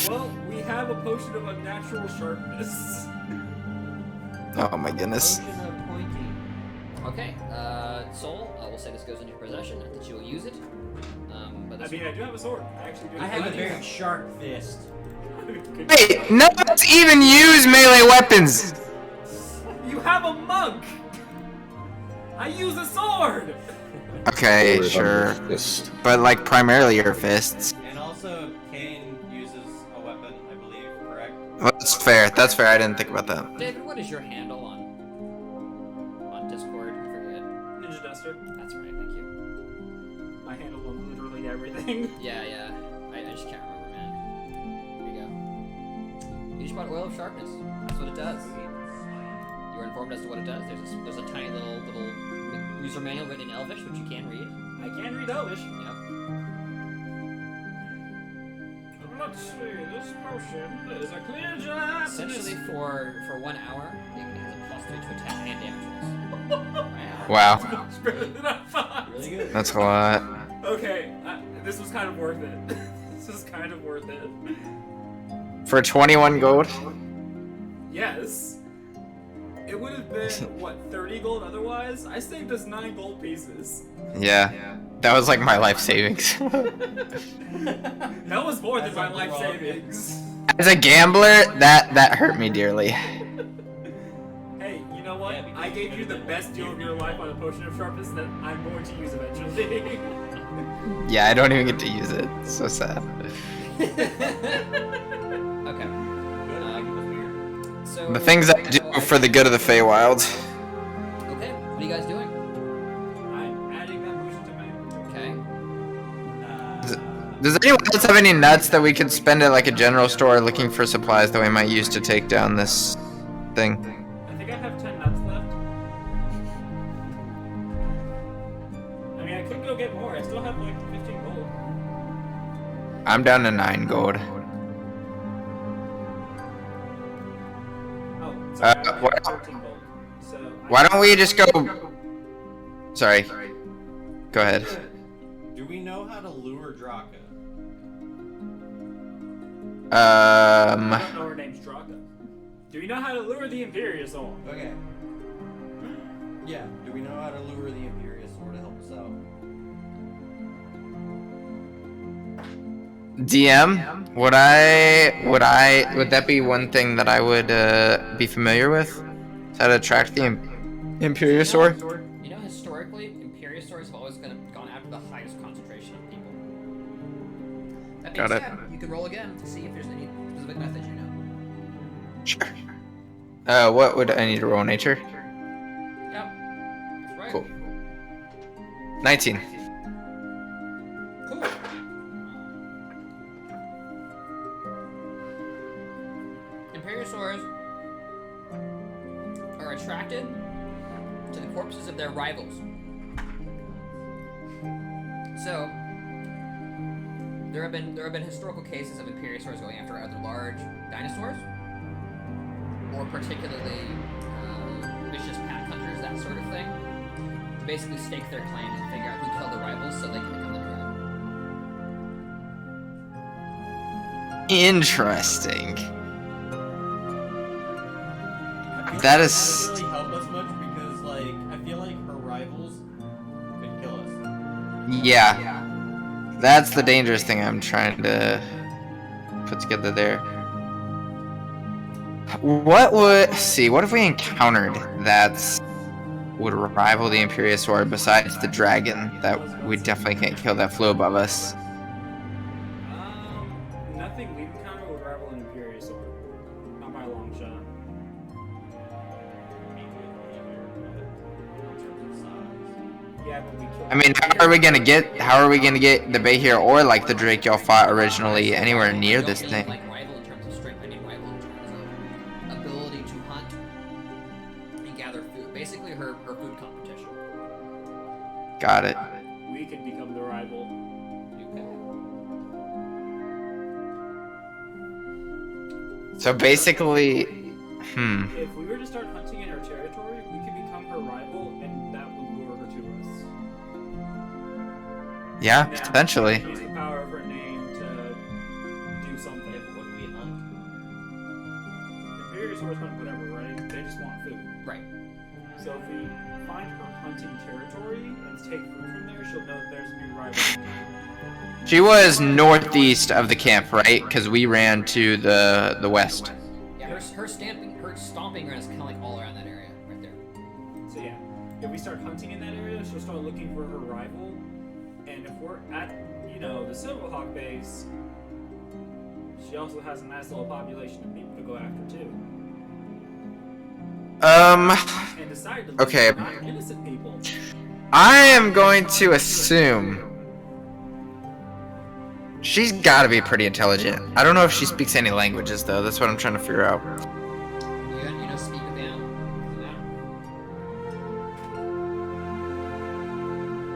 Well, we have a potion of unnatural sharpness. Oh my goodness. Potion of pointy. Okay. Soul, I will say this goes into your possession, not that you will use it. But I this mean, I do have a sword. I actually do. I have a very sharp fist. Wait, no one's even use melee weapons. You have a monk. I use a sword. Okay, Or sure. fist. But like primarily your fists. And also, Kane uses a weapon, I believe, correct? That's fair. That's fair. I didn't think about that. David, what is your handle on Discord? I forget. Ninja Duster. That's right. Thank you. My handle on literally everything. Yeah, yeah. I just can't remember, man. Here you go. You just bought Oil of Sharpness. That's what it does. You were informed as to what it does. There's a tiny little user manual written in Elvish, which you can read. I can read Elvish. Yep. Let's see, this potion is a clear jar. Essentially, for 1 hour, it has a +3 to attack and damage rolls. Wow. It's better than I thought. Really good. That's a lot. Okay, this was kind of worth it. This is kind of worth it. For 21 gold? Yes. It would have been, what, 30 gold otherwise? I saved us 9 gold pieces. Yeah. That was like my life savings. That was more than my life savings. As a gambler, that hurt me dearly. Hey, you know what? I gave you the best deal of your life on a potion of sharpness that I'm going to use eventually. Yeah, I don't even get to use it. It's so sad. Okay. So The things I do for the good of the Feywild. Okay, what are you guys doing? I'm adding that potion to my... Okay. Does anyone else have any nuts that we could spend at like a general store looking for supplies that we might use to take down this thing? I think I have 10 nuts left. I mean, I could go get more. I still have like 15 gold. I'm down to 9 gold. Oh, sorry, I only what- have 13 gold. So Why don't we just go... Sorry. Go ahead. Do we know how to lure Draka? I don't know her name's Draka. Do you know how to lure the Imperious on? Okay. Yeah, do we know how to lure the Imperious Sword to help us out? DM, would that be one thing that I would be familiar with? Is how to attract the Imperial Sword? You know, historically, Imperial swords have always gone after the highest concentration of people. That being Got it. said, you can roll again to see if there's any specific method you know. Sure. What would I need to roll? Nature? Yep. That's right. Cool. 19. Cool. Imperial swords are attracted to the corpses of their rivals. So there have been historical cases of Imperial swords going after other large dinosaurs, or particularly vicious pack hunters, that sort of thing, to basically stake their claim and figure out who killed the rivals so they can become the dragon. Interesting. That is... Doesn't really help us much because, like, I feel like her rivals could kill us. Yeah. That's the dangerous thing I'm trying to put together there. What if we encountered that would rival the Imperial Sword besides the dragon that we definitely can't kill that flew above us? Nothing we've encountered would rival an Imperious Sword. Not by a long shot. Yeah, but we killed. I mean, how are we gonna get the Behir or like the Drake y'all fought originally anywhere near this thing? Like rival in terms of strength, I mean rival in terms of ability to hunt and gather food. Basically, her food competition. Got it. We could become the rival. So basically, If we were to start hunting in her territory, we could become her rival, and that would lure her to us. yeah, And then potentially. Use the power of her name to do something. What do we hunt? Imperial swords hunt whatever, right? They just want food. Right. So if we find her hunting territory and take food from there, she'll know that there's a new rival. She was northeast of the camp, right? Because we ran to the west. Yeah, her stomping ground is kind of like all around that area, right there. So yeah, if we start hunting in that area, she'll start looking for her rival. And if we're at, the Silverhawk base, she also has a nice little population of people to go after too. And decide to Okay. not innocent people. I am going to assume she's got to be pretty intelligent. I don't know if she speaks any languages though. That's what I'm trying to figure out. You know, speak with them.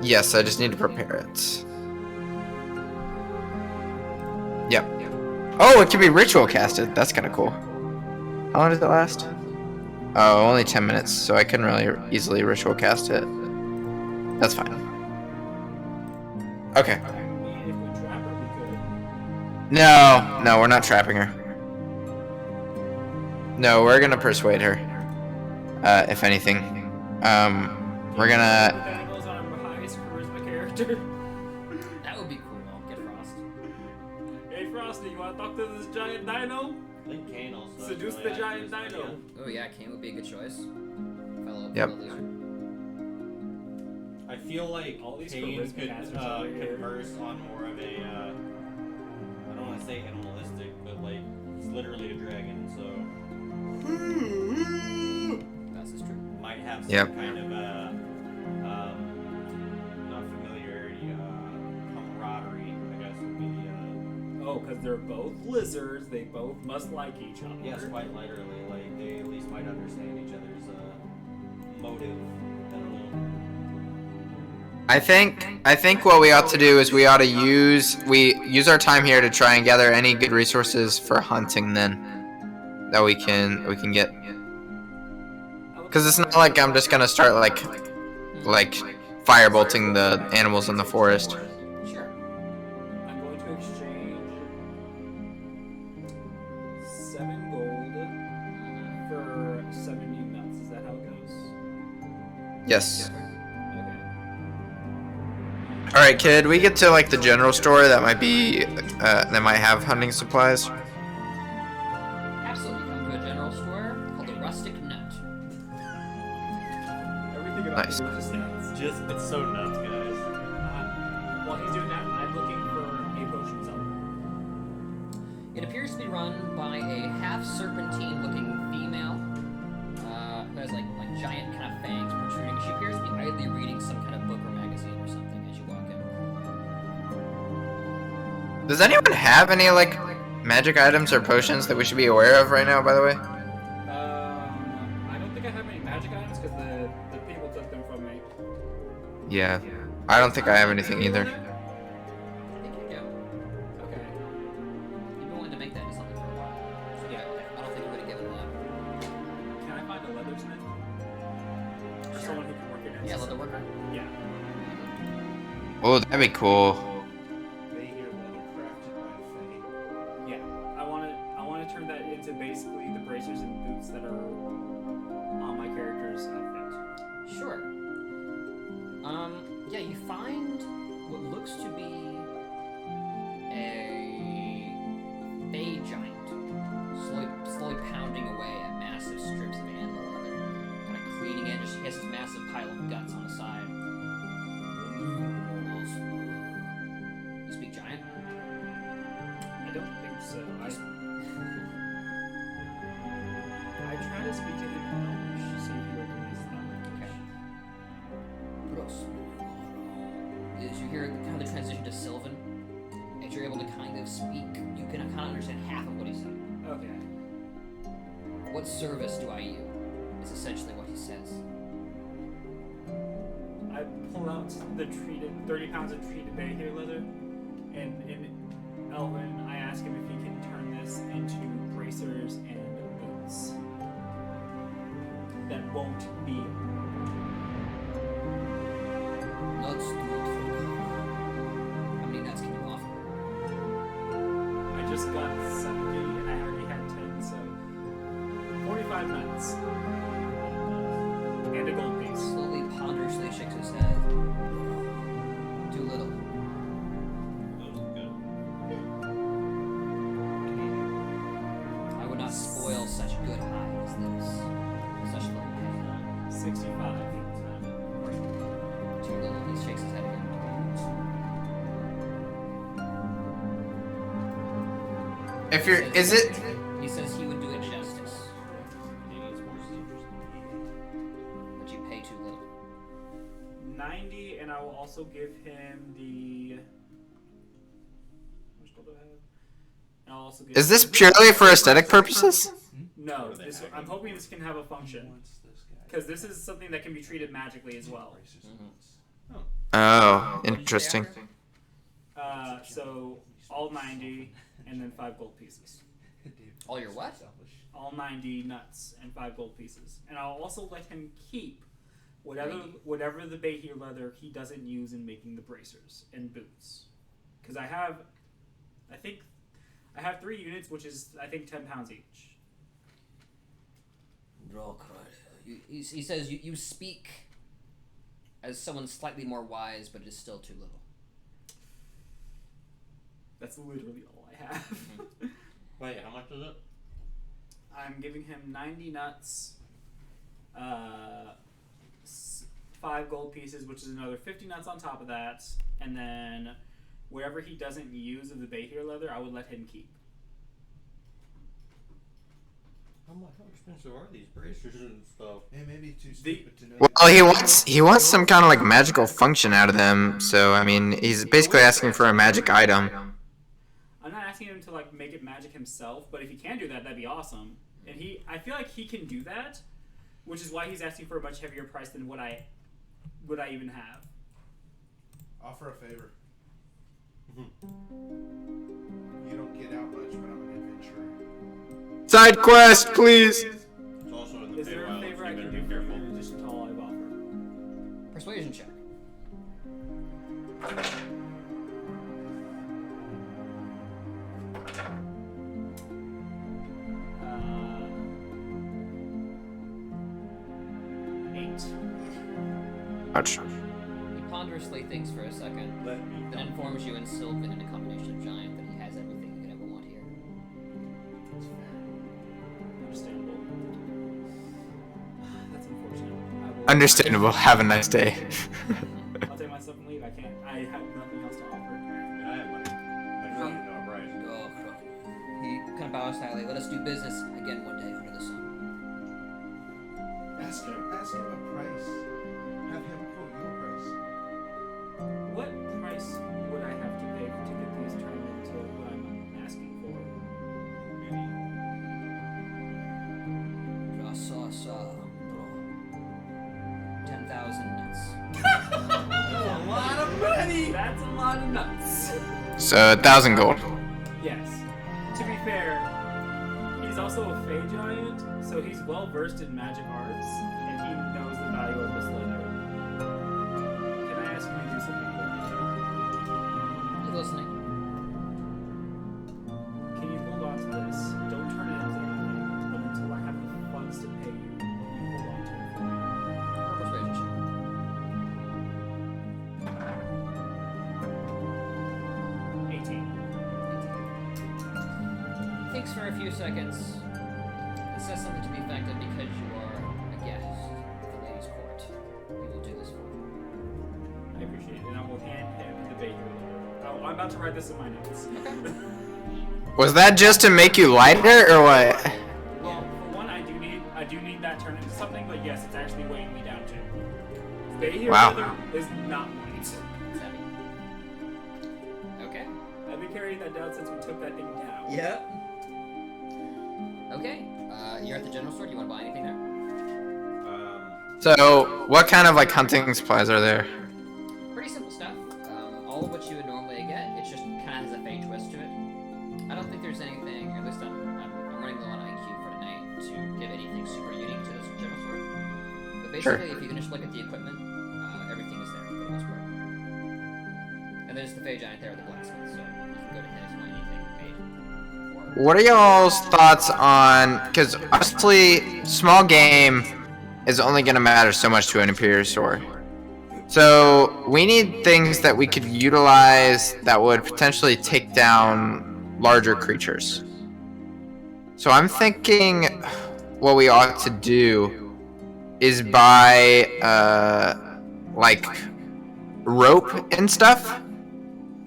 Yes, I just need to prepare it. Yep. Oh, it can be ritual casted. That's kind of cool. How long does it last? Oh, only 10 minutes, so I can really easily ritual cast it. That's fine. Okay. I mean, if we trap her, we could. No, we're not trapping her. No, we're gonna persuade her. If anything. We're gonna... Daniel's our highest charisma character. That would be cool. Get Frost. Hey, Frosty, you want to talk to this giant dino? I think Kane also has Seduce really the high giant charisma, dino. Oh yeah, Kane would be a good choice. Fellow Yep. loser. I feel like All these Kane charisma could casters over here. converse on more of a, I don't want to say animalistic, but like, he's literally a dragon, so That's just true. might have some Yep. kind of not familiarity, camaraderie, I guess would be Oh, because they're both lizards. They both must like each other. yes, quite literally, like, they at least might understand each other's, motive, I don't know. I think what we ought to do is we ought to use our time here to try and gather any good resources for hunting then that we can get. Cause it's not like I'm just gonna start like firebolting the animals in the forest. Sure. I'm going to exchange 7 gold for 70 nuts. Is that how it goes? Yes. Okay. All right, kid. We get to like the general store that might be that might have hunting supplies. Absolutely. Come to a general store called the Rustic Nut. Everything about Nice. it is just nuts. It's so nuts, guys. While he's doing that, I'm looking for a potion seller. It appears to be run by a half serpentine-looking female who has like giant kind of fangs protruding. She appears to be idly reading some kind of book or magazine or something as you walk in. Does anyone have any like magic items or potions that we should be aware of right now? By the way. I don't think I have any magic items because the people took them from me. Yeah. I don't think I have anything either. I think you do. Okay. You've been wanting to make that into something for a while. So yeah, I don't think you would have given it up. Can I find a leathersmith? Or Sure. someone who can work in it? Yeah, leather worker. Yeah. Oh, that'd be cool. They hear leather crafted by Faye. Yeah. I want to turn that into basically the bracers and boots that are on my character's outfit. Sure. Yeah, you find what looks to be a Fey giant slowly pounding away at massive strips of animal leather, kind of cleaning it. Just he has this massive pile of guts on the side. You speak giant? I don't think so. I try to speak to him in Elvish, see if he recognizes that language. Gross. As you hear kind of the transition to Sylvan, as you're able to kind of speak, you can kind of understand half of what he's saying. Okay. What service do I you? Is essentially what he says. I pull out the 30 pounds of treated bear leather, and in Elven, I ask him if he can turn this into bracers and boots that won't be. Nuts do it for How many nuts can you offer? I just got 70 and I already had 10, so 45 nuts and a gold piece. Slowly, ponderously shakes his head. Too little. That was good. I would not spoil such good hide as this. Such little pay. 65. If you're, is it? He says he would do it justice, but you pay too little. 90, and I will also give him the. How much gold do I have? And I'll also give Is this him- purely for aesthetic purposes? No, I'm hoping this can have a function. Because this is something that can be treated magically as well. Oh, interesting. So all 90 and then 5 gold pieces. All your what? All 90 nuts and 5 gold pieces. And I'll also let him keep whatever the Behir leather he doesn't use in making the bracers and boots. Because I have 3 units, which is I think 10 pounds each. He says you speak as someone slightly more wise, but it is still too little. That's literally all I have. Wait, how much is it? I'm giving him 90 nuts, 5 gold pieces, which is another 50 nuts on top of that, and then whatever he doesn't use of the Behir leather, I would let him keep. How expensive are these bracers and stuff? It may be too stupid to know. Well, he wants some kind of like magical function out of them. So I mean, he's basically asking for a magic item. I'm not asking him to like make it magic himself, but if he can do that, that'd be awesome. And I feel like he can do that, which is why he's asking for a much heavier price than what I even have. Offer a favor. You don't get out much, but I'm an adventurer. Side quest, please. It's also in the Is there a Feywild, favor so I you can better do be for you careful. in addition to all I've offered? Persuasion check. Ouch. He ponderously thinks for a second, Let me then informs you in Sylvan and a combination of Giant that he has everything you could ever want here. That's fair. Understandable. That's unfortunate. I will- Understandable. Have a nice day. I'll take myself and leave. I can't. I have nothing else to offer. Yeah, I have money. I just need to know a price. Oh, crook. He kind of bows slightly. Let us do business again one day under the sun. Ask him a price. Have him quote you a price. What price would I have to pay to get these turned into what I'm asking for? Bro. 10,000 nuts. That's a lot of money. That's a lot of nuts. So 1,000 gold. Yes. To be fair, he's also a Fey giant, so he's well versed in magic arts, and he knows the value of this leather. Can I ask you to do something for me? You listening? Can you hold on to this? Don't turn it into anything, but until I have the funds to pay you, you hold on to it for me. Or persuasion check. 18. Thinks for a few seconds. It says something to the effect of because you are a guest at the lady's court, we will do this for you. I appreciate it, and I will hand him the baker. Oh, I'm about to write this in my notes. Was that just to make you lighter, or what? Well, for one, I do need that turned into something, but yes, it's actually weighing me down too. Behir Wow. leather is not light. It's heavy. Okay. I've been carrying that down since we took that thing down. Yep. Okay. You're at the general store. Do you want to buy anything there? So, what kind of like hunting supplies are there? Pretty simple stuff. All of what you would normally get. It just kind of has a Fey twist to it. I don't think there's anything, or at least I'm running low on IQ for tonight, to give anything super unique to this general store. But basically, if you can just look at the equipment, everything is there for the most part. And there's the Fey Giant there, the blacksmith, so you can go to him if you want anything made. What are y'all's thoughts on? Because honestly, small game is only gonna matter so much to an Imperial store. So we need things that we could utilize that would potentially take down larger creatures. So I'm thinking what we ought to do is buy like rope and stuff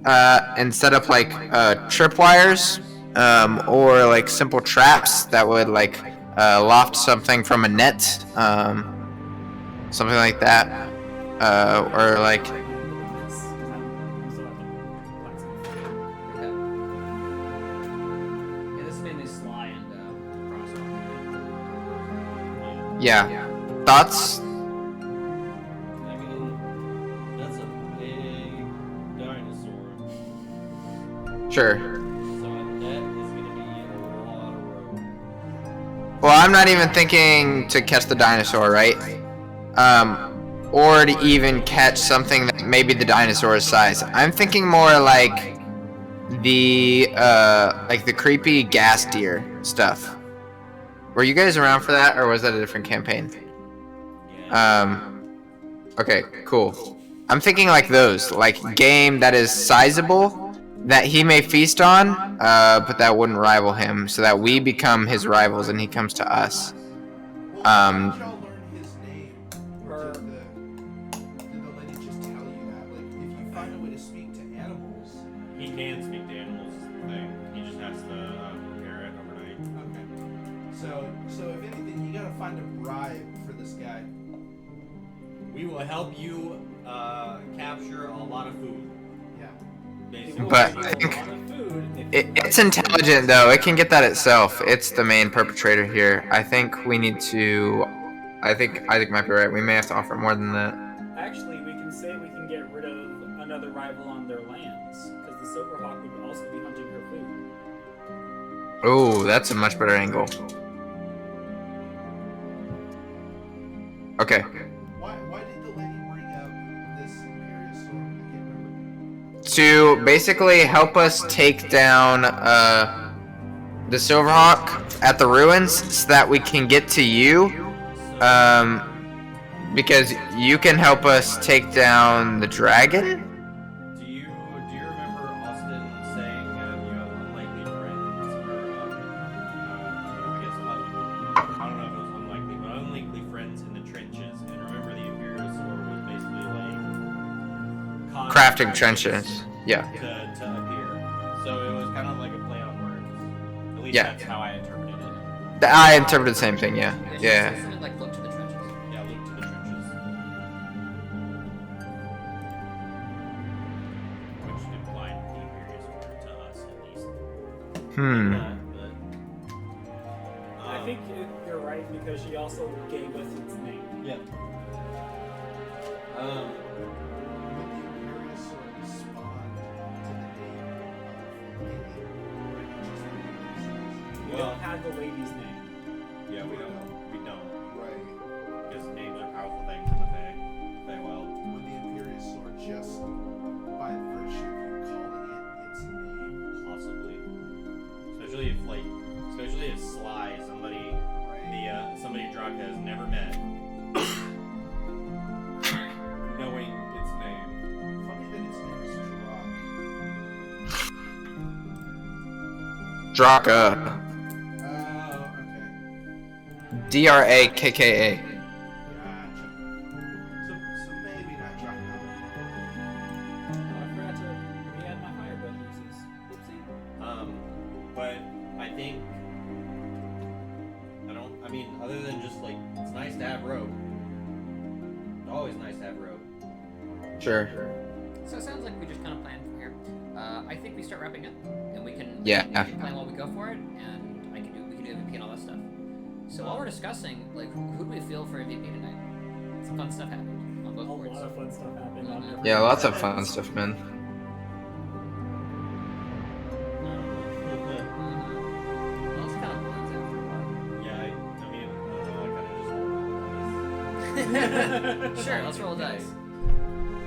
and set up like tripwires or like simple traps that would like loft something from a net, something like that, or like. Okay. Yeah, this is mainly Sly and Crosshair. Yeah. Thoughts? I mean, that's a big dinosaur. Sure. So that is gonna be a lot of rope. Well, I'm not even thinking to catch the dinosaur, right? Or to even catch something that maybe the dinosaur's size. I'm thinking more like the creepy gas deer stuff. Were you guys around for that, or was that a different campaign? Okay, cool. I'm thinking like those, like game that is sizable, that he may feast on, but that wouldn't rival him, so that we become his rivals and he comes to us. How did y'all learn his name? Or did the lady just tell you that? Like, if you find a way to speak to animals. He can speak to animals, is the thing. He just has to prepare it overnight. Okay. So if anything, you gotta find a bribe for this guy. We will help you capture a lot of food. Yeah. Basically. But I think it's intelligent though. It can get that itself. It's the main perpetrator here. I think we need to. I think might be right. We may have to offer more than that. Actually, we can say we can get rid of another rival on their lands, because the Silverhawk would also be hunting her food. Oh, that's a much better angle. Okay. Why did the lady bring up this Imperious sword? I can't remember. To basically help us take down the Silverhawk at the ruins, so that we can get to you. Because you can help us take down the dragon. Do you remember Austin saying you have unlikely friends, or I guess I don't know if it was unlikely, but unlikely friends in the trenches? And remember, the Imperial sword was basically like Crafting trenches. Yeah. to appear. So it was kind of like a play on words. At least Yeah. that's how I interpreted it. I interpreted the same thing. Yeah. Yeah. Something like look to the trenches. Yeah, look to the trenches. Which implied the Imperial sword to us, at least. I think you're right, because she also gave us its name. Yeah. Would the Imperious sword respond to the name of the lady? We don't have the lady's name. Yeah, we don't. Right. Because names are powerful things in the Feywild. Would the Imperious sword just, by virtue of you calling it its name, Possibly. Especially if Sly, somebody Drunk has never met, knowing its name. funny that its name is Drock. Draka. Oh, okay. Drakka. Gotcha. So maybe not Drock. Oh, I forgot to re-add my firebug uses. Oopsie. But I think I mean, other than just like, it's nice to have rope. Always nice to have rope. Sure. So it sounds like we just kind of plan from here. I think we start wrapping up, and we can Yeah. we can plan while we go for it, and we can do MVP and all that stuff. So while we're discussing, like, who do we feel for MVP tonight? Some fun stuff happened on both A boards. lot of fun stuff happened. on every Yeah, lots of board. fun stuff, man. Well, it's kind of blends after a while. Yeah, I mean, I kind of just Sure, let's roll a dice.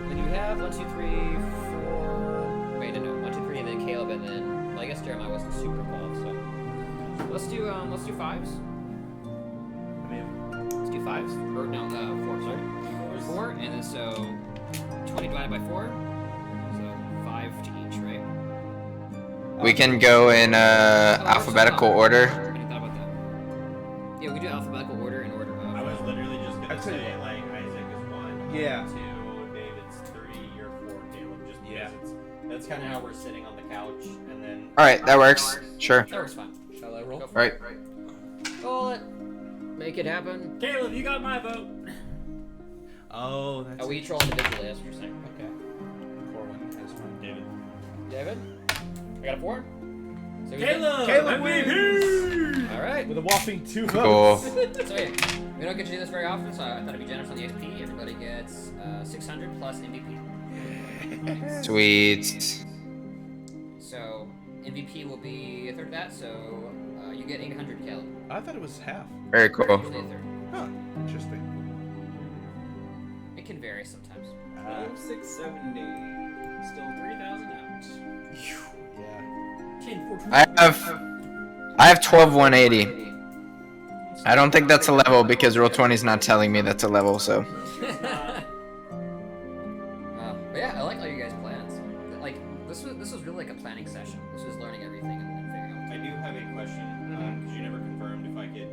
Then you have 1, 2, 3, 4. Wait, no, 1, 2, 3, and then Caleb, and then well, I guess Jeremiah wasn't super involved, so let's do 5s. Let's do 5s. Or no, 4. Sorry, 4, and then so 20 divided by 4, so 5 to each, right? We can go in alphabetical order. What do you thought about that? Yeah, we can do alphabetical order in order of. I was literally just I gonna tell you say, like, Isaac is 1, Yeah. 2, David's 3, you're 4, Caleb, just because Yeah. it's That's kind of how we're sitting on the couch, and then. All right, that works. Sure. That works fine. Shall I roll? Go All for right. it. Roll it. Make it happen. Caleb, you got my vote. Oh, that's Oh, we each roll individually, that's what you're saying. Okay. Corwin has one. David. David? I got a 4. So we Caleb, Caleb MVP. All right. With a whopping 2 Cool. votes. So yeah, we don't get to do this very often, so I thought I'd be generous on the XP. Everybody gets 600 plus MVP. Sweet. So MVP will be a third of that, so you get 800, Caleb. I thought it was half. Very cool. Usually a third. Huh. Interesting. It can vary sometimes. 670. Still 3,000 out. Yeah. 10, 14. I have 12,180. I don't think that's a level because Roll20's not telling me that's a level, so. But yeah, I like all you guys' plans. Like this was really like a planning session. This was learning everything and figuring out. I do have a question, because you never confirmed if I could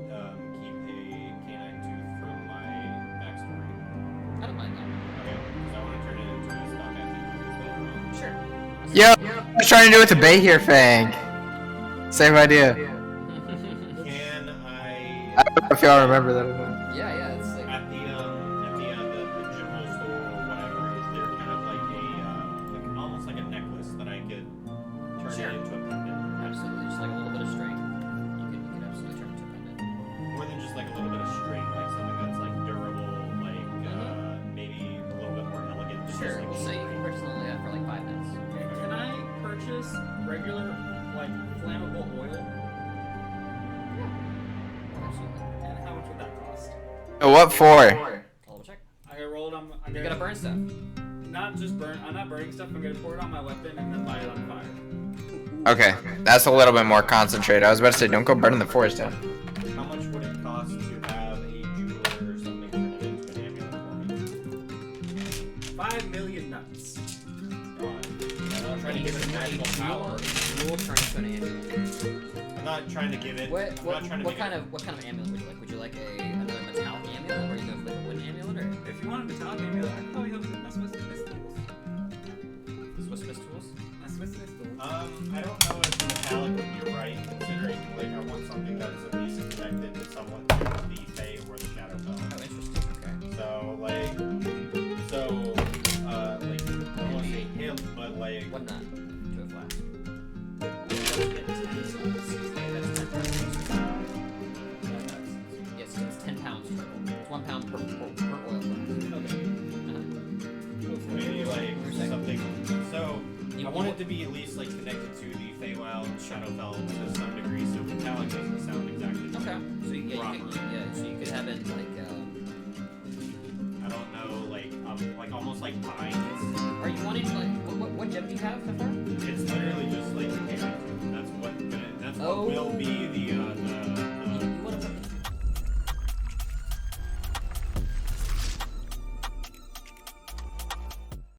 keep a canine tooth from my backstory. I don't mind that. Okay, because I want to turn it into a stock athlete. Sure. Yo, I was trying to do it to Bay here, Fang. Same idea. Can I? I don't know if y'all remember that or not. Yeah, it's like At the general store or whatever, is there kind of like almost like a necklace that I could turn Sure. it into a pendant? absolutely just like a little bit of string. You could absolutely turn it into a pendant. More than just like a little bit of string, like something that's like durable, like maybe a little bit more elegant. Than Sure. Just, like, So you can purchase something like that for like 5 minutes. Can I purchase regular, like, flammable oil? Absolutely. And how much would that cost? What for? Double check. I gotta roll it on. I'm You gotta burn stuff. Not just burn. I'm not burning stuff. I'm gonna pour it on my weapon and then light it on fire. Okay, that's a little bit more concentrated. I was about to say, don't go burning the forest down. How much would it cost to have a jeweler or something turn it into an amulet for me? 5 million nuts. I'm not trying to give it a magical power. You will turn into an amulet. I'm not trying to give it. What I'm not trying to what make kind of amulet would you like? Would you like another metallic amulet, or you go for like a wooden amulet, or If you want a metallic amulet, I could probably help you with my Swiss Miss tools. Swiss Miss tools? My Swiss Miss tools. I don't know if metallic would be right, considering like I want something that is at least connected to someone through the Fae or the Shadow Oh, Belt. interesting. Okay. Like I don't want to say him, but like What not? To a flask. Yes, it's 10 pounds total. It's 1 pound per oil flask. maybe like something. So You I want it to be at least like connected to the Feywild Shadowfell to some degree, so metallic doesn't sound exactly. Okay. So so you could have it like. I don't know, like almost like pines. Are you wanting like what gem do you have so far? It's literally just like a canine tooth. That's what Oh. will be the